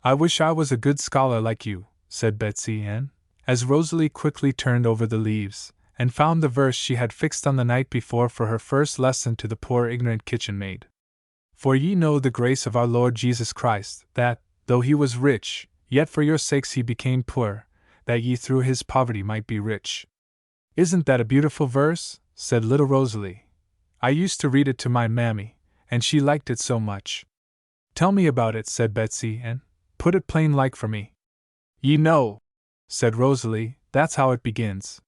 I wish I was a good scholar like you, said Betsy Ann, as Rosalie quickly turned over the leaves, and found the verse she had fixed on the night before for her first lesson to the poor ignorant kitchen maid. For ye know the grace of our Lord Jesus Christ, that, though he was rich, yet for your sakes he became poor, that ye through his poverty might be rich. Isn't that a beautiful verse? Said little Rosalie. I used to read it to my mammy, and she liked it so much. Tell me about it, said Betsy Ann. Put it plain like for me. Ye know, said Rosalie, that's how it begins.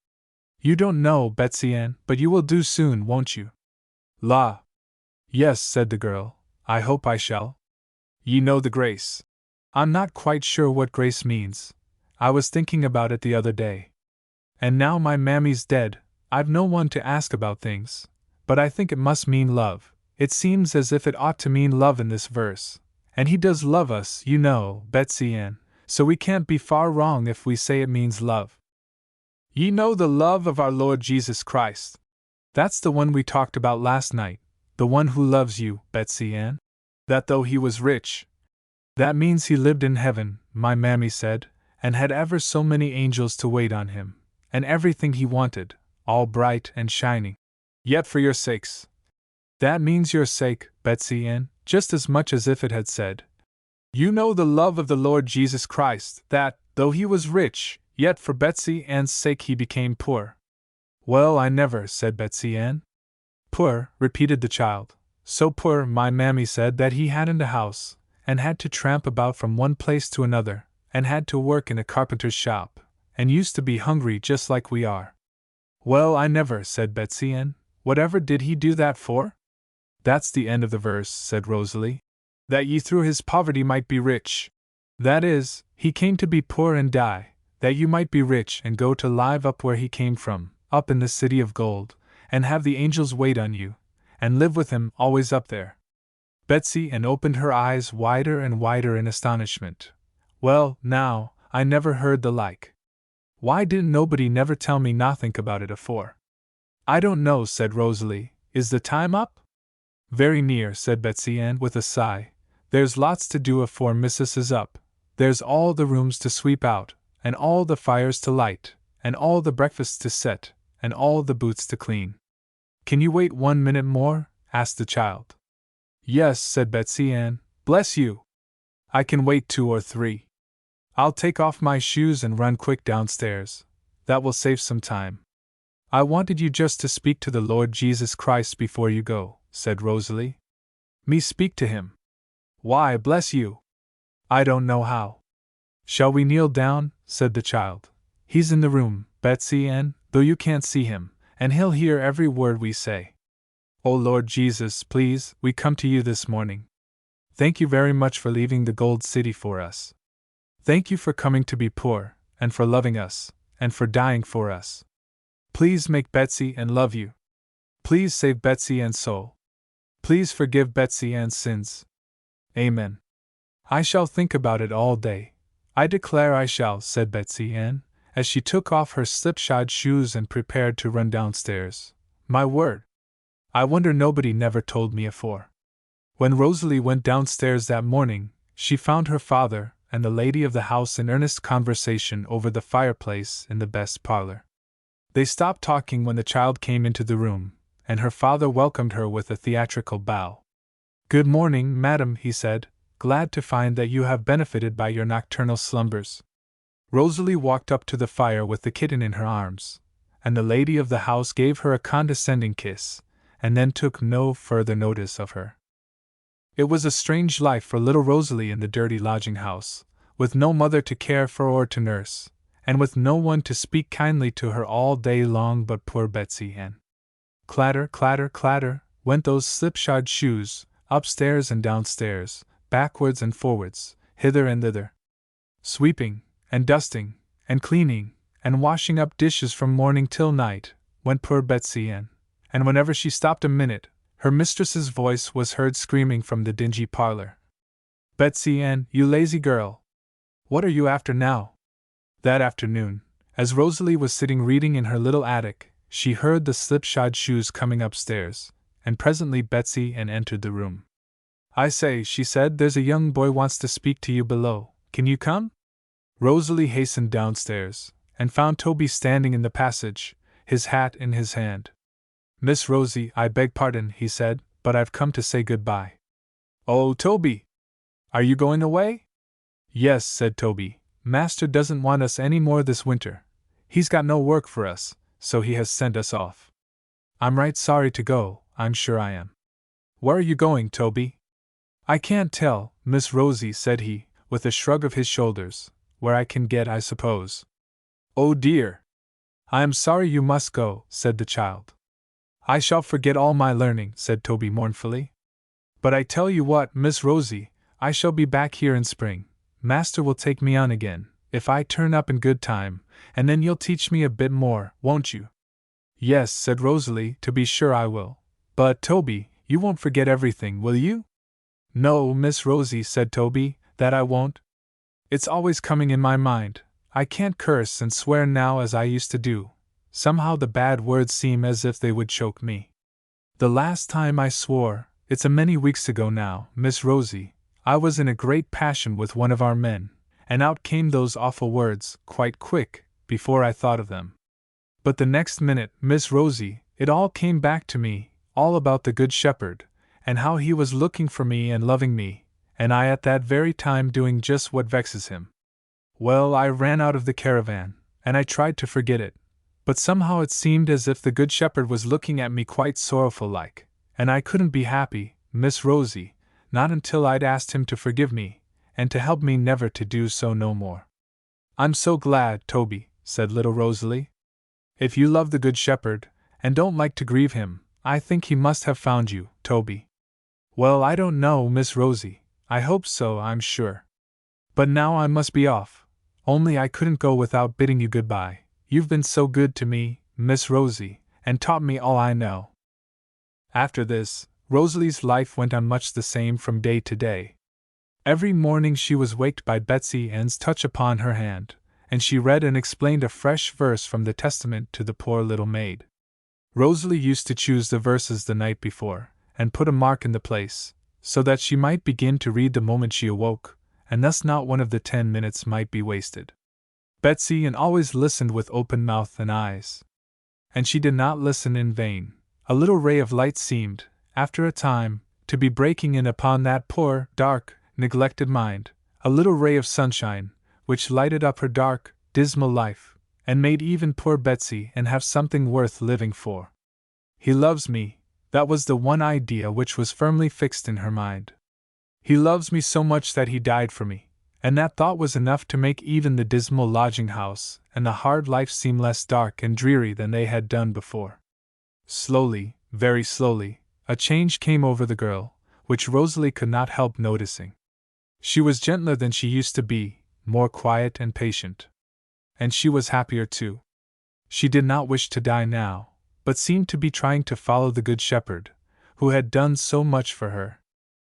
You don't know, Betsy Ann, but you will do soon, won't you? La! Yes, said the girl, I hope I shall. Ye know the grace. I'm not quite sure what grace means. I was thinking about it the other day. And now my mammy's dead, I've no one to ask about things, but I think it must mean love. It seems as if it ought to mean love in this verse. And he does love us, you know, Betsy Ann. So we can't be far wrong if we say it means love. Ye know the love of our Lord Jesus Christ. That's the one we talked about last night, the one who loves you, Betsy Ann. That though he was rich. That means he lived in heaven, my mammy said, and had ever so many angels to wait on him, and everything he wanted, all bright and shining. Yet for your sakes. That means your sake, Betsy Ann, just as much as if it had said, You know the love of the Lord Jesus Christ, that, though he was rich, yet for Betsy Ann's sake he became poor. Well, I never, said Betsy Ann. Poor, repeated the child. So poor, my mammy said, that he hadn't a house, and had to tramp about from one place to another, and had to work in a carpenter's shop, and used to be hungry just like we are. Well, I never, said Betsy Ann. Whatever did he do that for? That's the end of the verse, said Rosalie. That ye through his poverty might be rich. That is, he came to be poor and die, that you might be rich and go to live up where he came from, up in the city of gold, and have the angels wait on you, and live with him always up there. Betsy Ann opened her eyes wider and wider in astonishment. Well, now, I never heard the like. Why didn't nobody never tell me nothink about it afore? I don't know, said Rosalie. Is the time up? Very near, said Betsy Ann with a sigh. There's lots to do afore Missus is up. There's all the rooms to sweep out, and all the fires to light, and all the breakfasts to set, and all the boots to clean. Can you wait 1 minute more? Asked the child. Yes, said Betsy Ann. Bless you! I can wait 2 or 3. I'll take off my shoes and run quick downstairs. That will save some time. I wanted you just to speak to the Lord Jesus Christ before you go, said Rosalie. Me speak to him? Why, bless you! I don't know how. Shall we kneel down? Said the child. He's in the room, Betsy Ann, though you can't see him, and he'll hear every word we say. O Lord Jesus, please, we come to you this morning. Thank you very much for leaving the Gold City for us. Thank you for coming to be poor, and for loving us, and for dying for us. Please make Betsy Ann love you. Please save Betsy Ann's soul. Please forgive Betsy Ann's sins. Amen. I shall think about it all day. I declare I shall, said Betsy Ann, as she took off her slipshod shoes and prepared to run downstairs. My word! I wonder nobody never told me afore. When Rosalie went downstairs that morning, she found her father and the lady of the house in earnest conversation over the fireplace in the best parlor. They stopped talking when the child came into the room, and her father welcomed her with a theatrical bow. Good morning, madam, he said, glad to find that you have benefited by your nocturnal slumbers. Rosalie walked up to the fire with the kitten in her arms, and the lady of the house gave her a condescending kiss, and then took no further notice of her. It was a strange life for little Rosalie in the dirty lodging-house, with no mother to care for or to nurse, and with no one to speak kindly to her all day long but poor Betsy Ann. Clatter, clatter, clatter, went those slipshod shoes, upstairs and downstairs, backwards and forwards, hither and thither. Sweeping, and dusting, and cleaning, and washing up dishes from morning till night, went poor Betsy Ann, and whenever she stopped a minute, her mistress's voice was heard screaming from the dingy parlor. Betsy Ann, you lazy girl! What are you after now? That afternoon, as Rosalie was sitting reading in her little attic, she heard the slipshod shoes coming upstairs, and presently Betsy Ann entered the room. I say, she said, there's a young boy wants to speak to you below. Can you come? Rosalie hastened downstairs, and found Toby standing in the passage, his hat in his hand. Miss Rosie, I beg pardon, he said, but I've come to say good-bye. Oh, Toby! Are you going away? Yes, said Toby. Master doesn't want us any more this winter. He's got no work for us, so he has sent us off. I'm right sorry to go, I'm sure I am. Where are you going, Toby? I can't tell, Miss Rosie, said he, with a shrug of his shoulders. Where I can get, I suppose. Oh dear! I am sorry you must go, said the child. I shall forget all my learning, said Toby mournfully. But I tell you what, Miss Rosie, I shall be back here in spring. Master will take me on again, if I turn up in good time, and then you'll teach me a bit more, won't you? Yes, said Rosalie, to be sure I will. But, Toby, you won't forget everything, will you? No, Miss Rosie, said Toby, that I won't. It's always coming in my mind. I can't curse and swear now as I used to do. Somehow the bad words seem as if they would choke me. The last time I swore, it's a many weeks ago now, Miss Rosie, I was in a great passion with one of our men, and out came those awful words, quite quick, before I thought of them. But the next minute, Miss Rosie, it all came back to me, all about the Good Shepherd, and how he was looking for me and loving me, and I at that very time doing just what vexes him. Well, I ran out of the caravan, and I tried to forget it, but somehow it seemed as if the Good Shepherd was looking at me quite sorrowful like, and I couldn't be happy, Miss Rosie, not until I'd asked him to forgive me, and to help me never to do so no more. I'm so glad, Toby, said little Rosalie. If you love the Good Shepherd, and don't like to grieve him, I think he must have found you, Toby. Well, I don't know, Miss Rosie. I hope so, I'm sure. But now I must be off. Only I couldn't go without bidding you goodbye. You've been so good to me, Miss Rosie, and taught me all I know. After this, Rosalie's life went on much the same from day to day. Every morning she was waked by Betsy Ann's touch upon her hand, and she read and explained a fresh verse from the Testament to the poor little maid. Rosalie used to choose the verses the night before, and put a mark in the place, so that she might begin to read the moment she awoke, and thus not one of the 10 minutes might be wasted. Betsy Ann always listened with open mouth and eyes. And she did not listen in vain. A little ray of light seemed, after a time, to be breaking in upon that poor, dark, neglected mind, a little ray of sunshine, which lighted up her dark, dismal life, and made even poor Betsy Ann have something worth living for. He loves me, that was the one idea which was firmly fixed in her mind. He loves me so much that he died for me, and that thought was enough to make even the dismal lodging-house and the hard life seem less dark and dreary than they had done before. Slowly, very slowly, a change came over the girl, which Rosalie could not help noticing. She was gentler than she used to be, more quiet and patient. And she was happier too. She did not wish to die now, but seemed to be trying to follow the Good Shepherd, who had done so much for her.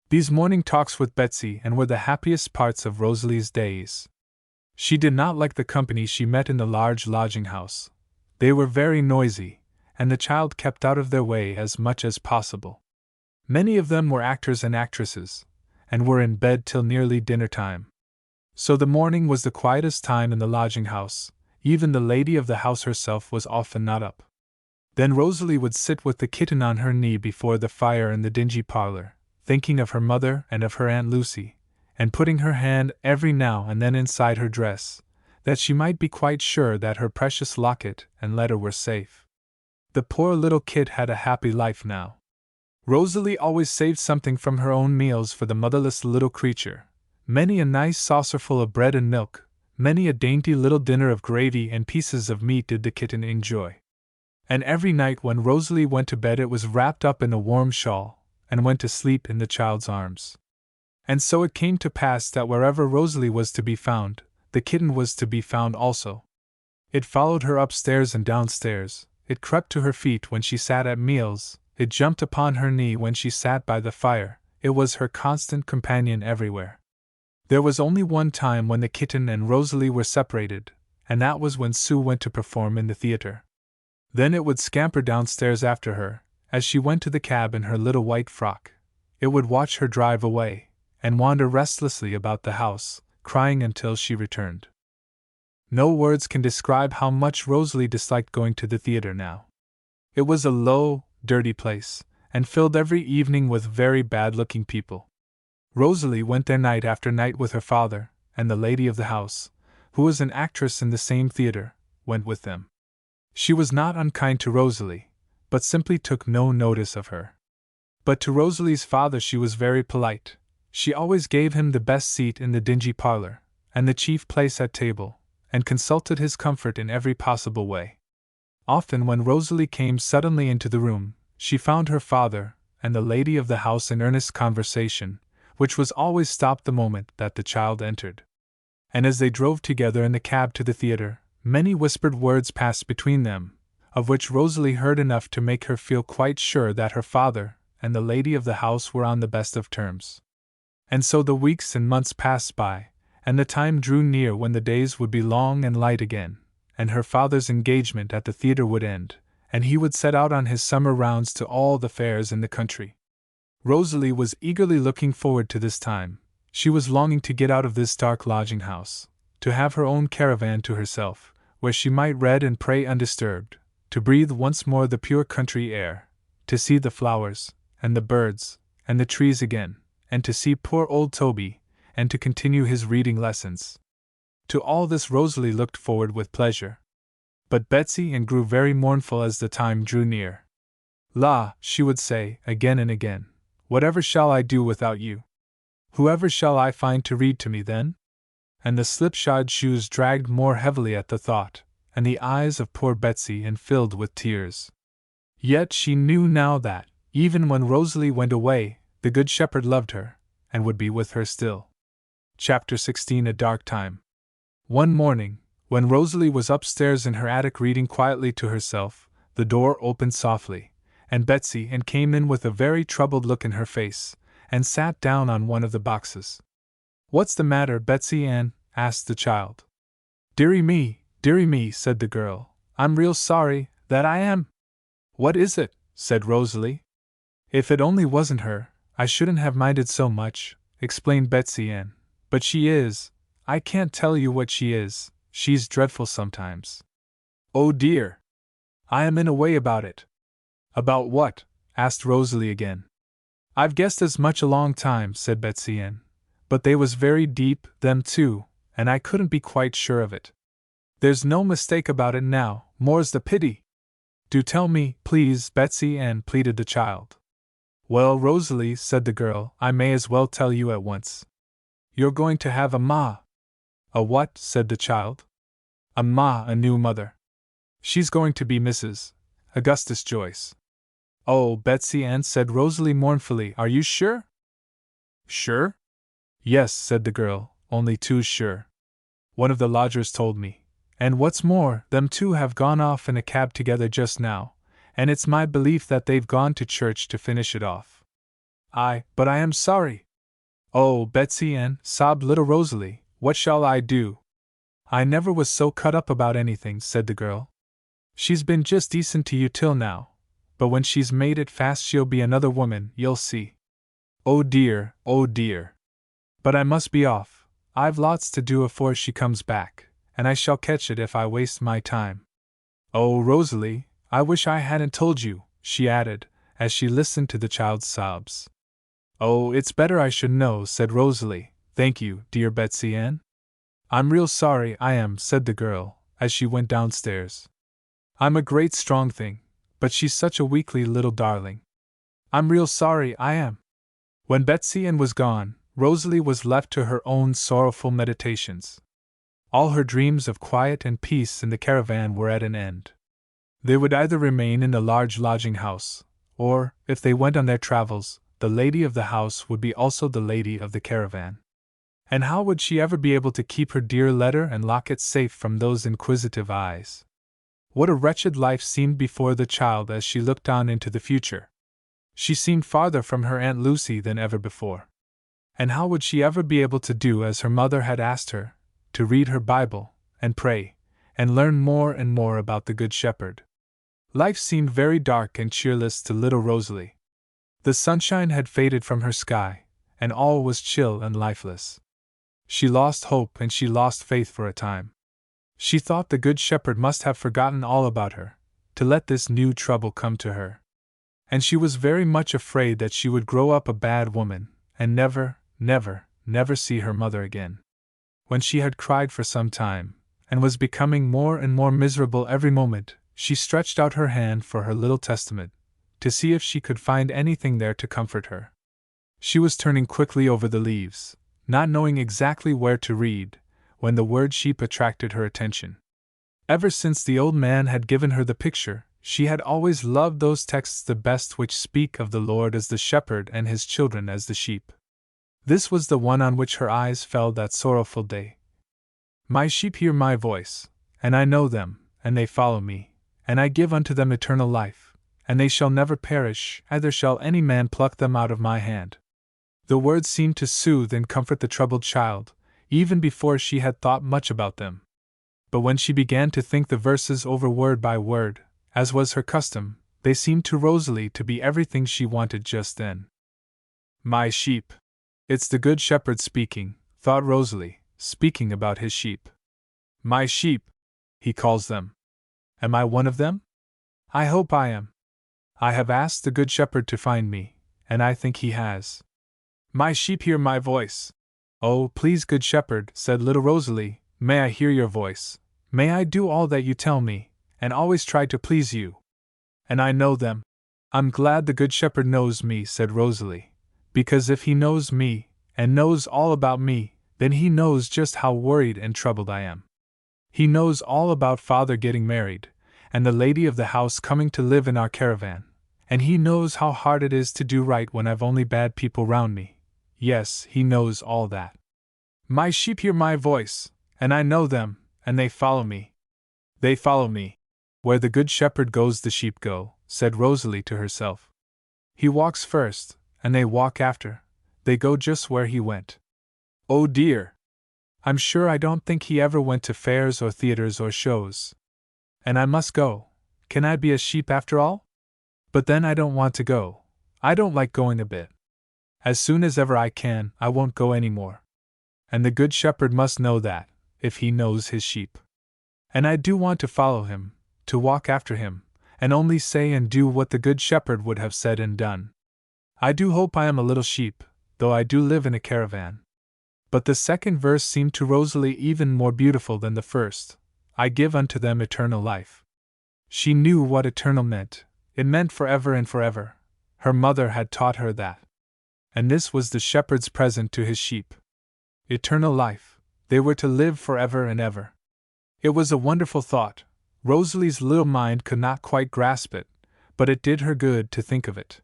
These morning talks with Betsy Ann were the happiest parts of Rosalie's days. She did not like the company she met in the large lodging-house. They were very noisy, and the child kept out of their way as much as possible. Many of them were actors and actresses, and were in bed till nearly dinner-time. So the morning was the quietest time in the lodging-house. Even the lady of the house herself was often not up. Then Rosalie would sit with the kitten on her knee before the fire in the dingy parlor, thinking of her mother and of her Aunt Lucy, and putting her hand every now and then inside her dress, that she might be quite sure that her precious locket and letter were safe. The poor little kid had a happy life now. Rosalie always saved something from her own meals for the motherless little creature. Many a nice saucerful of bread and milk, many a dainty little dinner of gravy and pieces of meat did the kitten enjoy. And every night when Rosalie went to bed it was wrapped up in a warm shawl, and went to sleep in the child's arms. And so it came to pass that wherever Rosalie was to be found, the kitten was to be found also. It followed her upstairs and downstairs, it crept to her feet when she sat at meals, it jumped upon her knee when she sat by the fire, it was her constant companion everywhere. There was only one time when the kitten and Rosalie were separated, and that was when Sue went to perform in the theater. Then it would scamper downstairs after her, as she went to the cab in her little white frock. It would watch her drive away, and wander restlessly about the house, crying until she returned. No words can describe how much Rosalie disliked going to the theater now. It was a low, dirty place, and filled every evening with very bad-looking people. Rosalie went there night after night with her father, and the lady of the house, who was an actress in the same theater, went with them. She was not unkind to Rosalie, but simply took no notice of her. But to Rosalie's father she was very polite. She always gave him the best seat in the dingy parlor, and the chief place at table, and consulted his comfort in every possible way. Often when Rosalie came suddenly into the room, she found her father and the lady of the house in earnest conversation, which was always stopped the moment that the child entered. And as they drove together in the cab to the theater, many whispered words passed between them, of which Rosalie heard enough to make her feel quite sure that her father and the lady of the house were on the best of terms. And so the weeks and months passed by, and the time drew near when the days would be long and light again, and her father's engagement at the theater would end, and he would set out on his summer rounds to all the fairs in the country. Rosalie was eagerly looking forward to this time. She was longing to get out of this dark lodging-house, to have her own caravan to herself, where she might read and pray undisturbed, to breathe once more the pure country air, to see the flowers, and the birds, and the trees again, and to see poor old Toby, and to continue his reading lessons. To all this Rosalie looked forward with pleasure. But Betsy Ann grew very mournful as the time drew near. "La," she would say, again and again, "whatever shall I do without you? Whoever shall I find to read to me then?" And the slipshod shoes dragged more heavily at the thought, and the eyes of poor Betsy Ann filled with tears. Yet she knew now that, even when Rosalie went away, the Good Shepherd loved her, and would be with her still. Chapter 16. A Dark Time. One morning, when Rosalie was upstairs in her attic reading quietly to herself, the door opened softly, and Betsy Ann came in with a very troubled look in her face, and sat down on one of the boxes. "What's the matter, Betsy Ann?" asked the child. Dearie me," said the girl. "I'm real sorry, that I am." "What is it?" said Rosalie. "If it only wasn't her, I shouldn't have minded so much," explained Betsy Ann. "But she is. I can't tell you what she is. She's dreadful sometimes." "Oh dear! I am in a way about it." "About what?" asked Rosalie again. "I've guessed as much a long time," said Betsy Ann. "But they was very deep, them too, and I couldn't be quite sure of it. There's no mistake about it now, more's the pity." "Do tell me, please, Betsy Ann," pleaded the child. "Well, Rosalie," said the girl, "I may as well tell you at once. You're going to have a ma." "A what?" said the child. "A new mother. She's going to be Mrs. Augustus Joyce." "Oh, Betsy Ann," said Rosalie mournfully, "are you sure?" "Sure? Yes," said the girl, "only too sure. One of the lodgers told me. And what's more, them two have gone off in a cab together just now, and it's my belief that they've gone to church to finish it off." But I am sorry." "Oh, Betsy Ann," sobbed little Rosalie, "what shall I do?" "I never was so cut up about anything," said the girl. "She's been just decent to you till now, but when she's made it fast she'll be another woman, you'll see." "Oh dear, oh dear. But I must be off. I've lots to do afore she comes back, and I shall catch it if I waste my time. Oh, Rosalie, I wish I hadn't told you," she added, as she listened to the child's sobs. "Oh, it's better I should know," said Rosalie. "Thank you, dear Betsy Ann." "I'm real sorry, I am," said the girl, as she went downstairs. "I'm a great strong thing, but she's such a weakly little darling. I'm real sorry, I am." When Betsy Ann was gone, Rosalie was left to her own sorrowful meditations. All her dreams of quiet and peace in the caravan were at an end. They would either remain in the large lodging house, or, if they went on their travels, the lady of the house would be also the lady of the caravan. And how would she ever be able to keep her dear letter and locket safe from those inquisitive eyes? What a wretched life seemed before the child as she looked on into the future. She seemed farther from her Aunt Lucy than ever before. And how would she ever be able to do as her mother had asked her, to read her Bible, and pray, and learn more and more about the Good Shepherd? Life seemed very dark and cheerless to little Rosalie. The sunshine had faded from her sky, and all was chill and lifeless. She lost hope and she lost faith for a time. She thought the Good Shepherd must have forgotten all about her, to let this new trouble come to her. And she was very much afraid that she would grow up a bad woman, and never, never, never see her mother again. When she had cried for some time, and was becoming more and more miserable every moment, she stretched out her hand for her little Testament, to see if she could find anything there to comfort her. She was turning quickly over the leaves, not knowing exactly where to read, when the word sheep attracted her attention. Ever since the old man had given her the picture, she had always loved those texts the best which speak of the Lord as the shepherd and his children as the sheep. This was the one on which her eyes fell that sorrowful day. "My sheep hear my voice, and I know them, and they follow me, and I give unto them eternal life, and they shall never perish, neither shall any man pluck them out of my hand." The words seemed to soothe and comfort the troubled child, even before she had thought much about them. But when she began to think the verses over word by word, as was her custom, they seemed to Rosalie to be everything she wanted just then. "My sheep. It's the Good Shepherd speaking," thought Rosalie, speaking about his sheep. "My sheep, he calls them. Am I one of them? I hope I am. I have asked the Good Shepherd to find me, and I think he has. My sheep hear my voice. Oh, please, good shepherd, said little Rosalie, may I hear your voice? May I do all that you tell me, and always try to please you? And I know them. I'm glad the good shepherd knows me, said Rosalie, because if he knows me, and knows all about me, then he knows just how worried and troubled I am. He knows all about father getting married, and the lady of the house coming to live in our caravan, and he knows how hard it is to do right when I've only bad people round me. Yes, he knows all that. My sheep hear my voice, and I know them, and they follow me. They follow me. Where the good shepherd goes the sheep go, said Rosalie to herself. He walks first, and they walk after. They go just where he went. Oh dear! I'm sure I don't think he ever went to fairs or theaters or shows. And I must go. Can I be a sheep after all? But then I don't want to go. I don't like going a bit. As soon as ever I can, I won't go any more. And the good shepherd must know that, if he knows his sheep. And I do want to follow him, to walk after him, and only say and do what the good shepherd would have said and done. I do hope I am a little sheep, though I do live in a caravan. But the second verse seemed to Rosalie even more beautiful than the first. I give unto them eternal life. She knew what eternal meant. It meant forever and forever. Her mother had taught her that. And this was the shepherd's present to his sheep. Eternal life. They were to live forever and ever. It was a wonderful thought. Rosalie's little mind could not quite grasp it, but it did her good to think of it.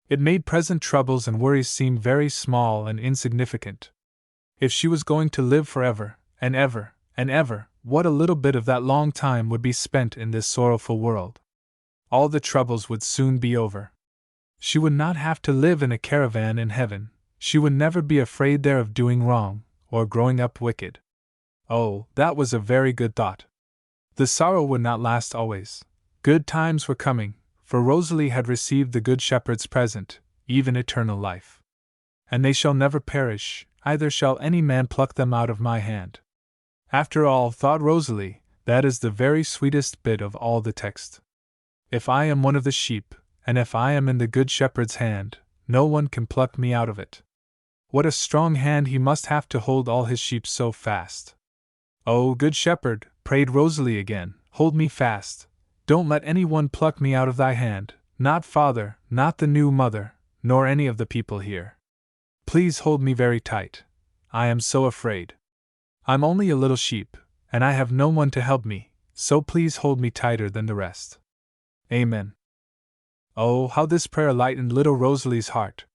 It made present troubles and worries seem very small and insignificant. If she was going to live forever, and ever, and ever, what a little bit of that long time would be spent in this sorrowful world. All the troubles would soon be over. She would not have to live in a caravan in heaven. She would never be afraid there of doing wrong, or growing up wicked. Oh, that was a very good thought. The sorrow would not last always. Good times were coming, for Rosalie had received the good shepherd's present, even eternal life. And they shall never perish, either shall any man pluck them out of my hand. After all, thought Rosalie, that is the very sweetest bit of all the text. If I am one of the sheep, and if I am in the good shepherd's hand, no one can pluck me out of it. What a strong hand he must have to hold all his sheep so fast. Oh, good shepherd, prayed Rosalie again, hold me fast. Don't let any one pluck me out of thy hand, not father, not the new mother, nor any of the people here. Please hold me very tight. I am so afraid. I'm only a little sheep, and I have no one to help me, so please hold me tighter than the rest. Amen. Oh, how this prayer lightened little Rosalie's heart.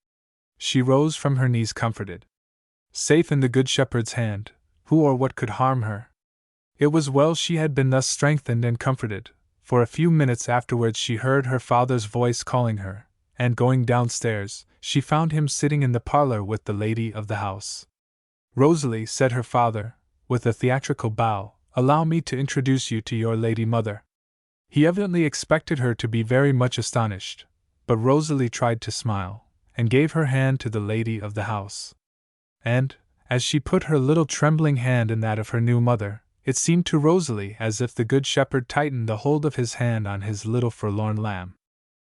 She rose from her knees comforted. Safe in the good shepherd's hand, who or what could harm her? It was well she had been thus strengthened and comforted, for a few minutes afterwards she heard her father's voice calling her, and going downstairs, she found him sitting in the parlor with the lady of the house. Rosalie, said her father, with a theatrical bow, allow me to introduce you to your lady mother. He evidently expected her to be very much astonished, but Rosalie tried to smile, and gave her hand to the lady of the house. And, as she put her little trembling hand in that of her new mother, it seemed to Rosalie as if the good shepherd tightened the hold of his hand on his little forlorn lamb.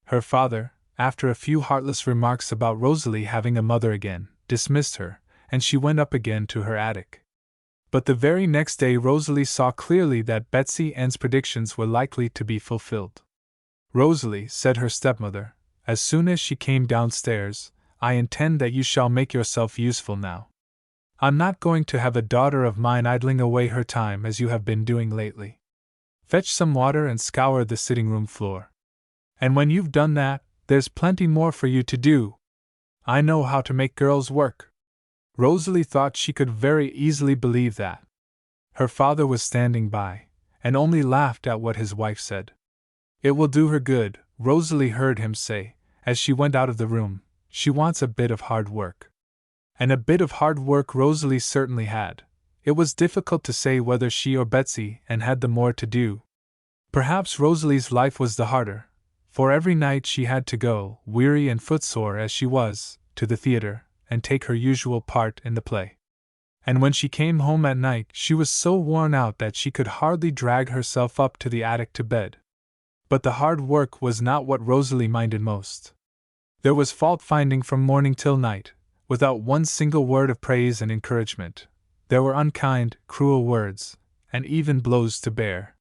Her father, after a few heartless remarks about Rosalie having a mother again, dismissed her, and she went up again to her attic. But the very next day Rosalie saw clearly that Betsy Ann's predictions were likely to be fulfilled. Rosalie, said her stepmother, as soon as she came downstairs, I intend that you shall make yourself useful now. I'm not going to have a daughter of mine idling away her time as you have been doing lately. Fetch some water and scour the sitting-room floor. And when you've done that, there's plenty more for you to do. I know how to make girls work. Rosalie thought she could very easily believe that. Her father was standing by, and only laughed at what his wife said. It will do her good, Rosalie heard him say, as she went out of the room. She wants a bit of hard work. And a bit of hard work Rosalie certainly had. It was difficult to say whether she or Betsy Ann had the more to do. Perhaps Rosalie's life was the harder, for every night she had to go, weary and footsore as she was, to the theater, and take her usual part in the play. And when she came home at night she was so worn out that she could hardly drag herself up to the attic to bed. But the hard work was not what Rosalie minded most. There was fault-finding from morning till night, without one single word of praise and encouragement. There were unkind, cruel words, and even blows to bear.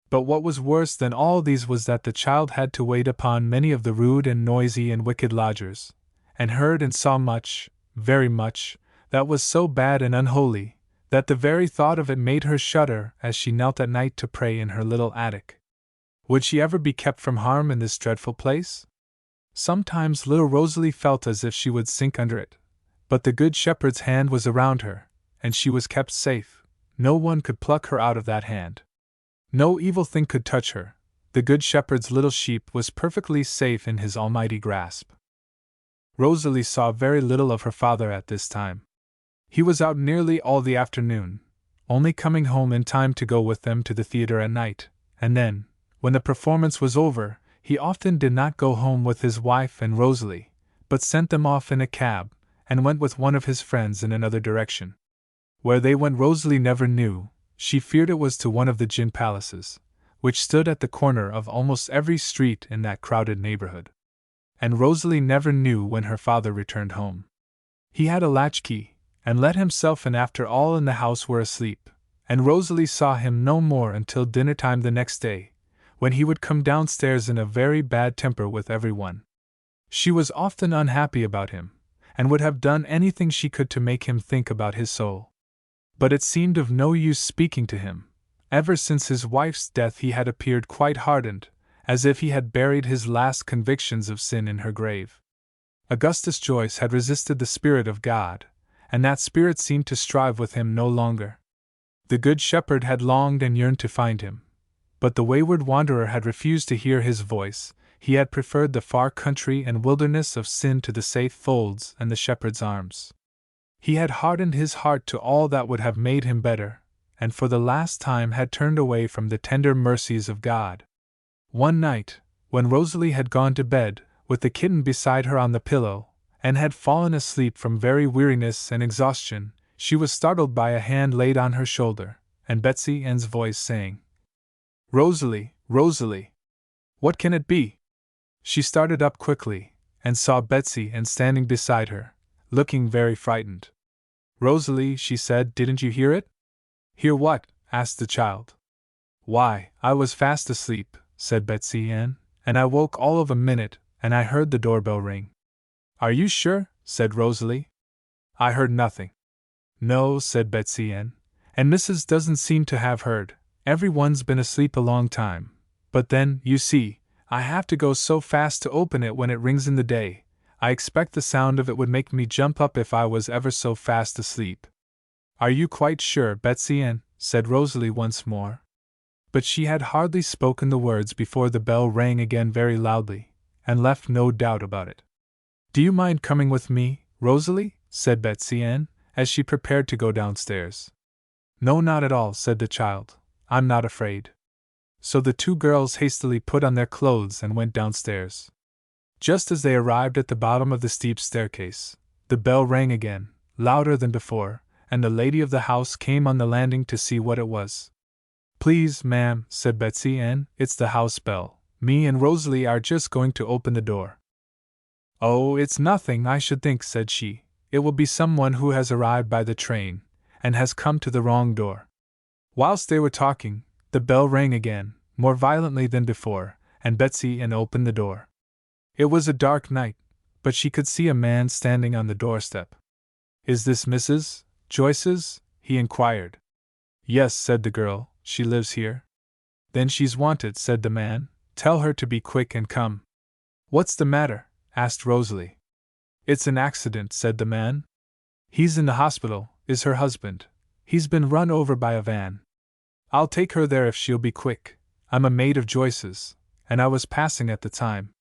But what was worse than all these was that the child had to wait upon many of the rude and noisy and wicked lodgers, and heard and saw much, very much, that was so bad and unholy, that the very thought of it made her shudder as she knelt at night to pray in her little attic. Would she ever be kept from harm in this dreadful place? Sometimes little Rosalie felt as if she would sink under it, but the Good Shepherd's hand was around her, and she was kept safe. No one could pluck her out of that hand. No evil thing could touch her. The Good Shepherd's little sheep was perfectly safe in his almighty grasp. Rosalie saw very little of her father at this time. He was out nearly all the afternoon, only coming home in time to go with them to the theatre at night, and then, when the performance was over, he often did not go home with his wife and Rosalie, but sent them off in a cab, and went with one of his friends in another direction. Where they went Rosalie never knew. She feared it was to one of the gin palaces, which stood at the corner of almost every street in that crowded neighborhood. And Rosalie never knew when her father returned home. He had a latchkey, and let himself in after all in the house were asleep, and Rosalie saw him no more until dinner time the next day, when he would come downstairs in a very bad temper with everyone. She was often unhappy about him, and would have done anything she could to make him think about his soul. But it seemed of no use speaking to him. Ever since his wife's death he had appeared quite hardened, as if he had buried his last convictions of sin in her grave. Augustus Joyce had resisted the Spirit of God, and that Spirit seemed to strive with him no longer. The Good Shepherd had longed and yearned to find him, but the wayward wanderer had refused to hear his voice. He had preferred the far country and wilderness of sin to the safe folds and the shepherd's arms. He had hardened his heart to all that would have made him better, and for the last time had turned away from the tender mercies of God. One night, when Rosalie had gone to bed, with the kitten beside her on the pillow, and had fallen asleep from very weariness and exhaustion, she was startled by a hand laid on her shoulder, and Betsy Ann's voice saying, "Rosalie, Rosalie! What can it be?" She started up quickly, and saw Betsy Ann standing beside her, looking very frightened. "Rosalie," she said, "didn't you hear it?" "Hear what?" asked the child. "Why, I was fast asleep," said Betsy Ann, "and I woke all of a minute, and I heard the doorbell ring." "Are you sure?" said Rosalie. "I heard nothing." "No," said Betsy Ann, "and Mrs. doesn't seem to have heard. Everyone's been asleep a long time. But then, you see, I have to go so fast to open it when it rings in the day. I expect the sound of it would make me jump up if I was ever so fast asleep." "Are you quite sure, Betsy Ann?" said Rosalie once more. But she had hardly spoken the words before the bell rang again very loudly, and left no doubt about it. "Do you mind coming with me, Rosalie?" said Betsy Ann, as she prepared to go downstairs. "No, not at all," said the child. "I'm not afraid." So the two girls hastily put on their clothes and went downstairs. Just as they arrived at the bottom of the steep staircase, the bell rang again, louder than before, and the lady of the house came on the landing to see what it was. "Please, ma'am," said Betsy Ann, "it's the house bell. Me and Rosalie are just going to open the door." "Oh, it's nothing, I should think," said she. "It will be someone who has arrived by the train, and has come to the wrong door." Whilst they were talking, the bell rang again, more violently than before, and Betsy Ann opened the door. It was a dark night, but she could see a man standing on the doorstep. "Is this Mrs. Joyce's?" he inquired. "Yes," said the girl, "she lives here." "Then she's wanted," said the man. "Tell her to be quick and come." "What's the matter?" asked Rosalie. "It's an accident," said the man. "He's in the hospital, is her husband. He's been run over by a van. I'll take her there if she'll be quick. I'm a maid of Joyce's, and I was passing at the time."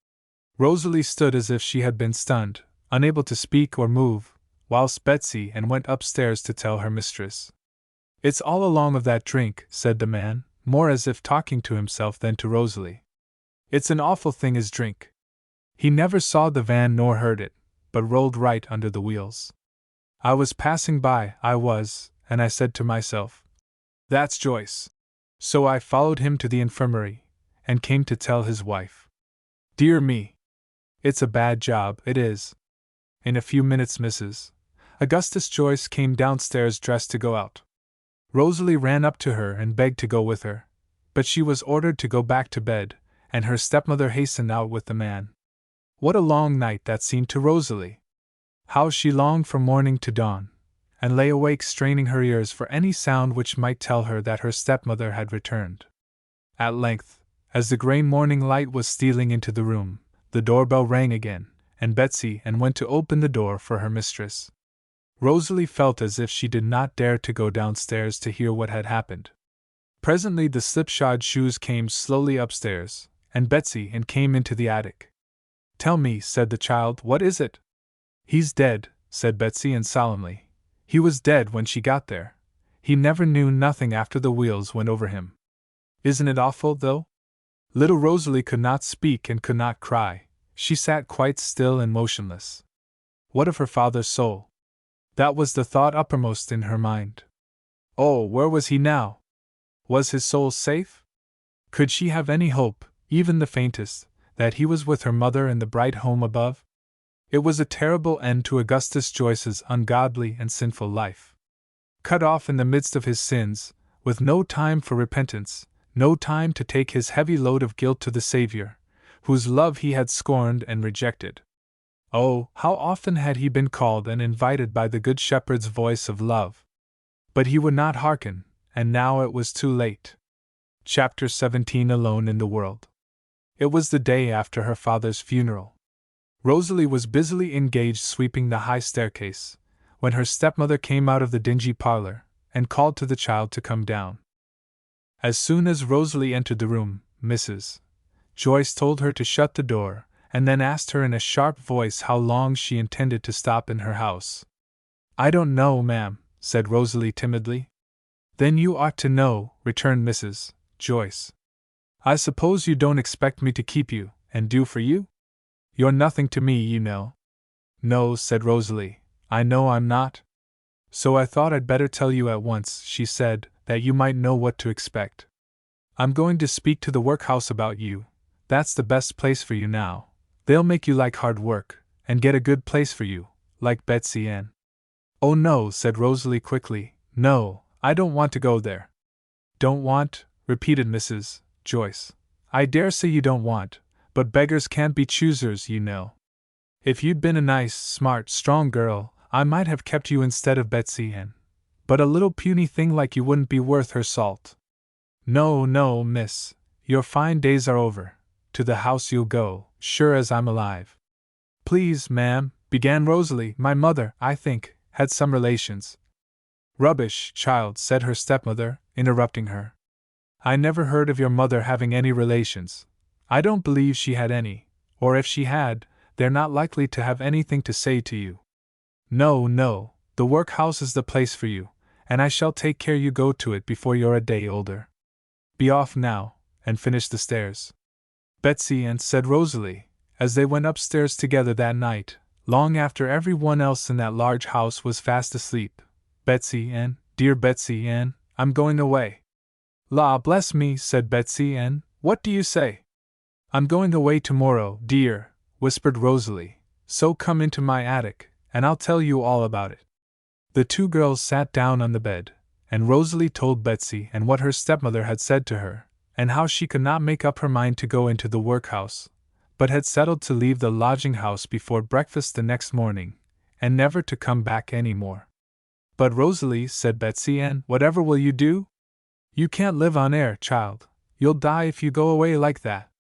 Rosalie stood as if she had been stunned, unable to speak or move, whilst Betsy Ann went upstairs to tell her mistress. "It's all along of that drink," said the man, more as if talking to himself than to Rosalie. "It's an awful thing is drink. He never saw the van nor heard it, but rolled right under the wheels. I was passing by, I was, and I said to myself, 'That's Joyce.' So I followed him to the infirmary, and came to tell his wife. Dear me! It's a bad job, it is." In a few minutes Mrs. Augustus Joyce came downstairs dressed to go out. Rosalie ran up to her and begged to go with her, but she was ordered to go back to bed, and her stepmother hastened out with the man. What a long night that seemed to Rosalie! How she longed for morning to dawn, and lay awake straining her ears for any sound which might tell her that her stepmother had returned. At length, as the grey morning light was stealing into the room, the doorbell rang again, and Betsy Ann went to open the door for her mistress. Rosalie felt as if she did not dare to go downstairs to hear what had happened. Presently the slipshod shoes came slowly upstairs, and Betsy Ann came into the attic. "Tell me," said the child, "what is it?" "He's dead," said Betsy Ann solemnly. "He was dead when she got there. He never knew nothing after the wheels went over him." "Isn't it awful, though?" Little Rosalie could not speak and could not cry. She sat quite still and motionless. What of her father's soul? That was the thought uppermost in her mind. Oh, where was he now? Was his soul safe? Could she have any hope, even the faintest, that he was with her mother in the bright home above? It was a terrible end to Augustus Joyce's ungodly and sinful life. Cut off in the midst of his sins, with no time for repentance, no time to take his heavy load of guilt to the Savior, whose love he had scorned and rejected. Oh, how often had he been called and invited by the Good Shepherd's voice of love! But he would not hearken, and now it was too late. Chapter 17 Alone in the World. It was the day after her father's funeral. Rosalie was busily engaged sweeping the high staircase, when her stepmother came out of the dingy parlor, and called to the child to come down. As soon as Rosalie entered the room, Mrs. Joyce told her to shut the door, and then asked her in a sharp voice how long she intended to stop in her house. "I don't know, ma'am," said Rosalie timidly. "Then you ought to know," returned Mrs. Joyce. "I suppose you don't expect me to keep you, and do for you? You're nothing to me, you know." "No," said Rosalie, "I know I'm not. So I thought I'd better tell you at once," she said, "that you might know what to expect. I'm going to speak to the workhouse about you. That's the best place for you now. They'll make you like hard work, and get a good place for you, like Betsy Ann." "Oh no," said Rosalie quickly, "no, I don't want to go there." "Don't want?" repeated Mrs. Joyce. "I dare say you don't want, but beggars can't be choosers, you know. If you'd been a nice, smart, strong girl, I might have kept you instead of Betsy Ann. But a little puny thing like you wouldn't be worth her salt. No, no, miss, your fine days are over. To the house you'll go, sure as I'm alive." "Please, ma'am," began Rosalie, "my mother, I think, had some relations." "Rubbish, child," said her stepmother, interrupting her. "I never heard of your mother having any relations. I don't believe she had any, or if she had, they're not likely to have anything to say to you. No, no, the workhouse is the place for you, and I shall take care you go to it before you're a day older. Be off now, and finish the stairs." "Betsy Ann," said Rosalie, as they went upstairs together that night, long after every one else in that large house was fast asleep. "Betsy Ann, dear Betsy Ann, I'm going away." "La bless me," said Betsy Ann, "what do you say?" "I'm going away tomorrow, dear," whispered Rosalie, "so come into my attic, and I'll tell you all about it." The two girls sat down on the bed, and Rosalie told Betsy Ann what her stepmother had said to her, and how she could not make up her mind to go into the workhouse, but had settled to leave the lodging-house before breakfast the next morning, and never to come back any more. "But Rosalie," said Betsy Ann, "whatever will you do? You can't live on air, child. You'll die if you go away like that."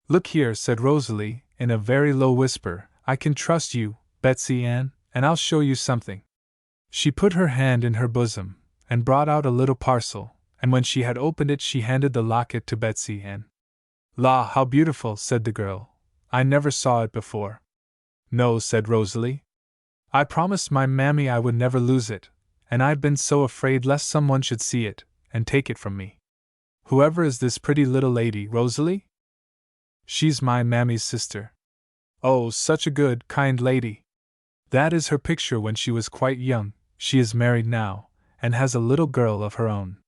"Look here," said Rosalie, in a very low whisper, "I can trust you, Betsy Ann, and I'll show you something." She put her hand in her bosom, and brought out a little parcel, and when she had opened it she handed the locket to Betsy Ann. "La, how beautiful," said the girl. "I never saw it before." "No," said Rosalie. "I promised my mammy I would never lose it, and I've been so afraid lest someone should see it, and take it from me. Whoever is this pretty little lady, Rosalie?" "She's my mammy's sister." "Oh, such a good, kind lady. That is her picture when she was quite young. She is married now, and has a little girl of her own.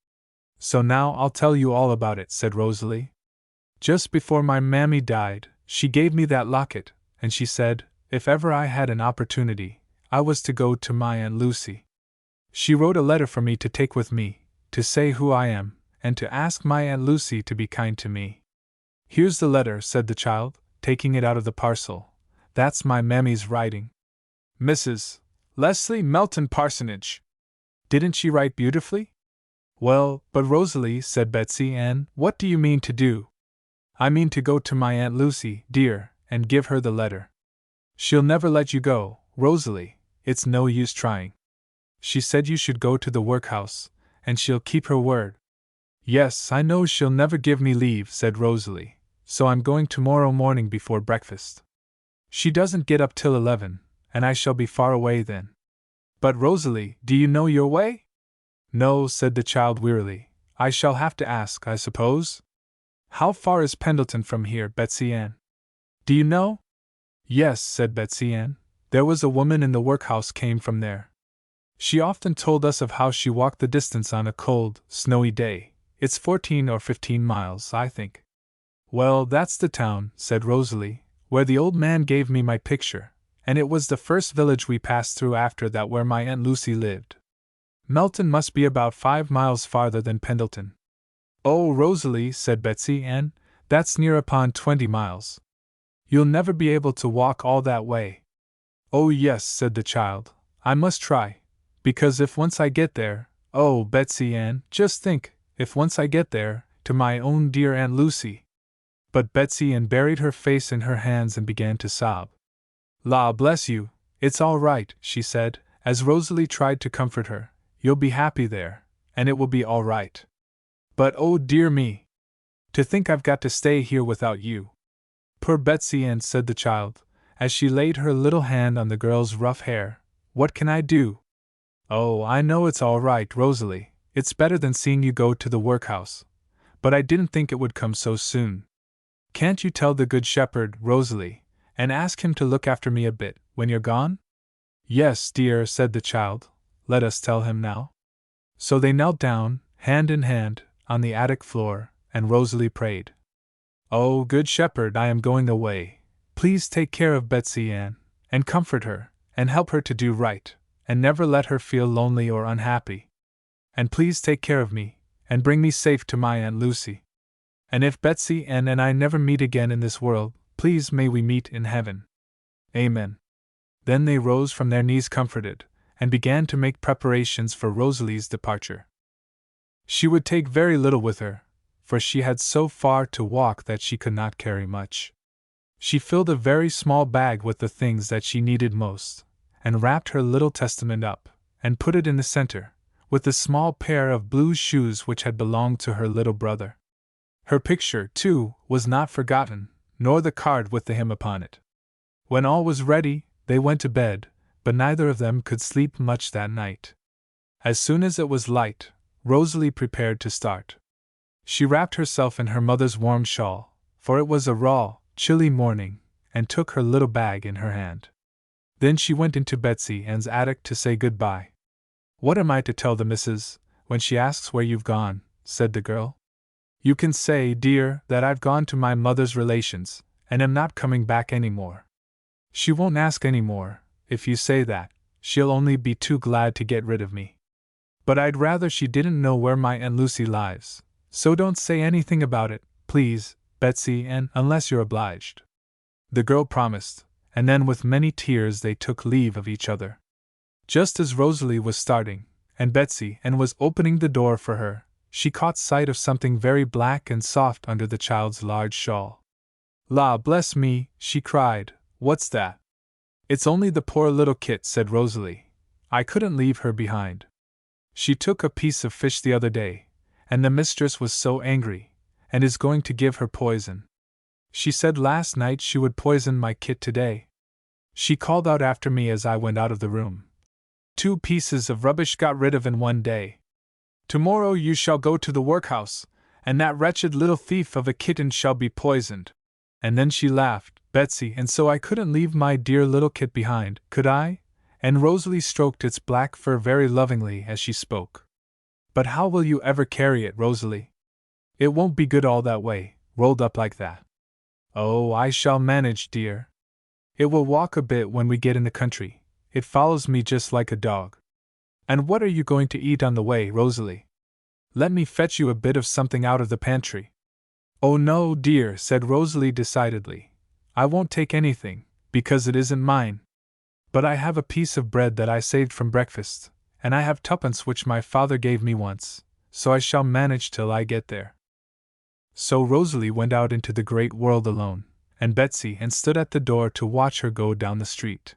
So now I'll tell you all about it," said Rosalie. "Just before my mammy died, she gave me that locket, and she said, If ever I had an opportunity, I was to go to my Aunt Lucy. She wrote a letter for me to take with me, to say who I am, and to ask my Aunt Lucy to be kind to me. Here's the letter, said the child, taking it out of the parcel. That's my mammy's writing. Mrs. Leslie Melton Parsonage. Didn't she write beautifully? Well, but Rosalie, said Betsy Ann, what do you mean to do? I mean to go to my Aunt Lucy, dear, and give her the letter. She'll never let you go, Rosalie, it's no use trying. She said you should go to the workhouse, and she'll keep her word. Yes, I know she'll never give me leave, said Rosalie, so I'm going tomorrow morning before breakfast. She doesn't get up till 11, and I shall be far away then. But Rosalie, do you know your way? No, said the child wearily. I shall have to ask, I suppose. How far is Pendleton from here, Betsy Ann? Do you know? Yes, said Betsy Ann. There was a woman in the workhouse came from there. She often told us of how she walked the distance on a cold, snowy day. It's 14 or 15 miles, I think. Well, that's the town, said Rosalie, where the old man gave me my picture, and it was the first village we passed through after that where my Aunt Lucy lived. Melton must be about 5 miles farther than Pendleton. Oh, Rosalie, said Betsy Ann, that's near upon 20 miles. You'll never be able to walk all that way. Oh, yes, said the child, I must try, because if once I get there, oh, Betsy Ann, just think, if once I get there, to my own dear Aunt Lucy. But Betsy Ann buried her face in her hands and began to sob. La bless you, it's all right, she said, as Rosalie tried to comfort her. You'll be happy there, and it will be all right. But oh dear me! To think I've got to stay here without you. Poor Betsy Ann, said the child, as she laid her little hand on the girl's rough hair. What can I do? Oh, I know it's all right, Rosalie. It's better than seeing you go to the workhouse. But I didn't think it would come so soon. Can't you tell the Good Shepherd, Rosalie, and ask him to look after me a bit, when you're gone? Yes, dear, said the child. Let us tell him now. So they knelt down, hand in hand, on the attic floor, and Rosalie prayed. Oh, Good Shepherd, I am going away. Please take care of Betsy Ann, and comfort her, and help her to do right, and never let her feel lonely or unhappy. And please take care of me, and bring me safe to my Aunt Lucy. And if Betsy Ann and I never meet again in this world, please may we meet in heaven. Amen. Then they rose from their knees comforted, and began to make preparations for Rosalie's departure. She would take very little with her, for she had so far to walk that she could not carry much. She filled a very small bag with the things that she needed most, and wrapped her little testament up, and put it in the center, with the small pair of blue shoes which had belonged to her little brother. Her picture, too, was not forgotten, nor the card with the hymn upon it. When all was ready, they went to bed, but neither of them could sleep much that night. As soon as it was light, Rosalie prepared to start. She wrapped herself in her mother's warm shawl, for it was a raw, chilly morning, and took her little bag in her hand. Then she went into Betsy Ann's attic to say good-bye. What am I to tell the missus, when she asks where you've gone? Said the girl. You can say, dear, that I've gone to my mother's relations, and am not coming back any more. She won't ask any more. If you say that, she'll only be too glad to get rid of me. But I'd rather she didn't know where my Aunt Lucy lives, so don't say anything about it, please, Betsy Ann, unless you're obliged. The girl promised, and then with many tears they took leave of each other. Just as Rosalie was starting, and Betsy Ann was opening the door for her, she caught sight of something very black and soft under the child's large shawl. La bless me, she cried, what's that? It's only the poor little kit, said Rosalie. I couldn't leave her behind. She took a piece of fish the other day, and the mistress was so angry, and is going to give her poison. She said last night she would poison my kit today. She called out after me as I went out of the room. 2 pieces of rubbish got rid of in one day. Tomorrow you shall go to the workhouse, and that wretched little thief of a kitten shall be poisoned. And then she laughed, Betsy, and so I couldn't leave my dear little kit behind, could I? And Rosalie stroked its black fur very lovingly as she spoke. But how will you ever carry it, Rosalie? It won't be good all that way, rolled up like that. Oh, I shall manage, dear. It will walk a bit when we get in the country. It follows me just like a dog. And what are you going to eat on the way, Rosalie? Let me fetch you a bit of something out of the pantry. Oh no, dear, said Rosalie decidedly. I won't take anything, because it isn't mine. But I have a piece of bread that I saved from breakfast, and I have twopence which my father gave me once, so I shall manage till I get there. So Rosalie went out into the great world alone, and Betsy and stood at the door to watch her go down the street.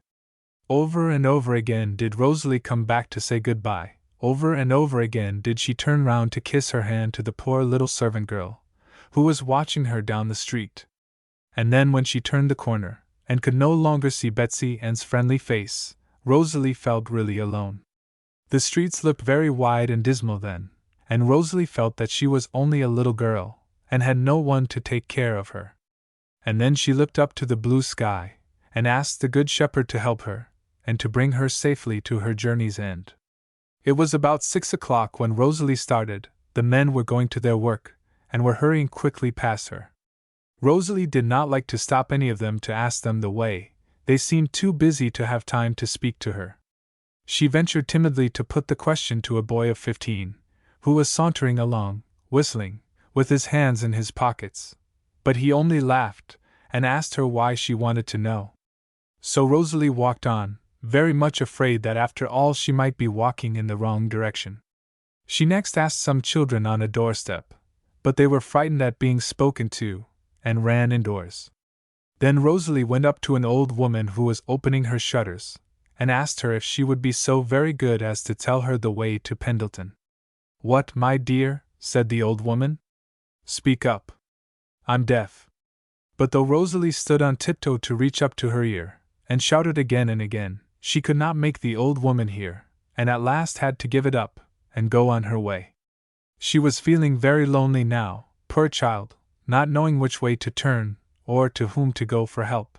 Over and over again did Rosalie come back to say good-bye, over and over again did she turn round to kiss her hand to the poor little servant girl, who was watching her down the street. And then when she turned the corner, and could no longer see Betsy Ann's friendly face, Rosalie felt really alone. The streets looked very wide and dismal then, and Rosalie felt that she was only a little girl, and had no one to take care of her. And then she looked up to the blue sky, and asked the Good Shepherd to help her, and to bring her safely to her journey's end. It was about 6 o'clock when Rosalie started. The men were going to their work, and were hurrying quickly past her. Rosalie did not like to stop any of them to ask them the way, they seemed too busy to have time to speak to her. She ventured timidly to put the question to a boy of 15, who was sauntering along, whistling, with his hands in his pockets. But he only laughed, and asked her why she wanted to know. So Rosalie walked on, very much afraid that after all she might be walking in the wrong direction. She next asked some children on a doorstep, but they were frightened at being spoken to, and ran indoors. Then Rosalie went up to an old woman who was opening her shutters, and asked her if she would be so very good as to tell her the way to Pendleton. What, my dear? Said the old woman. Speak up. I'm deaf. But though Rosalie stood on tiptoe to reach up to her ear, and shouted again and again, she could not make the old woman hear, and at last had to give it up, and go on her way. She was feeling very lonely now, poor child, not knowing which way to turn, or to whom to go for help.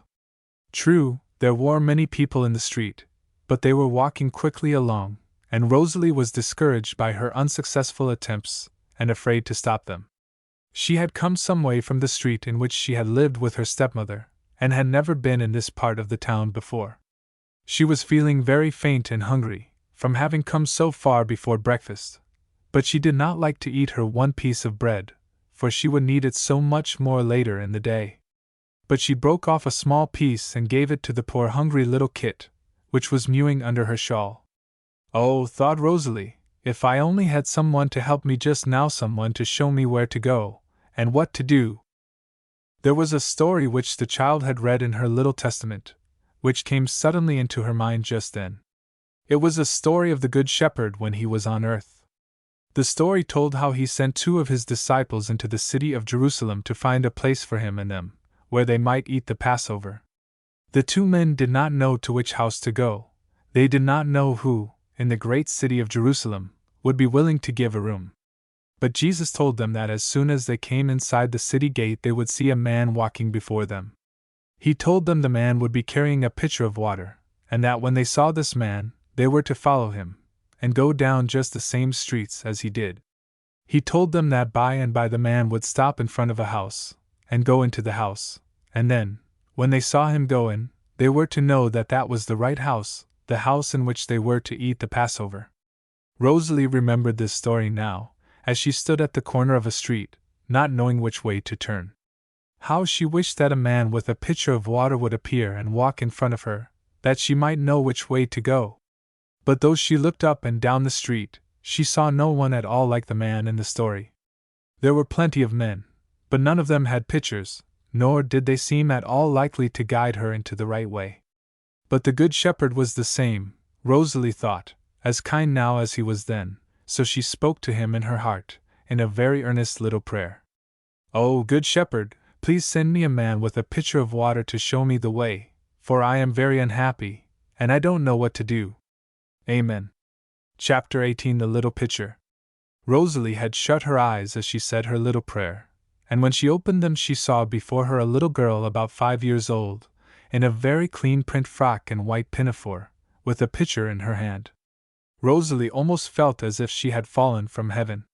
True, there were many people in the street, but they were walking quickly along, and Rosalie was discouraged by her unsuccessful attempts, and afraid to stop them. She had come some way from the street in which she had lived with her stepmother, and had never been in this part of the town before. She was feeling very faint and hungry, from having come so far before breakfast, but she did not like to eat her one piece of bread, for she would need it so much more later in the day. But she broke off a small piece and gave it to the poor hungry little kit, which was mewing under her shawl. Oh, thought Rosalie, if I only had someone to help me just now, someone to show me where to go, and what to do. There was a story which the child had read in her little testament, which came suddenly into her mind just then. It was a story of the Good Shepherd when he was on earth. The story told how he sent 2 of his disciples into the city of Jerusalem to find a place for him and them, where they might eat the Passover. The 2 men did not know to which house to go. They did not know who, in the great city of Jerusalem, would be willing to give a room. But Jesus told them that as soon as they came inside the city gate they would see a man walking before them. He told them the man would be carrying a pitcher of water, and that when they saw this man, they were to follow him, and go down just the same streets as he did. He told them that by and by the man would stop in front of a house, and go into the house, and then, when they saw him go in, they were to know that that was the right house, the house in which they were to eat the Passover. Rosalie remembered this story now, as she stood at the corner of a street, not knowing which way to turn. How she wished that a man with a pitcher of water would appear and walk in front of her, that she might know which way to go. But though she looked up and down the street, she saw no one at all like the man in the story. There were plenty of men, but none of them had pitchers, nor did they seem at all likely to guide her into the right way. But the Good Shepherd was the same, Rosalie thought, as kind now as he was then, so she spoke to him in her heart, in a very earnest little prayer. Oh, Good Shepherd, please send me a man with a pitcher of water to show me the way, for I am very unhappy, and I don't know what to do. Amen. Chapter 18 The Little Pitcher. Rosalie had shut her eyes as she said her little prayer, and when she opened them she saw before her a little girl about 5 years old, in a very clean print frock and white pinafore, with a pitcher in her hand. Rosalie almost felt as if she had fallen from heaven.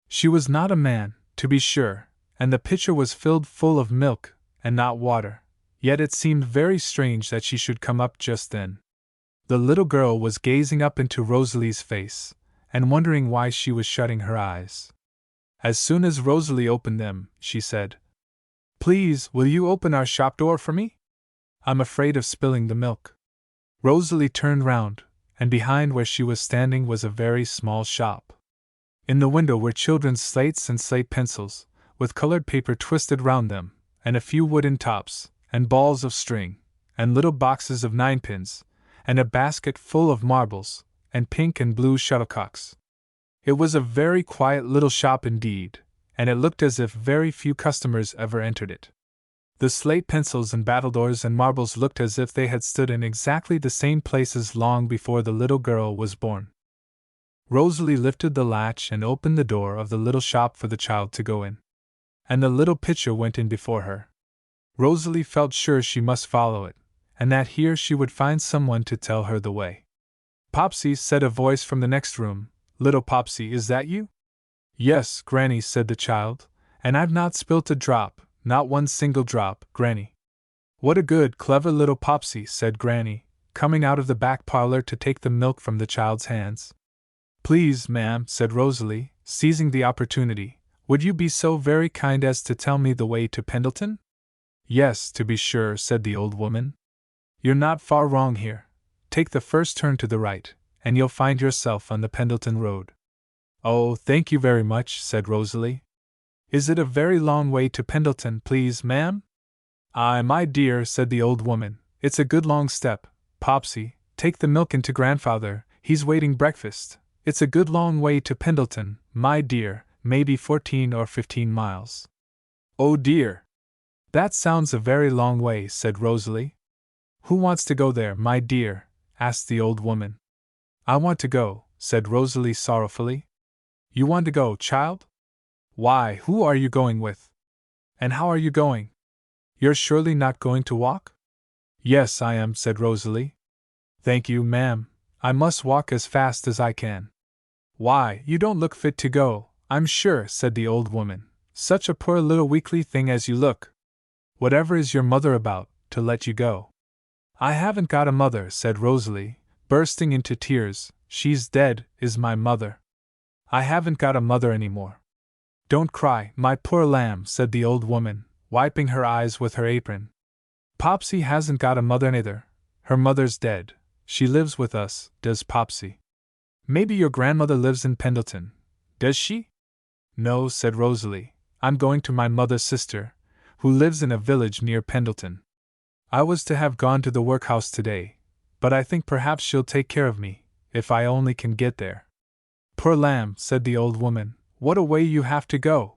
She was not a man, to be sure, and the pitcher was filled full of milk, and not water, Yet it seemed very strange that she should come up just then. The little girl was gazing up into Rosalie's face, and wondering why she was shutting her eyes. As soon as Rosalie opened them, she said, "Please, will you open our shop door for me? I'm afraid of spilling the milk." Rosalie turned round, and behind where she was standing was a very small shop. In the window were children's slates and slate pencils, with colored paper twisted round them, and a few wooden tops, and balls of string, and little boxes of ninepins, and a basket full of marbles, and pink and blue shuttlecocks. It was a very quiet little shop indeed, and it looked as if very few customers ever entered it. The slate pencils and battledores and marbles looked as if they had stood in exactly the same places long before the little girl was born. Rosalie lifted the latch and opened the door of the little shop for the child to go in. And the little pitcher went in before her. Rosalie felt sure she must follow it, and that here she would find someone to tell her the way. "Popsy," said a voice from the next room. "Little Popsy, is that you?" "Yes, Granny," said the child, "and I've not spilt a drop, not one single drop, Granny." "What a good, clever little Popsy," said Granny, coming out of the back parlor to take the milk from the child's hands. "Please, ma'am," said Rosalie, seizing the opportunity, "would you be so very kind as to tell me the way to Pendleton?" "Yes, to be sure," said the old woman. "You're not far wrong here. Take the first turn to the right, and you'll find yourself on the Pendleton road." "Oh, thank you very much," said Rosalie. "Is it a very long way to Pendleton, please, ma'am?" "Aye, my dear," said the old woman, "it's a good long step. Popsy, take the milk in to grandfather, he's waiting breakfast. It's a good long way to Pendleton, my dear, maybe 14 or 15 miles. "Oh dear! That sounds a very long way," said Rosalie. "Who wants to go there, my dear?" asked the old woman. "I want to go," said Rosalie sorrowfully. "You want to go, child? Why, who are you going with? And how are you going? You're surely not going to walk?" "Yes, I am," said Rosalie. "Thank you, ma'am, I must walk as fast as I can." "Why, you don't look fit to go, I'm sure," said the old woman. "Such a poor little weakly thing as you look. Whatever is your mother about, to let you go?" "I haven't got a mother," said Rosalie, bursting into tears. "She's dead, is my mother. I haven't got a mother any more." "Don't cry, my poor lamb," said the old woman, wiping her eyes with her apron. "Popsy hasn't got a mother neither. Her mother's dead. She lives with us, does Popsy." "Maybe your grandmother lives in Pendleton, does she?" "No," said Rosalie, "I'm going to my mother's sister, who lives in a village near Pendleton. I was to have gone to the workhouse today, but I think perhaps she'll take care of me, if I only can get there." "Poor lamb," said the old woman, "what a way you have to go!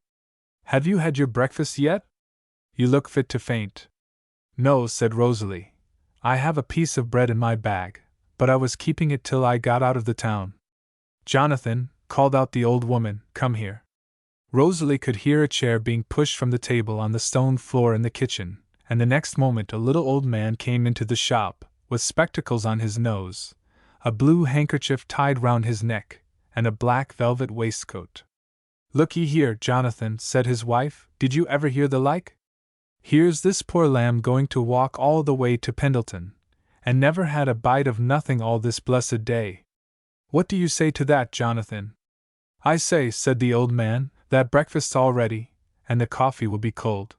Have you had your breakfast yet? You look fit to faint." "No," said Rosalie. "I have a piece of bread in my bag, but I was keeping it till I got out of the town." "Jonathan," called out the old woman, "come here." Rosalie could hear a chair being pushed from the table on the stone floor in the kitchen, and the next moment a little old man came into the shop, with spectacles on his nose, a blue handkerchief tied round his neck, and a black velvet waistcoat. "Look ye here, Jonathan," said his wife, "did you ever hear the like? Here's this poor lamb going to walk all the way to Pendleton, and never had a bite of nothing all this blessed day. What do you say to that, Jonathan?" "I say," said the old man, "that breakfast's all ready, and the coffee will be cold."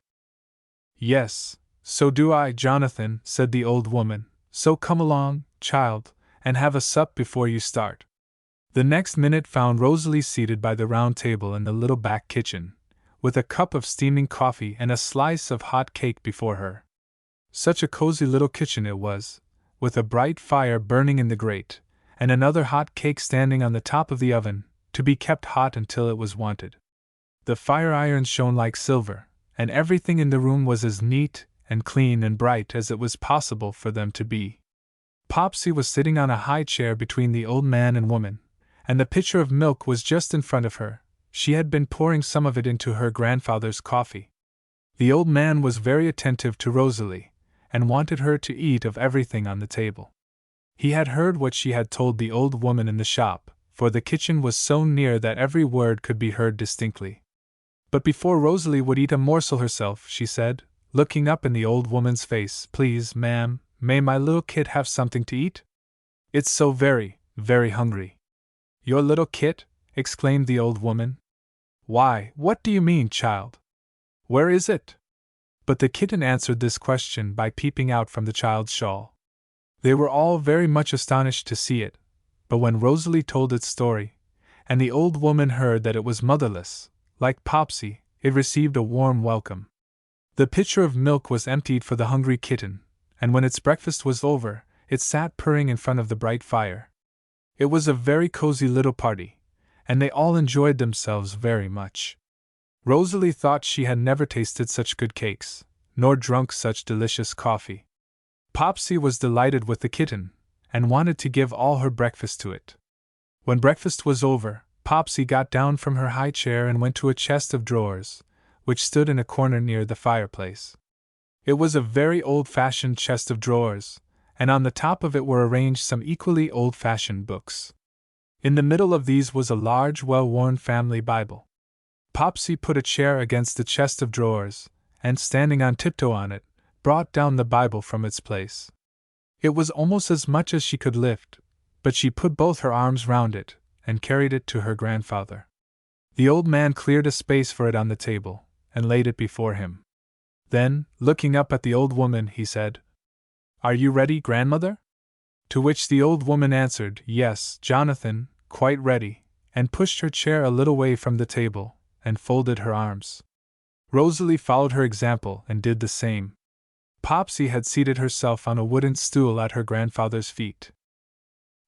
"Yes, so do I, Jonathan," said the old woman, "so come along, child, and have a sup before you start." The next minute found Rosalie seated by the round table in the little back kitchen, with a cup of steaming coffee and a slice of hot cake before her. Such a cozy little kitchen it was, with a bright fire burning in the grate, and another hot cake standing on the top of the oven, to be kept hot until it was wanted. The fire irons shone like silver, and everything in the room was as neat and clean and bright as it was possible for them to be. Popsy was sitting on a high chair between the old man and woman, and the pitcher of milk was just in front of her. She had been pouring some of it into her grandfather's coffee. The old man was very attentive to Rosalie, and wanted her to eat of everything on the table. He had heard what she had told the old woman in the shop, for the kitchen was so near that every word could be heard distinctly. But before Rosalie would eat a morsel herself, she said, looking up in the old woman's face. "Please, ma'am, may my little kit have something to eat? It's so very, very hungry." "Your little kit?" exclaimed the old woman. "Why, what do you mean, child? Where is it?" But the kitten answered this question by peeping out from the child's shawl. They were all very much astonished to see it, but when Rosalie told its story, and the old woman heard that it was motherless, like Popsy, it received a warm welcome. The pitcher of milk was emptied for the hungry kitten, and when its breakfast was over, it sat purring in front of the bright fire. It was a very cozy little party, and they all enjoyed themselves very much. Rosalie thought she had never tasted such good cakes, nor drunk such delicious coffee. Popsy was delighted with the kitten, and wanted to give all her breakfast to it. When breakfast was over, Popsy got down from her high chair and went to a chest of drawers, which stood in a corner near the fireplace. It was a very old-fashioned chest of drawers, and on the top of it were arranged some equally old-fashioned books. In the middle of these was a large, well-worn family Bible. Popsy put a chair against the chest of drawers, and standing on tiptoe on it, brought down the Bible from its place. It was almost as much as she could lift, but she put both her arms round it, and carried it to her grandfather. The old man cleared a space for it on the table, and laid it before him. Then, looking up at the old woman, he said, "Are you ready, grandmother?" To which the old woman answered, "Yes, Jonathan, quite ready," and pushed her chair a little way from the table, and folded her arms. Rosalie followed her example and did the same. Popsy had seated herself on a wooden stool at her grandfather's feet.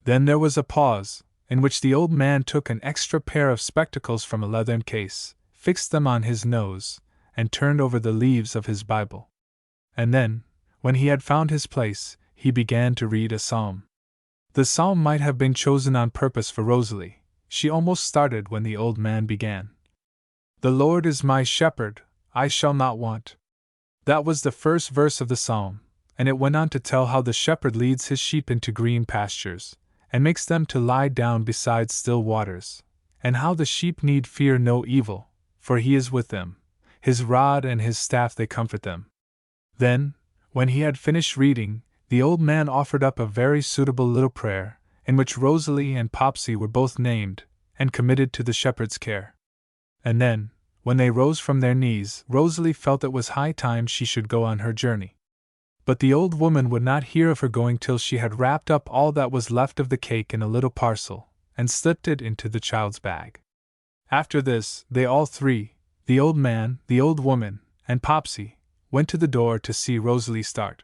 Then there was a pause, in which the old man took an extra pair of spectacles from a leathern case, fixed them on his nose, and turned over the leaves of his Bible. And then, when he had found his place, he began to read a psalm. The psalm might have been chosen on purpose for Rosalie. She almost started when the old man began. "The Lord is my shepherd, I shall not want." That was the first verse of the psalm, and it went on to tell how the shepherd leads his sheep into green pastures, and makes them to lie down beside still waters, and how the sheep need fear no evil, for he is with them, his rod and his staff they comfort them. Then, when he had finished reading, the old man offered up a very suitable little prayer, in which Rosalie and Popsy were both named, and committed to the shepherd's care. And then, when they rose from their knees, Rosalie felt it was high time she should go on her journey. But the old woman would not hear of her going till she had wrapped up all that was left of the cake in a little parcel, and slipped it into the child's bag. After this, they all three, the old man, the old woman, and Popsy, went to the door to see Rosalie start.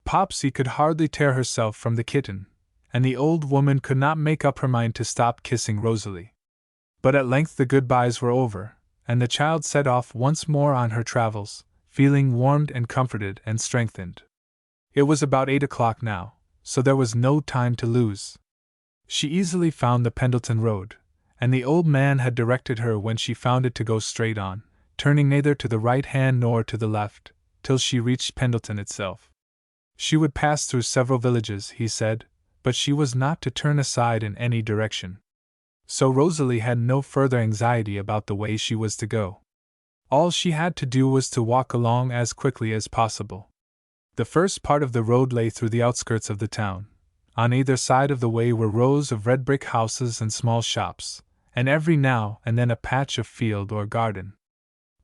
Popsy could hardly tear herself from the kitten, and the old woman could not make up her mind to stop kissing Rosalie. But at length the goodbyes were over, and the child set off once more on her travels, feeling warmed and comforted and strengthened. It was about 8 o'clock now, so there was no time to lose. She easily found the Pendleton road, and the old man had directed her when she found it to go straight on, turning neither to the right hand nor to the left, till she reached Pendleton itself. She would pass through several villages, he said, but she was not to turn aside in any direction. So Rosalie had no further anxiety about the way she was to go. All she had to do was to walk along as quickly as possible. The first part of the road lay through the outskirts of the town. On either side of the way were rows of red brick houses and small shops, and every now and then a patch of field or garden.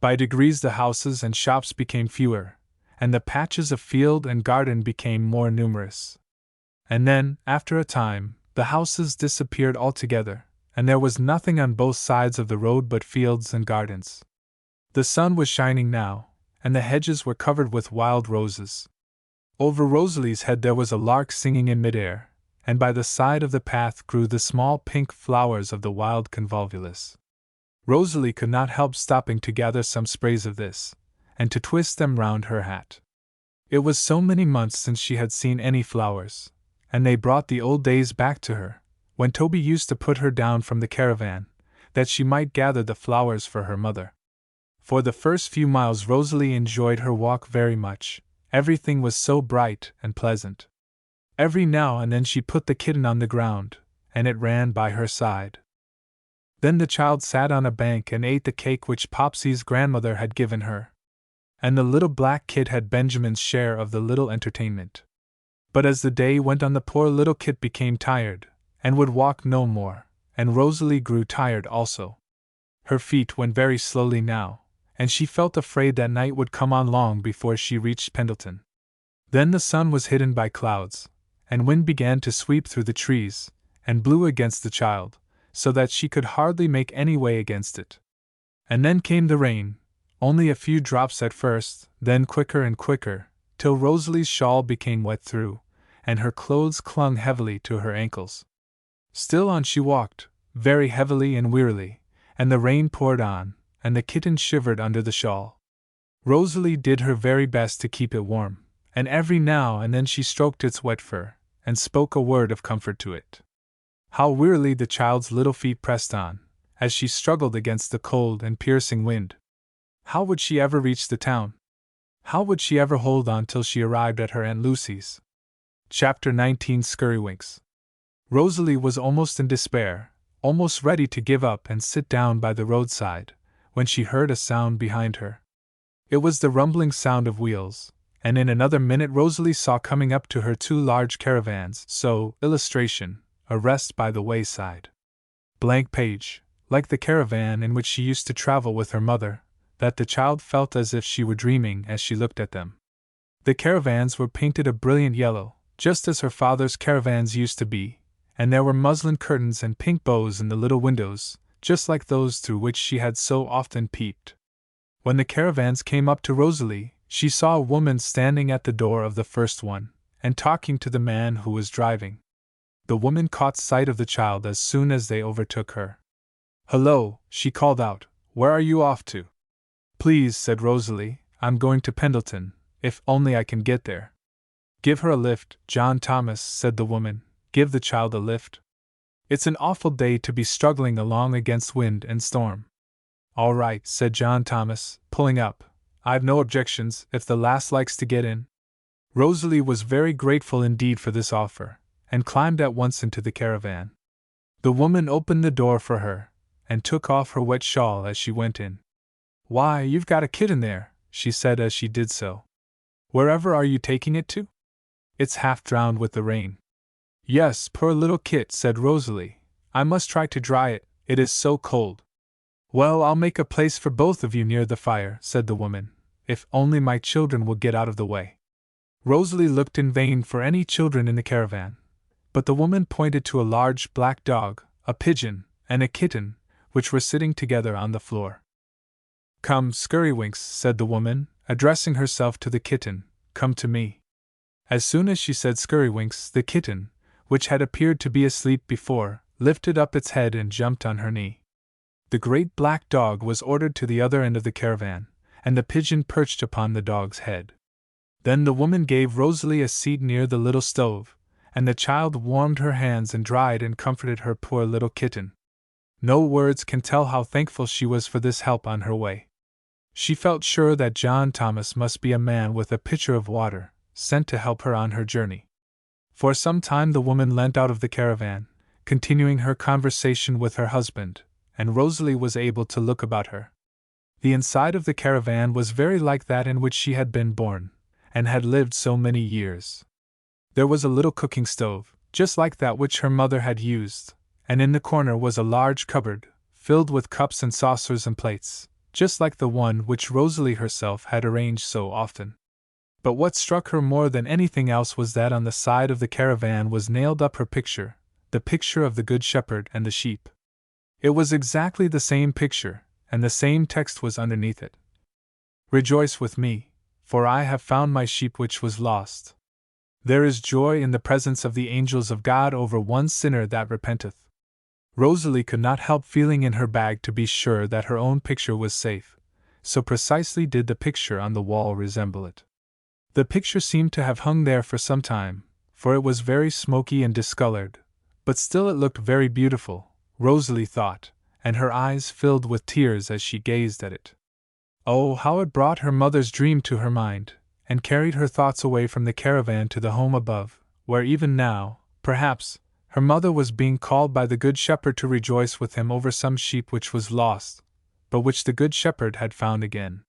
By degrees the houses and shops became fewer, and the patches of field and garden became more numerous. And then, after a time, the houses disappeared altogether, and there was nothing on both sides of the road but fields and gardens. The sun was shining now, and the hedges were covered with wild roses. Over Rosalie's head there was a lark singing in mid-air, and by the side of the path grew the small pink flowers of the wild convolvulus. Rosalie could not help stopping to gather some sprays of this, and to twist them round her hat. It was so many months since she had seen any flowers, and they brought the old days back to her, when Toby used to put her down from the caravan, that she might gather the flowers for her mother. For the first few miles Rosalie enjoyed her walk very much. Everything was so bright and pleasant. Every now and then she put the kitten on the ground, and it ran by her side. Then the child sat on a bank and ate the cake which Popsy's grandmother had given her. and the little black kit had Benjamin's share of the little entertainment. But as the day went on, the poor little kit became tired, and would walk no more, and Rosalie grew tired also. Her feet went very slowly now, and she felt afraid that night would come on long before she reached Pendleton. Then the sun was hidden by clouds, and wind began to sweep through the trees, and blew against the child, so that she could hardly make any way against it. And then came the rain, only a few drops at first, then quicker and quicker, till Rosalie's shawl became wet through, and her clothes clung heavily to her ankles. Still on she walked, very heavily and wearily, and the rain poured on, and the kitten shivered under the shawl. Rosalie did her very best to keep it warm, and every now and then she stroked its wet fur, and spoke a word of comfort to it. How wearily the child's little feet pressed on, as she struggled against the cold and piercing wind! How would she ever reach the town? How would she ever hold on till she arrived at her Aunt Lucy's? Chapter 19. Scurrywinks. Rosalie was almost in despair, almost ready to give up and sit down by the roadside, when she heard a sound behind her. It was the rumbling sound of wheels, and in another minute Rosalie saw coming up to her 2 large caravans. So, illustration, a rest by the wayside. Blank page, like the caravan in which she used to travel with her mother, that the child felt as if she were dreaming as she looked at them. The caravans were painted a brilliant yellow, just as her father's caravans used to be, and there were muslin curtains and pink bows in the little windows, just like those through which she had so often peeped. When the caravans came up to Rosalie, she saw a woman standing at the door of the first one, and talking to the man who was driving. The woman caught sight of the child as soon as they overtook her. "Hello," she called out, "where are you off to?" "Please," said Rosalie, "I'm going to Pendleton, if only I can get there." "Give her a lift, John Thomas," said the woman. "Give the child a lift. It's an awful day to be struggling along against wind and storm." "All right," said John Thomas, pulling up. "I've no objections if the lass likes to get in." Rosalie was very grateful indeed for this offer, and climbed at once into the caravan. The woman opened the door for her, and took off her wet shawl as she went in. "Why, you've got a kid in there," she said as she did so. "Wherever are you taking it to? It's half drowned with the rain." "Yes, poor little kit," said Rosalie. "I must try to dry it, it is so cold." "Well, I'll make a place for both of you near the fire," said the woman, "if only my children will get out of the way." Rosalie looked in vain for any children in the caravan, but the woman pointed to a large black dog, a pigeon, and a kitten, which were sitting together on the floor. "Come, Scurrywinks," said the woman, addressing herself to the kitten, "come to me." As soon as she said Scurrywinks, the kitten, which had appeared to be asleep before, lifted up its head and jumped on her knee. The great black dog was ordered to the other end of the caravan, and the pigeon perched upon the dog's head. Then the woman gave Rosalie a seat near the little stove, and the child warmed her hands and dried and comforted her poor little kitten. No words can tell how thankful she was for this help on her way. She felt sure that John Thomas must be a man with a pitcher of water, sent to help her on her journey. For some time the woman leant out of the caravan, continuing her conversation with her husband, and Rosalie was able to look about her. The inside of the caravan was very like that in which she had been born, and had lived so many years. There was a little cooking stove, just like that which her mother had used, and in the corner was a large cupboard, filled with cups and saucers and plates, just like the one which Rosalie herself had arranged so often. But what struck her more than anything else was that on the side of the caravan was nailed up her picture, the picture of the Good Shepherd and the sheep. It was exactly the same picture, and the same text was underneath it. "Rejoice with me, for I have found my sheep which was lost. There is joy in the presence of the angels of God over one sinner that repenteth." Rosalie could not help feeling in her bag to be sure that her own picture was safe, so precisely did the picture on the wall resemble it. The picture seemed to have hung there for some time, for it was very smoky and discolored, but still it looked very beautiful, Rosalie thought, and her eyes filled with tears as she gazed at it. Oh, how it brought her mother's dream to her mind, and carried her thoughts away from the caravan to the home above, where even now, perhaps, her mother was being called by the Good Shepherd to rejoice with him over some sheep which was lost, but which the Good Shepherd had found again.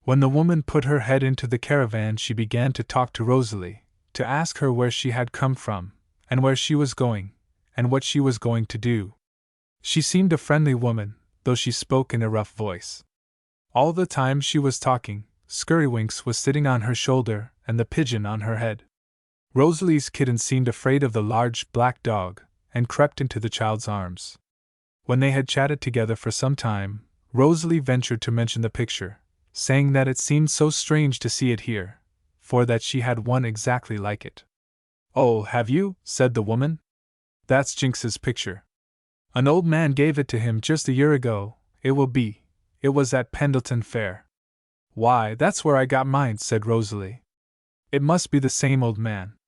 When the woman put her head into the caravan, she began to talk to Rosalie, to ask her where she had come from, and where she was going, and what she was going to do. She seemed a friendly woman, though she spoke in a rough voice. All the time she was talking, Skirrywinks was sitting on her shoulder and the pigeon on her head. Rosalie's kitten seemed afraid of the large black dog, and crept into the child's arms. When they had chatted together for some time, Rosalie ventured to mention the picture, saying that it seemed so strange to see it here, for that she had one exactly like it. "Oh, have you?" said the woman. "That's Jinx's picture. An old man gave it to him just a year ago, it will be. It was at Pendleton Fair." "Why, that's where I got mine," said Rosalie. "It must be the same old man."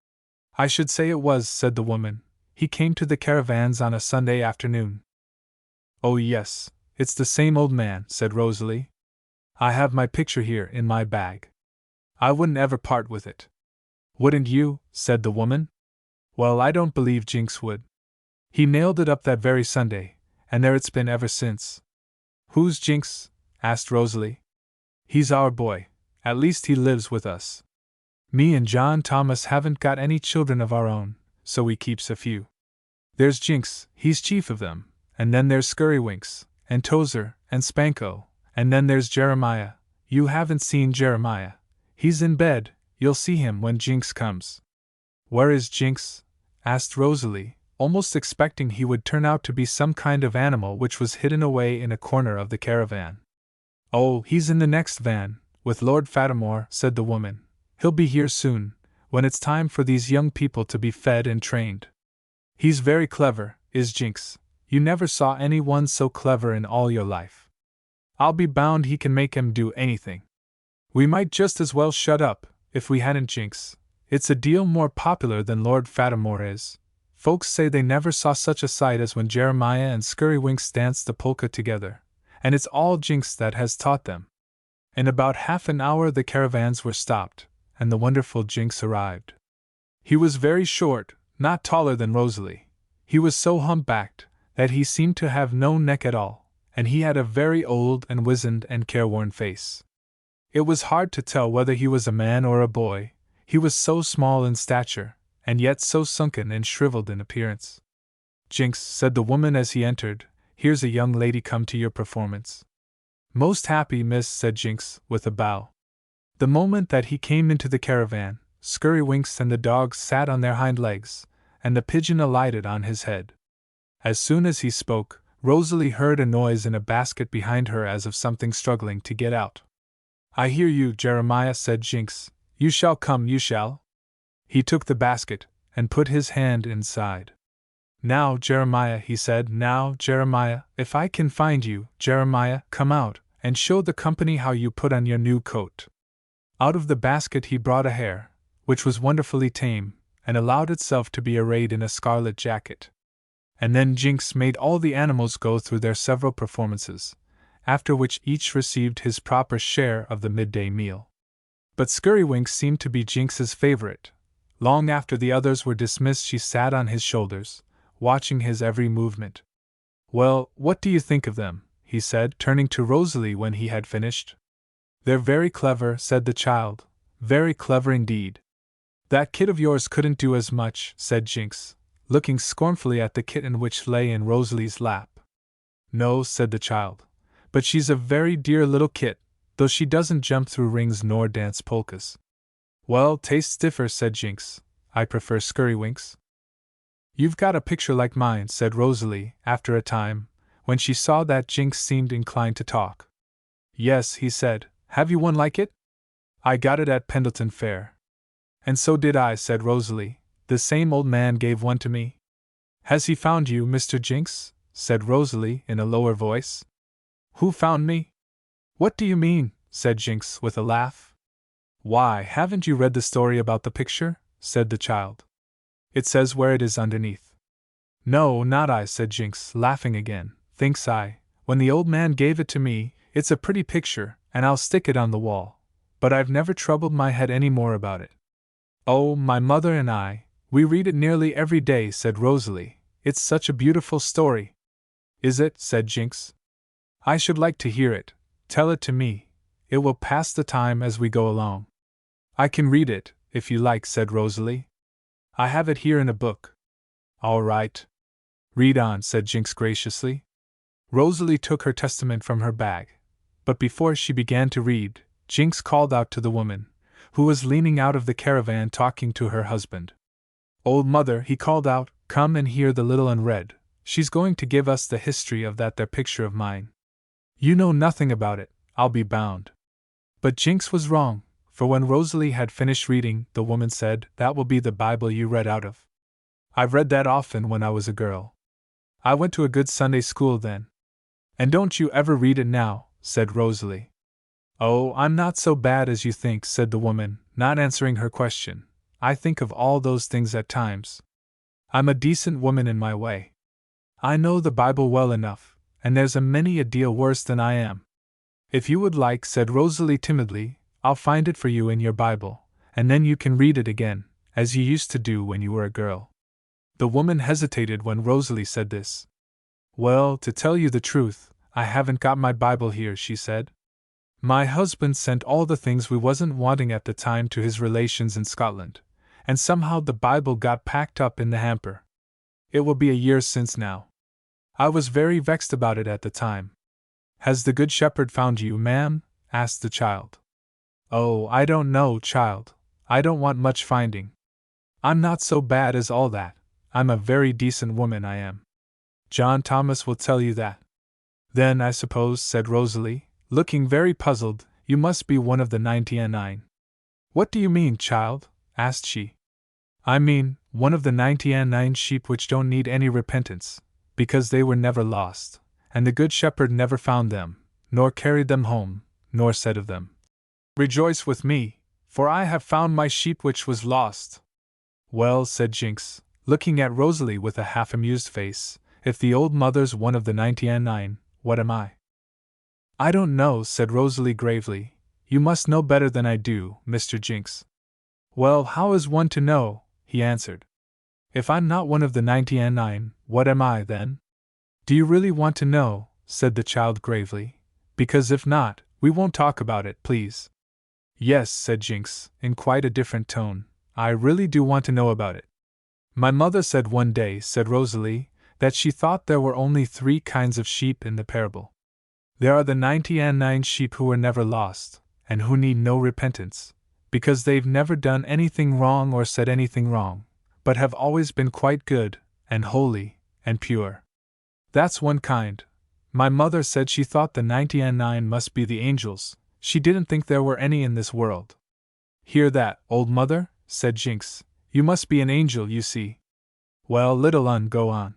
"I should say it was," said the woman. "He came to the caravans on a Sunday afternoon." "Oh, yes, it's the same old man," said Rosalie. "I have my picture here in my bag. I wouldn't ever part with it." "Wouldn't you?" said the woman. "Well, I don't believe Jinx would. He nailed it up that very Sunday, and there it's been ever since." "Who's Jinx?" asked Rosalie. "He's our boy, at least he lives with us. Me and John Thomas haven't got any children of our own, so we keeps a few. There's Jinx, he's chief of them, and then there's Skirrywinks, and Tozer, and Spanko, and then there's Jeremiah. You haven't seen Jeremiah. He's in bed, you'll see him when Jinx comes." "Where is Jinx?" asked Rosalie, almost expecting he would turn out to be some kind of animal which was hidden away in a corner of the caravan. "Oh, he's in the next van, with Lord Fatimore," said the woman. "He'll be here soon, when it's time for these young people to be fed and trained. He's very clever, is Jinx. You never saw any one so clever in all your life. I'll be bound he can make 'em do anything. We might just as well shut up, if we hadn't Jinx. It's a deal more popular than Lord Fatimore is. Folks say they never saw such a sight as when Jeremiah and Skirrywinks danced the polka together, and it's all Jinx that has taught them." In about half an hour the caravans were stopped, and the wonderful Jinx arrived. He was very short, not taller than Rosalie. He was so humpbacked that he seemed to have no neck at all, and he had a very old and wizened and careworn face. It was hard to tell whether he was a man or a boy, he was so small in stature, and yet so sunken and shriveled in appearance. "Jinx," said the woman as he entered, "here's a young lady come to your performance." "Most happy, miss," said Jinx, with a bow. The moment that he came into the caravan, Skirrywinks and the dogs sat on their hind legs, and the pigeon alighted on his head. As soon as he spoke, Rosalie heard a noise in a basket behind her as of something struggling to get out. "I hear you, Jeremiah," said Jinx. "You shall come, you shall." He took the basket, and put his hand inside. "Now, Jeremiah," he said, "now, Jeremiah, if I can find you, Jeremiah, come out, and show the company how you put on your new coat." Out of the basket he brought a hare, which was wonderfully tame, and allowed itself to be arrayed in a scarlet jacket. And then Jinx made all the animals go through their several performances, after which each received his proper share of the midday meal. But Skirrywinks seemed to be Jinx's favorite. Long after the others were dismissed she sat on his shoulders, watching his every movement. "Well, what do you think of them?" he said, turning to Rosalie when he had finished. "They're very clever," said the child, "very clever indeed." "That kit of yours couldn't do as much," said Jinx, looking scornfully at the kitten which lay in Rosalie's lap. "No," said the child, "but she's a very dear little kit, though she doesn't jump through rings nor dance polkas." "Well, tastes differ," said Jinx. "I prefer Skirrywinks." "You've got a picture like mine," said Rosalie, after a time, when she saw that Jinx seemed inclined to talk. "Yes," he said. "Have you one like it?" "I got it at Pendleton Fair." "And so did I," said Rosalie. "The same old man gave one to me." "Has he found you, Mr. Jinx?" said Rosalie in a lower voice. "Who found me? What do you mean?" said Jinx with a laugh. "Why, haven't you read the story about the picture?" said the child. "It says where it is underneath." "No, not I," said Jinx, laughing again. "Thinks I, when the old man gave it to me, it's a pretty picture, and I'll stick it on the wall. But I've never troubled my head any more about it." "Oh, my mother and I, we read it nearly every day," said Rosalie. "It's such a beautiful story." "Is it?" said Jinx. "I should like to hear it. Tell it to me. It will pass the time as we go along. I can read it, if you like, said Rosalie. I have it here in a book. All right. Read on, said Jinx graciously. Rosalie took her Testament from her bag. But before she began to read, Jinx called out to the woman, who was leaning out of the caravan talking to her husband. Old mother, he called out, come and hear the little unread. She's going to give us the history of that there picture of mine. You know nothing about it, I'll be bound. But Jinx was wrong, for when Rosalie had finished reading, the woman said, that will be the Bible you read out of. I've read that often when I was a girl. I went to a good Sunday school then. And don't you ever read it now, said Rosalie. Oh, I'm not so bad as you think, said the woman, not answering her question. I think of all those things at times. I'm a decent woman in my way. I know the Bible well enough, and there's a many a deal worse than I am. If you would like, said Rosalie timidly, I'll find it for you in your Bible, and then you can read it again, as you used to do when you were a girl. The woman hesitated when Rosalie said this. Well, to tell you the truth, I haven't got my Bible here, she said. My husband sent all the things we wasn't wanting at the time to his relations in Scotland, and somehow the Bible got packed up in the hamper. It will be a year since now. I was very vexed about it at the time. Has the Good Shepherd found you, ma'am? Asked the child. Oh, I don't know, child. I don't want much finding. I'm not so bad as all that. I'm a very decent woman, I am. John Thomas will tell you that. Then, I suppose, said Rosalie, looking very puzzled, you must be one of the 99. What do you mean, child? Asked she. I mean, one of the 99 sheep which don't need any repentance, because they were never lost, and the Good Shepherd never found them, nor carried them home, nor said of them, rejoice with me, for I have found my sheep which was lost. Well, said Jinx, looking at Rosalie with a half-amused face, if the old mother's one of the 99, what am I? I don't know, said Rosalie gravely. You must know better than I do, Mr. Jinx. Well, how is one to know? He answered. If I'm not one of the 99, what am I then? Do you really want to know? Said the child gravely. Because if not, we won't talk about it, please. Yes, said Jinx, in quite a different tone, I really do want to know about it. My mother said one day, said Rosalie, that she thought there were only 3 kinds of sheep in the parable. There are the 99 sheep who were never lost, and who need no repentance, because they've never done anything wrong or said anything wrong, but have always been quite good, and holy, and pure. That's one kind. My mother said she thought the 99 must be the angels, she didn't think there were any in this world. Hear that, old mother? Said Jinx. You must be an angel, you see. Well, little un, go on.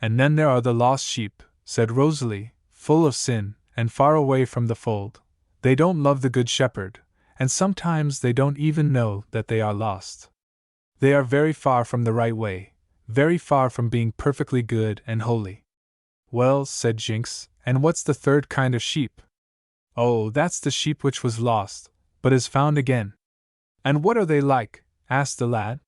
And then there are the lost sheep, said Rosalie, full of sin, and far away from the fold. They don't love the Good Shepherd, and sometimes they don't even know that they are lost. They are very far from the right way, very far from being perfectly good and holy. Well, said Jinx, and what's the 3rd kind of sheep? Oh, that's the sheep which was lost, but is found again. And what are they like? Asked the lad.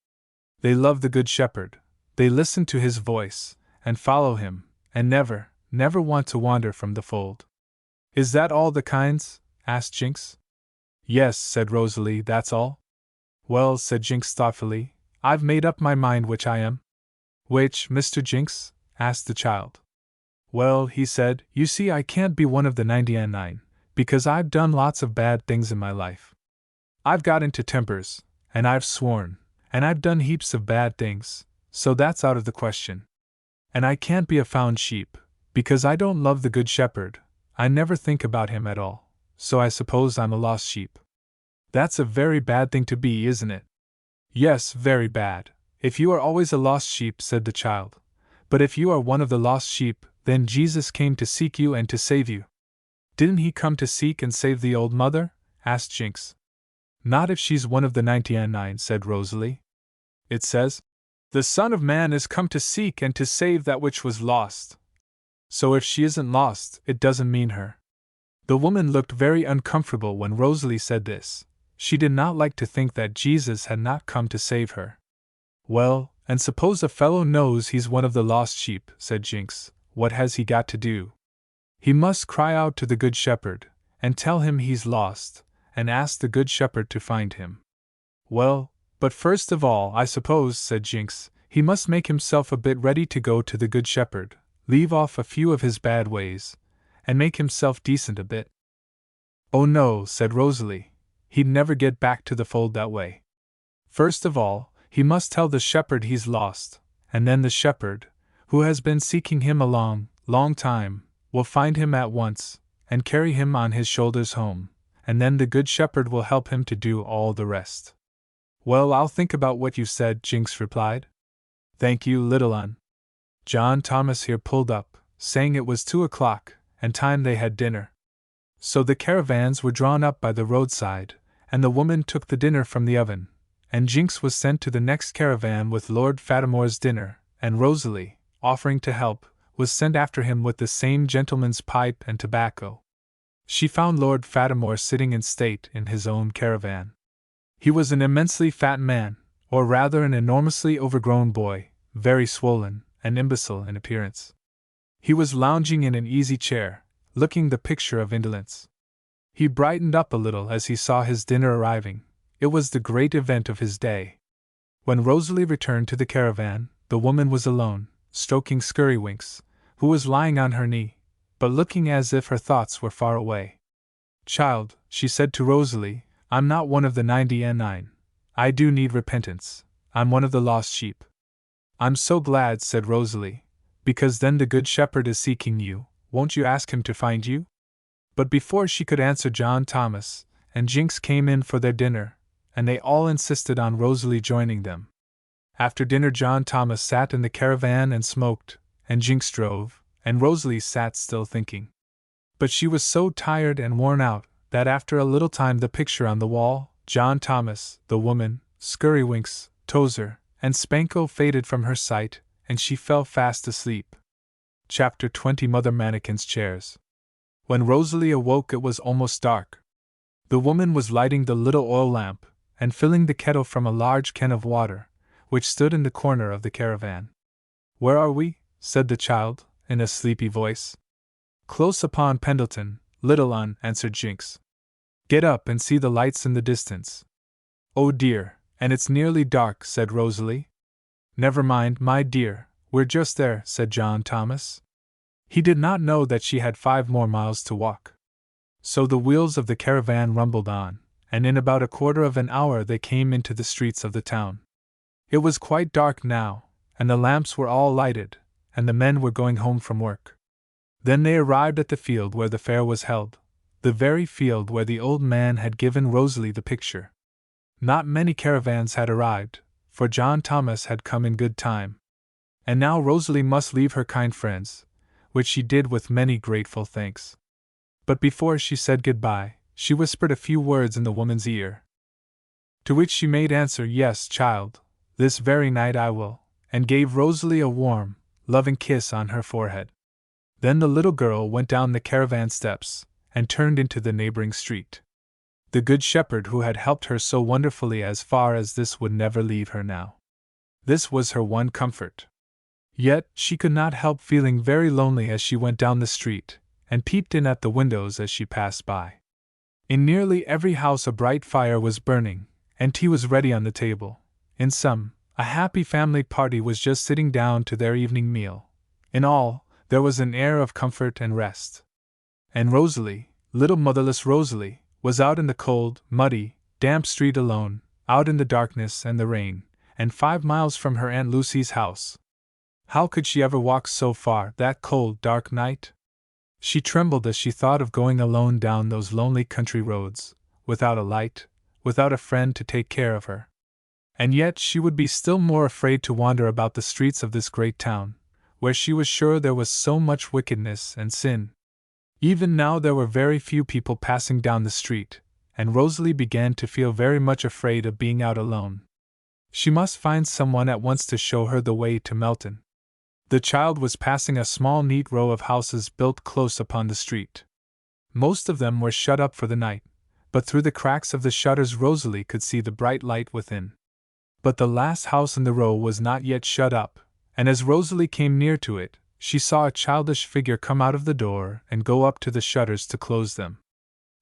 They love the Good Shepherd, they listen to his voice, and follow him, and never, never want to wander from the fold. Is that all the kinds? Asked Jinx. Yes, said Rosalie, that's all. Well, said Jinx thoughtfully, I've made up my mind which I am. Which, Mr. Jinx? Asked the child. Well, he said, you see I can't be one of the 99, because I've done lots of bad things in my life. I've got into tempers, and I've sworn, and I've done heaps of bad things, so that's out of the question. And I can't be a found sheep, because I don't love the Good Shepherd, I never think about him at all, so I suppose I'm a lost sheep. That's a very bad thing to be, isn't it? Yes, very bad, if you are always a lost sheep, said the child. But if you are one of the lost sheep, then Jesus came to seek you and to save you. Didn't he come to seek and save the old mother? Asked Jinx. Not if she's one of the 99, said Rosalie. It says, the Son of Man is come to seek and to save that which was lost. So if she isn't lost, it doesn't mean her. The woman looked very uncomfortable when Rosalie said this. She did not like to think that Jesus had not come to save her. Well, and suppose a fellow knows he's one of the lost sheep, said Jinx, what has he got to do? He must cry out to the Good Shepherd, and tell him he's lost, and ask the Good Shepherd to find him. Well, but first of all, I suppose, said Jinx, he must make himself a bit ready to go to the Good Shepherd, leave off a few of his bad ways, and make himself decent a bit. Oh no, said Rosalie, he'd never get back to the fold that way. First of all, he must tell the shepherd he's lost, and then the shepherd, who has been seeking him a long, long time, will find him at once, and carry him on his shoulders home, and then the Good Shepherd will help him to do all the rest. Well, I'll think about what you said, Jinx replied. Thank you, little un. John Thomas here pulled up, saying it was 2 o'clock, and time they had dinner. So the caravans were drawn up by the roadside, and the woman took the dinner from the oven, and Jinx was sent to the next caravan with Lord Fatimore's dinner, and Rosalie, offering to help, was sent after him with the same gentleman's pipe and tobacco. She found Lord Fatimore sitting in state in his own caravan. He was an immensely fat man, or rather an enormously overgrown boy, very swollen, and imbecile in appearance. He was lounging in an easy chair, looking the picture of indolence. He brightened up a little as he saw his dinner arriving. It was the great event of his day. When Rosalie returned to the caravan, the woman was alone, stroking Skirrywinks, who was lying on her knee, but looking as if her thoughts were far away. Child, she said to Rosalie, I'm not one of the 99. I do need repentance. I'm one of the lost sheep. I'm so glad, said Rosalie, because then the Good Shepherd is seeking you. Won't you ask him to find you? But before she could answer, John Thomas and Jinx came in for their dinner, and they all insisted on Rosalie joining them. After dinner, John Thomas sat in the caravan and smoked, and Jinx drove, and Rosalie sat still thinking. But she was so tired and worn out that after a little time the picture on the wall, John Thomas, the woman, Skirrywinks, Tozer, and Spanko faded from her sight, and she fell fast asleep. Chapter 20 Mother Manikin's Chairs. When Rosalie awoke, it was almost dark. The woman was lighting the little oil lamp, and filling the kettle from a large can of water, which stood in the corner of the caravan. Where are we? Said the child, in a sleepy voice. Close upon Pendleton, little un, answered Jinx. Get up and see the lights in the distance. Oh dear, and it's nearly dark, said Rosalie. Never mind, my dear, we're just there, said John Thomas. He did not know that she had 5 more miles to walk. So the wheels of the caravan rumbled on, and in about a quarter of an hour they came into the streets of the town. It was quite dark now, and the lamps were all lighted, and the men were going home from work. Then they arrived at the field where the fair was held, the very field where the old man had given Rosalie the picture. Not many caravans had arrived, for John Thomas had come in good time. And now Rosalie must leave her kind friends, which she did with many grateful thanks. But before she said goodbye, she whispered a few words in the woman's ear. To which she made answer, Yes, child, this very night I will, and gave Rosalie a warm, loving kiss on her forehead. Then the little girl went down the caravan steps, and turned into the neighboring street. The Good Shepherd who had helped her so wonderfully as far as this would never leave her now. This was her one comfort. Yet she could not help feeling very lonely as she went down the street, and peeped in at the windows as she passed by. In nearly every house a bright fire was burning, and tea was ready on the table. In some, a happy family party was just sitting down to their evening meal. In all, there was an air of comfort and rest. And Rosalie, little motherless Rosalie, was out in the cold, muddy, damp street alone, out in the darkness and the rain, and 5 miles from her Aunt Lucy's house. How could she ever walk so far that cold, dark night? She trembled as she thought of going alone down those lonely country roads, without a light, without a friend to take care of her. And yet she would be still more afraid to wander about the streets of this great town, where she was sure there was so much wickedness and sin. Even now there were very few people passing down the street, and Rosalie began to feel very much afraid of being out alone. She must find someone at once to show her the way to Melton. The child was passing a small neat row of houses built close upon the street. Most of them were shut up for the night, but through the cracks of the shutters Rosalie could see the bright light within. But the last house in the row was not yet shut up, and as Rosalie came near to it, she saw a childish figure come out of the door and go up to the shutters to close them.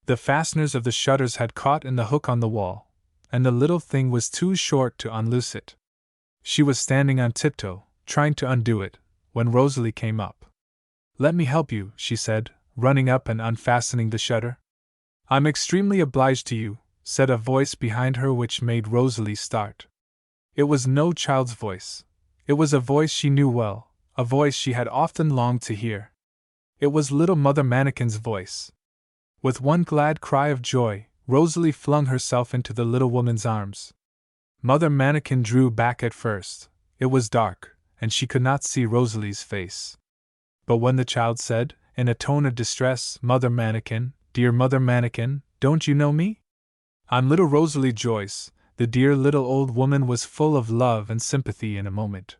The fasteners of the shutters had caught in the hook on the wall, and the little thing was too short to unloose it. She was standing on tiptoe, trying to undo it, when Rosalie came up. "Let me help you," she said, running up and unfastening the shutter. "I'm extremely obliged to you," said a voice behind her which made Rosalie start. It was no child's voice. It was a voice she knew well, a voice she had often longed to hear. It was little Mother Manikin's voice. With one glad cry of joy, Rosalie flung herself into the little woman's arms. Mother Manikin drew back at first. It was dark, and she could not see Rosalie's face. But when the child said, in a tone of distress, "Mother Manikin, dear Mother Manikin, don't you know me? I'm little Rosalie Joyce," the dear little old woman was full of love and sympathy in a moment.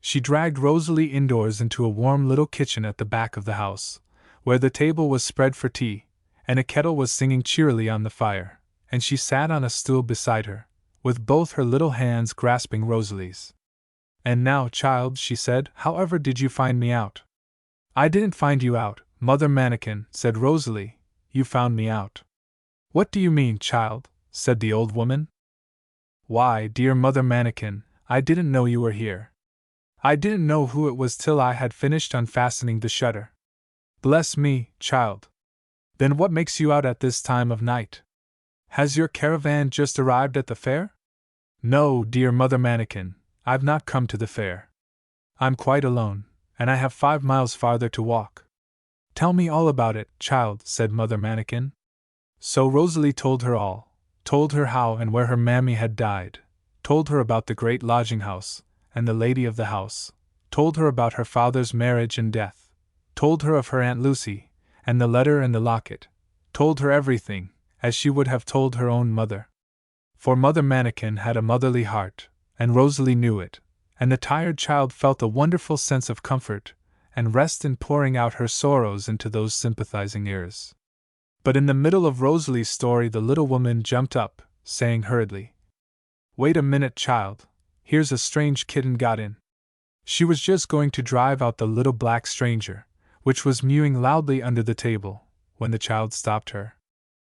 She dragged Rosalie indoors into a warm little kitchen at the back of the house, where the table was spread for tea, and a kettle was singing cheerily on the fire, and she sat on a stool beside her, with both her little hands grasping Rosalie's. "And now, child," she said, "however did you find me out?" "I didn't find you out, Mother Manikin," said Rosalie, "you found me out." "What do you mean, child?" said the old woman. "Why, dear Mother Manikin, I didn't know you were here. I didn't know who it was till I had finished unfastening the shutter." "Bless me, child! Then what makes you out at this time of night? Has your caravan just arrived at the fair?" "No, dear Mother Manikin, I've not come to the fair. I'm quite alone, and I have 5 miles farther to walk." "Tell me all about it, child," said Mother Manikin. So Rosalie told her all, told her how and where her mammy had died, told her about the great lodging house, and the lady of the house, told her about her father's marriage and death, told her of her Aunt Lucy, and the letter and the locket, told her everything, as she would have told her own mother. For Mother Manikin had a motherly heart, and Rosalie knew it, and the tired child felt a wonderful sense of comfort and rest in pouring out her sorrows into those sympathizing ears. But in the middle of Rosalie's story the little woman jumped up, saying hurriedly, "Wait a minute, child, here's a strange kitten got in." She was just going to drive out the little black stranger, which was mewing loudly under the table, when the child stopped her.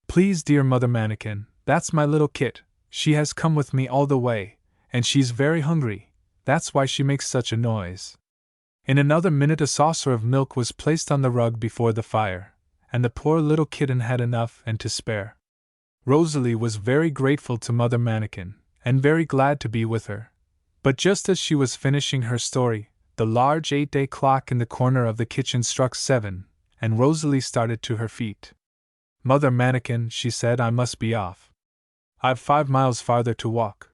"Please, dear Mother Manikin, that's my little kit. She has come with me all the way, and she's very hungry, that's why she makes such a noise." In another minute a saucer of milk was placed on the rug before the fire, and the poor little kitten had enough and to spare. Rosalie was very grateful to Mother Manikin, and very glad to be with her. But just as she was finishing her story, the large 8-day clock in the corner of the kitchen struck 7, and Rosalie started to her feet. "Mother Manikin," she said, "I must be off. I've 5 miles farther to walk."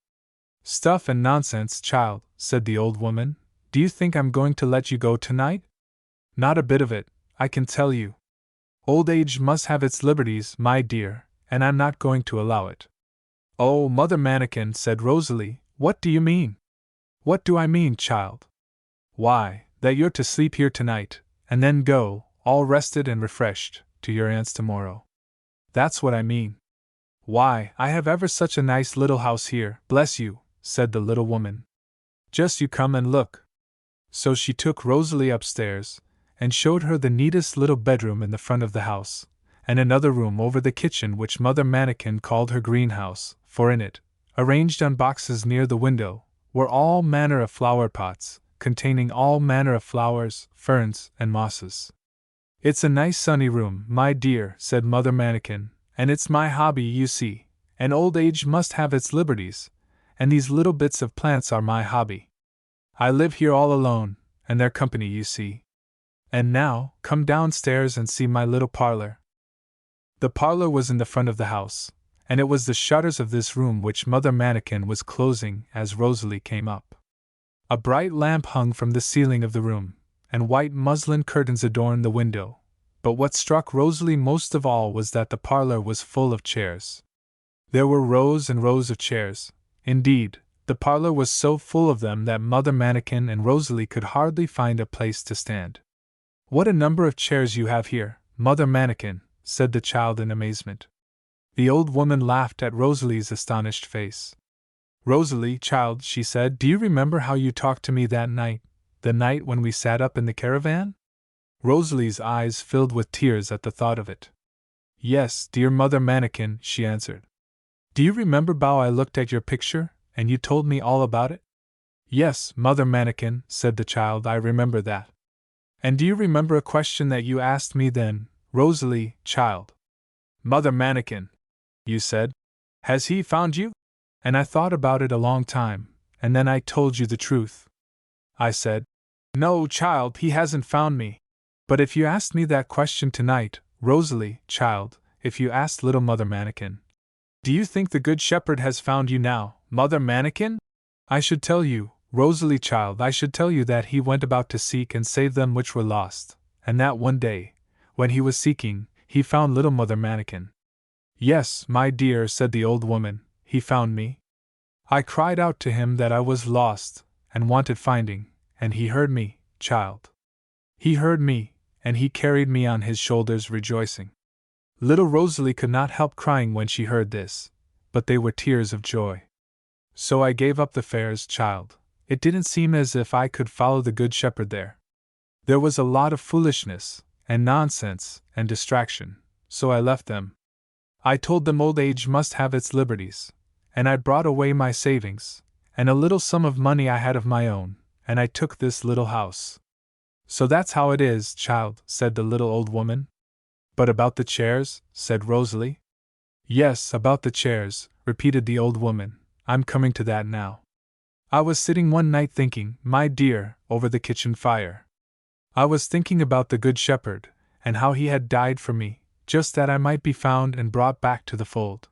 "Stuff and nonsense, child," said the old woman. "Do you think I'm going to let you go tonight? Not a bit of it, I can tell you. Old age must have its liberties, my dear, and I'm not going to allow it." "Oh, Mother Manikin," said Rosalie, "what do you mean?" "What do I mean, child? Why, that you're to sleep here tonight, and then go, all rested and refreshed, to your aunt's tomorrow. That's what I mean." "Why, I have ever such a nice little house here, bless you," said the little woman. "Just you come and look." So she took Rosalie upstairs, and showed her the neatest little bedroom in the front of the house, and another room over the kitchen which Mother Manikin called her greenhouse, for in it, arranged on boxes near the window, were all manner of flower pots, containing all manner of flowers, ferns, and mosses. "It's a nice sunny room, my dear," said Mother Manikin, "and it's my hobby, you see, and old age must have its liberties, and these little bits of plants are my hobby. I live here all alone, and they're company, you see. And now, come downstairs and see my little parlor." The parlor was in the front of the house, and it was the shutters of this room which Mother Manikin was closing as Rosalie came up. A bright lamp hung from the ceiling of the room, and white muslin curtains adorned the window, but what struck Rosalie most of all was that the parlor was full of chairs. There were rows and rows of chairs. Indeed, the parlor was so full of them that Mother Manikin and Rosalie could hardly find a place to stand. "What a number of chairs you have here, Mother Manikin," said the child in amazement. The old woman laughed at Rosalie's astonished face. "Rosalie, child," she said, "do you remember how you talked to me that night, the night when we sat up in the caravan?" Rosalie's eyes filled with tears at the thought of it. Yes, dear Mother Manikin, she answered. Do you remember how I looked at your picture, and you told me all about it? Yes, Mother Manikin, said the child, I remember that. And do you remember a question that you asked me then, Rosalie, child? Mother Manikin, you said, has he found you? And I thought about it a long time, and then I told you the truth. I said, no, child, he hasn't found me. But if you asked me that question tonight, Rosalie, child, if you asked little Mother Manikin, do you think the Good Shepherd has found you now, Mother Manikin? I should tell you, Rosalie, child, I should tell you that he went about to seek and save them which were lost, and that one day, when he was seeking, he found little Mother Manikin. Yes, my dear, said the old woman, he found me. I cried out to him that I was lost, and wanted finding, and he heard me, child. He heard me, and he carried me on his shoulders rejoicing. Little Rosalie could not help crying when she heard this, but they were tears of joy. So I gave up the fairs, child. It didn't seem as if I could follow the Good Shepherd there. There was a lot of foolishness, and nonsense, and distraction, so I left them. I told them old age must have its liberties, and I brought away my savings, and a little sum of money I had of my own, and I took this little house. So that's how it is, child, said the little old woman. But about the chairs, said Rosalie. Yes, about the chairs, repeated the old woman, I'm coming to that now. I was sitting one night thinking, my dear, over the kitchen fire. I was thinking about the Good Shepherd, and how he had died for me, just that I might be found and brought back to the fold.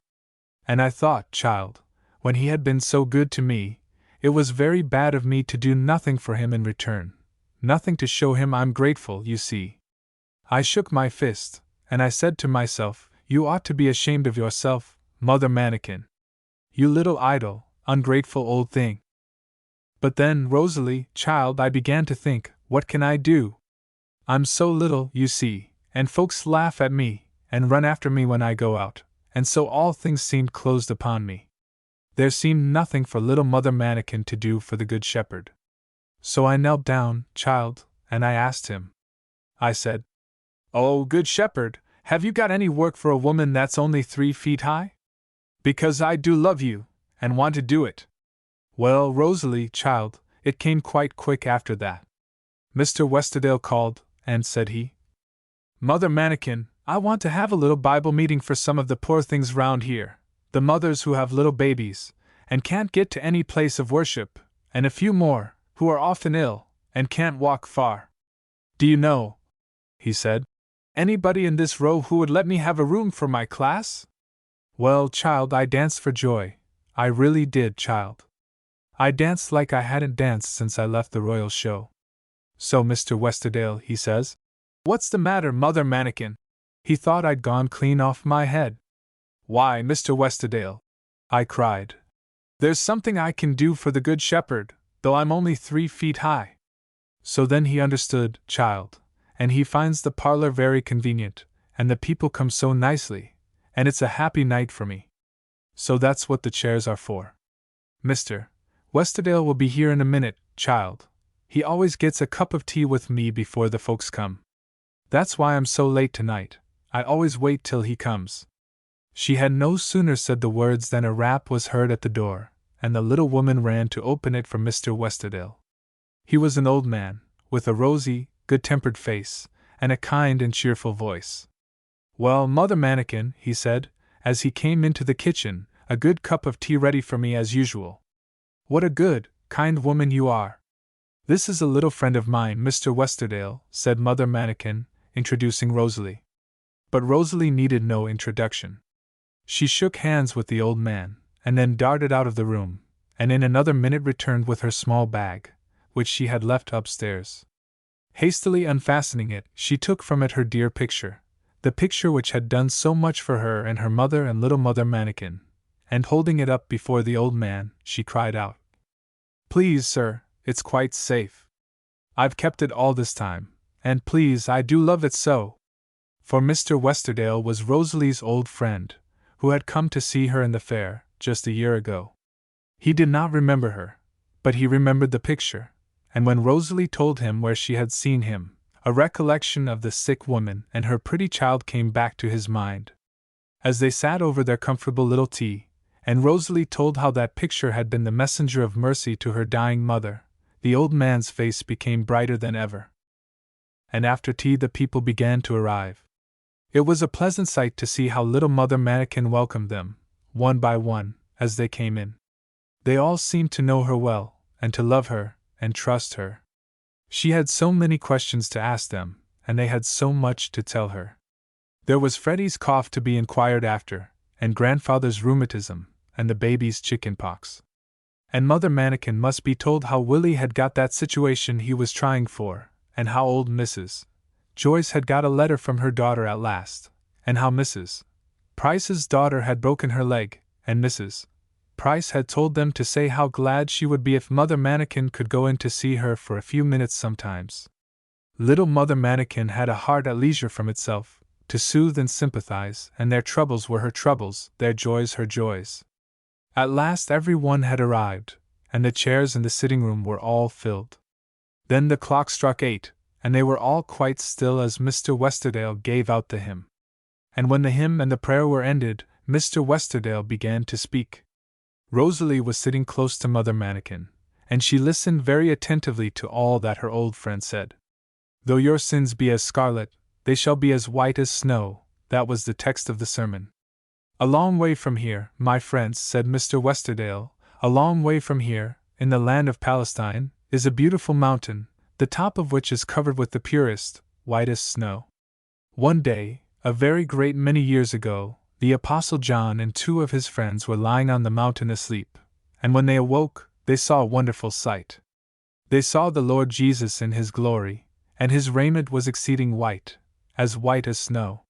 And I thought, child, when he had been so good to me, it was very bad of me to do nothing for him in return, nothing to show him I'm grateful, you see. I shook my fist, and I said to myself, you ought to be ashamed of yourself, Mother Manikin. You little idle, ungrateful old thing. But then, Rosalie, child, I began to think, what can I do? I'm so little, you see, and folks laugh at me, and run after me when I go out, and so all things seemed closed upon me. There seemed nothing for little Mother Manikin to do for the Good Shepherd. So I knelt down, child, and I asked him. I said, oh, Good Shepherd, have you got any work for a woman that's only 3 feet high? Because I do love you, and want to do it. Well, Rosalie, child, it came quite quick after that. Mr. Westerdale called, and said he, Mother Manikin, I want to have a little Bible meeting for some of the poor things round here, the mothers who have little babies, and can't get to any place of worship, and a few more, who are often ill, and can't walk far. Do you know, he said, anybody in this row who would let me have a room for my class? Well, child, I danced for joy. I really did, child. I danced like I hadn't danced since I left the royal show. So Mr. Westerdale, he says, what's the matter, Mother Manikin? He thought I'd gone clean off my head. Why, Mr. Westerdale, I cried, there's something I can do for the Good Shepherd, though I'm only 3 feet high. So then he understood, child, and he finds the parlor very convenient, and the people come so nicely, and it's a happy night for me. So that's what the chairs are for. Mr. Westerdale will be here in a minute, child. He always gets a cup of tea with me before the folks come. That's why I'm so late tonight. I always wait till he comes. She had no sooner said the words than a rap was heard at the door, and the little woman ran to open it for Mr. Westerdale. He was an old man, with a rosy, good-tempered face, and a kind and cheerful voice. Well, Mother Manikin, he said, as he came into the kitchen, a good cup of tea ready for me as usual. What a good, kind woman you are. This is a little friend of mine, Mr. Westerdale, said Mother Manikin, introducing Rosalie. But Rosalie needed no introduction. She shook hands with the old man, and then darted out of the room, and in another minute returned with her small bag, which she had left upstairs. Hastily unfastening it, she took from it her dear picture, the picture which had done so much for her and her mother and little Mother Manikin, and holding it up before the old man, she cried out, Please, sir, it's quite safe. I've kept it all this time, and please, I do love it so. For Mr. Westerdale was Rosalie's old friend, who had come to see her in the fair, just a year ago. He did not remember her, but he remembered the picture, and when Rosalie told him where she had seen him, a recollection of the sick woman and her pretty child came back to his mind, As they sat over their comfortable little tea, and Rosalie told how that picture had been the messenger of mercy to her dying mother, the old man's face became brighter than ever. And after tea the people began to arrive. It was a pleasant sight to see how little Mother Manikin welcomed them, one by one, as they came in. They all seemed to know her well, and to love her, and trust her. She had so many questions to ask them, and they had so much to tell her. There was Freddie's cough to be inquired after, and grandfather's rheumatism, and the baby's chicken pox. And Mother Manikin must be told how Willie had got that situation he was trying for, and how old Mrs. Joyce had got a letter from her daughter at last, and how Mrs. Price's daughter had broken her leg, and Mrs. Price had told them to say how glad she would be if Mother Manikin could go in to see her for a few minutes sometimes. Little Mother Manikin had a heart at leisure from itself, to soothe and sympathize, and their troubles were her troubles, their joys her joys. At last every one had arrived, and the chairs in the sitting room were all filled. Then the clock struck 8, and they were all quite still as Mr. Westerdale gave out the hymn. And when the hymn and the prayer were ended, Mr. Westerdale began to speak. Rosalie was sitting close to Mother Manikin, and she listened very attentively to all that her old friend said. Though your sins be as scarlet, they shall be as white as snow, that was the text of the sermon. A long way from here, my friends, said Mr. Westerdale, a long way from here, in the land of Palestine, is a beautiful mountain, the top of which is covered with the purest, whitest snow. One day, a very great many years ago, the Apostle John and 2 of his friends were lying on the mountain asleep, and when they awoke, they saw a wonderful sight. They saw the Lord Jesus in his glory, and his raiment was exceeding white as snow.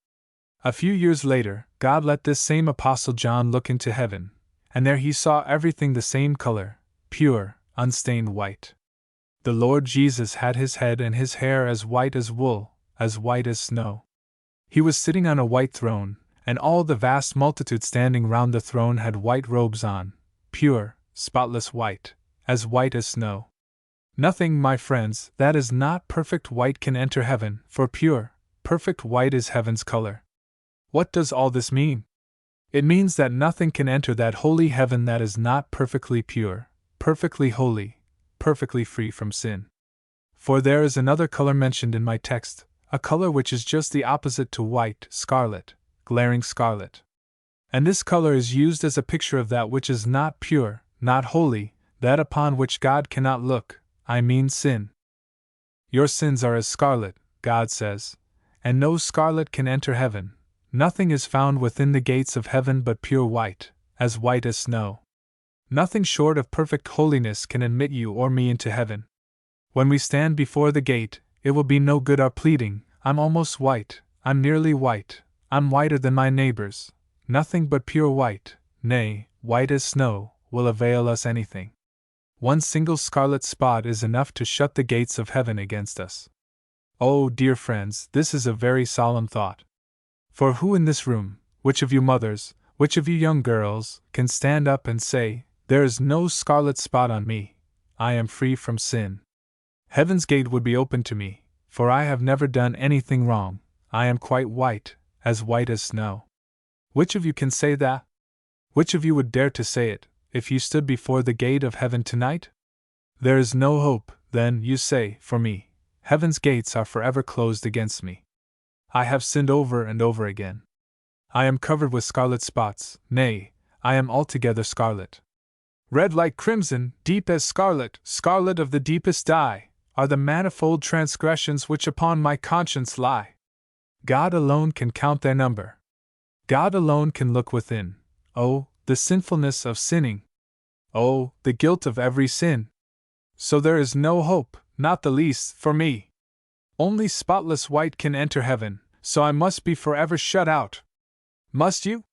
A few years later, God let this same Apostle John look into heaven, and there he saw everything the same color, pure, unstained white. The Lord Jesus had his head and his hair as white as wool, as white as snow. He was sitting on a white throne, and all the vast multitude standing round the throne had white robes on, pure, spotless white as snow. Nothing, my friends, that is not perfect white can enter heaven, for pure, perfect white is heaven's color. What does all this mean? It means that nothing can enter that holy heaven that is not perfectly pure, perfectly holy, perfectly free from sin. For there is another color mentioned in my text, a color which is just the opposite to white, scarlet, glaring scarlet. And this color is used as a picture of that which is not pure, not holy, that upon which God cannot look, I mean sin. Your sins are as scarlet, God says, and no scarlet can enter heaven. Nothing is found within the gates of heaven but pure white as snow. Nothing short of perfect holiness can admit you or me into heaven. When we stand before the gate, it will be no good our pleading, I'm almost white, I'm nearly white, I'm whiter than my neighbors. Nothing but pure white, nay, white as snow, will avail us anything. One single scarlet spot is enough to shut the gates of heaven against us. Oh, dear friends, this is a very solemn thought. For who in this room, which of you mothers, which of you young girls, can stand up and say, there is no scarlet spot on me, I am free from sin? Heaven's gate would be open to me, for I have never done anything wrong, I am quite white as snow. Which of you can say that? Which of you would dare to say it, if you stood before the gate of heaven tonight? There is no hope, then, you say, for me. Heaven's gates are forever closed against me. I have sinned over and over again. I am covered with scarlet spots, nay, I am altogether scarlet. Red like crimson, deep as scarlet, scarlet of the deepest dye, are the manifold transgressions which upon my conscience lie. God alone can count their number. God alone can look within. Oh, the sinfulness of sinning! Oh, the guilt of every sin! So there is no hope, not the least, for me. Only spotless white can enter heaven, so I must be forever shut out. Must you?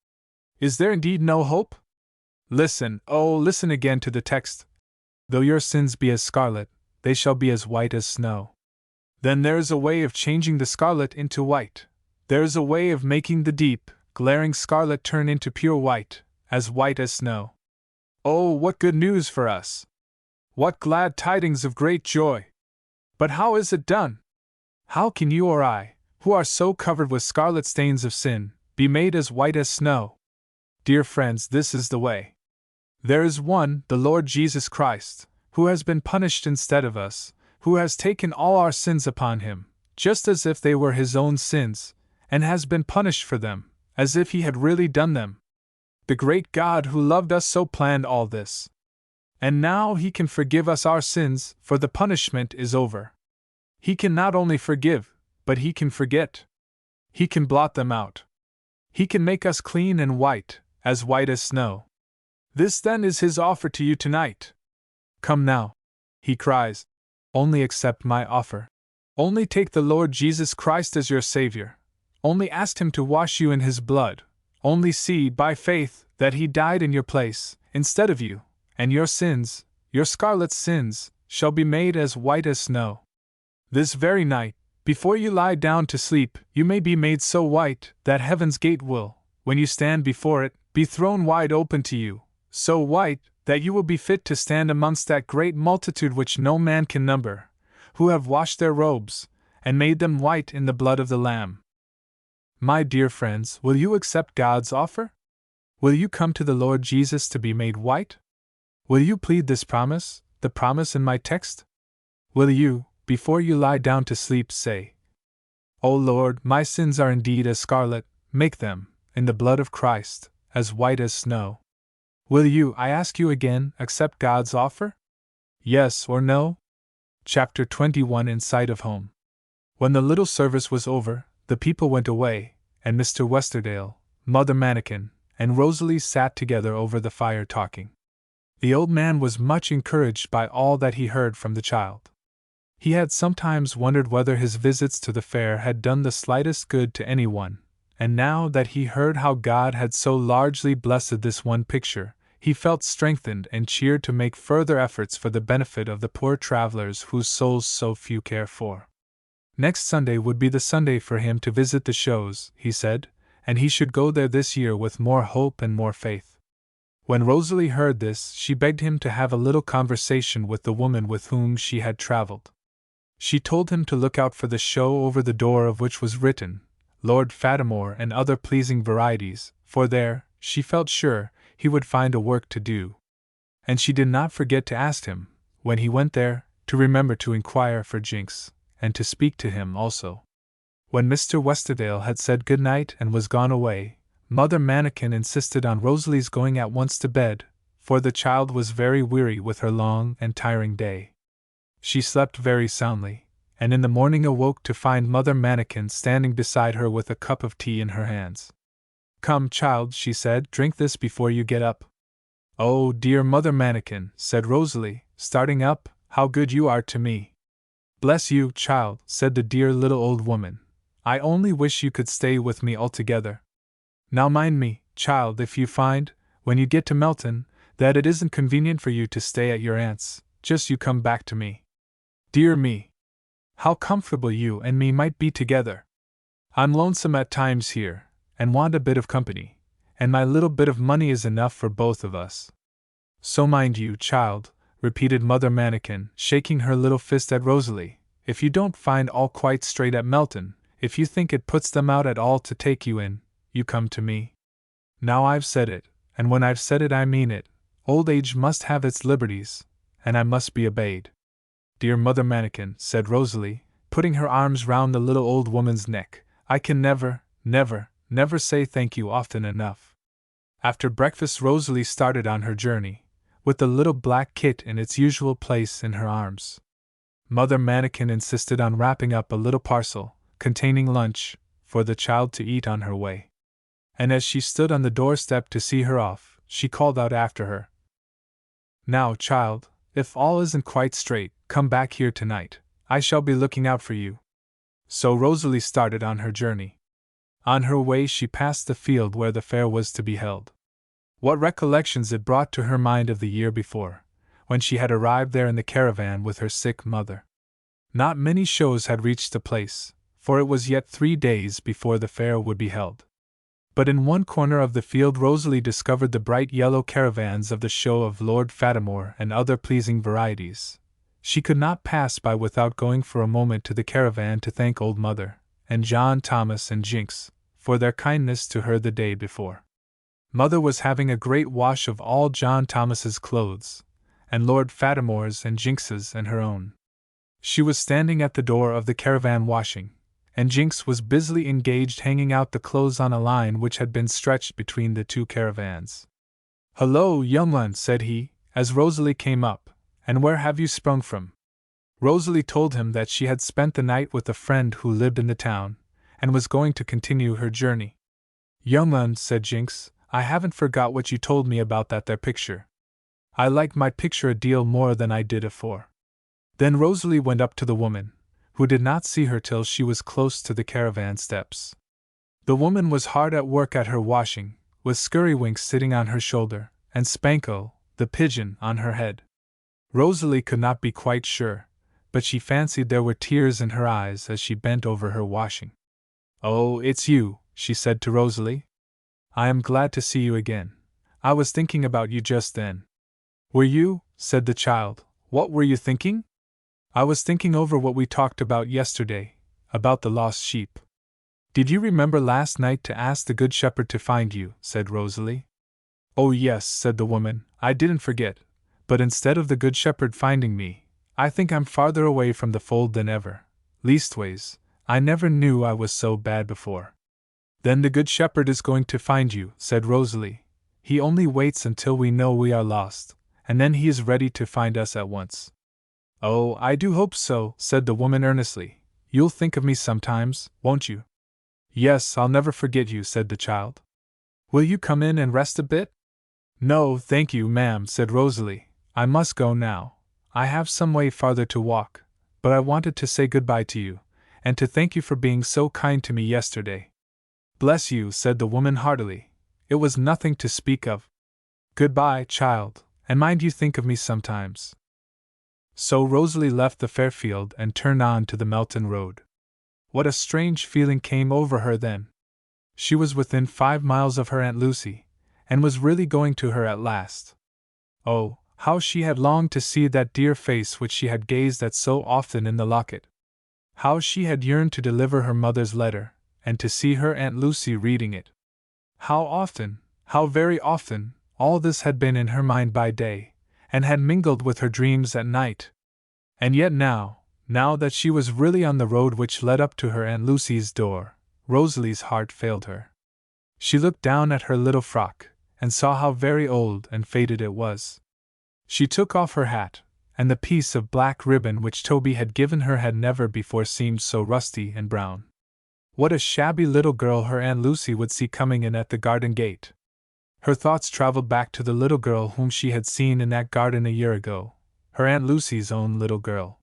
Is there indeed no hope? Listen, oh, listen again to the text. Though your sins be as scarlet, they shall be as white as snow. Then there is a way of changing the scarlet into white. There is a way of making the deep, glaring scarlet turn into pure white as snow. Oh, what good news for us! What glad tidings of great joy! But how is it done? How can you or I, who are so covered with scarlet stains of sin, be made as white as snow. Dear friends, this is the way. There is one, the Lord Jesus Christ, who has been punished instead of us, who has taken all our sins upon him, just as if they were his own sins, and has been punished for them, as if he had really done them. The great God who loved us so planned all this. And now he can forgive us our sins, for the punishment is over. He can not only forgive, but he can forget. He can blot them out. He can make us clean and white as snow. This then is his offer to you tonight. Come now, he cries. Only accept my offer. Only take the Lord Jesus Christ as your Savior. Only ask him to wash you in his blood. Only see, by faith, that he died in your place, instead of you, and your sins, your scarlet sins, shall be made as white as snow. This very night, before you lie down to sleep, you may be made so white that heaven's gate will, when you stand before it, be thrown wide open to you, so white that you will be fit to stand amongst that great multitude which no man can number, who have washed their robes, and made them white in the blood of the Lamb. My dear friends, will you accept God's offer? Will you come to the Lord Jesus to be made white? Will you plead this promise, the promise in my text? Will you, before you lie down to sleep, say, O Lord, my sins are indeed as scarlet, make them, in the blood of Christ, as white as snow? Will you, I ask you again, accept God's offer? Yes or no? Chapter 21 In Sight of Home. When the little service was over, the people went away, and Mr. Westerdale, Mother Manikin, and Rosalie sat together over the fire talking. The old man was much encouraged by all that he heard from the child. He had sometimes wondered whether his visits to the fair had done the slightest good to anyone, and now that he heard how God had so largely blessed this one picture, he felt strengthened and cheered to make further efforts for the benefit of the poor travelers whose souls so few care for. Next Sunday would be the Sunday for him to visit the shows, he said, and he should go there this year with more hope and more faith. When Rosalie heard this, she begged him to have a little conversation with the woman with whom she had traveled. She told him to look out for the show over the door of which was written, Lord Fatimore and other pleasing varieties, for there, she felt sure, he would find a work to do. And she did not forget to ask him, when he went there, to remember to inquire for Jinx, and to speak to him also. When Mr. Westerdale had said good night and was gone away, Mother Manikin insisted on Rosalie's going at once to bed, for the child was very weary with her long and tiring day. She slept very soundly, and in the morning awoke to find Mother Manikin standing beside her with a cup of tea in her hands. Come, child, she said, drink this before you get up. Oh, dear Mother Manikin, said Rosalie, starting up, how good you are to me. Bless you, child, said the dear little old woman. I only wish you could stay with me altogether. Now mind me, child, if you find, when you get to Melton, that it isn't convenient for you to stay at your aunt's, just you come back to me. Dear me! How comfortable you and me might be together! I'm lonesome at times here, and want a bit of company, and my little bit of money is enough for both of us. So mind you, child, repeated Mother Manikin, shaking her little fist at Rosalie, if you don't find all quite straight at Melton, if you think it puts them out at all to take you in, you come to me. Now I've said it, and when I've said it I mean it. Old age must have its liberties, and I must be obeyed. Dear Mother Manikin, said Rosalie, putting her arms round the little old woman's neck, I can never say thank you often enough. After breakfast Rosalie started on her journey, with the little black kit in its usual place in her arms. Mother Manikin insisted on wrapping up a little parcel, containing lunch, for the child to eat on her way. And as she stood on the doorstep to see her off, she called out after her, Now, child, if all isn't quite straight, come back here tonight. I shall be looking out for you. So Rosalie started on her journey. On her way she passed the field where the fair was to be held. What recollections it brought to her mind of the year before, when she had arrived there in the caravan with her sick mother. Not many shows had reached the place, for it was yet 3 days before the fair would be held. But in one corner of the field Rosalie discovered the bright yellow caravans of the show of Lord Fatimore and other pleasing varieties. She could not pass by without going for a moment to the caravan to thank Old Mother, and John Thomas and Jinx, for their kindness to her the day before. Mother was having a great wash of all John Thomas's clothes, and Lord Fatimore's and Jinx's and her own. She was standing at the door of the caravan washing, and Jinx was busily engaged hanging out the clothes on a line which had been stretched between the two caravans. "Hullo, young one," said he, as Rosalie came up, "and where have you sprung from?" Rosalie told him that she had spent the night with a friend who lived in the town, and was going to continue her journey. "Young one," said Jinx, "I haven't forgot what you told me about that there picture. I like my picture a deal more than I did afore." Then Rosalie went up to the woman, who did not see her till she was close to the caravan steps. The woman was hard at work at her washing, with Scurrywinks sitting on her shoulder, and Spanko, the pigeon, on her head. Rosalie could not be quite sure, but she fancied there were tears in her eyes as she bent over her washing. "Oh, it's you," she said to Rosalie. "I am glad to see you again. I was thinking about you just then." "Were you?" said the child. "What were you thinking?" "I was thinking over what we talked about yesterday, about the lost sheep." "Did you remember last night to ask the Good Shepherd to find you?" said Rosalie. "Oh yes," said the woman, "I didn't forget, but instead of the Good Shepherd finding me, I think I'm farther away from the fold than ever. Leastways, I never knew I was so bad before." "Then the Good Shepherd is going to find you," said Rosalie. "He only waits until we know we are lost, and then he is ready to find us at once." "Oh, I do hope so," said the woman earnestly. "You'll think of me sometimes, won't you?" "Yes, I'll never forget you," said the child. "Will you come in and rest a bit?" "No, thank you, ma'am," said Rosalie. "I must go now. I have some way farther to walk, but I wanted to say good-bye to you, and to thank you for being so kind to me yesterday." "Bless you," said the woman heartily. "It was nothing to speak of. Good-bye, child, and mind you think of me sometimes." So Rosalie left the Fairfield and turned on to the Melton road. What a strange feeling came over her then! She was within 5 miles of her Aunt Lucy, and was really going to her at last. Oh, how she had longed to see that dear face which she had gazed at so often in the locket! How she had yearned to deliver her mother's letter, and to see her Aunt Lucy reading it! How often, how very often, all this had been in her mind by day, and had mingled with her dreams at night! And yet now that she was really on the road which led up to her Aunt Lucy's door, Rosalie's heart failed her. She looked down at her little frock, and saw how very old and faded it was. She took off her hat, and the piece of black ribbon which Toby had given her had never before seemed so rusty and brown. What a shabby little girl her Aunt Lucy would see coming in at the garden gate! Her thoughts traveled back to the little girl whom she had seen in that garden a year ago, her Aunt Lucy's own little girl.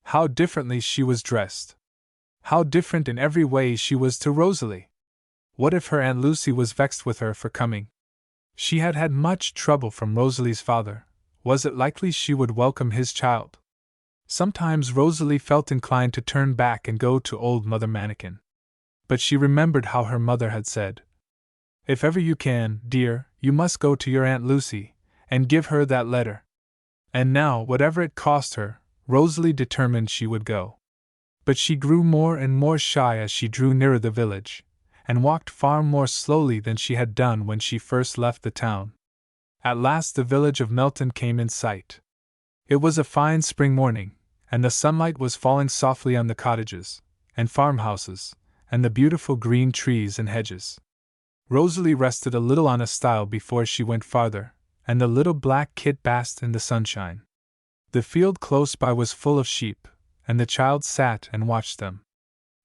How differently she was dressed! How different in every way she was to Rosalie! What if her Aunt Lucy was vexed with her for coming? She had had much trouble from Rosalie's father. Was it likely she would welcome his child? Sometimes Rosalie felt inclined to turn back and go to old Mother Manikin. But she remembered how her mother had said, "If ever you can, dear, you must go to your Aunt Lucy, and give her that letter." And now, whatever it cost her, Rosalie determined she would go. But she grew more and more shy as she drew nearer the village, and walked far more slowly than she had done when she first left the town. At last the village of Melton came in sight. It was a fine spring morning, and the sunlight was falling softly on the cottages, and farmhouses, and the beautiful green trees and hedges. Rosalie rested a little on a stile before she went farther, and the little black kit basked in the sunshine. The field close by was full of sheep, and the child sat and watched them.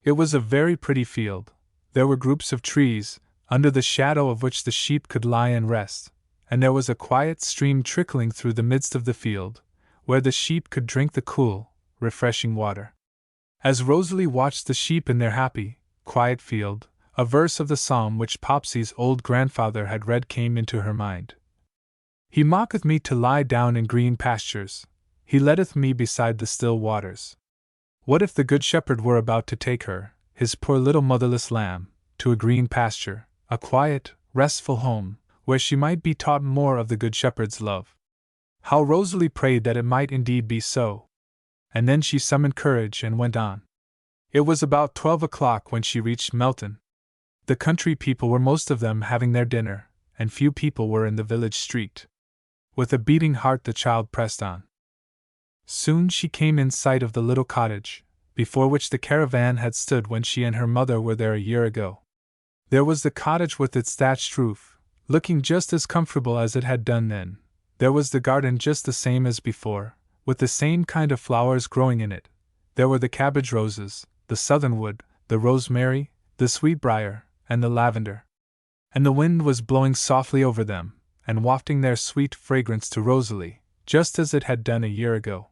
It was a very pretty field. There were groups of trees, under the shadow of which the sheep could lie and rest, and there was a quiet stream trickling through the midst of the field, where the sheep could drink the cool, refreshing water. As Rosalie watched the sheep in their happy, quiet field, a verse of the psalm which Popsy's old grandfather had read came into her mind. "He maketh me to lie down in green pastures, he leadeth me beside the still waters." What if the Good Shepherd were about to take her, his poor little motherless lamb, to a green pasture, a quiet, restful home, where she might be taught more of the Good Shepherd's love? How Rosalie prayed that it might indeed be so! And then she summoned courage and went on. It was about 12 o'clock when she reached Melton. The country people were most of them having their dinner, and few people were in the village street. With a beating heart the child pressed on. Soon she came in sight of the little cottage, before which the caravan had stood when she and her mother were there a year ago. There was the cottage with its thatched roof, looking just as comfortable as it had done then. There was the garden just the same as before, with the same kind of flowers growing in it. There were the cabbage roses, the southernwood, the rosemary, the sweetbriar, and the lavender. And the wind was blowing softly over them, and wafting their sweet fragrance to Rosalie, just as it had done a year ago.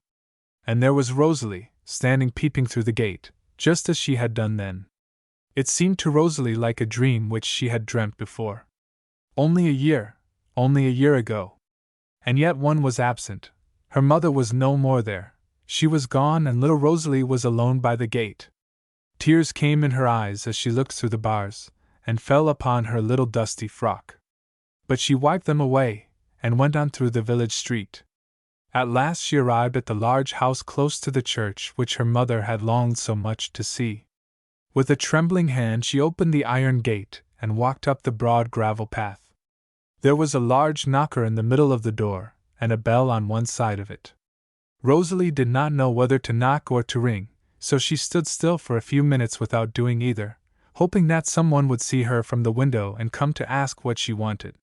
And there was Rosalie, standing peeping through the gate, just as she had done then. It seemed to Rosalie like a dream which she had dreamt before. Only a year ago. And yet one was absent. Her mother was no more there. She was gone, and little Rosalie was alone by the gate. Tears came in her eyes as she looked through the bars, and fell upon her little dusty frock. But she wiped them away, and went on through the village street. At last she arrived at the large house close to the church which her mother had longed so much to see. With a trembling hand she opened the iron gate, and walked up the broad gravel path. There was a large knocker in the middle of the door, and a bell on one side of it. Rosalie did not know whether to knock or to ring, so she stood still for a few minutes without doing either, hoping that someone would see her from the window and come to ask what she wanted.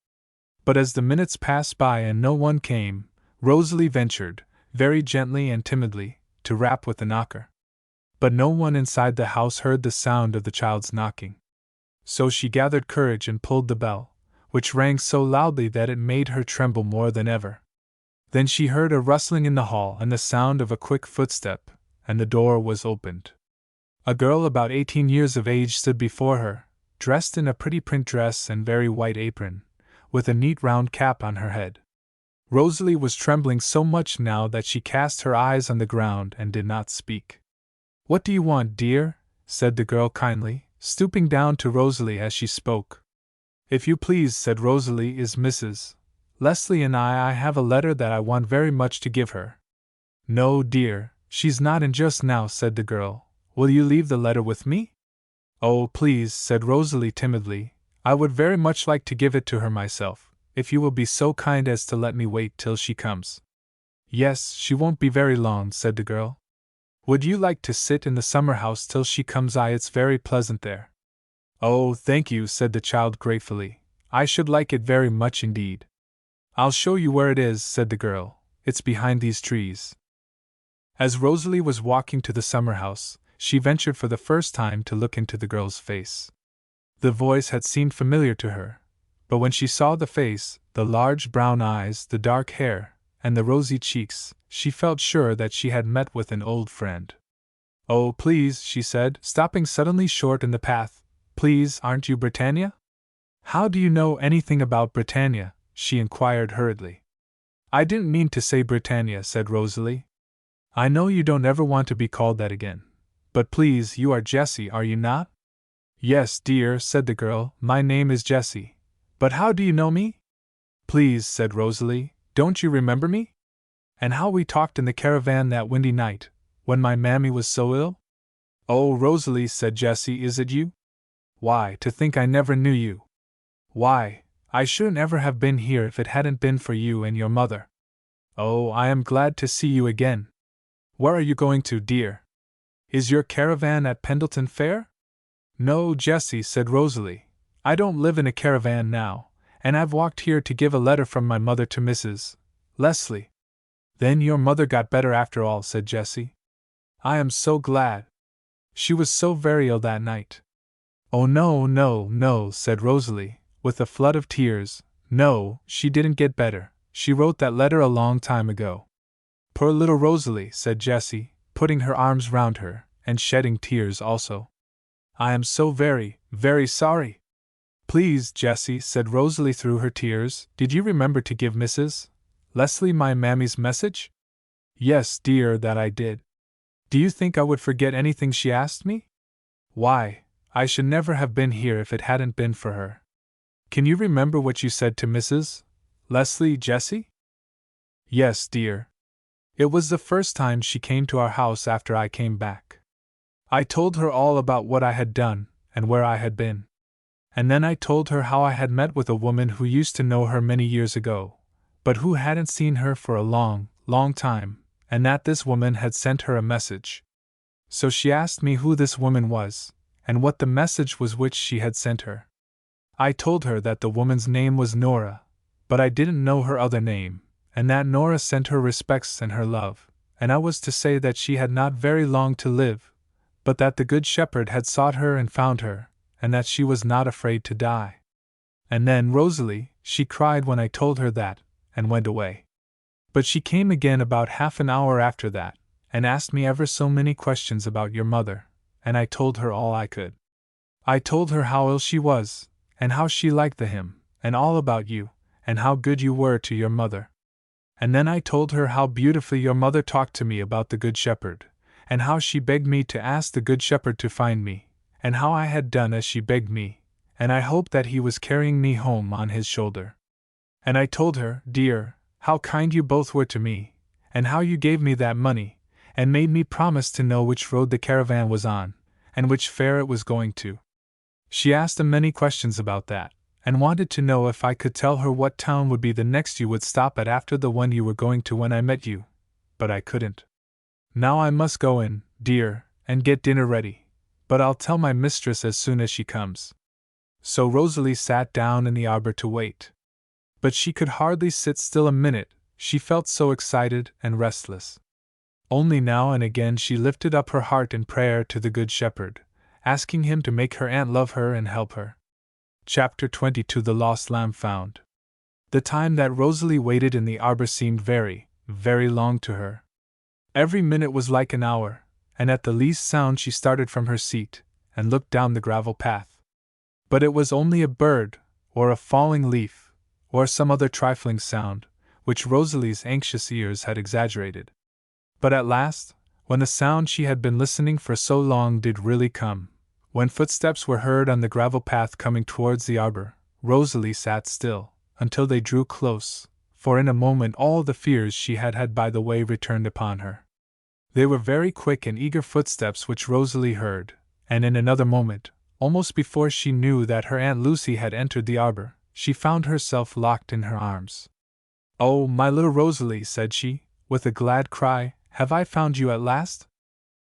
But as the minutes passed by and no one came, Rosalie ventured, very gently and timidly, to rap with the knocker. But no one inside the house heard the sound of the child's knocking. So she gathered courage and pulled the bell, which rang so loudly that it made her tremble more than ever. Then she heard a rustling in the hall and the sound of a quick footstep, and the door was opened. A girl about 18 years of age stood before her, dressed in a pretty print dress and very white apron, with a neat round cap on her head. Rosalie was trembling so much now that she cast her eyes on the ground and did not speak. "What do you want, dear?" said the girl kindly, stooping down to Rosalie as she spoke. "If you please," said Rosalie, "is Mrs. Leslie and I have a letter that I want very much to give her." "No, dear, she's not in just now," said the girl. "Will you leave the letter with me?" "Oh, please," said Rosalie timidly, "I would very much like to give it to her myself, if you will be so kind as to let me wait till she comes." "Yes, she won't be very long," said the girl. "Would you like to sit in the summer house till she comes? It's very pleasant there." "Oh, thank you," said the child gratefully. "I should like it very much indeed." "I'll show you where it is," said the girl. "It's behind these trees." As Rosalie was walking to the summer house, she ventured for the first time to look into the girl's face. The voice had seemed familiar to her, but when she saw the face, the large brown eyes, the dark hair, and the rosy cheeks, she felt sure that she had met with an old friend. "Oh, please," she said, stopping suddenly short in the path, "please, aren't you Britannia?" "How do you know anything about Britannia?" she inquired hurriedly. "I didn't mean to say Britannia," said Rosalie. "I know you don't ever want to be called that again. But please, you are Jessie, are you not?" "Yes, dear," said the girl, "my name is Jessie. But how do you know me?" "Please," said Rosalie, "don't you remember me? And how we talked in the caravan that windy night, when my mammy was so ill?" "Oh, Rosalie," said Jessie, "is it you? Why, to think I never knew you! Why, I shouldn't ever have been here if it hadn't been for you and your mother. Oh, I am glad to see you again. Where are you going to, dear? Is your caravan at Pendleton Fair?" "No, Jessie," said Rosalie, "I don't live in a caravan now, and I've walked here to give a letter from my mother to Mrs. Leslie." "Then your mother got better after all," said Jessie. "I am so glad. She was so very ill that night." "Oh, no, no, no," said Rosalie, with a flood of tears. "No, she didn't get better. She wrote that letter a long time ago." "Poor little Rosalie," said Jessie, putting her arms round her, and shedding tears also. "I am so very, very sorry." "Please, Jessie," said Rosalie through her tears, "did you remember to give Mrs. Leslie my mammy's message?" "Yes, dear, that I did." "Do you think I would forget anything she asked me? Why, I should never have been here if it hadn't been for her. Can you remember what you said to Mrs. Leslie, Jessie?" "Yes, dear. It was the first time she came to our house after I came back. I told her all about what I had done, and where I had been. And then I told her how I had met with a woman who used to know her many years ago, but who hadn't seen her for a long, long time, and that this woman had sent her a message. So she asked me who this woman was, and what the message was which she had sent her. I told her that the woman's name was Nora, but I didn't know her other name, and that Nora sent her respects and her love, and I was to say that she had not very long to live, but that the Good Shepherd had sought her and found her, and that she was not afraid to die. And then Rosalie, she cried when I told her that, and went away. But she came again about half an hour after that, and asked me ever so many questions about your mother, and I told her all I could. I told her how ill she was, and how she liked the hymn, and all about you, and how good you were to your mother. And then I told her how beautifully your mother talked to me about the Good Shepherd, and how she begged me to ask the Good Shepherd to find me, and how I had done as she begged me, and I hoped that he was carrying me home on his shoulder. And I told her, dear, how kind you both were to me, and how you gave me that money, and made me promise to know which road the caravan was on, and which fair it was going to. She asked him many questions about that, and wanted to know if I could tell her what town would be the next you would stop at after the one you were going to when I met you, but I couldn't. Now I must go in, dear, and get dinner ready, but I'll tell my mistress as soon as she comes. So Rosalie sat down in the arbor to wait. But she could hardly sit still a minute, she felt so excited and restless. Only now and again she lifted up her heart in prayer to the Good Shepherd, asking him to make her aunt love her and help her. Chapter 22 The Lost Lamb Found. The time that Rosalie waited in the arbor seemed very, very long to her. Every minute was like an hour, and at the least sound she started from her seat, and looked down the gravel path. But it was only a bird, or a falling leaf, or some other trifling sound, which Rosalie's anxious ears had exaggerated. But at last, when the sound she had been listening for so long did really come, when footsteps were heard on the gravel path coming towards the arbor, Rosalie sat still, until they drew close, for in a moment all the fears she had had by the way returned upon her. They were very quick and eager footsteps which Rosalie heard, and in another moment, almost before she knew that her Aunt Lucy had entered the arbor, she found herself locked in her arms. "Oh, my little Rosalie," said she, with a glad cry, "have I found you at last?"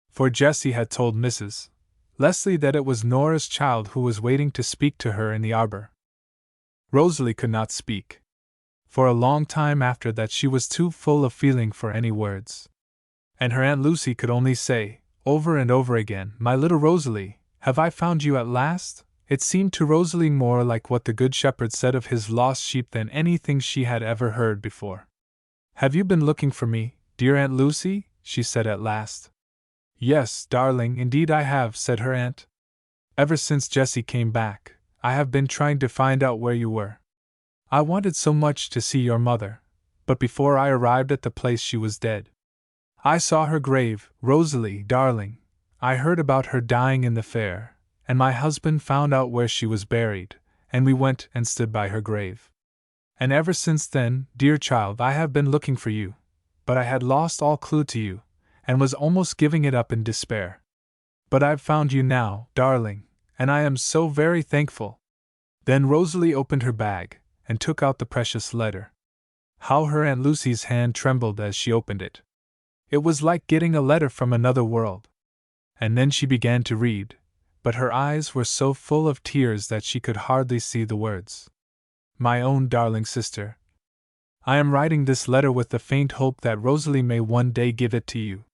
For Jessie had told Mrs. Leslie that it was Nora's child who was waiting to speak to her in the arbor. Rosalie could not speak. For a long time after that she was too full of feeling for any words. And her Aunt Lucy could only say, over and over again, "My little Rosalie, have I found you at last?" It seemed to Rosalie more like what the Good Shepherd said of his lost sheep than anything she had ever heard before. "Have you been looking for me, dear Aunt Lucy?" she said at last. "Yes, darling, indeed I have," said her aunt. "Ever since Jessie came back, I have been trying to find out where you were. I wanted so much to see your mother, but before I arrived at the place she was dead. I saw her grave, Rosalie, darling. I heard about her dying in the fair, and my husband found out where she was buried, and we went and stood by her grave. And ever since then, dear child, I have been looking for you, but I had lost all clue to you, and was almost giving it up in despair. But I've found you now, darling, and I am so very thankful." Then Rosalie opened her bag, and took out the precious letter. How her Aunt Lucy's hand trembled as she opened it. It was like getting a letter from another world. And then she began to read, but her eyes were so full of tears that she could hardly see the words. "My own darling sister, I am writing this letter with the faint hope that Rosalie may one day give it to you.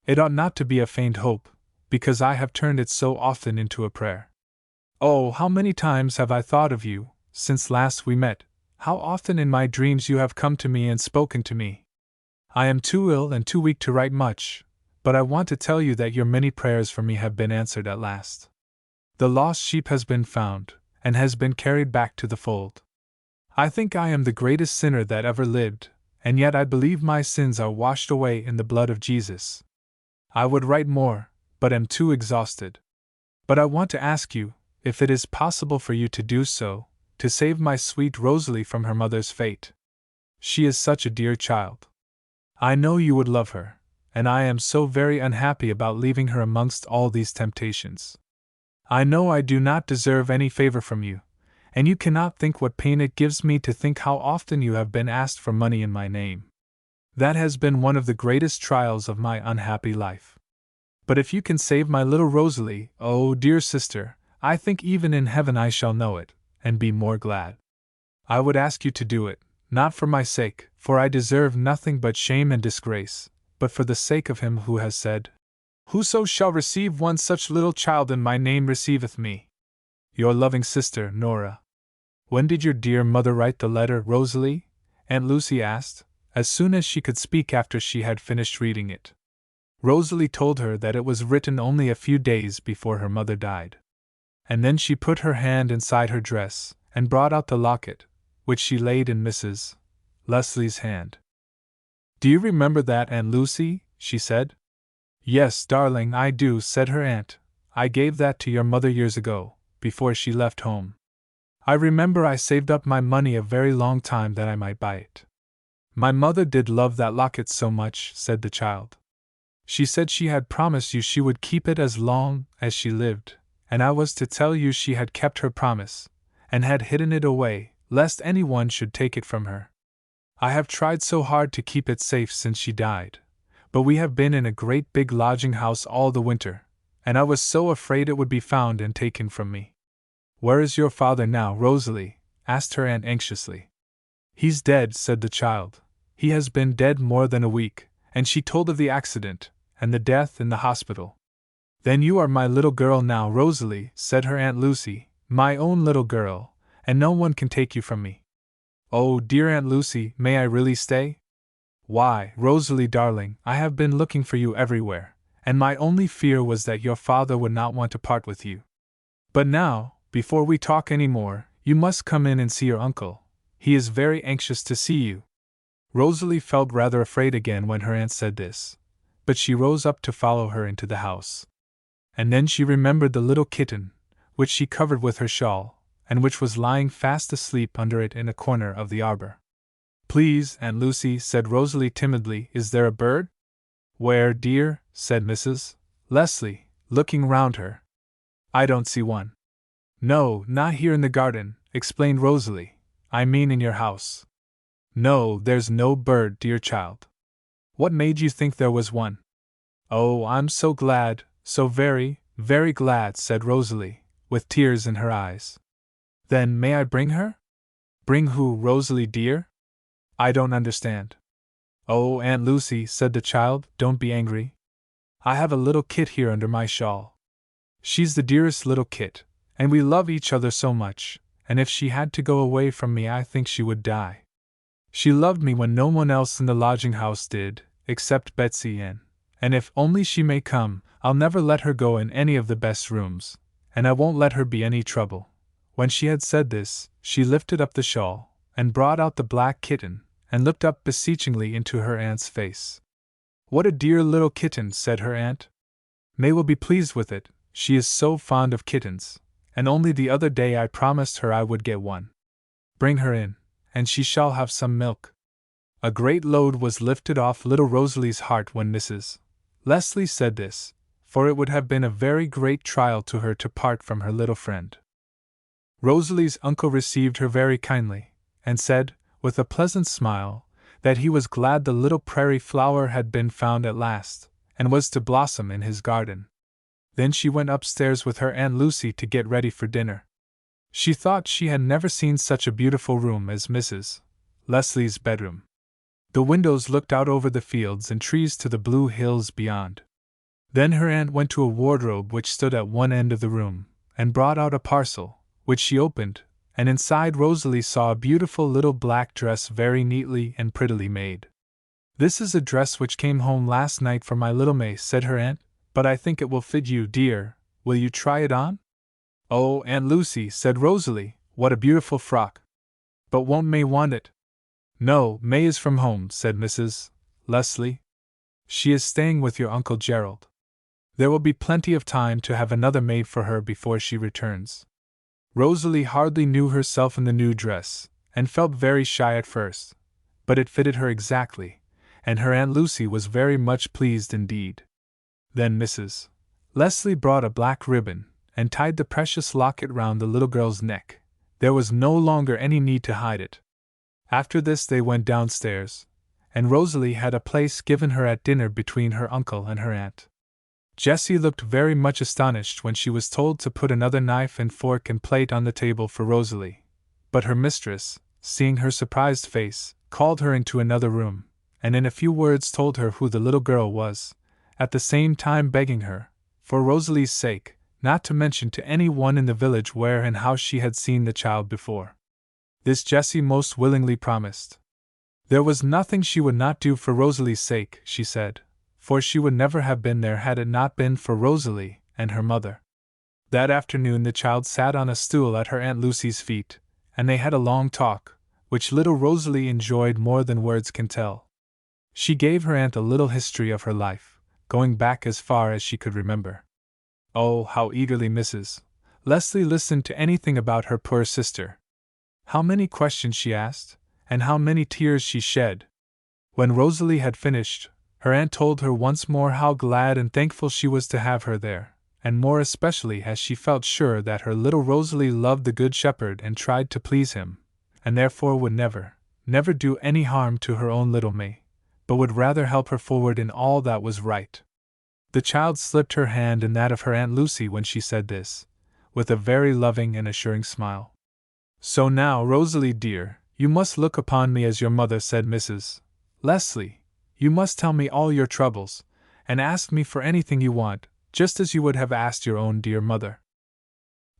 It ought not to be a faint hope, because I have turned it so often into a prayer. Oh, how many times have I thought of you, since last we met, how often in my dreams you have come to me and spoken to me. I am too ill and too weak to write much, but I want to tell you that your many prayers for me have been answered at last. The lost sheep has been found, and has been carried back to the fold. I think I am the greatest sinner that ever lived, and yet I believe my sins are washed away in the blood of Jesus. I would write more, but am too exhausted. But I want to ask you, if it is possible for you to do so, to save my sweet Rosalie from her mother's fate. She is such a dear child. I know you would love her, and I am so very unhappy about leaving her amongst all these temptations. I know I do not deserve any favor from you, and you cannot think what pain it gives me to think how often you have been asked for money in my name. That has been one of the greatest trials of my unhappy life. But if you can save my little Rosalie, oh dear sister, I think even in heaven I shall know it, and be more glad. I would ask you to do it, not for my sake, for I deserve nothing but shame and disgrace, but for the sake of him who has said, Whoso shall receive one such little child in my name receiveth me. Your loving sister, Nora. When did your dear mother write the letter, Rosalie? Aunt Lucy asked, as soon as she could speak after she had finished reading it. Rosalie told her that it was written only a few days before her mother died. And then she put her hand inside her dress, and brought out the locket, which she laid in Mrs. Leslie's hand. Do you remember that, Aunt Lucy? She said. Yes, darling, I do, said her aunt. I gave that to your mother years ago, before she left home. I remember I saved up my money a very long time that I might buy it. My mother did love that locket so much, said the child. She said she had promised you she would keep it as long as she lived, and I was to tell you she had kept her promise, and had hidden it away, lest anyone should take it from her. I have tried so hard to keep it safe since she died, but we have been in a great big lodging house all the winter, and I was so afraid it would be found and taken from me. Where is your father now, Rosalie? Asked her aunt anxiously. He's dead, said the child. He has been dead more than a week, and she told of the accident, and the death in the hospital. Then you are my little girl now, Rosalie, said her Aunt Lucy, my own little girl, and no one can take you from me. Oh, dear Aunt Lucy, may I really stay? Why, Rosalie darling, I have been looking for you everywhere, and my only fear was that your father would not want to part with you. But now, before we talk any more, you must come in and see your uncle. He is very anxious to see you. Rosalie felt rather afraid again when her aunt said this, but she rose up to follow her into the house. And then she remembered the little kitten, which she covered with her shawl, and which was lying fast asleep under it in a corner of the arbor. Please, Aunt Lucy, said Rosalie timidly, is there a bird? Where, dear? Said Mrs. Leslie, looking round her. I don't see one. No, not here in the garden, explained Rosalie. I mean in your house. No, there's no bird, dear child. What made you think there was one? Oh, I'm so glad, so very, very glad, said Rosalie, with tears in her eyes. Then may I bring her? Bring who, Rosalie dear? I don't understand. Oh, Aunt Lucy, said the child, don't be angry. I have a little kit here under my shawl. She's the dearest little kit, and we love each other so much, and if she had to go away from me I think she would die. She loved me when no one else in the lodging house did, except Betsy Ann, and if only she may come, I'll never let her go in any of the best rooms, and I won't let her be any trouble. When she had said this, she lifted up the shawl, and brought out the black kitten, and looked up beseechingly into her aunt's face. What a dear little kitten, said her aunt. May will be pleased with it, she is so fond of kittens, and only the other day I promised her I would get one. Bring her in, and she shall have some milk. A great load was lifted off little Rosalie's heart when Mrs. Leslie said this, for it would have been a very great trial to her to part from her little friend. Rosalie's uncle received her very kindly, and said, with a pleasant smile, that he was glad the little prairie flower had been found at last, and was to blossom in his garden. Then she went upstairs with her Aunt Lucy to get ready for dinner. She thought she had never seen such a beautiful room as Mrs. Leslie's bedroom. The windows looked out over the fields and trees to the blue hills beyond. Then her aunt went to a wardrobe which stood at one end of the room, and brought out a parcel, which she opened, and inside Rosalie saw a beautiful little black dress very neatly and prettily made. This is a dress which came home last night for my little May, said her aunt, but I think it will fit you, dear. Will you try it on? Oh, Aunt Lucy, said Rosalie, what a beautiful frock. But won't May want it? No, May is from home, said Mrs. Leslie. She is staying with your Uncle Gerald. There will be plenty of time to have another made for her before she returns. Rosalie hardly knew herself in the new dress, and felt very shy at first, but it fitted her exactly, and her Aunt Lucy was very much pleased indeed. Then Mrs. Leslie brought a black ribbon, and tied the precious locket round the little girl's neck. There was no longer any need to hide it. After this they went downstairs, and Rosalie had a place given her at dinner between her uncle and her aunt. Jessie looked very much astonished when she was told to put another knife and fork and plate on the table for Rosalie, but her mistress, seeing her surprised face, called her into another room, and in a few words told her who the little girl was, at the same time begging her, for Rosalie's sake, not to mention to any one in the village where and how she had seen the child before. This Jessie most willingly promised. There was nothing she would not do for Rosalie's sake, she said, for she would never have been there had it not been for Rosalie and her mother. That afternoon the child sat on a stool at her Aunt Lucy's feet, and they had a long talk, which little Rosalie enjoyed more than words can tell. She gave her aunt a little history of her life, going back as far as she could remember. Oh, how eagerly Mrs. Leslie listened to anything about her poor sister! How many questions she asked, and how many tears she shed! When Rosalie had finished, her aunt told her once more how glad and thankful she was to have her there, and more especially as she felt sure that her little Rosalie loved the Good Shepherd and tried to please him, and therefore would never, never do any harm to her own little May, but would rather help her forward in all that was right. The child slipped her hand in that of her Aunt Lucy when she said this, with a very loving and assuring smile. So now, Rosalie dear, you must look upon me as your mother, said Mrs. Leslie. You must tell me all your troubles, and ask me for anything you want, just as you would have asked your own dear mother.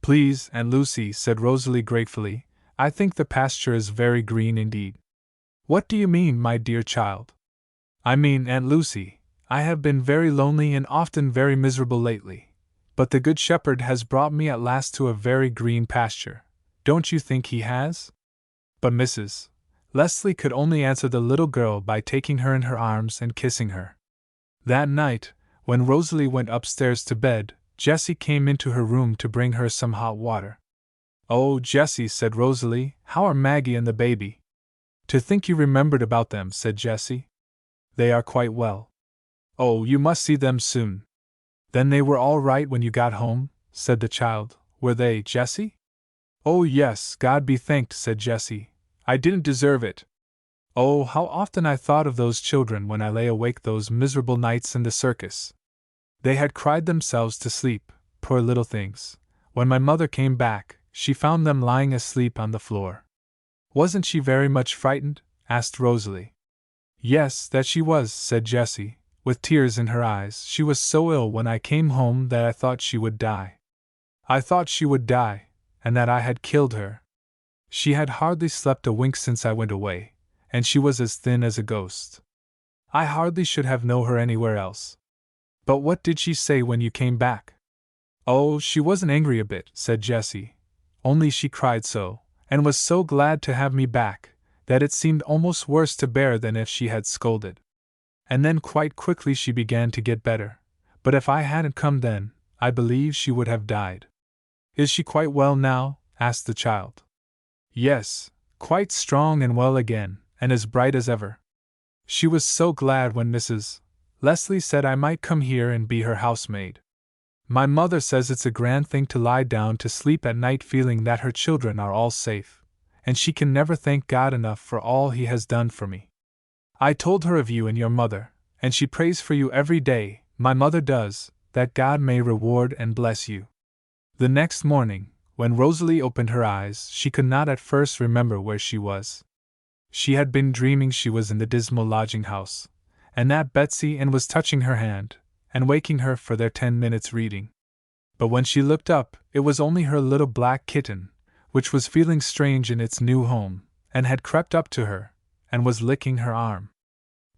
Please, Aunt Lucy, said Rosalie gratefully, I think the pasture is very green indeed. What do you mean, my dear child? I mean, Aunt Lucy, I have been very lonely and often very miserable lately, but the Good Shepherd has brought me at last to a very green pasture. Don't you think he has? But Mrs. Leslie could only answer the little girl by taking her in her arms and kissing her. That night, when Rosalie went upstairs to bed, Jessie came into her room to bring her some hot water. Oh, Jessie, said Rosalie, how are Maggie and the baby? To think you remembered about them, said Jessie. They are quite well. Oh, you must see them soon. Then they were all right when you got home, said the child. Were they, Jessie? Oh, yes, God be thanked, said Jessie. I didn't deserve it. Oh, how often I thought of those children when I lay awake those miserable nights in the circus. They had cried themselves to sleep, poor little things. When my mother came back, she found them lying asleep on the floor. Wasn't she very much frightened? Asked Rosalie. Yes, that she was, said Jessie, with tears in her eyes. She was so ill when I came home that I thought she would die. I thought she would die, and that I had killed her. She had hardly slept a wink since I went away, and she was as thin as a ghost. I hardly should have known her anywhere else. But what did she say when you came back? Oh, she wasn't angry a bit, said Jessie, only she cried so, and was so glad to have me back, that it seemed almost worse to bear than if she had scolded. And then quite quickly she began to get better, but if I hadn't come then, I believe she would have died. Is she quite well now? Asked the child. Yes, quite strong and well again, and as bright as ever. She was so glad when Mrs. Leslie said I might come here and be her housemaid. My mother says it's a grand thing to lie down to sleep at night feeling that her children are all safe, and she can never thank God enough for all He has done for me. I told her of you and your mother, and she prays for you every day, my mother does, that God may reward and bless you. The next morning, when Rosalie opened her eyes, she could not at first remember where she was. She had been dreaming she was in the dismal lodging house, and that Betsy Ann was touching her hand, and waking her for their 10 minutes reading. But when she looked up, it was only her little black kitten, which was feeling strange in its new home, and had crept up to her, and was licking her arm.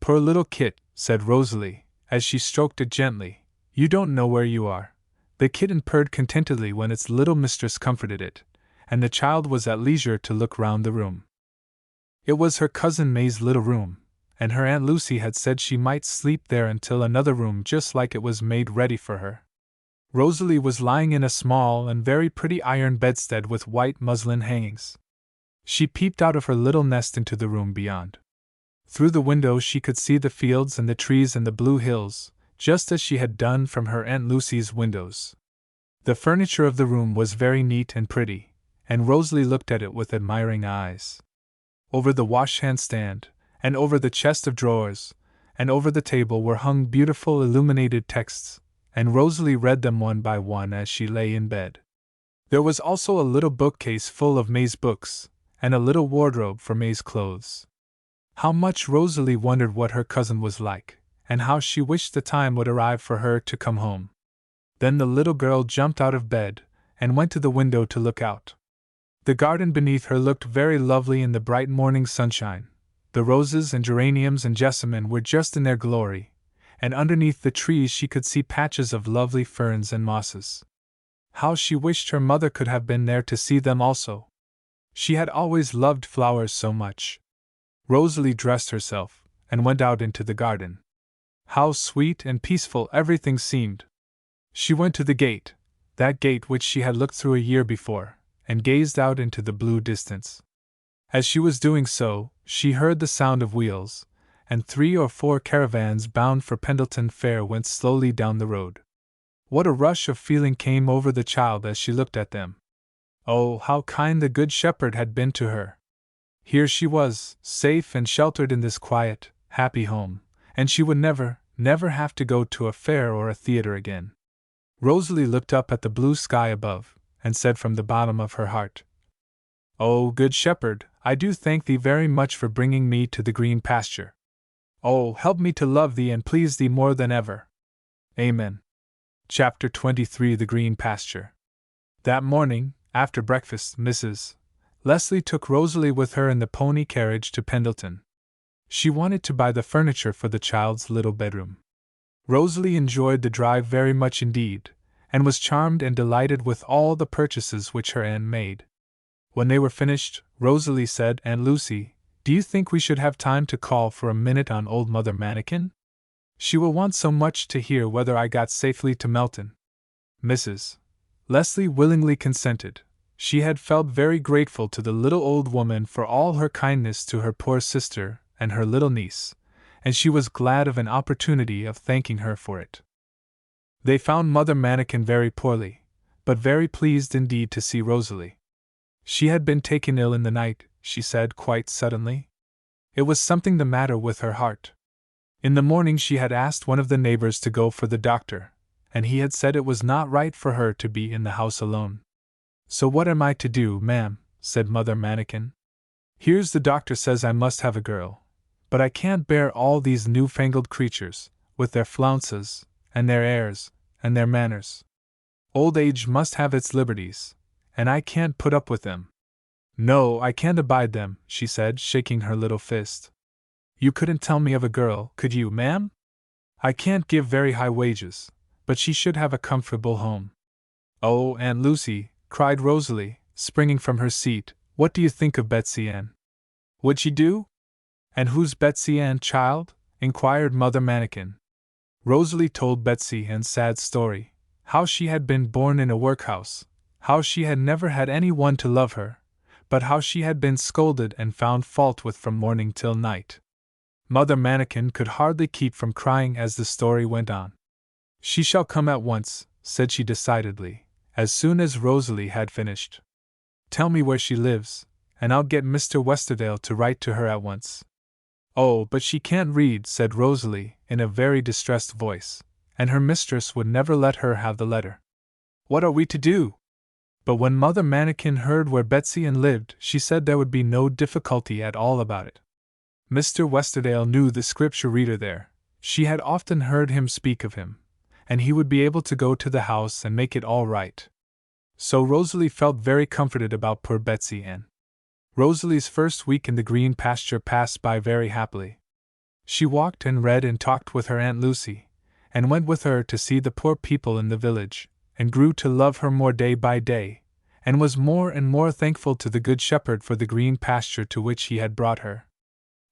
Poor little kit, said Rosalie, as she stroked it gently, you don't know where you are. The kitten purred contentedly when its little mistress comforted it, and the child was at leisure to look round the room. It was her cousin May's little room, and her Aunt Lucy had said she might sleep there until another room just like it was made ready for her. Rosalie was lying in a small and very pretty iron bedstead with white muslin hangings. She peeped out of her little nest into the room beyond. Through the window she could see the fields and the trees and the blue hills, just as she had done from her Aunt Lucy's windows. The furniture of the room was very neat and pretty, and Rosalie looked at it with admiring eyes. Over the washhand stand, and over the chest of drawers, and over the table were hung beautiful illuminated texts, and Rosalie read them one by one as she lay in bed. There was also a little bookcase full of May's books, and a little wardrobe for May's clothes. How much Rosalie wondered what her cousin was like, and how she wished the time would arrive for her to come home. Then the little girl jumped out of bed, and went to the window to look out. The garden beneath her looked very lovely in the bright morning sunshine. The roses and geraniums and jessamine were just in their glory, and underneath the trees she could see patches of lovely ferns and mosses. How she wished her mother could have been there to see them also. She had always loved flowers so much. Rosalie dressed herself, and went out into the garden. How sweet and peaceful everything seemed! She went to the gate, that gate which she had looked through a year before, and gazed out into the blue distance. As she was doing so, she heard the sound of wheels, and 3 or 4 caravans bound for Pendleton Fair went slowly down the road. What a rush of feeling came over the child as she looked at them! Oh, how kind the Good Shepherd had been to her! Here she was, safe and sheltered in this quiet, happy home, and she would never, never have to go to a fair or a theater again. Rosalie looked up at the blue sky above, and said from the bottom of her heart, "Oh, Good Shepherd, I do thank thee very much for bringing me to the green pasture. Oh, help me to love thee and please thee more than ever. Amen." Chapter 23 The Green Pasture. That morning, after breakfast, Mrs. Leslie took Rosalie with her in the pony carriage to Pendleton. She wanted to buy the furniture for the child's little bedroom. Rosalie enjoyed the drive very much indeed, and was charmed and delighted with all the purchases which her aunt made. When they were finished, Rosalie said, "Aunt Lucy, do you think we should have time to call for a minute on old Mother Manikin? She will want so much to hear whether I got safely to Melton." Mrs. Leslie willingly consented. She had felt very grateful to the little old woman for all her kindness to her poor sister and her little niece, and she was glad of an opportunity of thanking her for it. They found Mother Manikin very poorly, but very pleased indeed to see Rosalie. She had been taken ill in the night, she said quite suddenly. It was something the matter with her heart. In the morning she had asked one of the neighbors to go for the doctor, and he had said it was not right for her to be in the house alone. "So what am I to do, ma'am?" said Mother Manikin. "Here's the doctor says I must have a girl, but I can't bear all these new-fangled creatures, with their flounces, and their airs, and their manners. Old age must have its liberties, and I can't put up with them. No, I can't abide them," she said, shaking her little fist. "You couldn't tell me of a girl, could you, ma'am? I can't give very high wages, but she should have a comfortable home." "Oh, Aunt Lucy," cried Rosalie, springing from her seat, "what do you think of Betsy Ann?" "Would she do?" "And who's Betsy Ann, child?" inquired Mother Manikin. Rosalie told Betsy Ann's sad story, how she had been born in a workhouse, how she had never had any one to love her, but how she had been scolded and found fault with from morning till night. Mother Manikin could hardly keep from crying as the story went on. "She shall come at once," said she decidedly, as soon as Rosalie had finished. "Tell me where she lives, and I'll get Mr. Westerdale to write to her at once." "Oh, but she can't read," said Rosalie, in a very distressed voice, "and her mistress would never let her have the letter. What are we to do?" But when Mother Manikin heard where Betsy Ann lived, she said there would be no difficulty at all about it. Mr. Westerdale knew the scripture reader there, she had often heard him speak of him, and he would be able to go to the house and make it all right. So Rosalie felt very comforted about poor Betsy Ann. Rosalie's first week in the green pasture passed by very happily. She walked and read and talked with her Aunt Lucy, and went with her to see the poor people in the village, and grew to love her more day by day, and was more and more thankful to the Good Shepherd for the green pasture to which he had brought her.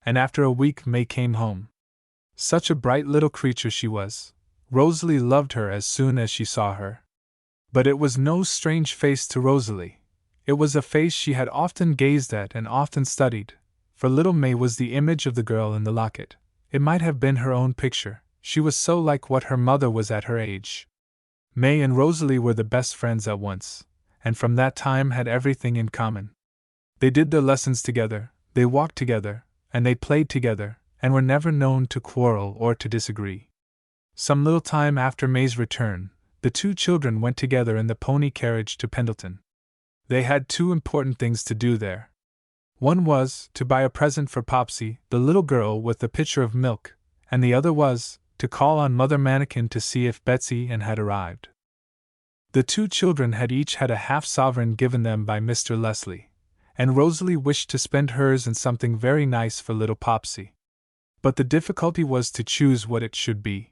And after a week May came home. Such a bright little creature she was. Rosalie loved her as soon as she saw her. But it was no strange face to Rosalie. It was a face she had often gazed at and often studied, for little May was the image of the girl in the locket. It might have been her own picture, she was so like what her mother was at her age. May and Rosalie were the best friends at once, and from that time had everything in common. They did their lessons together, they walked together, and they played together, and were never known to quarrel or to disagree. Some little time after May's return, the two children went together in the pony carriage to Pendleton. They had two important things to do there. One was to buy a present for Popsy, the little girl with the pitcher of milk, and the other was to call on Mother Manikin to see if Betsy Ann had arrived. The two children had each had a half-sovereign given them by Mr. Leslie, and Rosalie wished to spend hers in something very nice for little Popsy. But the difficulty was to choose what it should be.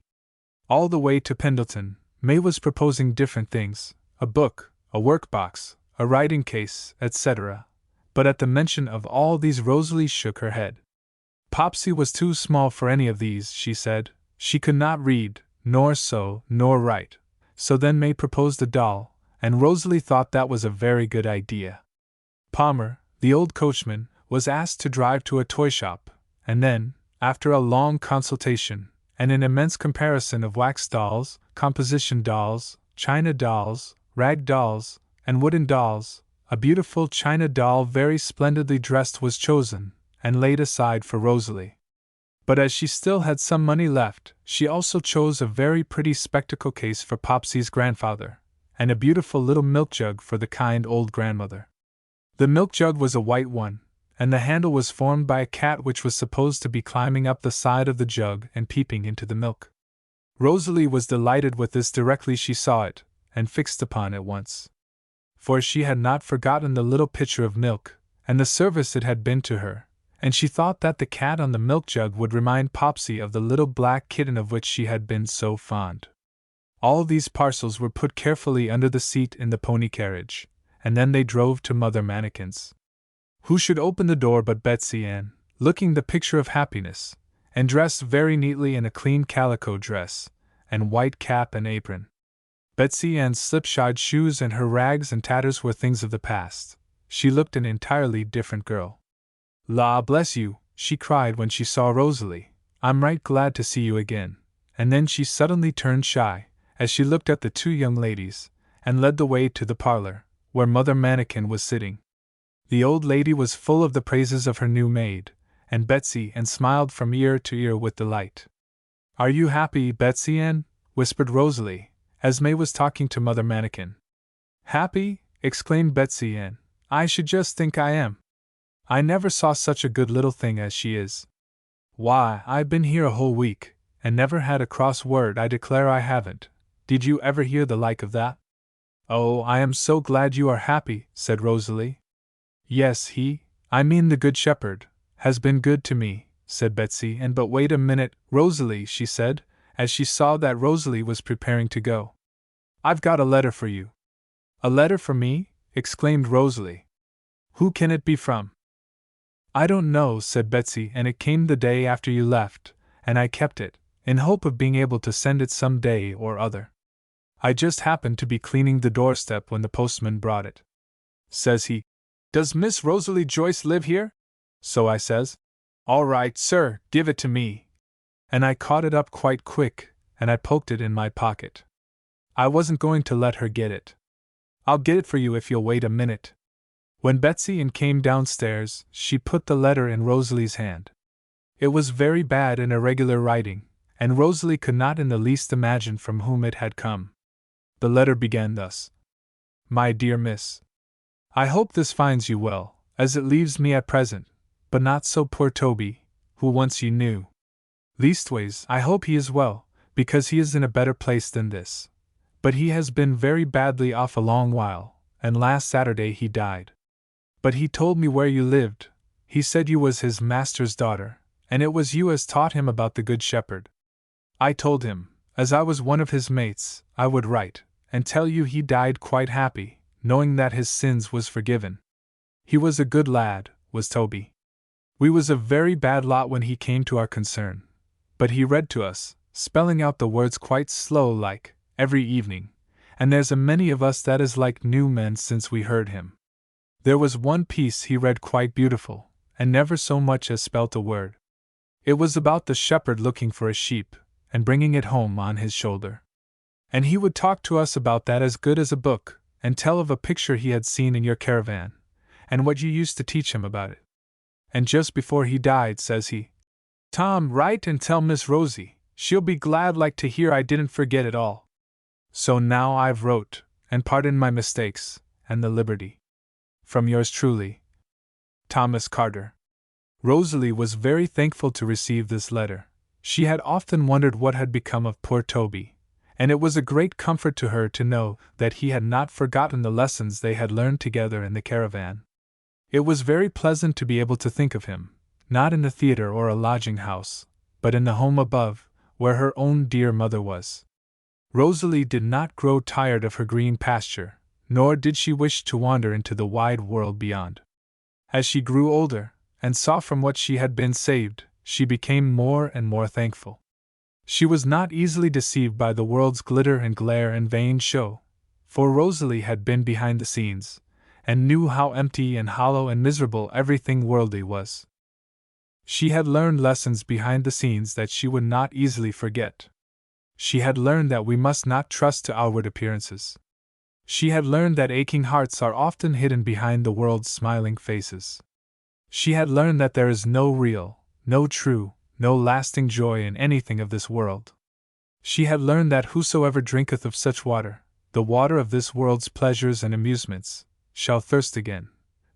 All the way to Pendleton, May was proposing different things, a book, a workbox, a writing case, etc., but at the mention of all these Rosalie shook her head. Popsy was too small for any of these, she said. She could not read, nor sew, nor write. So then May proposed a doll, and Rosalie thought that was a very good idea. Palmer, the old coachman, was asked to drive to a toy shop, and then, after a long consultation, and an immense comparison of wax dolls, composition dolls, china dolls, rag dolls, and wooden dolls, a beautiful china doll very splendidly dressed was chosen, and laid aside for Rosalie. But as she still had some money left, she also chose a very pretty spectacle case for Popsy's grandfather, and a beautiful little milk jug for the kind old grandmother. The milk jug was a white one, and the handle was formed by a cat which was supposed to be climbing up the side of the jug and peeping into the milk. Rosalie was delighted with this directly she saw it, and fixed upon it once. For she had not forgotten the little pitcher of milk, and the service it had been to her, and she thought that the cat on the milk jug would remind Popsy of the little black kitten of which she had been so fond. All these parcels were put carefully under the seat in the pony carriage, and then they drove to Mother Manikin's. Who should open the door but Betsy Ann, looking the picture of happiness, and dressed very neatly in a clean calico dress, and white cap and apron. Betsy Ann's slipshod shoes and her rags and tatters were things of the past. She looked an entirely different girl. "La bless you," she cried when she saw Rosalie, "I'm right glad to see you again." And then she suddenly turned shy, as she looked at the two young ladies, and led the way to the parlor, where Mother Manikin was sitting. The old lady was full of the praises of her new maid, and Betsy Ann smiled from ear to ear with delight. "Are you happy, Betsy Ann?" whispered Rosalie, as May was talking to Mother Manikin. "Happy?" exclaimed Betsy Ann. "I should just think I am. I never saw such a good little thing as she is. Why, I've been here a whole week, and never had a cross word. I declare I haven't. Did you ever hear the like of that?" "Oh, I am so glad you are happy," said Rosalie. "Yes, I mean the Good Shepherd, has been good to me," said Betsy Ann. "But wait a minute, Rosalie," she said, as she saw that Rosalie was preparing to go. "I've got a letter for you." "A letter for me?" exclaimed Rosalie. "Who can it be from?" "I don't know," said Betsy, "and it came the day after you left, and I kept it, in hope of being able to send it some day or other. I just happened to be cleaning the doorstep when the postman brought it. Says he, 'Does Miss Rosalie Joyce live here?' So I says, 'All right, sir, give it to me.' And I caught it up quite quick, and I poked it in my pocket. I wasn't going to let her get it. I'll get it for you if you'll wait a minute." When Betsy Ann came downstairs, she put the letter in Rosalie's hand. It was very bad and irregular writing, and Rosalie could not in the least imagine from whom it had come. The letter began thus: "My dear Miss, I hope this finds you well, as it leaves me at present, but not so poor Toby, who once you knew. Leastways, I hope he is well, because he is in a better place than this. But he has been very badly off a long while, and last Saturday he died. But he told me where you lived. He said you was his master's daughter, and it was you as taught him about the Good Shepherd. I told him, as I was one of his mates, I would write, and tell you he died quite happy, knowing that his sins was forgiven. He was a good lad, was Toby. We was a very bad lot when he came to our concern, but he read to us, spelling out the words quite slow like, every evening, and there's a many of us that is like new men since we heard him. There was one piece he read quite beautiful, and never so much as spelt a word. It was about the shepherd looking for a sheep, and bringing it home on his shoulder. And he would talk to us about that as good as a book, and tell of a picture he had seen in your caravan, and what you used to teach him about it. And just before he died, says he, "Tom, write and tell Miss Rosie, she'll be glad like to hear I didn't forget it all." So now I've wrote, and pardon my mistakes, and the liberty. From yours truly, Thomas Carter. Rosalie was very thankful to receive this letter. She had often wondered what had become of poor Toby, and it was a great comfort to her to know that he had not forgotten the lessons they had learned together in the caravan. It was very pleasant to be able to think of him, not in the theater or a lodging house, but in the home above, where her own dear mother was. Rosalie did not grow tired of her green pasture, nor did she wish to wander into the wide world beyond. As she grew older, and saw from what she had been saved, she became more and more thankful. She was not easily deceived by the world's glitter and glare and vain show, for Rosalie had been behind the scenes, and knew how empty and hollow and miserable everything worldly was. She had learned lessons behind the scenes that she would not easily forget. She had learned that we must not trust to outward appearances. She had learned that aching hearts are often hidden behind the world's smiling faces. She had learned that there is no real, no true, no lasting joy in anything of this world. She had learned that whosoever drinketh of such water, the water of this world's pleasures and amusements, shall thirst again.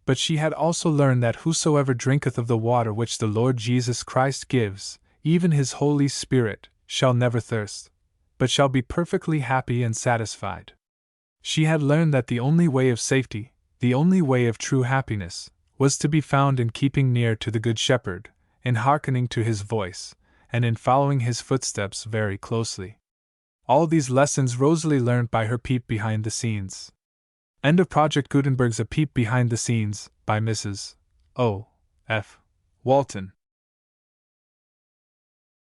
But she had also learned that whosoever drinketh of the water which the Lord Jesus Christ gives, even his Holy Spirit, shall never thirst, but shall be perfectly happy and satisfied. She had learned that the only way of safety, the only way of true happiness, was to be found in keeping near to the Good Shepherd, in hearkening to his voice, and in following his footsteps very closely. All these lessons Rosalie learned by her Peep Behind the Scenes. End of Project Gutenberg's A Peep Behind the Scenes, by Mrs. O. F. Walton.